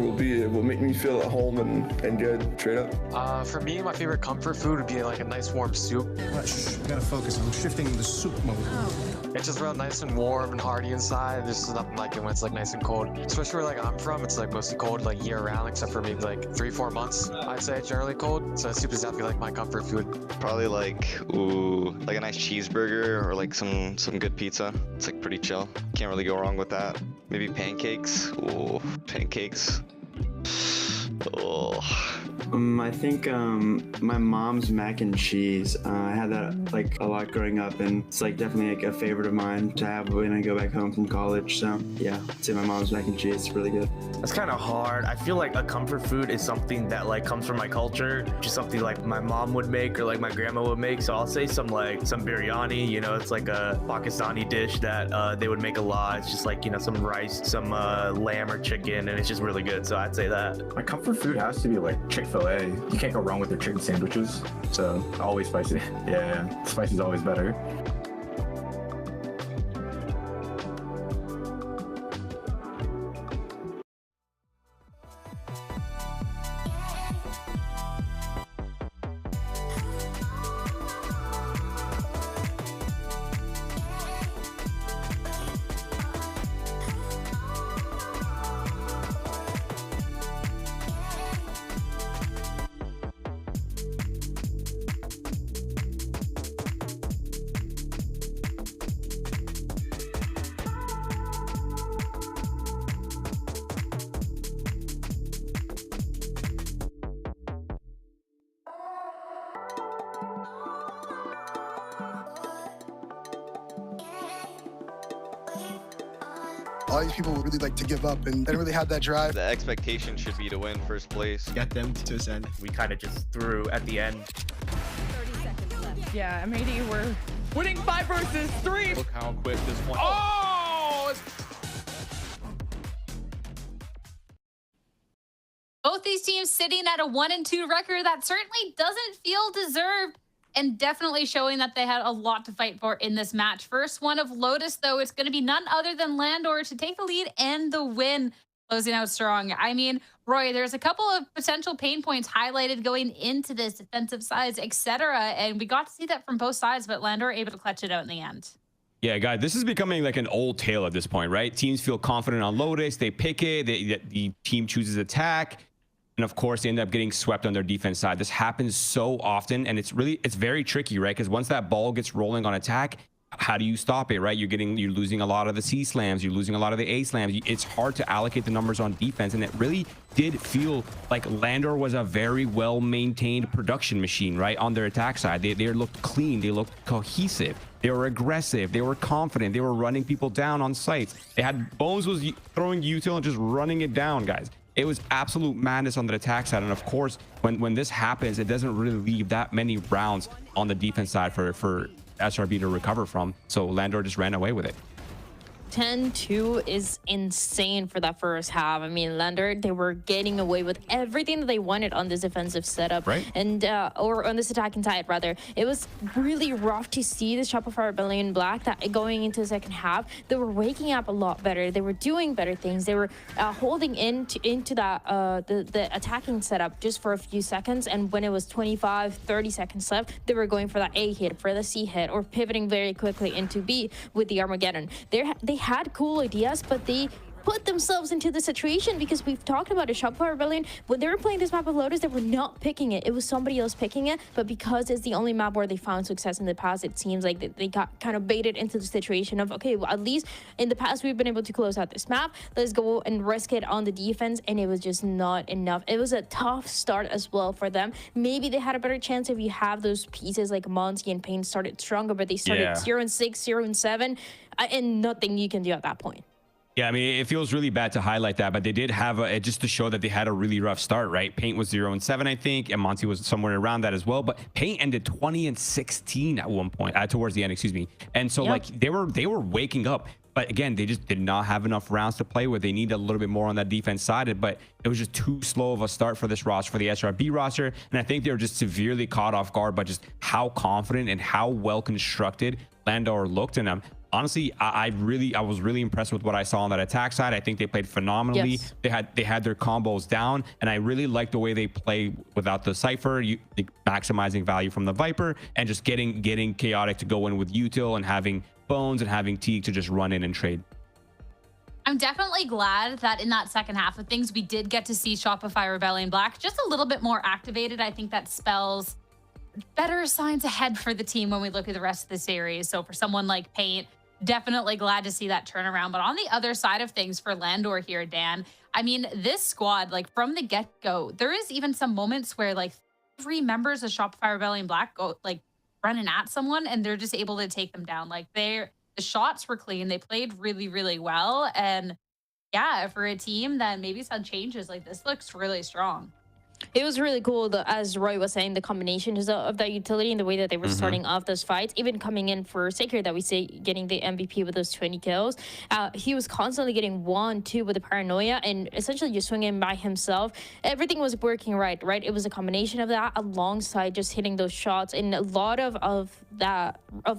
will make me feel at home and good, straight up. For me, my favorite comfort food would be like a nice warm soup. Gotta focus. I'm shifting the soup mode. It's just real nice and warm and hearty inside. There's nothing like it when it's like nice and cold. Especially where like I'm from, it's like mostly cold like year round, except for maybe like 3-4 months. I'd say it's generally cold. So soup is definitely like my comfort food. Probably like a nice cheeseburger or like some good pizza. It's like pretty chill. Can't really go wrong with that. Maybe pancakes. Ooh, pancakes. Oh. I think my mom's mac and cheese. I had that like a lot growing up, and it's like definitely like a favorite of mine to have when I go back home from college. So yeah, I'd say my mom's mac and cheese. It's really good. That's kind of hard. I feel like a comfort food is something that like comes from my culture, just something like my mom would make or like my grandma would make. So I'll say some biryani. You know, it's like a Pakistani dish that they would make a lot. It's just like, you know, some rice, some lamb or chicken, and it's just really good. So I'd say that. My comfort food has to be like Chick-fil-A. You can't go wrong with their chicken sandwiches. So always spicy. Yeah, spicy is always better. A lot of these people would really like to give up, and they don't really have that drive. The expectation should be to win first place. Get them to ascend. We kind of just threw at the end. 30 seconds left. Yeah, MAD, we're winning 5 versus 3. Look how quick this one. Oh! Both these teams sitting at a 1-2 record that certainly doesn't feel deserved, and definitely showing that they had a lot to fight for in this match. First one of Lotus, though, it's going to be none other than Landor to take the lead and the win, closing out strong. I mean, Roy, there's a couple of potential pain points highlighted going into this defensive sides, etc., and we got to see that from both sides, but Landor able to clutch it out in the end. Yeah, guys, this is becoming like an old tale at this point, right? Teams feel confident on Lotus, they pick it, the team chooses attack, and of course they end up getting swept on their defense side. This happens so often, and it's very tricky, right? Because once that ball gets rolling on attack, how do you stop it, right? You're losing a lot of the C slams, you're losing a lot of the A slams. It's hard to allocate the numbers on defense, and it really did feel like Landor was a very well maintained production machine, right? On their attack side, they looked clean, they looked cohesive, they were aggressive, they were confident, they were running people down on sites. They had Bones was throwing util and just running it down, guys. It was absolute madness on the attack side, and of course, when this happens, it doesn't really leave that many rounds on the defense side for SRB to recover from, so Landor just ran away with it. 10-2 is insane for that first half. I mean, Landor, they were getting away with everything that they wanted on this defensive setup, right? And or on this attacking side, rather. It was really rough to see the Shopify Rebellion Black that going into the second half, they were waking up a lot better. They were doing better things. They were holding into that the attacking setup just for a few seconds, and when it was 25-30 seconds left, they were going for that A hit, for the C hit, or pivoting very quickly into B with the Armageddon. They had cool ideas, but they put themselves into the situation, because we've talked about it. Shopify Rebellion, when they were playing this map of Lotus, they were not picking it. It was somebody else picking it, but because it's the only map where they found success in the past, it seems like they got kind of baited into the situation of, okay, well, at least in the past we've been able to close out this map. Let's go and risk it on the defense, and it was just not enough. It was a tough start as well for them. Maybe they had a better chance if you have those pieces like Monty and Payne started stronger, but they started 0-6, 0-7, and nothing you can do at that point. Yeah, I mean, it feels really bad to highlight that, but they did have just to show that they had a really rough start, right? Paint was 0-7, I think, and Monty was somewhere around that as well. But Paint ended 20-16 at one point, towards the end, excuse me. And so, like, they were waking up. But again, they just did not have enough rounds to play with. They need a little bit more on that defense side, but it was just too slow of a start for this roster, for the SRB roster. And I think they were just severely caught off guard by just how confident and how well constructed Landor looked. And honestly, I was really impressed with what I saw on that attack side. I think they played phenomenally. Yes. They had their combos down, and I really liked the way they play without the Cypher, maximizing value from the Viper, and just getting Chaotic to go in with util, and having Bones and having Teague to just run in and trade. I'm definitely glad that in that second half of things, we did get to see Shopify Rebellion Black just a little bit more activated. I think that spells better signs ahead for the team when we look at the rest of the series. So for someone like Paint, definitely glad to see that turnaround. But on the other side of things for Landor here, Dan, I mean, this squad, like from the get-go, there is even some moments where like 3 members of Shopify Rebellion Black go like running at someone, and they're just able to take them down. Like the shots were clean. They played really, really well. And yeah, for a team that maybe saw changes, like this looks really strong. It was really cool, as Roy was saying, the combination of that utility and the way that they were starting off those fights, even coming in for Sacred, that we say getting the MVP with those 20 kills. He was constantly getting 1-2 with the paranoia and essentially just swinging by himself. Everything was working right? It was a combination of that alongside just hitting those shots. And a lot of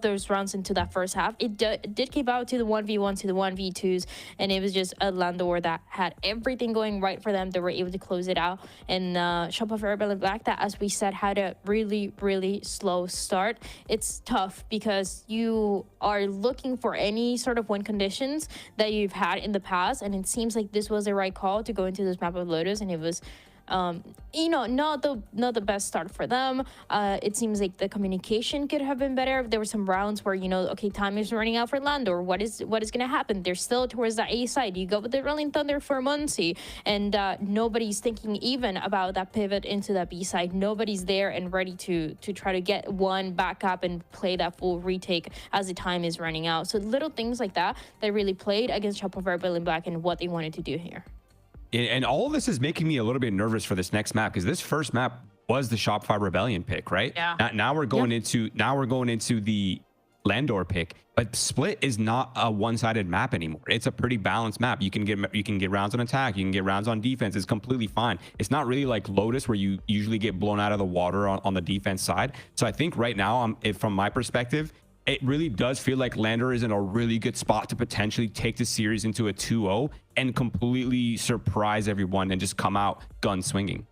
those rounds into that first half, it did keep out to the 1v1 to the 1v2s, and it was just a Landor that had everything going right for them. They were able to close it out, and Shopify Rebellion Black, that, as we said, had a really, really slow start. It's tough because you are looking for any sort of win conditions that you've had in the past, and it seems like this was the right call to go into this map of Lotus, and it was not the best start for them. It seems like the communication could have been better. There were some rounds where, okay, time is running out for Landor. What is going to happen? They're still towards the A side. You go with the Rolling Thunder for Muncie, and nobody's thinking even about that pivot into that B side. Nobody's there and ready to try to get one back up and play that full retake as the time is running out. So little things like that really played against Shopify Rebellion Black and what they wanted to do here. And all of this is making me a little bit nervous for this next map, because this first map was the Shopify Rebellion pick, right? Yeah. Now we're going into the Landor pick, but Split is not a one-sided map anymore. It's a pretty balanced map. You can get rounds on attack, you can get rounds on defense. It's completely fine. It's not really like Lotus, where you usually get blown out of the water on the defense side. So I think right now, from my perspective, it really does feel like Landor is in a really good spot to potentially take the series into a 2-0 and completely surprise everyone and just come out gun swinging.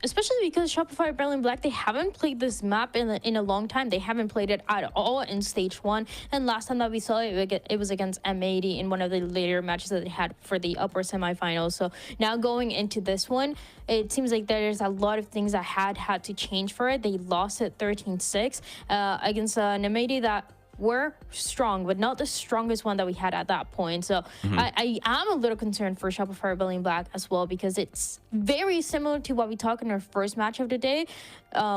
especially because Shopify Rebellion Black, they haven't played this map in a long time. They haven't played it at all in stage 1. And last time that we saw it, it was against M80 in one of the later matches that they had for the upper semifinals. So now going into this one, it seems like there's a lot of things that had to change for it. They lost it 13-6 against an M80 that were strong, but not the strongest one that we had at that point. So I am a little concerned for Shopify Rebellion Black as well, because it's very similar to what we talked in our first match of the day,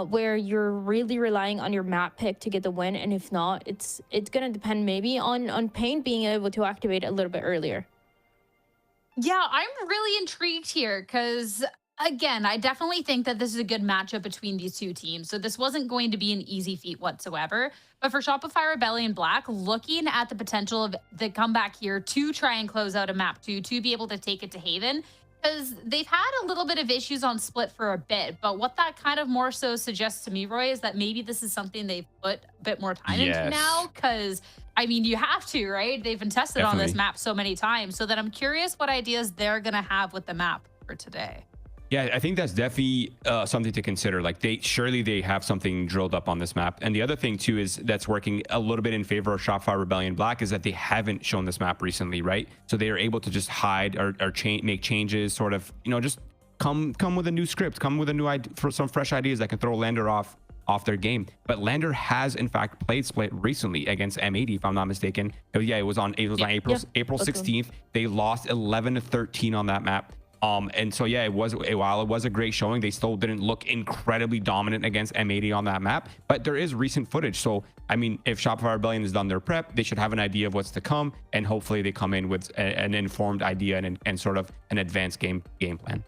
where you're really relying on your map pick to get the win. And if not, it's going to depend maybe on Pain being able to activate a little bit earlier. Yeah, I'm really intrigued here because, again, I definitely think that this is a good matchup between these two teams. So this wasn't going to be an easy feat whatsoever. But for Shopify Rebellion Black, looking at the potential of the comeback here to try and close out a map 2, to be able to take it to Haven, because they've had a little bit of issues on Split for a bit. But what that kind of more so suggests to me, Roy, is that maybe this is something they've put a bit more time into now. Because, I mean, you have to, right? They've been tested on this map so many times. So that I'm curious what ideas they're going to have with the map for today. Yeah, I think that's definitely something to consider. Like, surely they have something drilled up on this map. And the other thing too is that's working a little bit in favor of Shopify Rebellion Black is that they haven't shown this map recently, right? So they are able to just hide or make changes, sort of, you know, just come with a new script, come with a new idea, for some fresh ideas that can throw Lander off their game. But Lander has in fact played Split recently against M80, if I'm not mistaken. Yeah, it was on April 16th. They lost 11-13 on that map. And so yeah, while it was a great showing, they still didn't look incredibly dominant against M80 on that map. But there is recent footage, so I mean, if Shopify Rebellion has done their prep, they should have an idea of what's to come, and hopefully they come in with an informed idea and sort of an advanced game plan.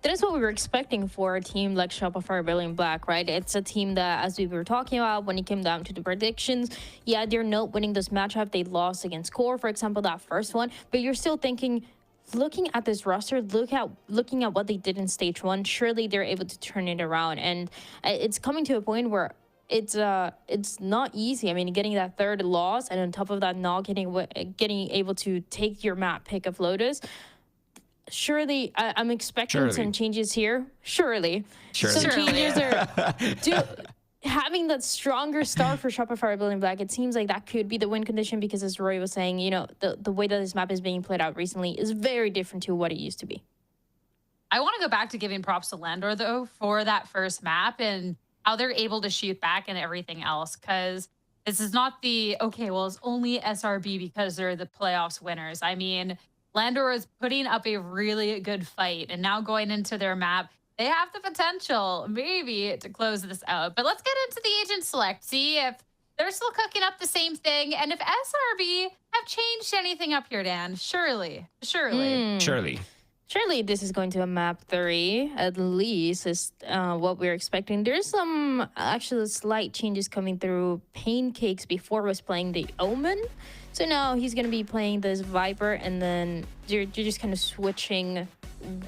That is what we were expecting for a team like Shopify Rebellion Black, right? It's a team that, as we were talking about, when it came down to the predictions, yeah, they're not winning this matchup. They lost against Core, for example, that first one, but you're still thinking, looking at this roster, looking at what they did in stage 1, surely they're able to turn it around. And it's coming to a point where it's not easy. I mean, getting that third loss, and on top of that, not getting able to take your map pick of Lotus. Surely, I'm expecting some changes here. Surely. Some changes are having that stronger start for Shopify Rebellion Black. It seems like that could be the win condition, because as Roy was saying, you know, the way that this map is being played out recently is very different to what it used to be. I want to go back to giving props to Landor, though, for that first map and how they're able to shoot back and everything else, because this is not the, okay, well, it's only SRB because they're the playoffs winners. I mean, Landor is putting up a really good fight, and now going into their map, they have the potential maybe to close this out. But let's get into the agent select, see if they're still cooking up the same thing, and if SRB have changed anything up here, Dan. Surely. Surely this is going to a map 3, at least, is what we're expecting. There's some actually slight changes coming through. Pancakes before was playing the Omen. So now he's going to be playing this Viper, and then you're just kind of switching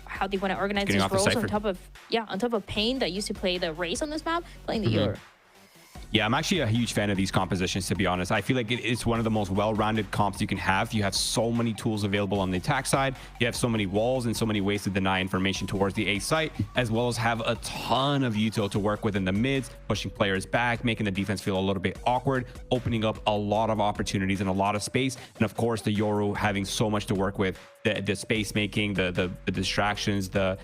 how they want to organize these roles on top of Pain that used to play the Race on this map, playing the Euro. Yeah, I'm actually a huge fan of these compositions, to be honest. I feel like it's one of the most well-rounded comps you can have. You have so many tools available on the attack side. You have so many walls and so many ways to deny information towards the A site, as well as have a ton of util to work with in the mids, pushing players back, making the defense feel a little bit awkward, opening up a lot of opportunities and a lot of space. And of course, the Yoru having so much to work with, the space making, the distractions, the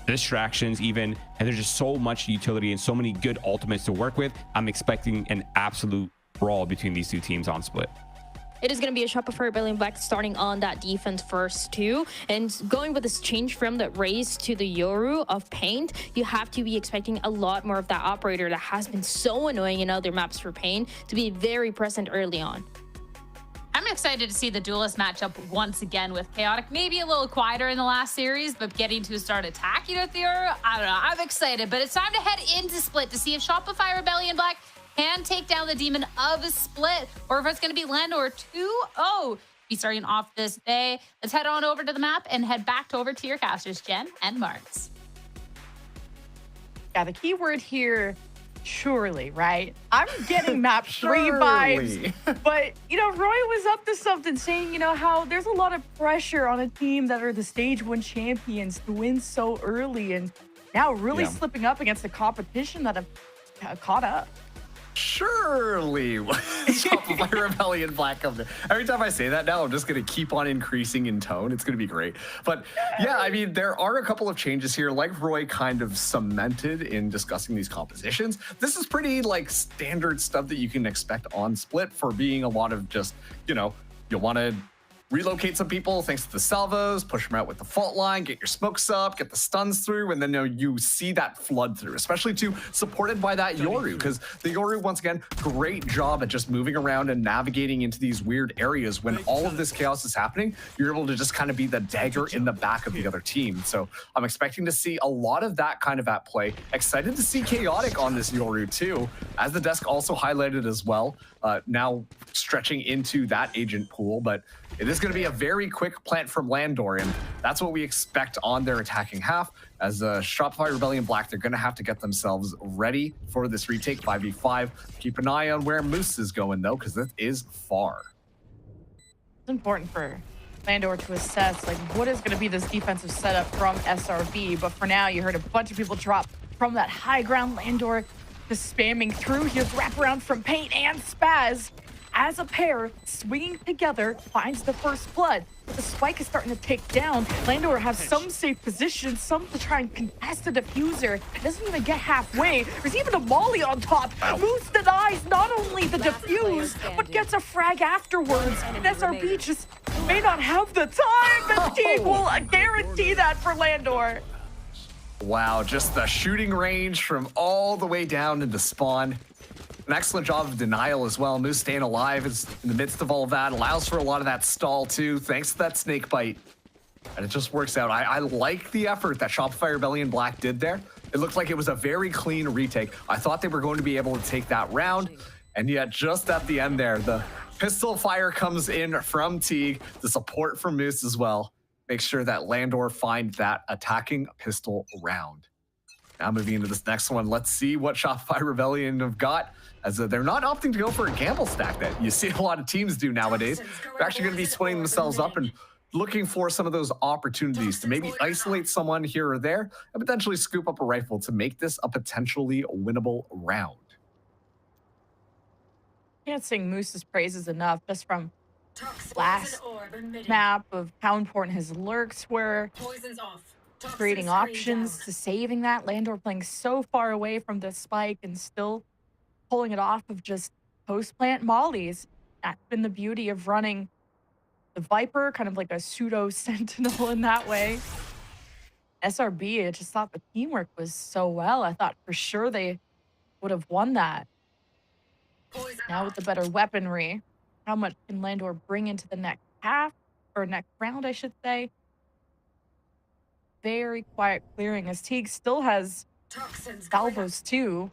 distractions even, and there's just so much utility and so many good ultimates to work with. I'm expecting an absolute brawl between these two teams on Split. It is going to be a Shopify Rebellion Black starting on that defense first too, and going with this change from the Raze to the Yoru of Paint, you have to be expecting a lot more of that operator that has been so annoying in other maps for Paint to be very present early on. I'm excited to see the duelist matchup once again with Chaotic. Maybe a little quieter in the last series, but getting to start attacking with the Euro, I don't know. I'm excited, but it's time to head into Split to see if Shopify Rebellion Black can take down the demon of Split, or if it's going to be Landor 2-0. Be starting off this day. Let's head on over to the map and head back over to your casters, Jen and Marks. Yeah, the key word here surely, right? I'm getting map 3 vibes. But, you know, Roy was up to something saying, you know, how there's a lot of pressure on a team that are the stage 1 champions to win so early and now really slipping up against the competition that have caught up. Surely Shopify Rebellion Black comes in. Every time I say that now, I'm just going to keep on increasing in tone. It's going to be great. But yeah, I mean, there are a couple of changes here, like Roy kind of cemented in discussing these compositions. This is pretty like standard stuff that you can expect on Split for being a lot of just, you know, you'll want to relocate some people thanks to the salvos, push them out with the fault line, get your smokes up, get the stuns through, and then you see that flood through, especially too supported by that Yoru, because the Yoru, once again, great job at just moving around and navigating into these weird areas. When all of this chaos is happening, you're able to just kind of be the dagger in the back of the other team. So I'm expecting to see a lot of that kind of at play. Excited to see Chaotic on this Yoru too, as the desk also highlighted as well. Now stretching into that agent pool, but it is going to be a very quick plant from Landor, and that's what we expect on their attacking half. As Shopify Rebellion Black, they're going to have to get themselves ready for this retake 5v5. Keep an eye on where Moose is going, though, because this is far. It's important for Landor to assess, like, what is going to be this defensive setup from SRB, but for now, you heard a bunch of people drop from that high ground. Landor just spamming through. Here's wraparound from Paint and Spaz. As a pair, swinging together, finds the first blood. The spike is starting to take down. Landor has some safe positions, some to try and contest the diffuser. Doesn't even get halfway. There's even a molly on top. Moose denies not only the diffuse, but gets a frag afterwards. And SRB just may not have the time. The team will guarantee that for Landor. Wow, just the shooting range from all the way down into spawn. An excellent job of denial as well. Moose staying alive is in the midst of all of that. Allows for a lot of that stall too, thanks to that snake bite. And it just works out. I like the effort that Shopify Rebellion Black did there. It looked like it was a very clean retake. I thought they were going to be able to take that round. And yet just at the end there, the pistol fire comes in from Teague. The support from Moose as well. Make sure that Landor find that attacking pistol round. Now moving into this next one, let's see what Shopify Rebellion have got, as they're not opting to go for a gamble stack that you see a lot of teams do nowadays. They're actually going to be splitting themselves up and looking for some of those opportunities to maybe isolate someone here or there and potentially scoop up a rifle to make this a potentially winnable round. Can't sing Moose's praises enough, just from last map of how important his lurks were, creating options to saving that. Landor playing so far away from the spike and still pulling it off of just post-plant mollies. That's been the beauty of running the Viper, kind of like a pseudo-sentinel in that way. SRB, I just thought the teamwork was so well. I thought for sure they would have won that. Now with the better weaponry, how much can Landor bring into the next half, or next round, I should say. Very quiet clearing, as Teague still has salvos too.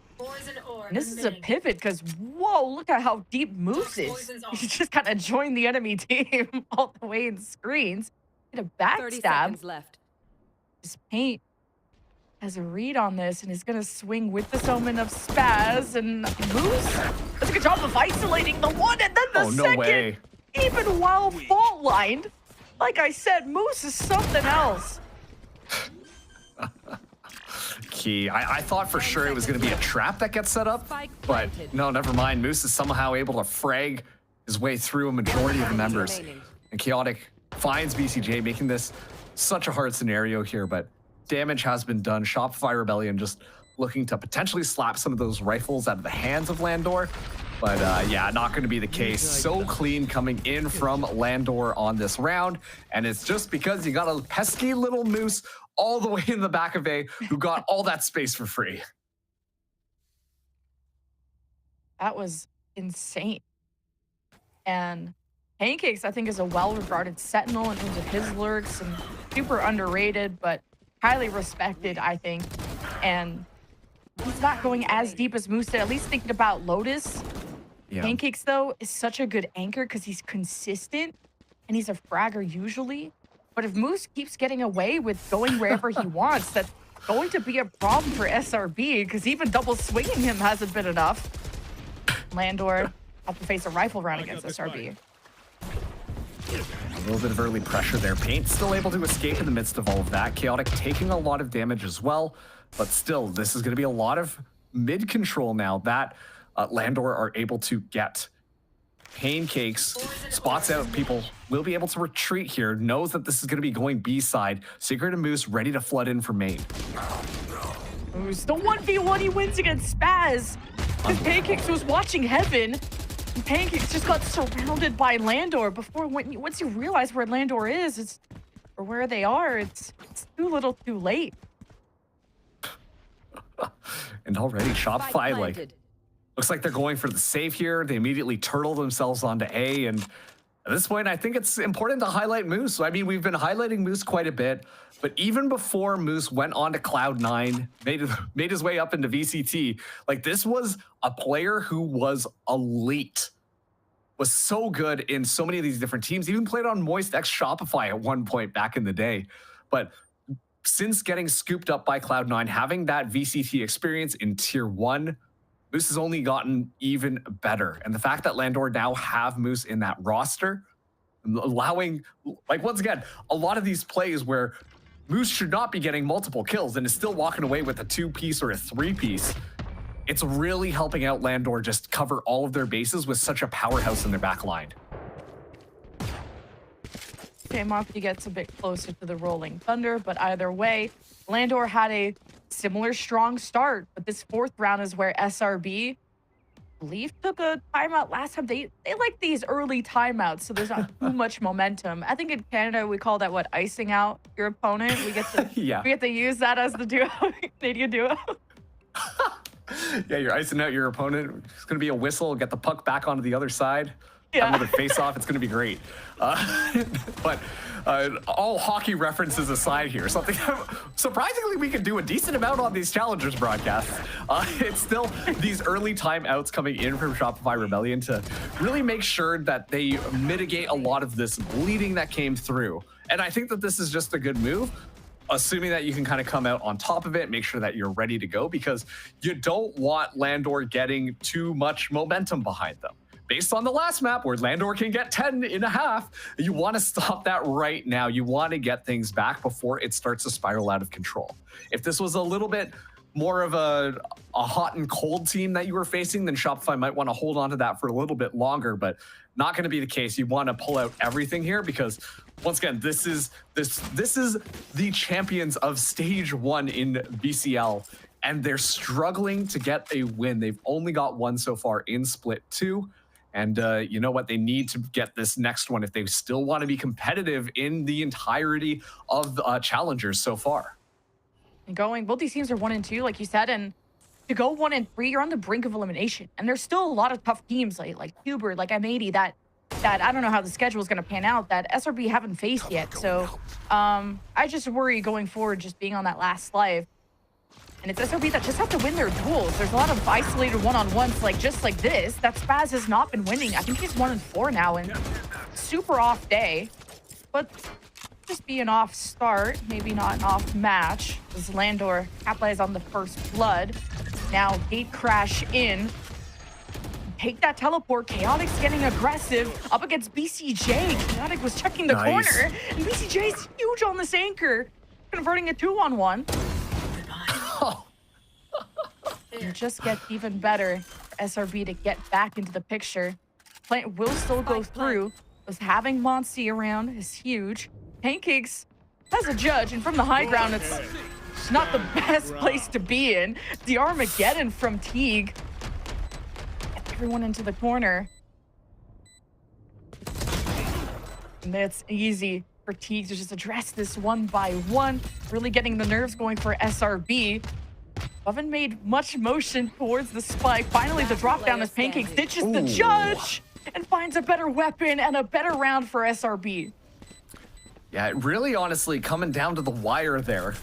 And this is a pivot, because whoa, look at how deep Moose is. He's just kind of joined the enemy team all the way in screens. Get a backstab. 30 seconds left. His Paint has a read on this and is going to swing with this omen of Spaz, and Moose does a good job of isolating the one and then the second. Way. Even while fault lined. Like I said, Moose is something else. Key. I thought for sure it was going to be a trap that gets set up, but no, never mind. Moose is somehow able to frag his way through a majority of the members. And Chaotic finds BCJ, making this such a hard scenario here, but damage has been done. Shopify Rebellion just looking to potentially slap some of those rifles out of the hands of Landor. But yeah, not going to be the case. So clean coming in from Landor on this round. And it's just because you got a pesky little Moose all the way in the back of A who got all that space for free. That was insane. And Pancakes, I think, is a well-regarded sentinel in terms of his lurks, and super underrated, but highly respected, I think. And he's not going as deep as Moose did, at least thinking about Lotus. Yeah. Pancakes, though, is such a good anchor because he's consistent and he's a fragger usually. But if Moose keeps getting away with going wherever he wants, that going to be a problem for SRB because even double swinging him hasn't been enough. Landor have to face a rifle round against SRB. A little bit of early pressure there. Paint still able to escape in the midst of all of that. Chaotic taking a lot of damage as well. But still, this is going to be a lot of mid control now that Landor are able to get. Pancakes spots out. People will be able to retreat here. Knows that this is going to be going B side. Secret and Moose ready to flood in for main. Moose, the 1v1 he wins against Spaz. Because Pancakes was watching heaven. And Pancakes just got surrounded by Landor before once you realize where Landor is, or where they are, it's too little too late. And already Shopify looks like they're going for the save here. They immediately turtle themselves onto A, and at this point, I think it's important to highlight Moose. I mean, we've been highlighting Moose quite a bit, but even before Moose went on to Cloud9, made his way up into VCT, like this was a player who was elite, was so good in so many of these different teams, even played on Moist X Shopify at one point back in the day. But since getting scooped up by Cloud9, having that VCT experience in Tier 1, Moose has only gotten even better. And the fact that Landor now have Moose in that roster, allowing, like once again, a lot of these plays where Moose should not be getting multiple kills and is still walking away with a 2-piece or a 3-piece, it's really helping out Landor just cover all of their bases with such a powerhouse in their back line. Mafia gets a bit closer to the Rolling Thunder, but either way, Landor had a similar strong start, but this fourth round is where SRB, I believe, took a timeout last time. They like these early timeouts, so there's not too much momentum. I think in Canada we call that icing out your opponent. We get to we get to use that as the duo, Canadian duo. Yeah, you're icing out your opponent. It's gonna be a whistle, get the puck back onto the other side. Yeah. Another face-off. It's going to be great. But all hockey references aside here, something surprisingly we can do a decent amount on these Challengers broadcasts. It's still these early timeouts coming in from Shopify Rebellion to really make sure that they mitigate a lot of this bleeding that came through. And I think that this is just a good move, assuming that you can kind of come out on top of it, make sure that you're ready to go, because you don't want Landor getting too much momentum behind them. Based on the last map where Landor can get 10 in a half, you want to stop that right now. You want to get things back before it starts to spiral out of control. If this was a little bit more of a hot and cold team that you were facing, then Shopify might want to hold on to that for a little bit longer, but not going to be the case. You want to pull out everything here because, once again, this is the champions of stage 1 in BCL, and they're struggling to get a win. They've only got one so far in Split 2. And you know what? They need to get this next one if they still want to be competitive in the entirety of the Challengers so far. And both these teams are 1 and 2, like you said, and to go 1 and 3, you're on the brink of elimination. And there's still a lot of tough teams like Hubert, like M80, that I don't know how the schedule is going to pan out, that SRB haven't faced yet. So I just worry going forward, just being on that last life. And it's SRB that just have to win their duels. There's a lot of isolated one-on-ones, just like this, that Spaz has not been winning. I think he's 1 and 4 now, and super off day. But just be an off start, maybe not an off match, as Landor capitalized on the first blood. Now gate crash in. Take that teleport. Chaotic's getting aggressive up against BCJ. Chaotic was checking the corner, and BCJ's huge on this anchor, converting a 2-on-1. It just gets even better for SRB to get back into the picture. Plant will still go through, because having Monty around is huge. Pancakes as a judge, and from the high ground, it's not the best place to be in. The Armageddon from Teague. Gets everyone into the corner. And it's easy for Teague to just address this one by one, really getting the nerves going for SRB. Haven't made much motion towards the spike. Finally, the drop down as Pancakes ditches the judge and finds a better weapon and a better round for SRB. Yeah, it really honestly coming down to the wire there.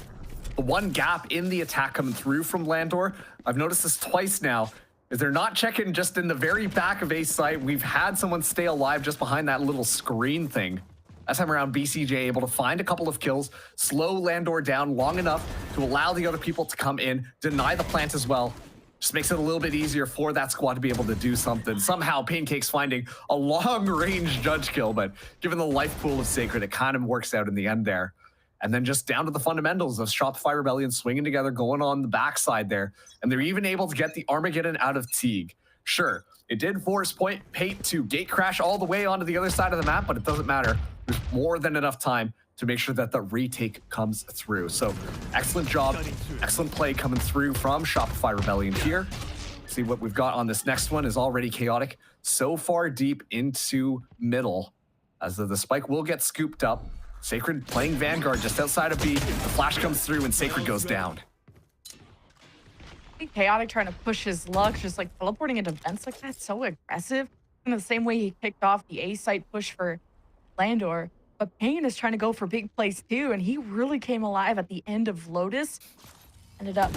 The one gap in the attack coming through from Landor. I've noticed this twice now. Is they're not checking just in the very back of A site. We've had someone stay alive just behind that little screen thing. That time around, BCJ able to find a couple of kills, slow Landor down long enough to allow the other people to come in, deny the plant as well. Just makes it a little bit easier for that squad to be able to do something. Somehow, Pancake's finding a long-range judge kill, but given the life pool of Sacred, it kind of works out in the end there. And then just down to the fundamentals of Shopify Rebellion swinging together, going on the backside there. And they're even able to get the Armageddon out of Teague. Sure, it did force Pate to gate crash all the way onto the other side of the map, but it doesn't matter. There's more than enough time to make sure that the retake comes through. So excellent job, excellent play coming through from Shopify Rebellion here. See what we've got on this next one is already chaotic. So far deep into middle, as the spike will get scooped up. Sacred playing Vanguard just outside of B. The flash comes through and Sacred goes down. Chaotic trying to push his luck, just like teleporting into vents like that, so aggressive. In the same way he kicked off the A site push for Landor. But Payne is trying to go for big plays too, and he really came alive at the end of Lotus. Ended up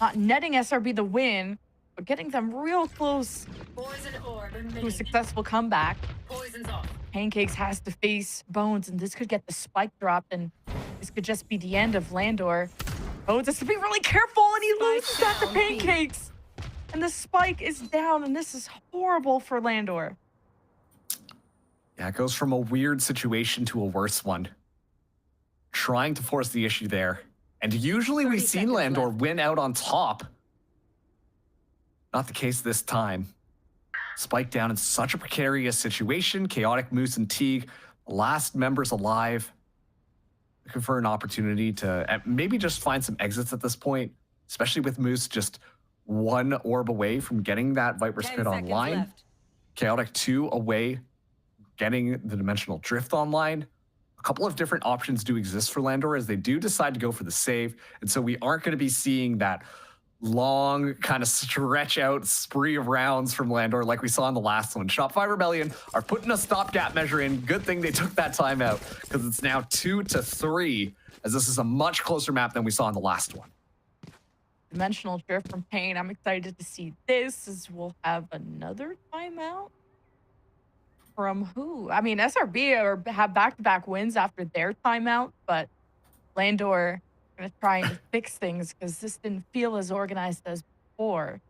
not netting SRB the win, but getting them real close to a successful comeback. Pancakes has to face Bones, and this could get the spike dropped, and this could just be the end of Landor. Bones has to be really careful, and he loses that to Pancakes. And the spike is down, and this is horrible for Landor. Yeah, it goes from a weird situation to a worse one. Trying to force the issue there. And usually we've seen Landor win out on top. Not the case this time. Spike down in such a precarious situation. Chaotic, Moose, and Teague, last members alive. Looking for an opportunity to maybe just find some exits at this point, especially with Moose just one orb away from getting that Viper Spit online. Left. Chaotic 2 away, getting the Dimensional Drift online. A couple of different options do exist for Landor as they do decide to go for the save. And so we aren't going to be seeing that long kind of stretch out spree of rounds from Landor like we saw in the last one. Shopify Rebellion are putting a stopgap measure in. Good thing they took that time out because it's now 2-3 as this is a much closer map than we saw in the last one. Dimensional Drift from Payne. I'm excited to see this as we'll have another timeout. From who? I mean, SRB have back-to-back wins after their timeout, but Landor going to try and fix things because this didn't feel as organized as before.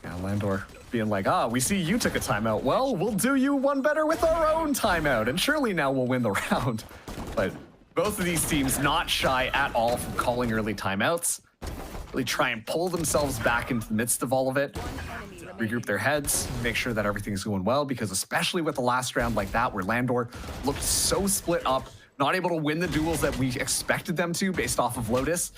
Yeah, Landor being like, we see you took a timeout. Well, we'll do you one better with our own timeout, and surely now we'll win the round. But both of these teams not shy at all from calling early timeouts. Really try and pull themselves back into the midst of all of it. Regroup their heads, make sure that everything's going well, because especially with the last round like that, where Landor looked so split up, not able to win the duels that we expected them to based off of Lotus,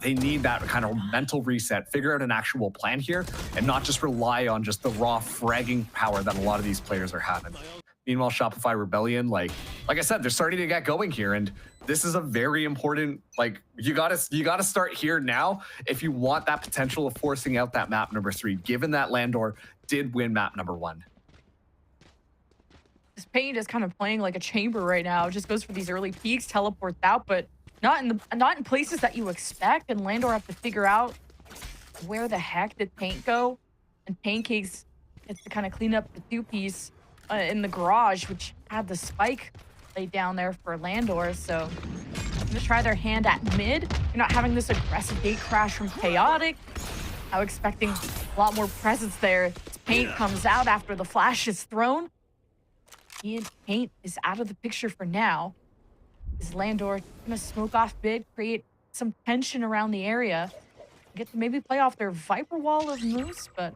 they need that kind of mental reset, figure out an actual plan here, and not just rely on just the raw fragging power that a lot of these players are having. Meanwhile, Shopify Rebellion, like I said, they're starting to get going here, and this is a very important, you gotta start here now if you want that potential of forcing out that map number 3, given that Landor did win map number 1. This Payne is kind of playing like a chamber right now. It just goes for these early peaks, teleports out, but not in places that you expect, and Landor have to figure out where the heck did Paint go, and Pancakes gets to kind of clean up the 2-piece in the garage, which had the spike laid down there for Landor. So I'm gonna try their hand at mid. You're not having this aggressive gate crash from Chaotic. I'm expecting a lot more presence there. Paint comes out after the flash is thrown. Paint is out of the picture for now. Is Landor gonna smoke off mid, create some tension around the area, get to maybe play off their Viper wall of Moose, but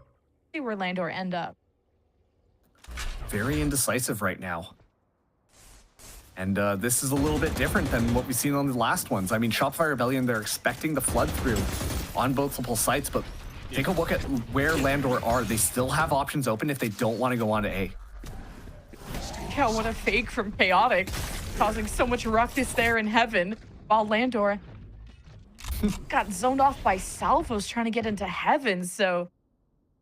see where Landor end up. Very indecisive right now. And this is a little bit different than what we've seen on the last ones. I mean, Shopify Rebellion, they're expecting the flood through on multiple sites, but take a look at where Landor are. They still have options open if they don't want to go on to A. Yeah, what a fake from Chaotic, causing so much ruckus there in heaven, while Landor got zoned off by Salvos trying to get into heaven. So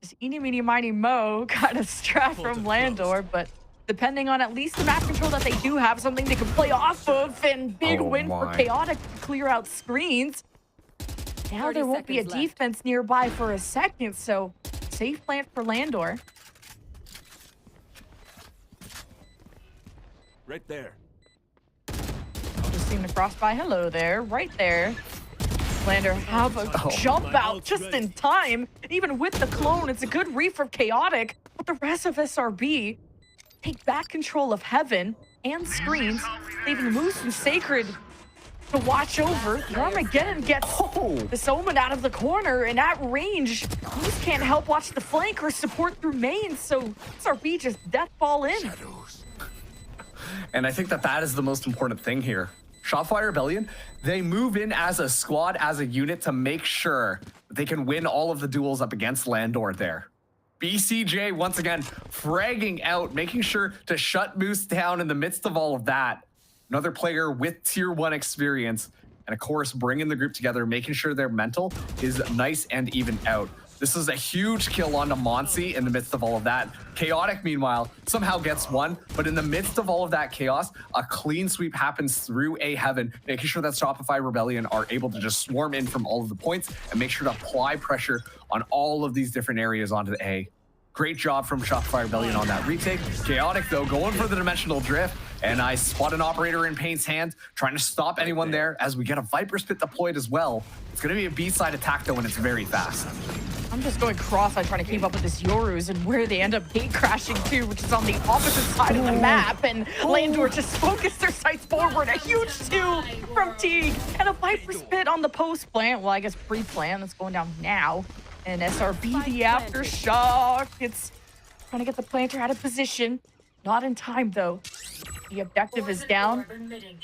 just eeny, meeny, miny, mo got a strap from Landor, but depending on at least the map control that they do have, something they can play off of, and big win for Chaotic to clear out screens. Now there won't be a defense nearby for a second, so safe plant for Landor. Right there. Just seen the crossby. Hello there, right there. Lander have a jump out just in time. Even with the clone, it's a good read from Chaotic. But the rest of SRB take back control of Heaven and screens, leaving Moose and Sacred to watch over. The Armageddon gets this Omen out of the corner, and at range, Moose can't help watch the flank or support through main, so SRB just deathball in. And I think that is the most important thing here. Shopify Rebellion, they move in as a squad, as a unit to make sure they can win all of the duels up against Landor there. BCJ, once again, fragging out, making sure to shut Moose down in the midst of all of that. Another player with tier 1 experience, and of course, bringing the group together, making sure their mental is nice and even out. This is a huge kill onto Monsi in the midst of all of that. Chaotic, meanwhile, somehow gets one, but in the midst of all of that chaos, a clean sweep happens through A Heaven, making sure that Shopify Rebellion are able to just swarm in from all of the points and make sure to apply pressure on all of these different areas onto the A. Great job from Shopify Rebellion on that retake. Chaotic, though, going for the dimensional drift, and I spot an operator in Pain's hand, trying to stop anyone there as we get a Viper's Pit deployed as well. It's going to be a B-side attack, though, and it's very fast. I'm just going cross-eyed trying to keep up with this Yorus and where they end up gate crashing to, which is on the opposite side of the map. And Landor just focused their sights forward. A huge 2 from Teague and a Viper's Pit on the post plant. Well, I guess pre-plant that's going down now. And SRB, the aftershock. It's trying to get the planter out of position. Not in time, though. The objective is down.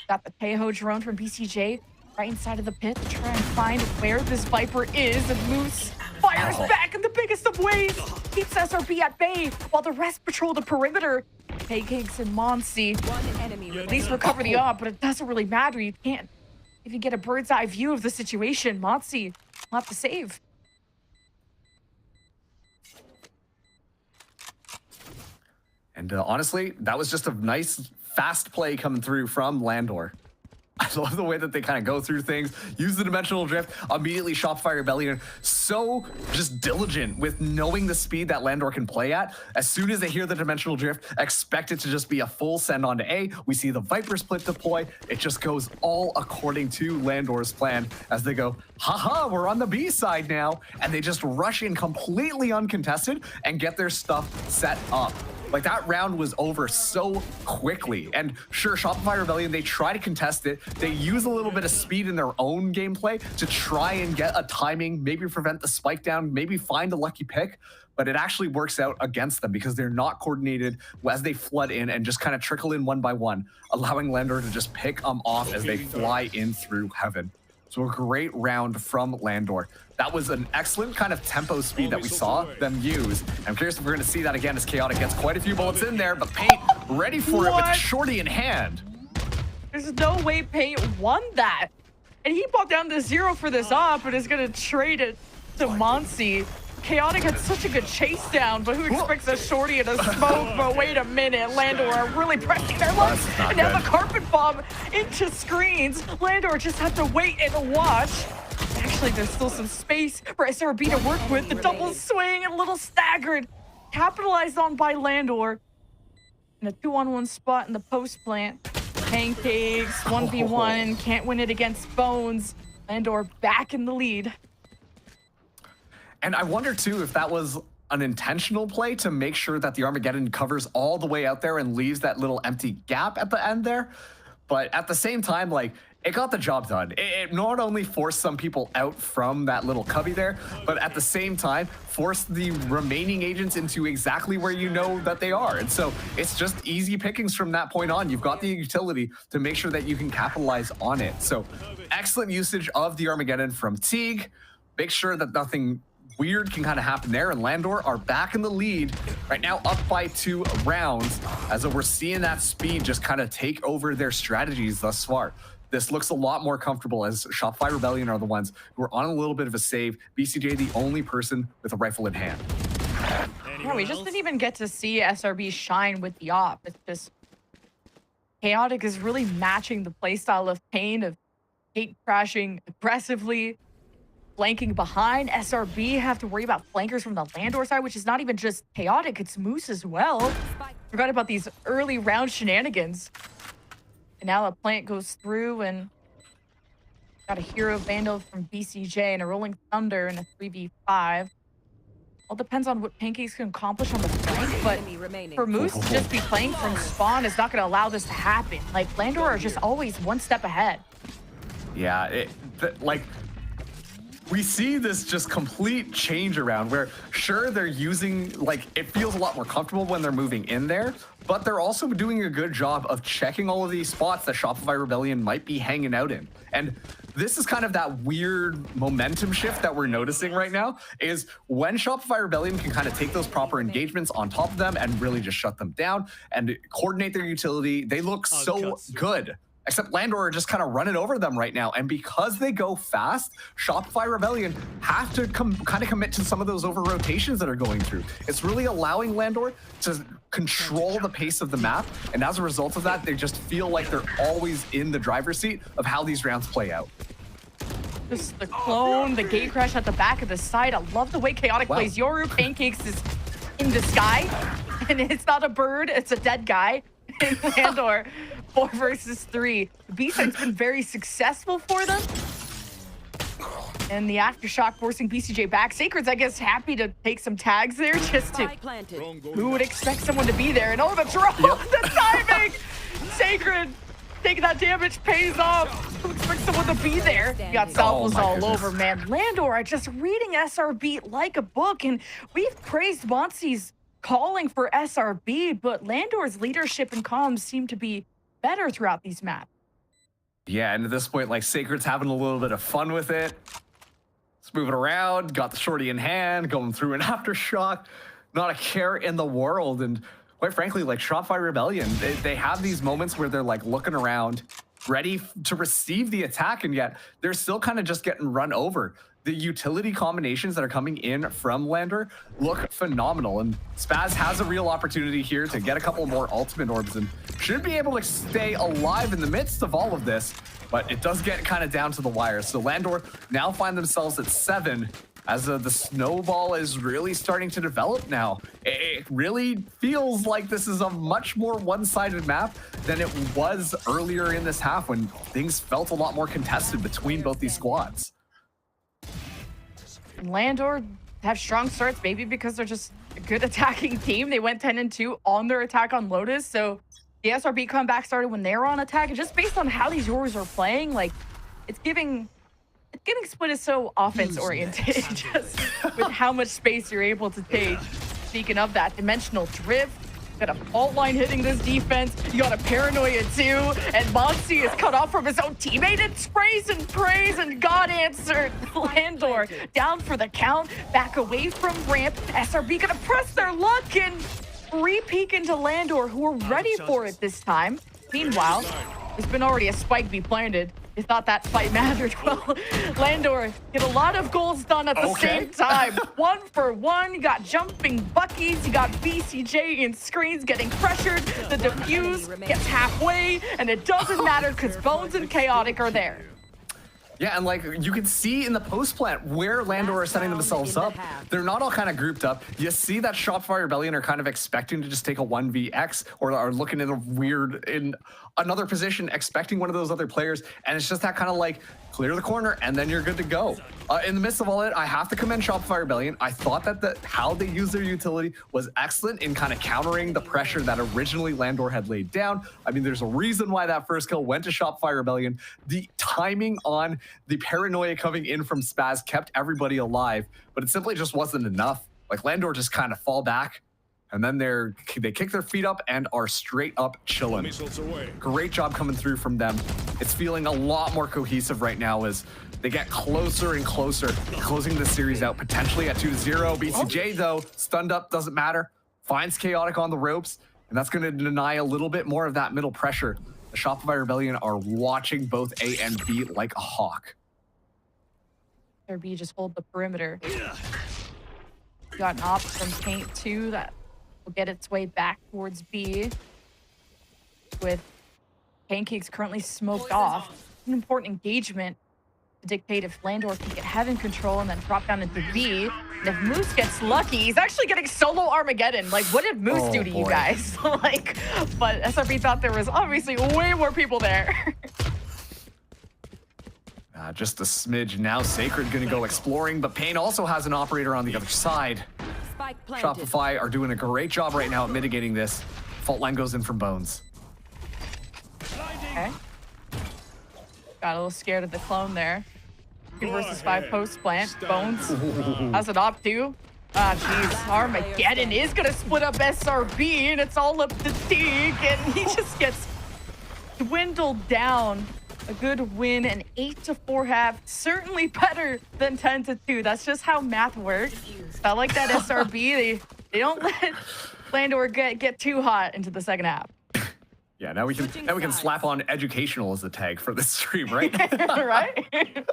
Got the Tejo drone from BCJ right inside of the pit to try and find where this Viper is. And Moose fires back in the biggest of ways. Keeps SRB at bay while the rest patrol the perimeter. Pancakes and Monsi at least recover the op, but it doesn't really matter. You can't even get a bird's eye view of the situation. Monsi will have to save. And honestly, that was just a nice, fast play coming through from Landor. I love the way that they kind of go through things, use the dimensional drift, immediately Shopify Rebellion. So just diligent with knowing the speed that Landor can play at. As soon as they hear the dimensional drift, expect it to just be a full send onto A. We see the Viper split deploy. It just goes all according to Landor's plan as they go, haha, we're on the B side now. And they just rush in completely uncontested and get their stuff set up. Like, that round was over so quickly. And sure, Shopify Rebellion, they try to contest it. They use a little bit of speed in their own gameplay to try and get a timing, maybe prevent the spike down, maybe find a lucky pick. But it actually works out against them because they're not coordinated as they flood in and just kind of trickle in one by one, allowing Landor to just pick them off as they fly in through Heaven. So a great round from Landor. That was an excellent kind of tempo speed that we saw them use. I'm curious if we're going to see that again as Chaotic gets quite a few bullets in there, but Paint ready for it with Shorty in hand. There's no way Paint won that. And he bought down to 0 for this op and is going to trade it to Monsi. Chaotic had such a good chase down, but who expects a Shorty and a smoke? But wait a minute, Landor are really pressing their luck and have a carpet bomb into screens. Landor just have to wait and watch. Actually, there's still some space for SRB to work with. The double swing, a little staggered. Capitalized on by Landor. In a 2-on-1 spot in the post plant. Pancakes, 1v1, can't win it against Bones. Landor back in the lead. And I wonder, too, if that was an intentional play to make sure that the Armageddon covers all the way out there and leaves that little empty gap at the end there. But at the same time, like, it got the job done. It not only forced some people out from that little cubby there, but at the same time, forced the remaining agents into exactly where you know that they are. And so it's just easy pickings from that point on. You've got the utility to make sure that you can capitalize on it. So excellent usage of the Armageddon from Teague. Make sure that nothing weird can kind of happen there, and Landor are back in the lead right now, up by 2 rounds, as we're seeing that speed just kind of take over their strategies thus far. This looks a lot more comfortable as Shopify Rebellion are the ones who are on a little bit of a save. BCJ the only person with a rifle in hand. Yeah, we just didn't even get to see SRB shine with the op. It's just Chaotic is really matching the playstyle of Pain, of gate crashing aggressively, flanking behind. SRB have to worry about flankers from the Landor side, which is not even just Chaotic, it's Moose as well. Forgot about these early round shenanigans. And now the plant goes through and got a hero vandal from BCJ and a rolling thunder in a 3v5. All depends on what Pancakes can accomplish on the flank, but for Moose to just be playing from spawn is not going to allow this to happen. Like, Landor are just always one step ahead. Yeah, like, we see this just complete change around where, sure, they're using, like, it feels a lot more comfortable when they're moving in there, but they're also doing a good job of checking all of these spots that Shopify Rebellion might be hanging out in. And this is kind of that weird momentum shift that we're noticing right now, is when Shopify Rebellion can kind of take those proper engagements on top of them and really just shut them down and coordinate their utility, they look so good. Except Landor are just kind of running over them right now. And because they go fast, Shopify Rebellion have to kind of commit to some of those over rotations that are going through. It's really allowing Landor to control the pace of the map. And as a result of that, they just feel like they're always in the driver's seat of how these rounds play out. Just the clone, the gate crash at the back of the side. I love the way Chaotic plays. Yoru Pancakes is in the sky. And it's not a bird, it's a dead guy. In Landor, 4 versus 3. The B-side's been very successful for them. And the aftershock forcing BCJ back. Sacred's, I guess, happy to take some tags there just to... Who would expect someone to be there? And oh, the draw! The timing! Sacred taking that damage pays off. Who expects someone to be there? You got salvos all over, man. Landor are just reading SRB like a book. And we've praised Monty's calling for SRB, but Landor's leadership and comms seem to be better throughout these maps. Yeah, and at this point, like, Sacred's having a little bit of fun with it. Let's move it around, got the shorty in hand, going through an aftershock. Not a care in the world. And quite frankly, like, Shopify Rebellion, they have these moments where they're, like, looking around, ready to receive the attack, and yet they're still kind of just getting run over. The utility combinations that are coming in from Landor look phenomenal, and Spaz has a real opportunity here to get a couple more ultimate orbs and should be able to stay alive in the midst of all of this, but it does get kind of down to the wire. So Landor now find themselves at 7 as the snowball is really starting to develop now. It really feels like this is a much more one-sided map than it was earlier in this half when things felt a lot more contested between both these squads. Landor have strong starts, maybe because they're just a good attacking team. They went 10-2 on their attack on Lotus, so the SRB comeback started when they were on attack. And just based on how these Yours are playing, like, it's giving Split is so offense-oriented, just with how much space you're able to take. Speaking of that, dimensional drift, got a fault line hitting this defense. You got a paranoia too, and Monty is cut off from his own teammate. It sprays and prays, and God answered. Landor down for the count, back away from ramp. SRB gonna press their luck and re-peek into Landor, who are ready for it this time. Meanwhile, there's been already a spike be planted. They thought that fight mattered. Well, Landor get a lot of goals done at the same time. 1 for 1. You got jumping Buckies. You got BCJ in screens getting pressured. The defuse gets halfway, and it doesn't matter because Bones and Chaotic are there. Yeah, and like you can see in the post plant where Landor are setting themselves up, they're not all kind of grouped up. You see that Shopify Rebellion are kind of expecting to just take a 1vx or are looking in another position, expecting one of those other players, and it's just that kind of like clear the corner and then you're good to go. In the midst of all that, I have to commend Shopify Rebellion. I thought that how they use their utility was excellent in kind of countering the pressure that originally Landor had laid down. I mean, there's a reason why that first kill went to Shopify Rebellion. The timing on the paranoia coming in from Spaz kept everybody alive, but it simply just wasn't enough. Like, Landor just kind of fall back, and then they kick their feet up and are straight up chilling. Great job coming through from them. It's feeling a lot more cohesive right now as they get closer and closer, closing the series out potentially at 2-0. BCJ, though, stunned up, doesn't matter. Finds Chaotic on the ropes, and that's going to deny a little bit more of that middle pressure. The Shopify Rebellion are watching both A and B like a hawk. SRB just hold the perimeter. Got an op from Paint 2 that will get its way back towards B, with Pancakes currently smoked off. An important engagement to dictate if Landor can get Heaven control and then drop down into B. And if Moose gets lucky, he's actually getting solo Armageddon. Like, what did Moose do to you guys? Like, but SRB thought there was obviously way more people there. Just a smidge. Now Sacred gonna go exploring, but Pain also has an operator on the other side. Shopify are doing a great job right now at mitigating this. Fault line goes in from Bones. Okay. Got a little scared of the clone there. 2 versus 5 post plant. Bones has an op too. Ah, jeez. Armageddon is gonna split up SRB, and it's all up to Teague, and he just gets dwindled down. A good win, an 8-4 half. Certainly better than 10-2. That's just how math works. Felt like that SRB. They don't let Landor get too hot into the second half. Yeah, now we can slap on educational as the tag for this stream, right? Right?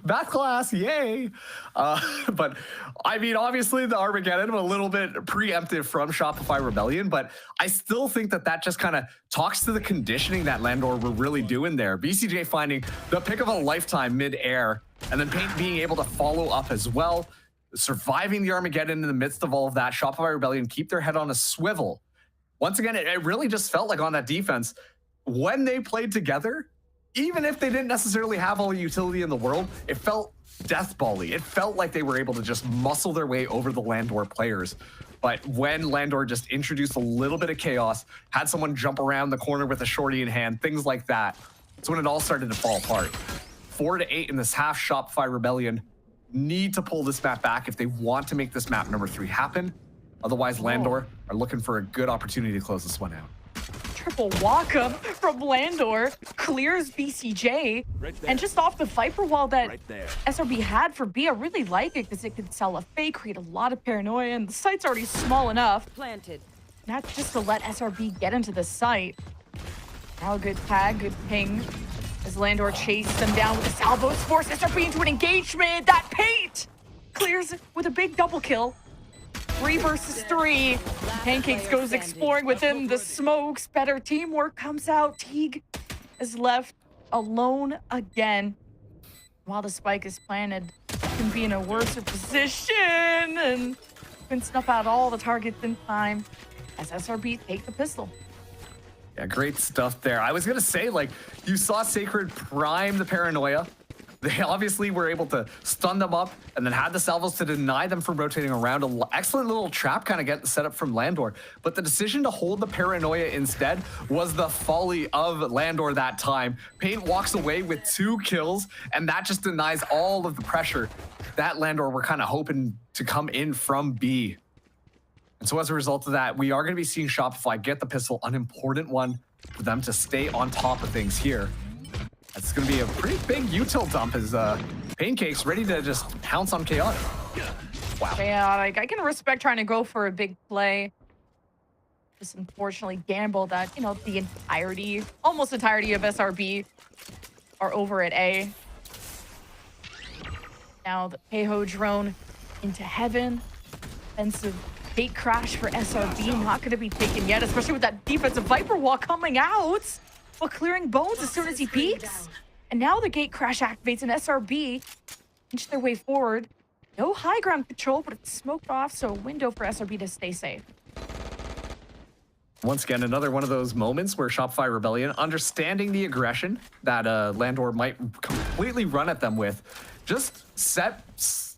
Math class, yay! But I mean, obviously the Armageddon a little bit preemptive from Shopify Rebellion, but I still think that just kind of talks to the conditioning that Landor were really doing there. BCJ finding the pick of a lifetime mid-air, and then Paint being able to follow up as well, surviving the Armageddon in the midst of all of that. Shopify Rebellion keep their head on a swivel. Once again, it really just felt like on that defense, when they played together, even if they didn't necessarily have all the utility in the world, it felt deathball-y. It felt like they were able to just muscle their way over the Landor players. But when Landor just introduced a little bit of chaos, had someone jump around the corner with a shorty in hand, things like that, that's when it all started to fall apart. 4-8 in this half. Shopify Rebellion need to pull this map back if they want to make this map number 3 happen. Otherwise, Landor are looking for a good opportunity to close this one out. Triple walk up from Landor, clears BCJ, and just off the Viper wall that SRB had for B, I really like it because it could sell a fake, create a lot of paranoia, and the site's already small enough. Planted. Not just to let SRB get into the site. Now a good tag, good ping, as Landor chased them down with the salvos, force SRB into an engagement. That Paint clears it with a big double kill. 3 versus 3. Pancakes goes exploring within the smokes. Better teamwork comes out. Teague is left alone again. While the spike is planted, can be in a worse position and can snuff out all the targets in time as SRB take the pistol. Yeah, great stuff there. I was going to say, like, you saw Sacred prime the paranoia. They obviously were able to stun them up and then had the salvos to deny them from rotating around. An excellent little trap kind of getting set up from Landor. But the decision to hold the paranoia instead was the folly of Landor that time. Paint walks away with 2 kills, and that just denies all of the pressure that Landor were kind of hoping to come in from B. And so as a result of that, we are going to be seeing Shopify get the pistol, an important one for them to stay on top of things here. It's going to be a pretty big util dump as Pancakes ready to just pounce on Chaotic. Wow. Chaotic, I can respect trying to go for a big play. Just unfortunately gamble that, you know, the entirety, almost entirety of SRB are over at A. Now the Peiho drone into Heaven. Offensive gate crash for SRB, not going to be taken yet, especially with that defensive Viper wall coming out. Well, clearing Bones as soon as he peeks. And now the gate crash activates and SRB inch their way forward. No high ground control, but it's smoked off, so a window for SRB to stay safe. Once again, another one of those moments where Shopify Rebellion, understanding the aggression that Landor might completely run at them with, just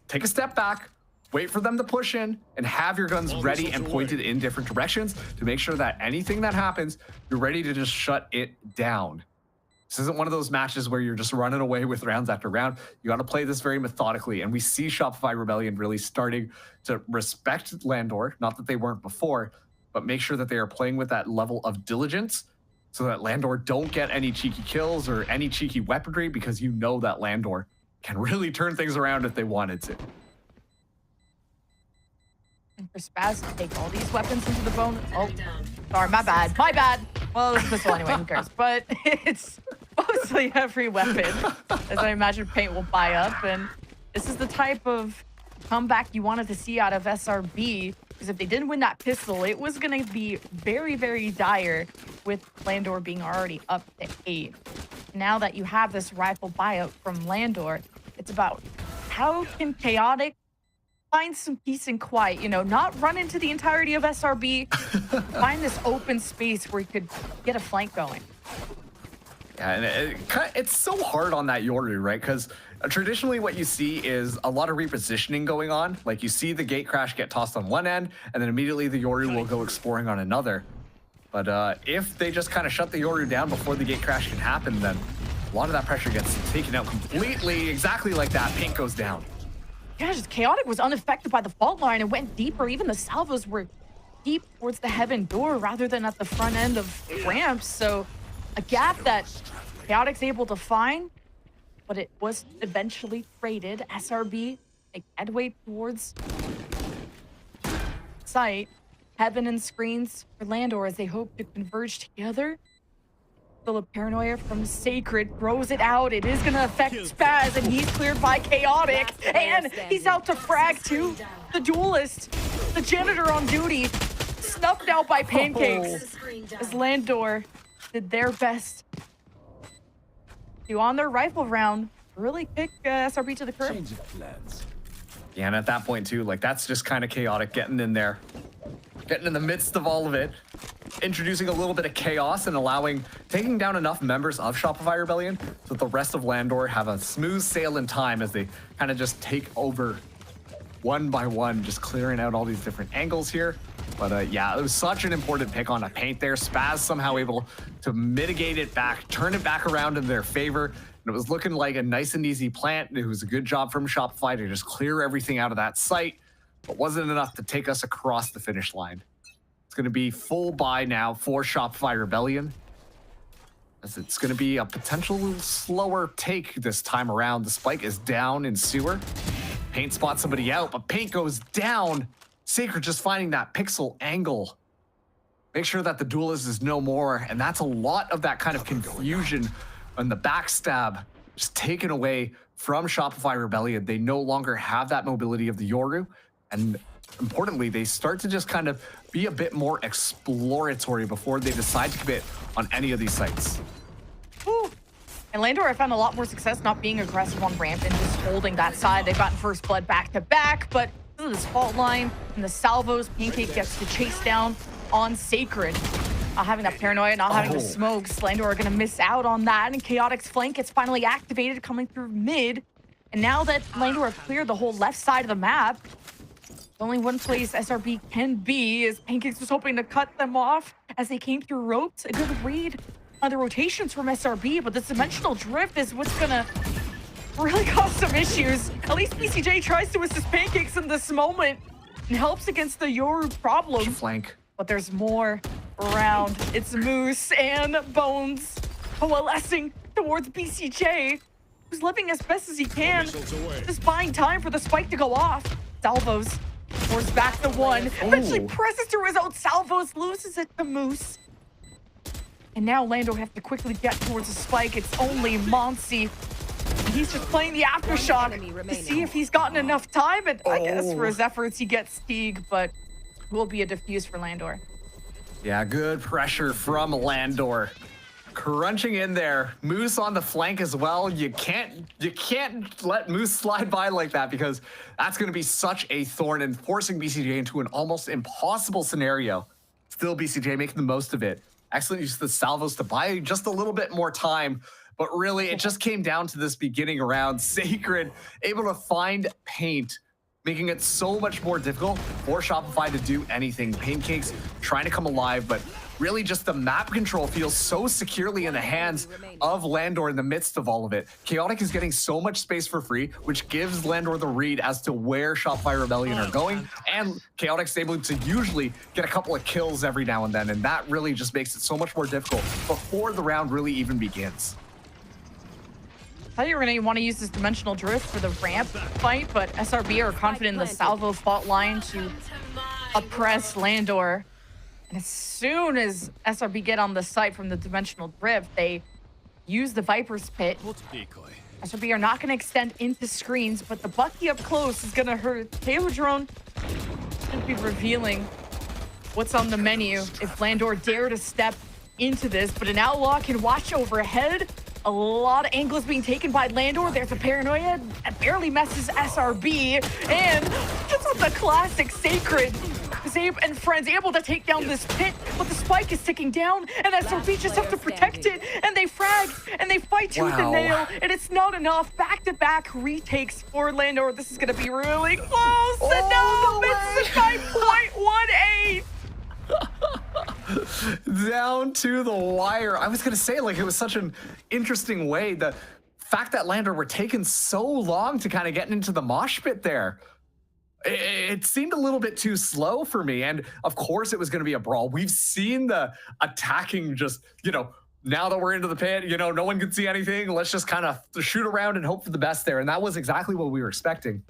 take a step back, wait for them to push in, and have your guns ready and pointed in different directions to make sure that anything that happens, you're ready to just shut it down. This isn't one of those matches where you're just running away with rounds after round. You got to play this very methodically, and we see Shopify Rebellion really starting to respect Landor, not that they weren't before, but make sure that they are playing with that level of diligence so that Landor don't get any cheeky kills or any cheeky weaponry, because you know that Landor can really turn things around if they wanted to. And for Spaz to take all these weapons into the bone. Oh, sorry, my bad. My bad. Well, it's a pistol anyway, who cares? But it's mostly every weapon, as I imagine Paint will buy up. And this is the type of comeback you wanted to see out of SRB, because if they didn't win that pistol, it was going to be very, very dire with Landor being already up to 8. Now that you have this rifle buyout from Landor, it's about how can Chaotic find some peace and quiet, you know, not run into the entirety of SRB, find this open space where he could get a flank going. Yeah, and it's so hard on that Yoru, right? Because traditionally what you see is a lot of repositioning going on. Like you see the gate crash get tossed on one end, and then immediately the Yoru will go exploring on another. But if they just kind of shut the Yoru down before the gate crash can happen, then a lot of that pressure gets taken out completely, exactly like that. Pink goes down. Yeah, just Chaotic was unaffected by the fault line and went deeper. Even the salvos were deep towards the heaven door rather than at the front end of ramps. So a gap that Chaotic's able to find, but it was eventually traded. SRB make headway towards site. Heaven and screens for Landor as they hope to converge together. Still a paranoia from Sacred, throws it out. It is gonna affect Spaz, and he's cleared by Chaotic. And he's out to frag too. The duelist, the janitor on duty, snuffed out by Pancakes. As Landor did their best to, on their rifle round, really kick SRB to the curb. Yeah, and at that point too, like that's just kind of Chaotic getting in there. Getting in the midst of all of it, introducing a little bit of chaos and taking down enough members of Shopify Rebellion so that the rest of Landor have a smooth sail in time as they kind of just take over one by one, just clearing out all these different angles here. But yeah, it was such an important pick on a paint there. Spaz somehow able to mitigate it back, turn it back around in their favor. And it was looking like a nice and easy plant. It was a good job from Shopify to just clear everything out of that site. But wasn't enough to take us across the finish line. It's going to be full buy now for Shopify Rebellion, as it's going to be a potential slower take this time around. The spike is down in sewer. Paint spots somebody out, but Paint goes down. Sacred just finding that pixel angle. Make sure that the duelist is no more, and that's a lot of that kind of confusion and the backstab just taken away from Shopify Rebellion. They no longer have that mobility of the Yoru. And importantly, they start to just kind of be a bit more exploratory before they decide to commit on any of these sites. Ooh. And Landor, I found a lot more success not being aggressive on ramp and just holding that side. They've gotten first blood back to back, but this is this fault line and the salvos, Pancake gets to chase down on Sacred. Not having that paranoia, not having the smokes. Landor are going to miss out on that, and Chaotic's flank gets finally activated coming through mid. And now that Landor have cleared the whole left side of the map, only one place SRB can be is Pancakes was hoping to cut them off as they came through ropes. A good read on the rotations from SRB, but this dimensional drift is what's gonna really cause some issues. At least BCJ tries to assist Pancakes in this moment and helps against the Yoru problem. Flank. But there's more around. It's Moose and Bones coalescing towards BCJ, who's living as best as he can, just buying time for the spike to go off. Salvos force back the one, eventually presses through his own salvos, loses it to Moose. And now Lando have to quickly get towards the spike. It's only Monsi. He's just playing the aftershock to see if he's gotten enough time. And I guess for his efforts, he gets Stieg, but will be a defuse for Landor. Yeah, good pressure from Landor. Crunching in there. Moose on the flank as well. You can't let Moose slide by like that, because that's going to be such a thorn and forcing BCJ into an almost impossible scenario. Still BCJ making the most of it. Excellent use of the salvos to buy just a little bit more time. But really, it just came down to this beginning round. Sacred able to find Paint, making it so much more difficult for Shopify to do anything. Pancakes trying to come alive, but really just the map control feels so securely in the hands of Landor in the midst of all of it. Chaotic is getting so much space for free, which gives Landor the read as to where Shopify Rebellion are going, and Chaotic's able to usually get a couple of kills every now and then, and that really just makes it so much more difficult before the round really even begins. I thought you were going to want to use this dimensional drift for the ramp fight, but SRB are confident in the salvo fault line to oppress Landor. And as soon as SRB get on the site from the dimensional drift, they use the Viper's Pit. SRB are not going to extend into screens, but the Bucky up close is going to hurt. Taylor should be revealing what's on the menu if Landor dare to step into this, but an Outlaw can watch overhead. A lot of angles being taken by Landor. There's a paranoia that barely messes SRB. And just with the classic Sacred, Zabe and friends able to take down this pit, but the spike is ticking down, and SRB just have to protect it, and they frag, and they fight tooth and nail, and it's not enough. Back-to-back retakes for Landor. This is gonna be really close, and no, misses by 0.18. Down to the wire. I was gonna say, like, it was such an interesting way. The fact that Landor were taking so long to kind of get into the mosh pit there, it seemed a little bit too slow for me. And of course it was going to be a brawl. We've seen the attacking just, you know, now that we're into the pit, you know, no one can see anything. Let's just kind of shoot around and hope for the best there. And that was exactly what we were expecting.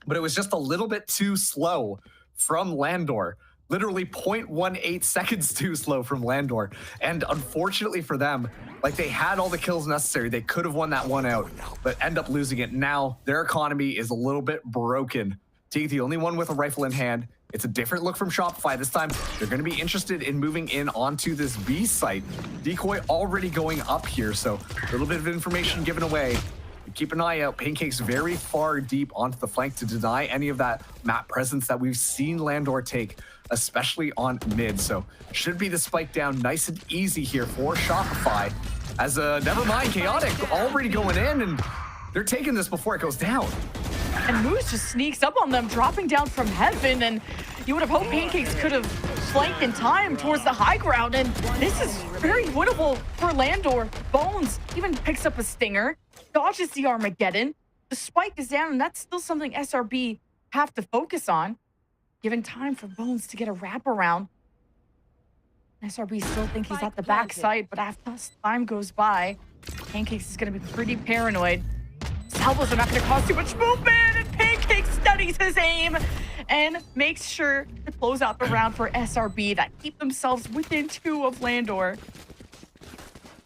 But it was just a little bit too slow from Landor. Literally 0.18 seconds too slow from Landor. And unfortunately for them, like, they had all the kills necessary. They could have won that one out, but end up losing it. Now their economy is a little bit broken. Teague, the only one with a rifle in hand. It's a different look from Shopify. This time, they're going to be interested in moving in onto this B site. Decoy already going up here, so a little bit of information given away. Keep an eye out. Pancake's very far deep onto the flank to deny any of that map presence that we've seen Landor take, especially on mid. So should be the spike down nice and easy here for Shopify. As never mind, Chaotic already going in, and they're taking this before it goes down. And Moose just sneaks up on them, dropping down from heaven, and you would have hoped Pancakes could have flanked in time towards the high ground, and this is very winnable for Landor. Bones even picks up a stinger, dodges the Armageddon. The spike is down, and that's still something SRB have to focus on, giving time for Bones to get a wraparound. SRB still think he's at the backside, but after time goes by, Pancakes is going to be pretty paranoid. His elbows are not going to cause too much movement, and Pancake studies his aim and makes sure to close out the round for SRB that keep themselves within 2 of Landor.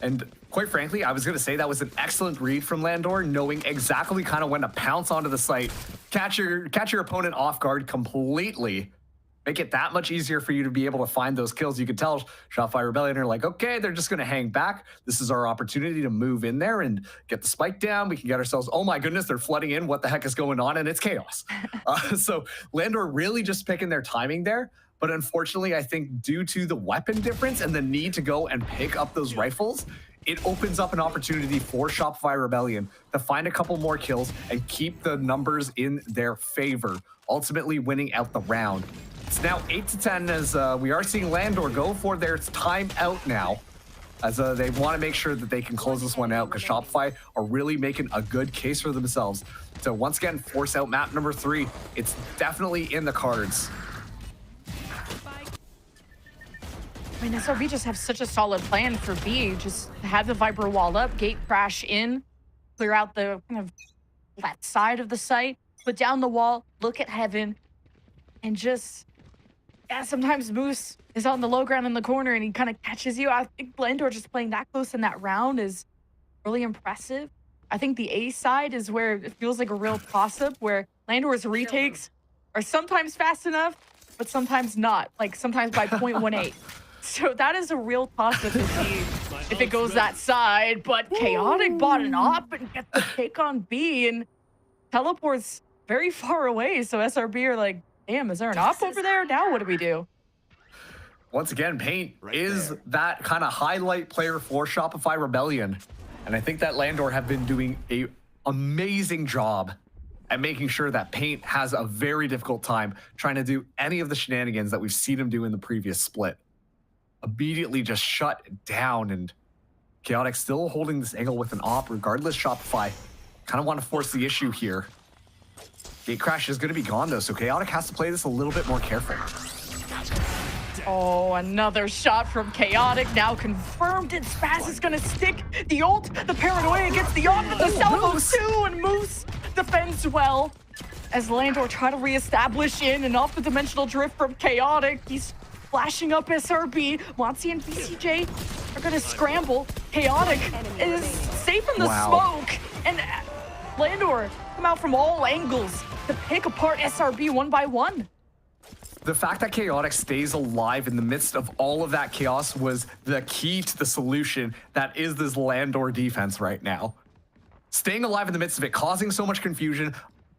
And quite frankly, I was going to say that was an excellent read from Landor, knowing exactly kind of when to pounce onto the site, catch your opponent off guard completely, make it that much easier for you to be able to find those kills. You could tell Shopify Rebellion are like, okay, they're just going to hang back. This is our opportunity to move in there and get the spike down. We can get ourselves, oh my goodness, they're flooding in. What the heck is going on? And it's chaos. So Landor really just picking their timing there. But unfortunately, I think due to the weapon difference and the need to go and pick up those rifles, it opens up an opportunity for Shopify Rebellion to find a couple more kills and keep the numbers in their favor, ultimately winning out the round. It's now 8-10 as we are seeing Landor go for their time out now, as they want to make sure that they can close this one out, because Shopify are really making a good case for themselves. So once again, force out map number 3. It's definitely in the cards. I mean, SRB just have such a solid plan for B. Just have the Viper wall up, gate crash in, clear out the kind of left side of the site, put down the wall, look at heaven, and just, yeah, sometimes Moose is on the low ground in the corner and he kind of catches you. I think Landor just playing that close in that round is really impressive. I think the A side is where it feels like a real toss-up, where Landor's retakes are sometimes fast enough, but sometimes not, like sometimes by 0.18. So that is a real toss-up to see if it goes that side, but Chaotic bought an op and gets the kick on B and teleports very far away. So SRB are like, damn, is there an op over there? Now what do we do? Once again, Paint is that kind of highlight player for Shopify Rebellion. And I think that Landor have been doing an amazing job at making sure that Paint has a very difficult time trying to do any of the shenanigans that we've seen him do in the previous split. Immediately just shut down, and Chaotic still holding this angle with an op. Regardless, Shopify kind of want to force the issue here. Gate crash is going to be gone though, so Chaotic has to play this a little bit more careful. Oh, another shot from Chaotic, now confirmed, and Spaz is gonna stick the ult. The paranoia gets the op, but the salvo too, and Moose defends well as Landor try to reestablish in, and off the dimensional drift from Chaotic. He's flashing up SRB. Monty and BCJ are gonna scramble. Chaotic is safe in the smoke, and Landor come out from all angles to pick apart SRB one by one. the fact that Chaotic stays alive in the midst of all of that chaos was the key to the solution that is this Landor defense right now. Staying alive in the midst of it, causing so much confusion,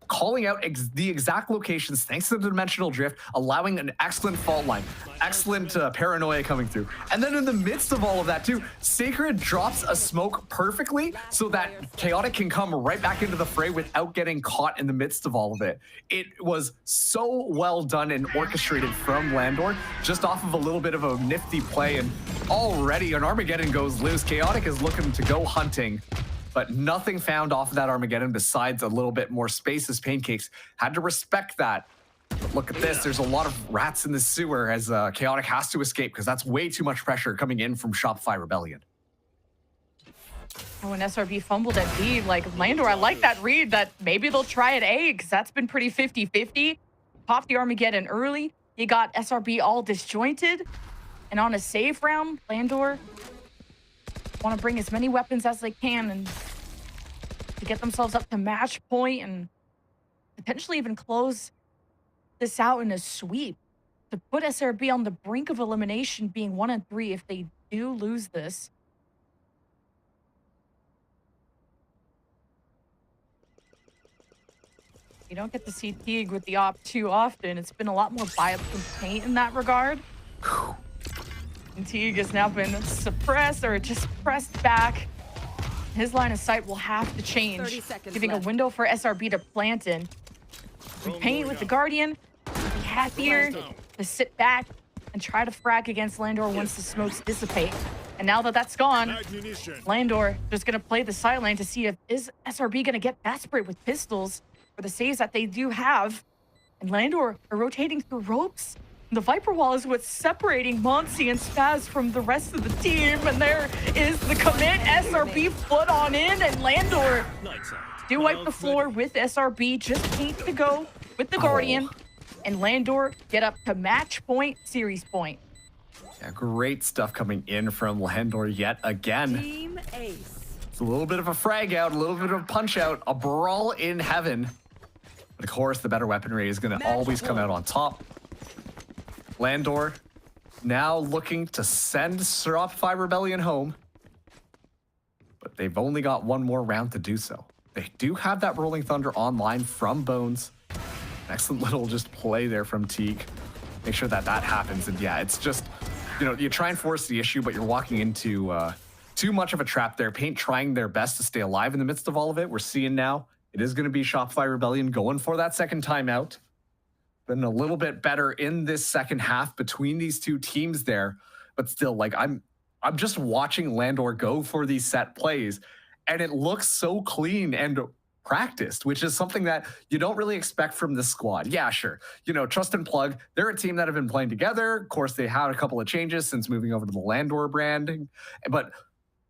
calling out the exact locations thanks to the dimensional drift, allowing an excellent fault line, excellent paranoia coming through. And then in the midst of all of that too, Sacred drops a smoke perfectly so that Chaotic can come right back into the fray without getting caught in the midst of all of it. It was so well done and orchestrated from Landor, just off of a little bit of a nifty play, and already an Armageddon goes loose. Chaotic is looking to go hunting, but nothing found off of that Armageddon besides a little bit more space as Pancakes had to respect that. But look at this, there's a lot of rats in the sewer as Chaotic has to escape because that's way too much pressure coming in from Shopify Rebellion. When SRB fumbled at B, like Landor, I like that read that maybe they'll try at A because that's been pretty 50-50. Pop the Armageddon early. You got SRB all disjointed. And on a save round, Landor want to bring as many weapons as they can and to get themselves up to match point and potentially even close this out in a sweep to put SRB on the brink of elimination, being 1-3 if they do lose this. You don't get to see Teague with the op too often. It's been a lot more buy up from paint in that regard. And Teague has now been suppressed or just pressed back. His line of sight will have to change, giving a window for SRB to plant in. Paint with the Guardian, be happier to sit back and try to frag against Landor once the smokes dissipate. And now that that's gone, Landor just going to play the side lane to see if is SRB going to get desperate with pistols for the saves that they do have. And Landor are rotating through ropes. The Viper Wall is what's separating Monsi and Spaz from the rest of the team. And there is the commit. SRB foot on in, and Landor do wipe the floor with SRB. Just paint to go with the Guardian. And Landor get up to match point, series point. Yeah, great stuff coming in from Landor yet again. Team Ace. It's a little bit of a frag out, a little bit of a punch out, a brawl in heaven. But of course, the better weaponry is going to always come out on top. Landor now looking to send Shopify Rebellion home, but they've only got one more round to do so. They do have that Rolling Thunder online from Bones. Excellent little just play there from Teague. Make sure that that happens. And yeah, it's just, you know, you try and force the issue, but you're walking into too much of a trap there. Paint trying their best to stay alive in the midst of all of it. We're seeing now it is going to be Shopify Rebellion going for that second timeout. Been a little bit better in this second half between these two teams there, but still, like I'm just watching Landor go for these set plays, and it looks so clean and practiced, which is something that you don't really expect from this squad. Yeah, sure. You know, Trust and Plug, they're a team that have been playing together. Of course, they had a couple of changes since moving over to the Landor branding, but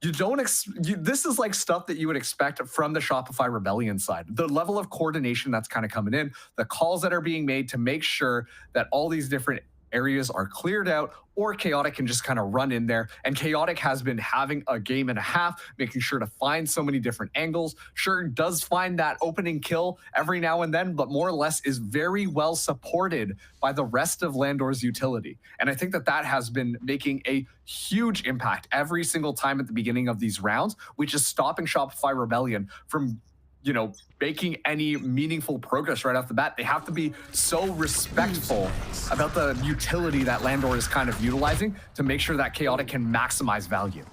you don't, this is like stuff that you would expect from the Shopify Rebellion side. The level of coordination that's kind of coming in, the calls that are being made to make sure that all these different areas are cleared out, or Chaotic can just kind of run in there. And Chaotic has been having a game and a half, making sure to find so many different angles. Sure, does find that opening kill every now and then, but more or less is very well supported by the rest of Landor's utility. And I think that that has been making a huge impact every single time at the beginning of these rounds, which is stopping Shopify Rebellion from, you know, making any meaningful progress right off the bat. They have to be so respectful about the utility that Landor is kind of utilizing to make sure that Chaotic can maximize value.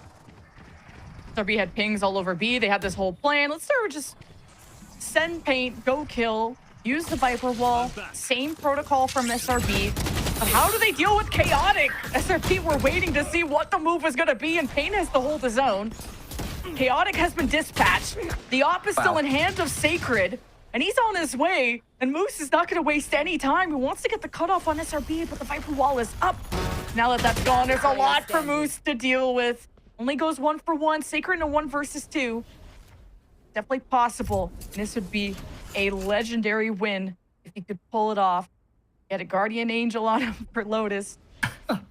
SRB had pings all over B. They had this whole plan. Let's start with just send paint, go kill, use the Viper Wall. Same protocol from SRB. But how do they deal with Chaotic? SRB were waiting to see what the move was going to be, and Pain has to hold his own. Chaotic has been dispatched. The op is still in hands of Sacred, and he's on his way. And Moose is not going to waste any time. He wants to get the cutoff on SRB, but the Viper Wall is up. Now that that's gone, there's a lot for Moose to deal with. Only goes 1-for-1. Sacred in a 1 versus 2. Definitely possible. And this would be a legendary win if he could pull it off. Get a Guardian Angel on him for Lotus.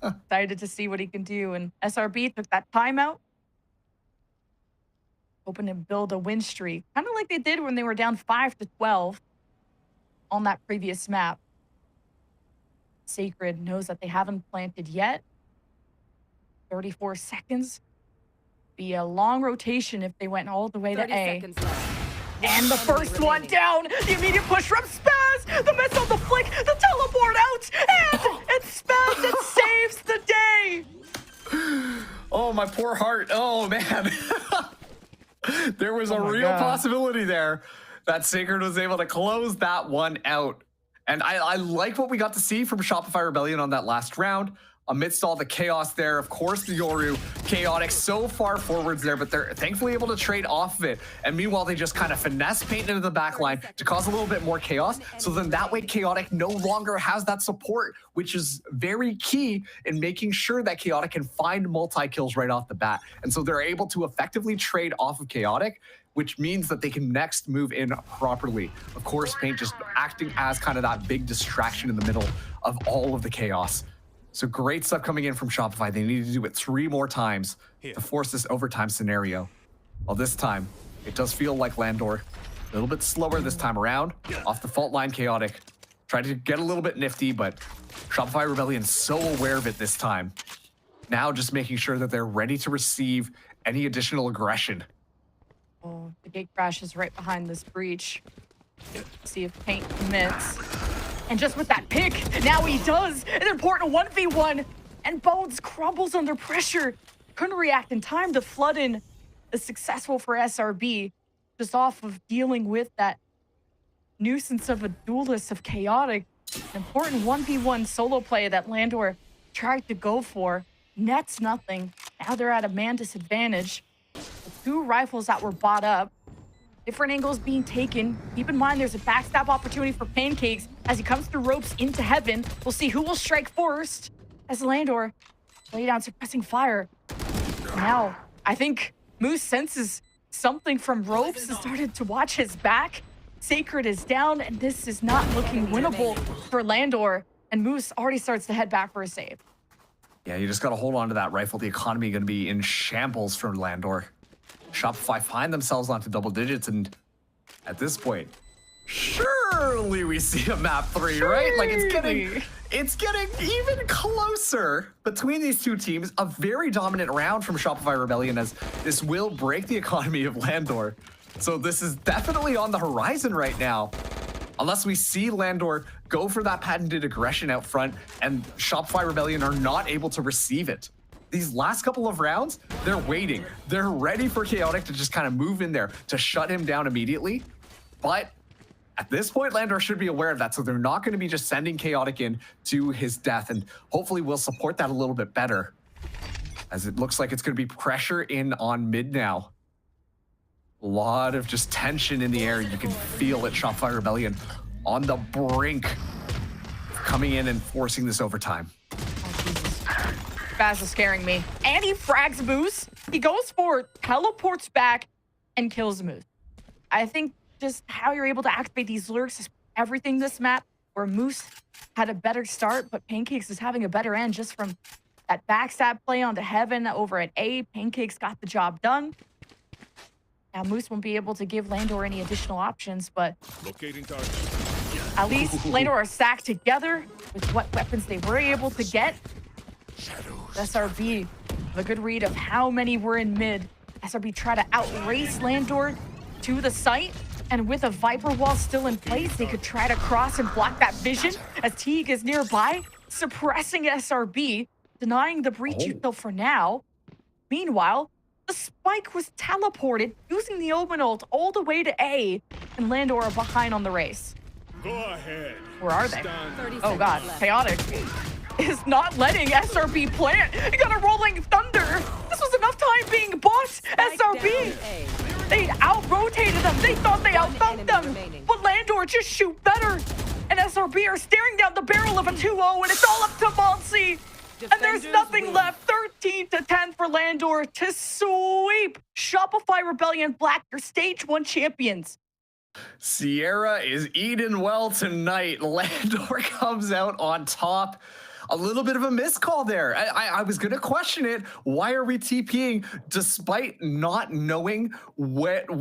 Excited to see what he can do. And SRB took that timeout. Hoping to build a win streak, kind of like they did when they were down 5-12 on that previous map. Sacred knows that they haven't planted yet. 34 seconds. Be a long rotation if they went all the way to 30 A. seconds left. And the first one down. The immediate push from Spaz. The missile, the flick, the teleport out. And it's Spaz that saves the day. Oh, my poor heart. Oh, man. There was a real God. possibility there that Sacred was able to close that one out. And I like what we got to see from Shopify Rebellion on that last round. Amidst all the chaos there, of course, the Yoru Chaotic so far forwards there, but they're thankfully able to trade off of it. And meanwhile, they just kind of finesse paint into the back line to cause a little bit more chaos. So then that way, Chaotic no longer has that support, which is very key in making sure that Chaotic can find multi-kills right off the bat. And so they're able to effectively trade off of Chaotic, which means that they can next move in properly. Of course, Paint just acting as kind of that big distraction in the middle of all of the chaos. So great stuff coming in from Shopify. They need to do it 3 more times to force this overtime scenario. Well, this time, it does feel like Landor. A little bit slower this time around. Off the fault line, Chaotic. Tried to get a little bit nifty, but Shopify Rebellion so aware of it this time. Now just making sure that they're ready to receive any additional aggression. Oh, the gate crash is right behind this breach. See if Paint commits. And just with that pick, now he does. An important 1v1. And Bones crumbles under pressure. Couldn't react in time to flood in. The successful for SRB. Just off of dealing with that nuisance of a duelist of Chaotic. An important 1v1 solo play that Landor tried to go for. Nets nothing. Now they're at a man disadvantage. The 2 rifles that were bought up. Different angles being taken. Keep in mind there's a backstab opportunity for Pancakes as he comes through ropes into heaven. We'll see who will strike first as Landor lay down suppressing fire. Now, I think Moose senses something from ropes and started to watch his back. Sacred is down, and this is not looking winnable for Landor. And Moose already starts to head back for a save. Yeah, you just got to hold on to that rifle. The economy going to be in shambles for Landor. Shopify find themselves onto double digits, and at this point, surely we see a map 3, right? Like it's getting even closer between these two teams. A very dominant round from Shopify Rebellion, as this will break the economy of Landor. So this is definitely on the horizon right now. Unless we see Landor go for that patented aggression out front and Shopify Rebellion are not able to receive it. These last couple of rounds, they're waiting. They're ready for Chaotic to just kind of move in there to shut him down immediately. But at this point, Landor should be aware of that, so they're not going to be just sending Chaotic in to his death, and hopefully we'll support that a little bit better, as it looks like it's going to be pressure in on mid now. A lot of just tension in the air. You can feel it. Shopify Rebellion on the brink of coming in and forcing this overtime. Baz is scaring me. And he frags Moose. He goes for it, teleports back, and kills Moose. I think just how you're able to activate these lurks is everything this map, where Moose had a better start, but Pancakes is having a better end just from that backstab play onto Heaven over at A. Pancakes got the job done. Now Moose won't be able to give Landor any additional options, but at least Landor are stacked together with what weapons they were able to get. SRB, a good read of how many were in mid. SRB try to outrace Landor to the site, and with a Viper wall still in place, they could try to cross and block that vision as Teague is nearby, suppressing SRB, denying the breach kill for now. Meanwhile, the spike was teleported using the Omen ult all the way to A, and Landor are behind on the race. Go ahead. Where are they? Oh god, Chaotic is not letting SRB plant. You got a rolling thunder. This was enough time being bought. SRB, they out-rotated them. They thought they outthunk them. But Landor just shoot better. And SRB are staring down the barrel of a 2-0, and it's all up to Monsi. And there's nothing left. 13-10 for Landor to sweep Shopify Rebellion Black, your stage 1 champions. Sierra is eating well tonight. Landor comes out on top. a little bit of a miscall there. I was going to question it. Why are we TPing despite not knowing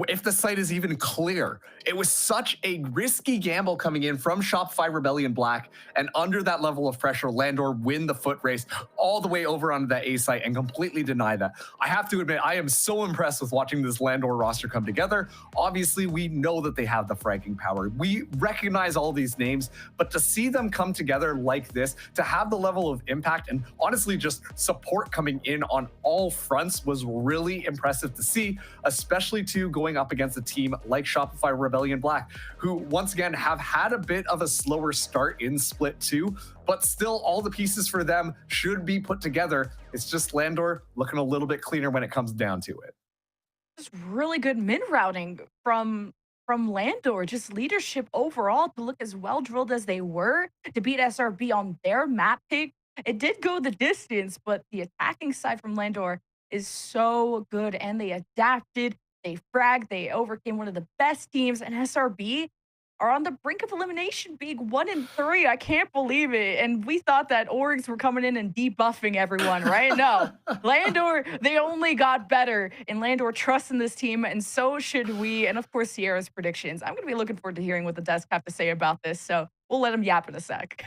if the site is even clear? It was such a risky gamble coming in from Shopify Rebellion Black, and under that level of pressure, Landor win the foot race all the way over onto that A site and completely deny that. I have to admit, I am so impressed with watching this Landor roster come together. Obviously, we know that they have the franking power. We recognize all these names, but to see them come together like this, to have the level of impact and honestly just support coming in on all fronts was really impressive to see, especially to going up against a team like Shopify Rebellion Black, who once again have had a bit of a slower start in Split 2, but still all the pieces for them should be put together. It's just Landor looking a little bit cleaner when it comes down to it. Just really good min routing from Landor, just leadership overall to look as well drilled as they were to beat SRB on their map pick. It did go the distance, but the attacking side from Landor is so good, and they adapted, they fragged, they overcame one of the best teams, and SRB are on the brink of elimination, being 1-3. I can't believe it. And we thought that orgs were coming in and debuffing everyone, right? No. Landor, they only got better. And Landor trusts in this team, and so should we. And of course, Sierra's predictions. I'm going to be looking forward to hearing what the desk have to say about this. So we'll let him yap in a sec.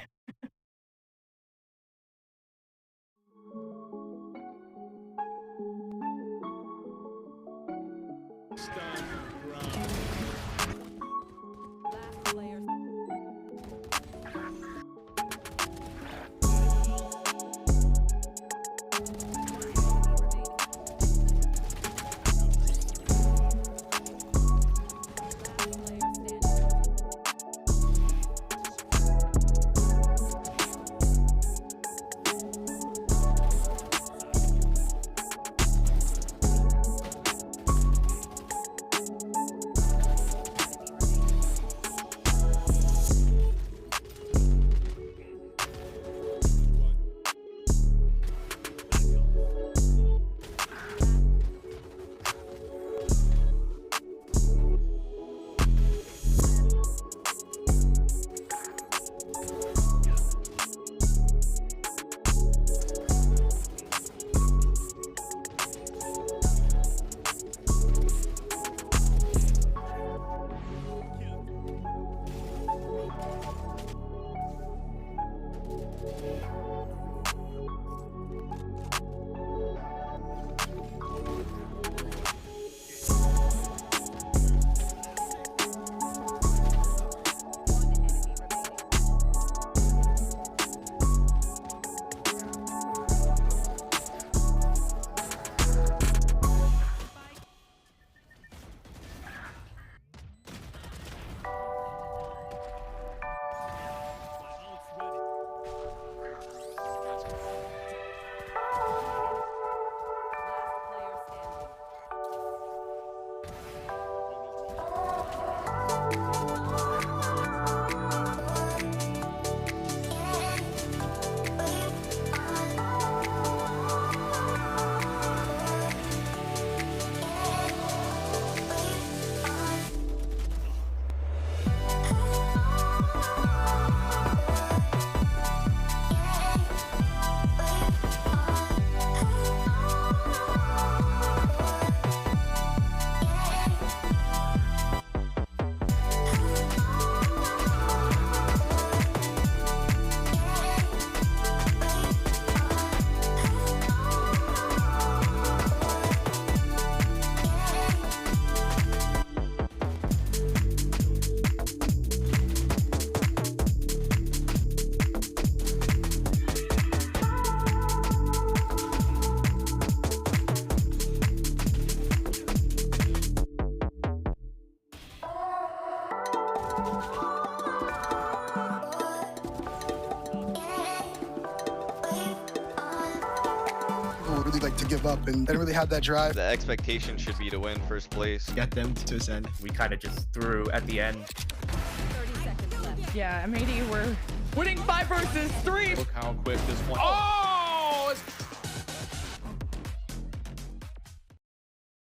Like to give up, and they don't really have that drive. The expectation should be to win first place. Get them to ascend. We kind of just threw at the end. 30 seconds left. Yeah, M80 were winning 5 versus 3. Look how quick this one. Oh!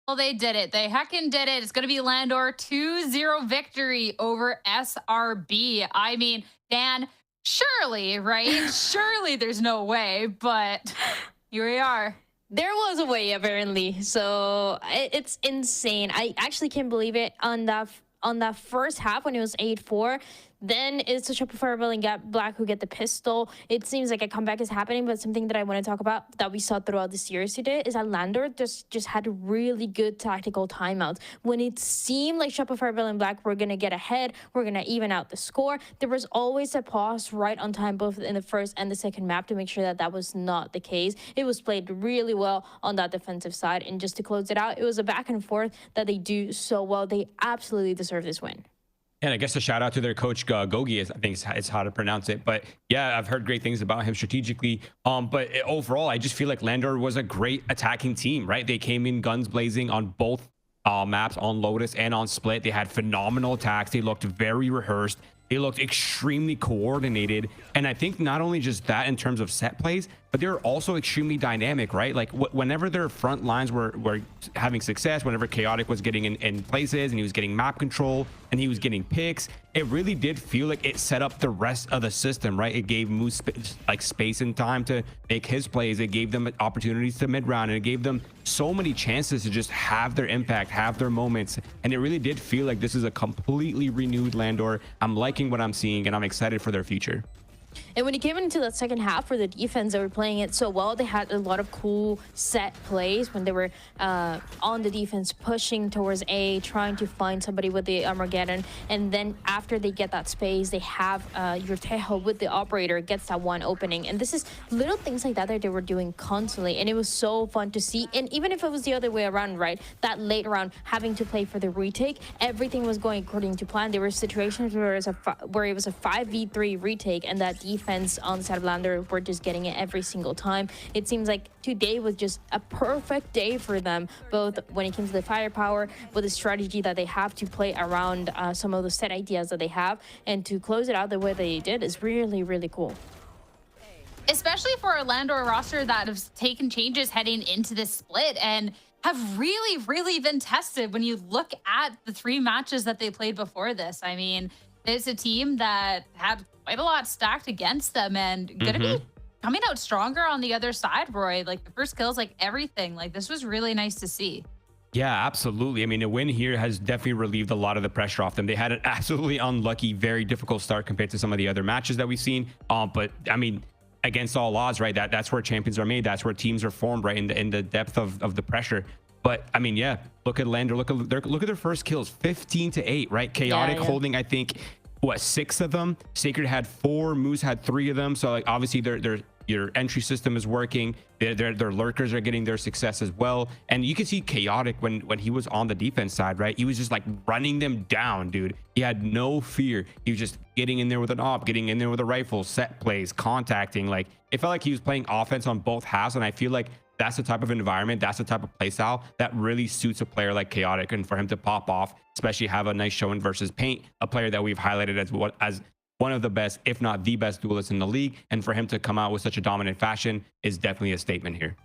Well, they did it. They heckin' did it. It's going to be Landor 2-0 victory over SRB. I mean, Dan, Surely, right? Surely there's no way, but here we are. There was a way, apparently. So it's insane. I actually can't believe it. On that first half when it was 8-4, then it's a Shopify Rebel and Black who get the pistol. It seems like a comeback is happening, but something that I want to talk about that we saw throughout the series today is that Landor just had really good tactical timeouts. When it seemed like Shopify Rebel and Black were going to get ahead, we're going to even out the score, there was always a pause right on time, both in the first and the second map, to make sure that that was not the case. It was played really well on that defensive side. And just to close it out, it was a back and forth that they do so well. They absolutely deserve this win. And I guess a shout out to their coach, Gogi, I think it's how to pronounce it. But yeah, I've heard great things about him strategically. But overall, I just feel like Landor was a great attacking team, right? They came in guns blazing on both maps, on Lotus and on Split. They had phenomenal attacks. They looked very rehearsed. They looked extremely coordinated. And I think not only just that in terms of set plays, but they were also extremely dynamic, right? Like whenever their front lines were having success, whenever Chaotic was getting in places and he was getting map control and he was getting picks, it really did feel like it set up the rest of the system, right? It gave Moose space and time to make his plays. It gave them opportunities to mid-round, and it gave them so many chances to just have their impact, have their moments. And it really did feel like this is a completely renewed Landor. I'm liking what I'm seeing, and I'm excited for their future. And when it came into the second half for the defense, they were playing it so well. They had a lot of cool set plays when they were on the defense, pushing towards A, trying to find somebody with the Armageddon. And then after they get that space, they have your Tejo with the operator gets that one opening. And this is little things like that they were doing constantly. And it was so fun to see. And even if it was the other way around, right, that late round having to play for the retake, everything was going according to plan. There were situations where it was a 5v3 retake, and that defense on the side of Landor were just getting it every single time. It seems like today was just a perfect day for them, both when it came to the firepower, with the strategy that they have to play around some of the set ideas that they have, and to close it out the way they did is really, really cool. Especially for a Landor roster that has taken changes heading into this split and have really, really been tested when you look at the 3 matches that they played before this. I mean, it's a team that had quite a lot stacked against them and gonna be coming out stronger on the other side, Roy. Like the first kills, like everything. Like this was really nice to see. Yeah, absolutely. I mean, a win here has definitely relieved a lot of the pressure off them. They had an absolutely unlucky, very difficult start compared to some of the other matches that we've seen. But I mean, against all odds, right? That's where champions are made. That's where teams are formed, right? In the depth of the pressure. But I mean, yeah, look at Landor. Look at their first kills, 15-8, right? Chaotic holding, I think, what, 6 of them. Sacred had 4. Moose had 3 of them. So like obviously your entry system is working. Their lurkers are getting their success as well. And you can see Chaotic when he was on the defense side, right? He was just like running them down, dude. He had no fear. He was just getting in there with an op, getting in there with a rifle, set plays, contacting. Like it felt like he was playing offense on both halves. And I feel like that's the type of environment, that's the type of play style that really suits a player like Chaotic. And for him to pop off, especially have a nice showing versus Paint, a player that we've highlighted as one of the best, if not the best duelists in the league. And for him to come out with such a dominant fashion is definitely a statement here.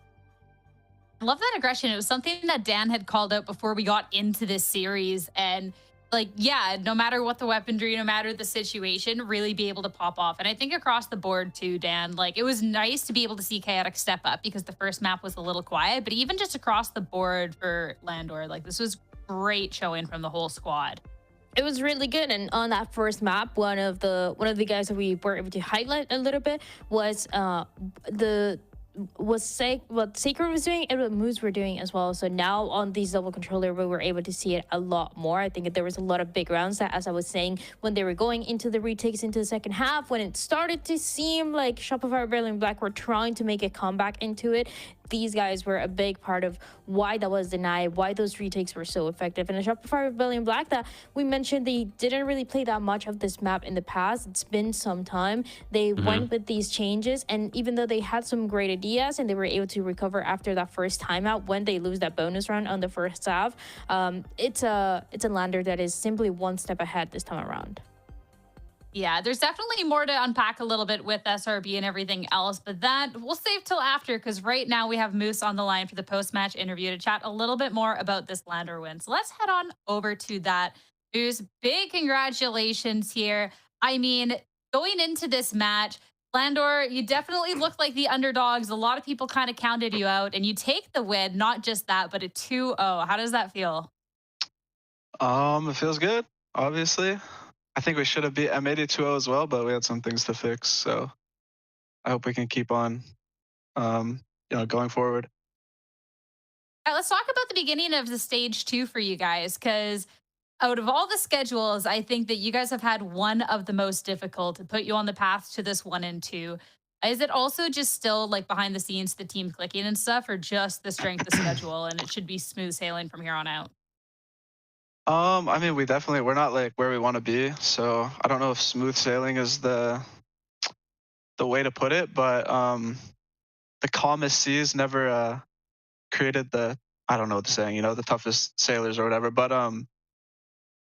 I love that aggression. It was something that Dan had called out before we got into this series. And like, yeah, no matter what the weaponry, no matter the situation, really be able to pop off. And I think across the board too, Dan, like it was nice to be able to see Chaotic step up because the first map was a little quiet, but even just across the board for Landor, like this was great showing from the whole squad. It was really good. And on that first map, one of the guys that we were able to highlight a little bit was what Sacred was doing and what Moose were doing as well. So now on these double controller, we were able to see it a lot more. I think there was a lot of big rounds that, as I was saying, when they were going into the retakes into the second half, when it started to seem like Shopify Rebel and Black were trying to make a comeback into it, these guys were a big part of why that was denied, why those retakes were so effective. And a Shopify Rebellion Black that we mentioned, they didn't really play that much of this map in the past. It's been some time. They went with these changes, and even though they had some great ideas and they were able to recover after that first timeout when they lose that bonus round on the first half, it's a Landor that is simply one step ahead this time around. Yeah, there's definitely more to unpack a little bit with SRB and everything else, but that we'll save till after because right now we have Moose on the line for the post-match interview to chat a little bit more about this Landor win. So let's head on over to that. Moose, big congratulations here. I mean, going into this match, Landor, you definitely look like the underdogs. A lot of people kind of counted you out, and you take the win. Not just that, but a 2-0. How does that feel? It feels good. Obviously, I think we should have beat M80 2-0 as well, but we had some things to fix. So I hope we can keep on, going forward. All right, let's talk about the beginning of the stage 2 for you guys, because out of all the schedules, I think that you guys have had one of the most difficult to put you on the path to this 1 and 2. Is it also just still like behind the scenes, the team clicking and stuff, or just the strength of schedule and it should be smooth sailing from here on out? I mean, we're not like where we want to be. So I don't know if smooth sailing is the way to put it, but the calmest seas never created I don't know what the saying, the toughest sailors or whatever. But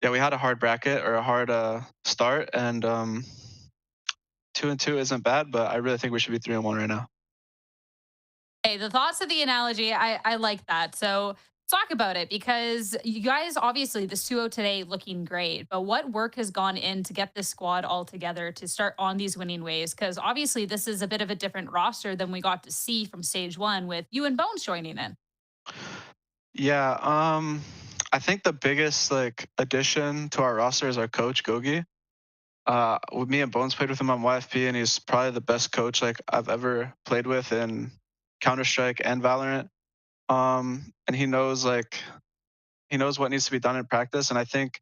yeah, we had a hard bracket or a hard start, and 2-2 isn't bad, but I really think we should be 3-1 right now. Hey, the thoughts of the analogy, I like that. So talk about it, because you guys, obviously this 2-0 today looking great, but what work has gone in to get this squad all together to start on these winning ways? Because obviously this is a bit of a different roster than we got to see from stage 1 with you and Bones joining in. Yeah, I think the biggest addition to our roster is our coach Gogi. With me and Bones played with him on YFP, and he's probably the best coach I've ever played with in Counter-Strike and Valorant. And he knows what needs to be done in practice, and I think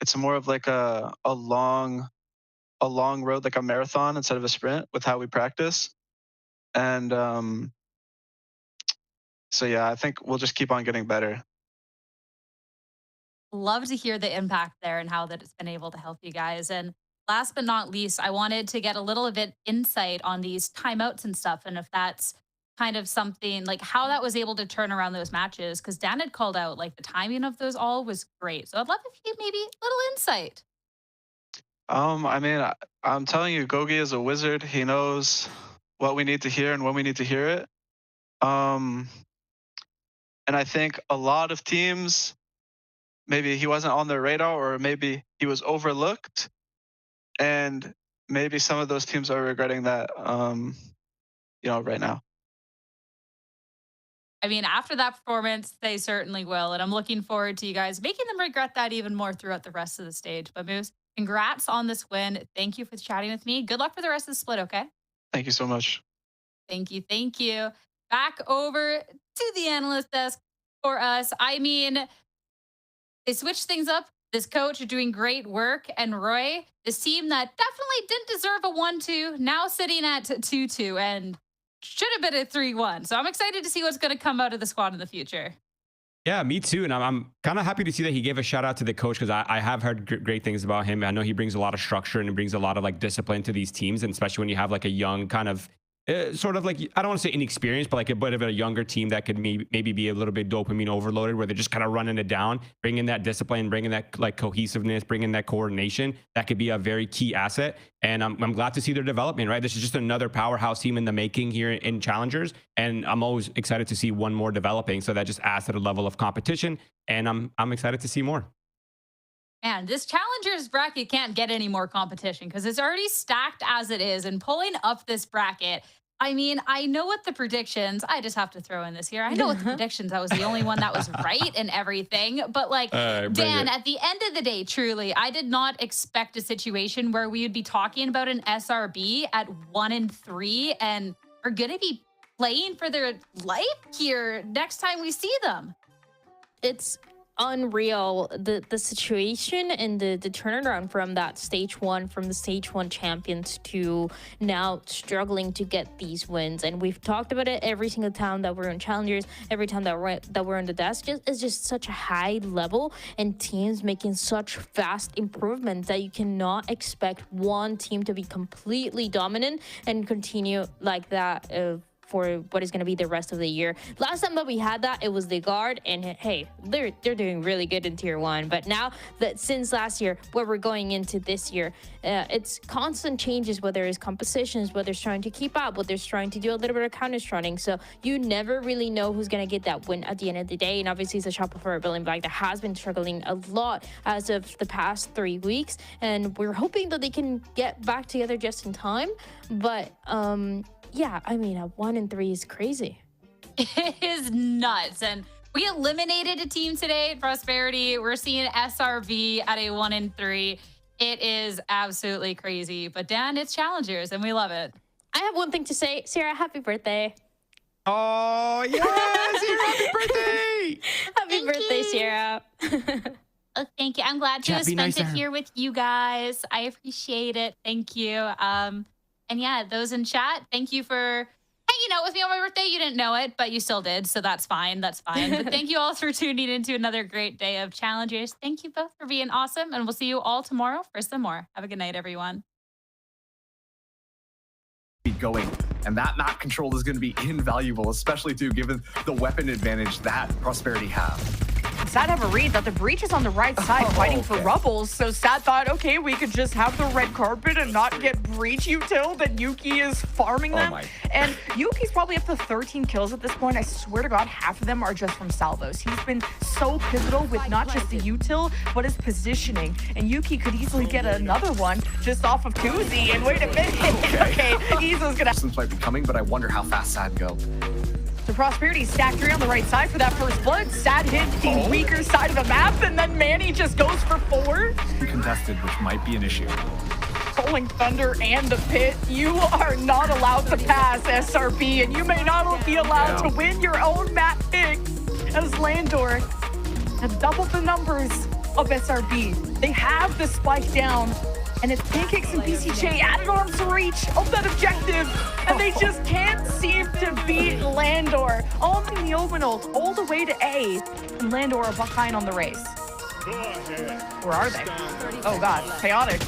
it's more of a long road, like a marathon instead of a sprint with how we practice. And so yeah, I think we'll just keep on getting better. Love to hear the impact there and how that it's been able to help you guys. And last but not least, I wanted to get a little bit insight on these timeouts and stuff, and if that's kind of something like how that was able to turn around those matches, because Dan had called out the timing of those all was great. So I'd love if you maybe a little insight. I mean, I'm telling you, Gogi is a wizard. He knows what we need to hear and when we need to hear it. And I think a lot of teams, maybe he wasn't on their radar, or maybe he was overlooked, and maybe some of those teams are regretting that, right now. I mean, after that performance, they certainly will. And I'm looking forward to you guys making them regret that even more throughout the rest of the stage. But Moose, congrats on this win. Thank you for chatting with me. Good luck for the rest of the split, okay? Thank you so much. Thank you. Thank you. Back over to the analyst desk for us. I mean, they switched things up. This coach is doing great work. And Roy, this team that definitely didn't deserve a 1-2, now sitting at 2-2. And should have been a 3-1. So I'm excited to see what's going to come out of the squad in the future. Yeah, me too. And I'm kind of happy to see that he gave a shout out to the coach, because I have heard great things about him. I know he brings a lot of structure and he brings a lot of discipline to these teams, and especially when you have a young kind of sort of I don't want to say inexperienced, but a bit of a younger team that could maybe be a little bit dopamine overloaded, where they're just kind of running it down, bringing that discipline, bringing that cohesiveness, bringing that coordination. That could be a very key asset. And I'm glad to see their development, right? This is just another powerhouse team in the making here in Challengers. And I'm always excited to see one more developing. So that just adds to the level of competition. And I'm excited to see more. Man, this Challengers bracket can't get any more competition, because it's already stacked as it is. And pulling up this bracket, I mean, I know what the predictions, I just have to throw in this here. I know what the predictions, I was the only one that was right and everything. But Dan, at the end of the day, truly, I did not expect a situation where we would be talking about an SRB at 1-3 and are going to be playing for their life here next time we see them. It's unreal, the situation and the turnaround from that stage 1, from the stage 1 champions to now struggling to get these wins. And we've talked about it every single time that we're in Challengers, every time that we're on the desk. It's just such a high level, and teams making such fast improvements that you cannot expect one team to be completely dominant and continue like that for what is going to be the rest of the year. Last time that we had that, it was the guard, and hey, they're doing really good in tier 1. But now that since last year, where we're going into this year, it's constant changes, whether it's compositions, whether it's trying to keep up, whether it's trying to do a little bit of counter running. So you never really know who's going to get that win at the end of the day. And obviously it's a Shopify building block that has been struggling a lot as of the past 3 weeks, and we're hoping that they can get back together just in time. But yeah, I mean, a 1-3 is crazy. It is nuts. And we eliminated a team today, Prosperity. We're seeing SRB at a 1-3. It is absolutely crazy. But Dan, it's Challengers, and we love it. I have one thing to say. Sierra, happy birthday. Oh, yes! Happy birthday! Happy birthday, Sierra. Oh, thank you. I'm glad to have spent it here with you guys. I appreciate it. Thank you. And yeah, those in chat, thank you for hanging out with me on my birthday. You didn't know it, but you still did, so that's fine. That's fine. But thank you all for tuning into another great day of Challengers. Thank you both for being awesome, and we'll see you all tomorrow for some more. Have a good night, everyone. Going, and that map control is going to be invaluable, especially too given the weapon advantage that Prosperity have. Sad have a read that the breach is on the right side fighting for Rubbles. So Sad thought, okay, we could just have the red carpet and not get breach util, that Yuki is farming them. And Yuki's probably up to 13 kills at this point. I swear to God, half of them are just from salvos. He's been so pivotal with not just the util, but his positioning. And Yuki could easily get another one just off of Kuzi. And wait a minute. Okay, Izo's gonna... This might be coming, but I wonder how fast Sad go. So Prosperity stacked 3 on the right side for that first blood. Sad hit the weaker side of the map, and then Manny just goes for 4. Contested, which might be an issue. Rolling Thunder and the pit. You are not allowed to pass SRB, and you may not be allowed to win your own map pick, as Landor has doubled the numbers of SRB. They have the spike down, and it's Pancakes and BCJ at an arm's reach of that objective, and they just can't seem to beat Landor. Only Neomanal all the way to A, and Landor are behind on the race. Where are they? Oh God, Chaotic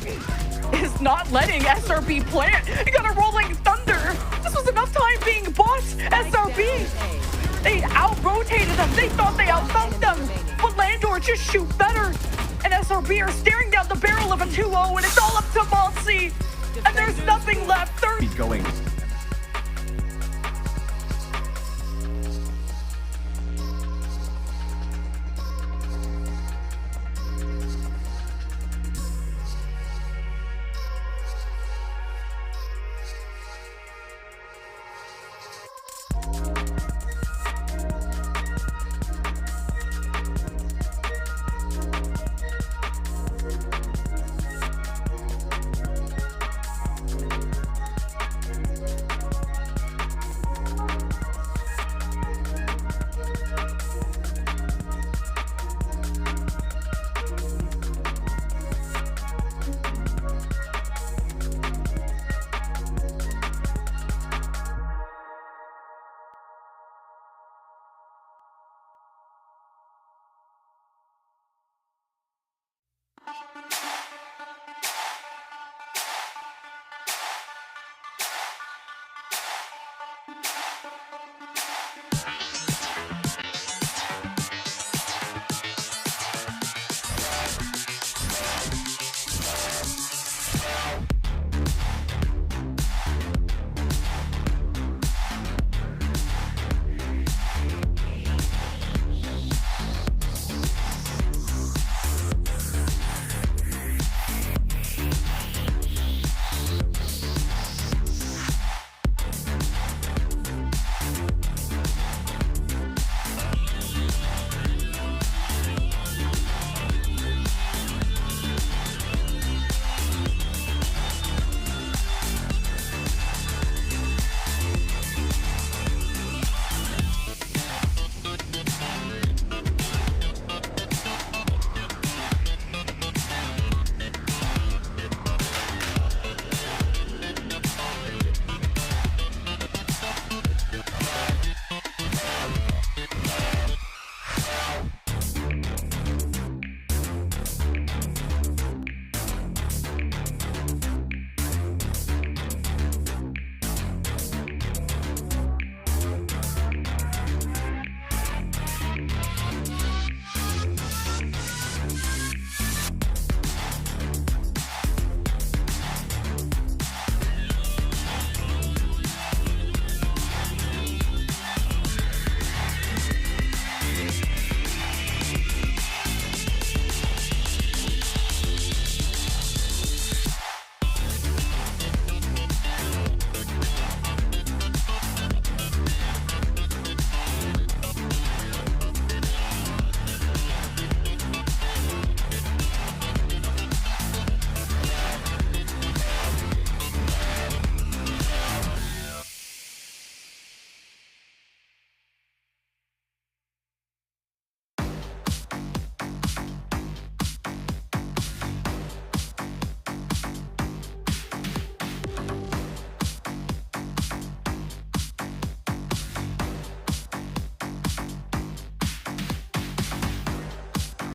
is not letting SRB plant. You got a Rolling Thunder. This was enough time being bought. SRB, they out-rotated them. They thought they out-thunked them, but Landor just shoot better. And SRB are staring down the barrel of a 2-0, and it's all up to Malsi. And there's nothing left. Going.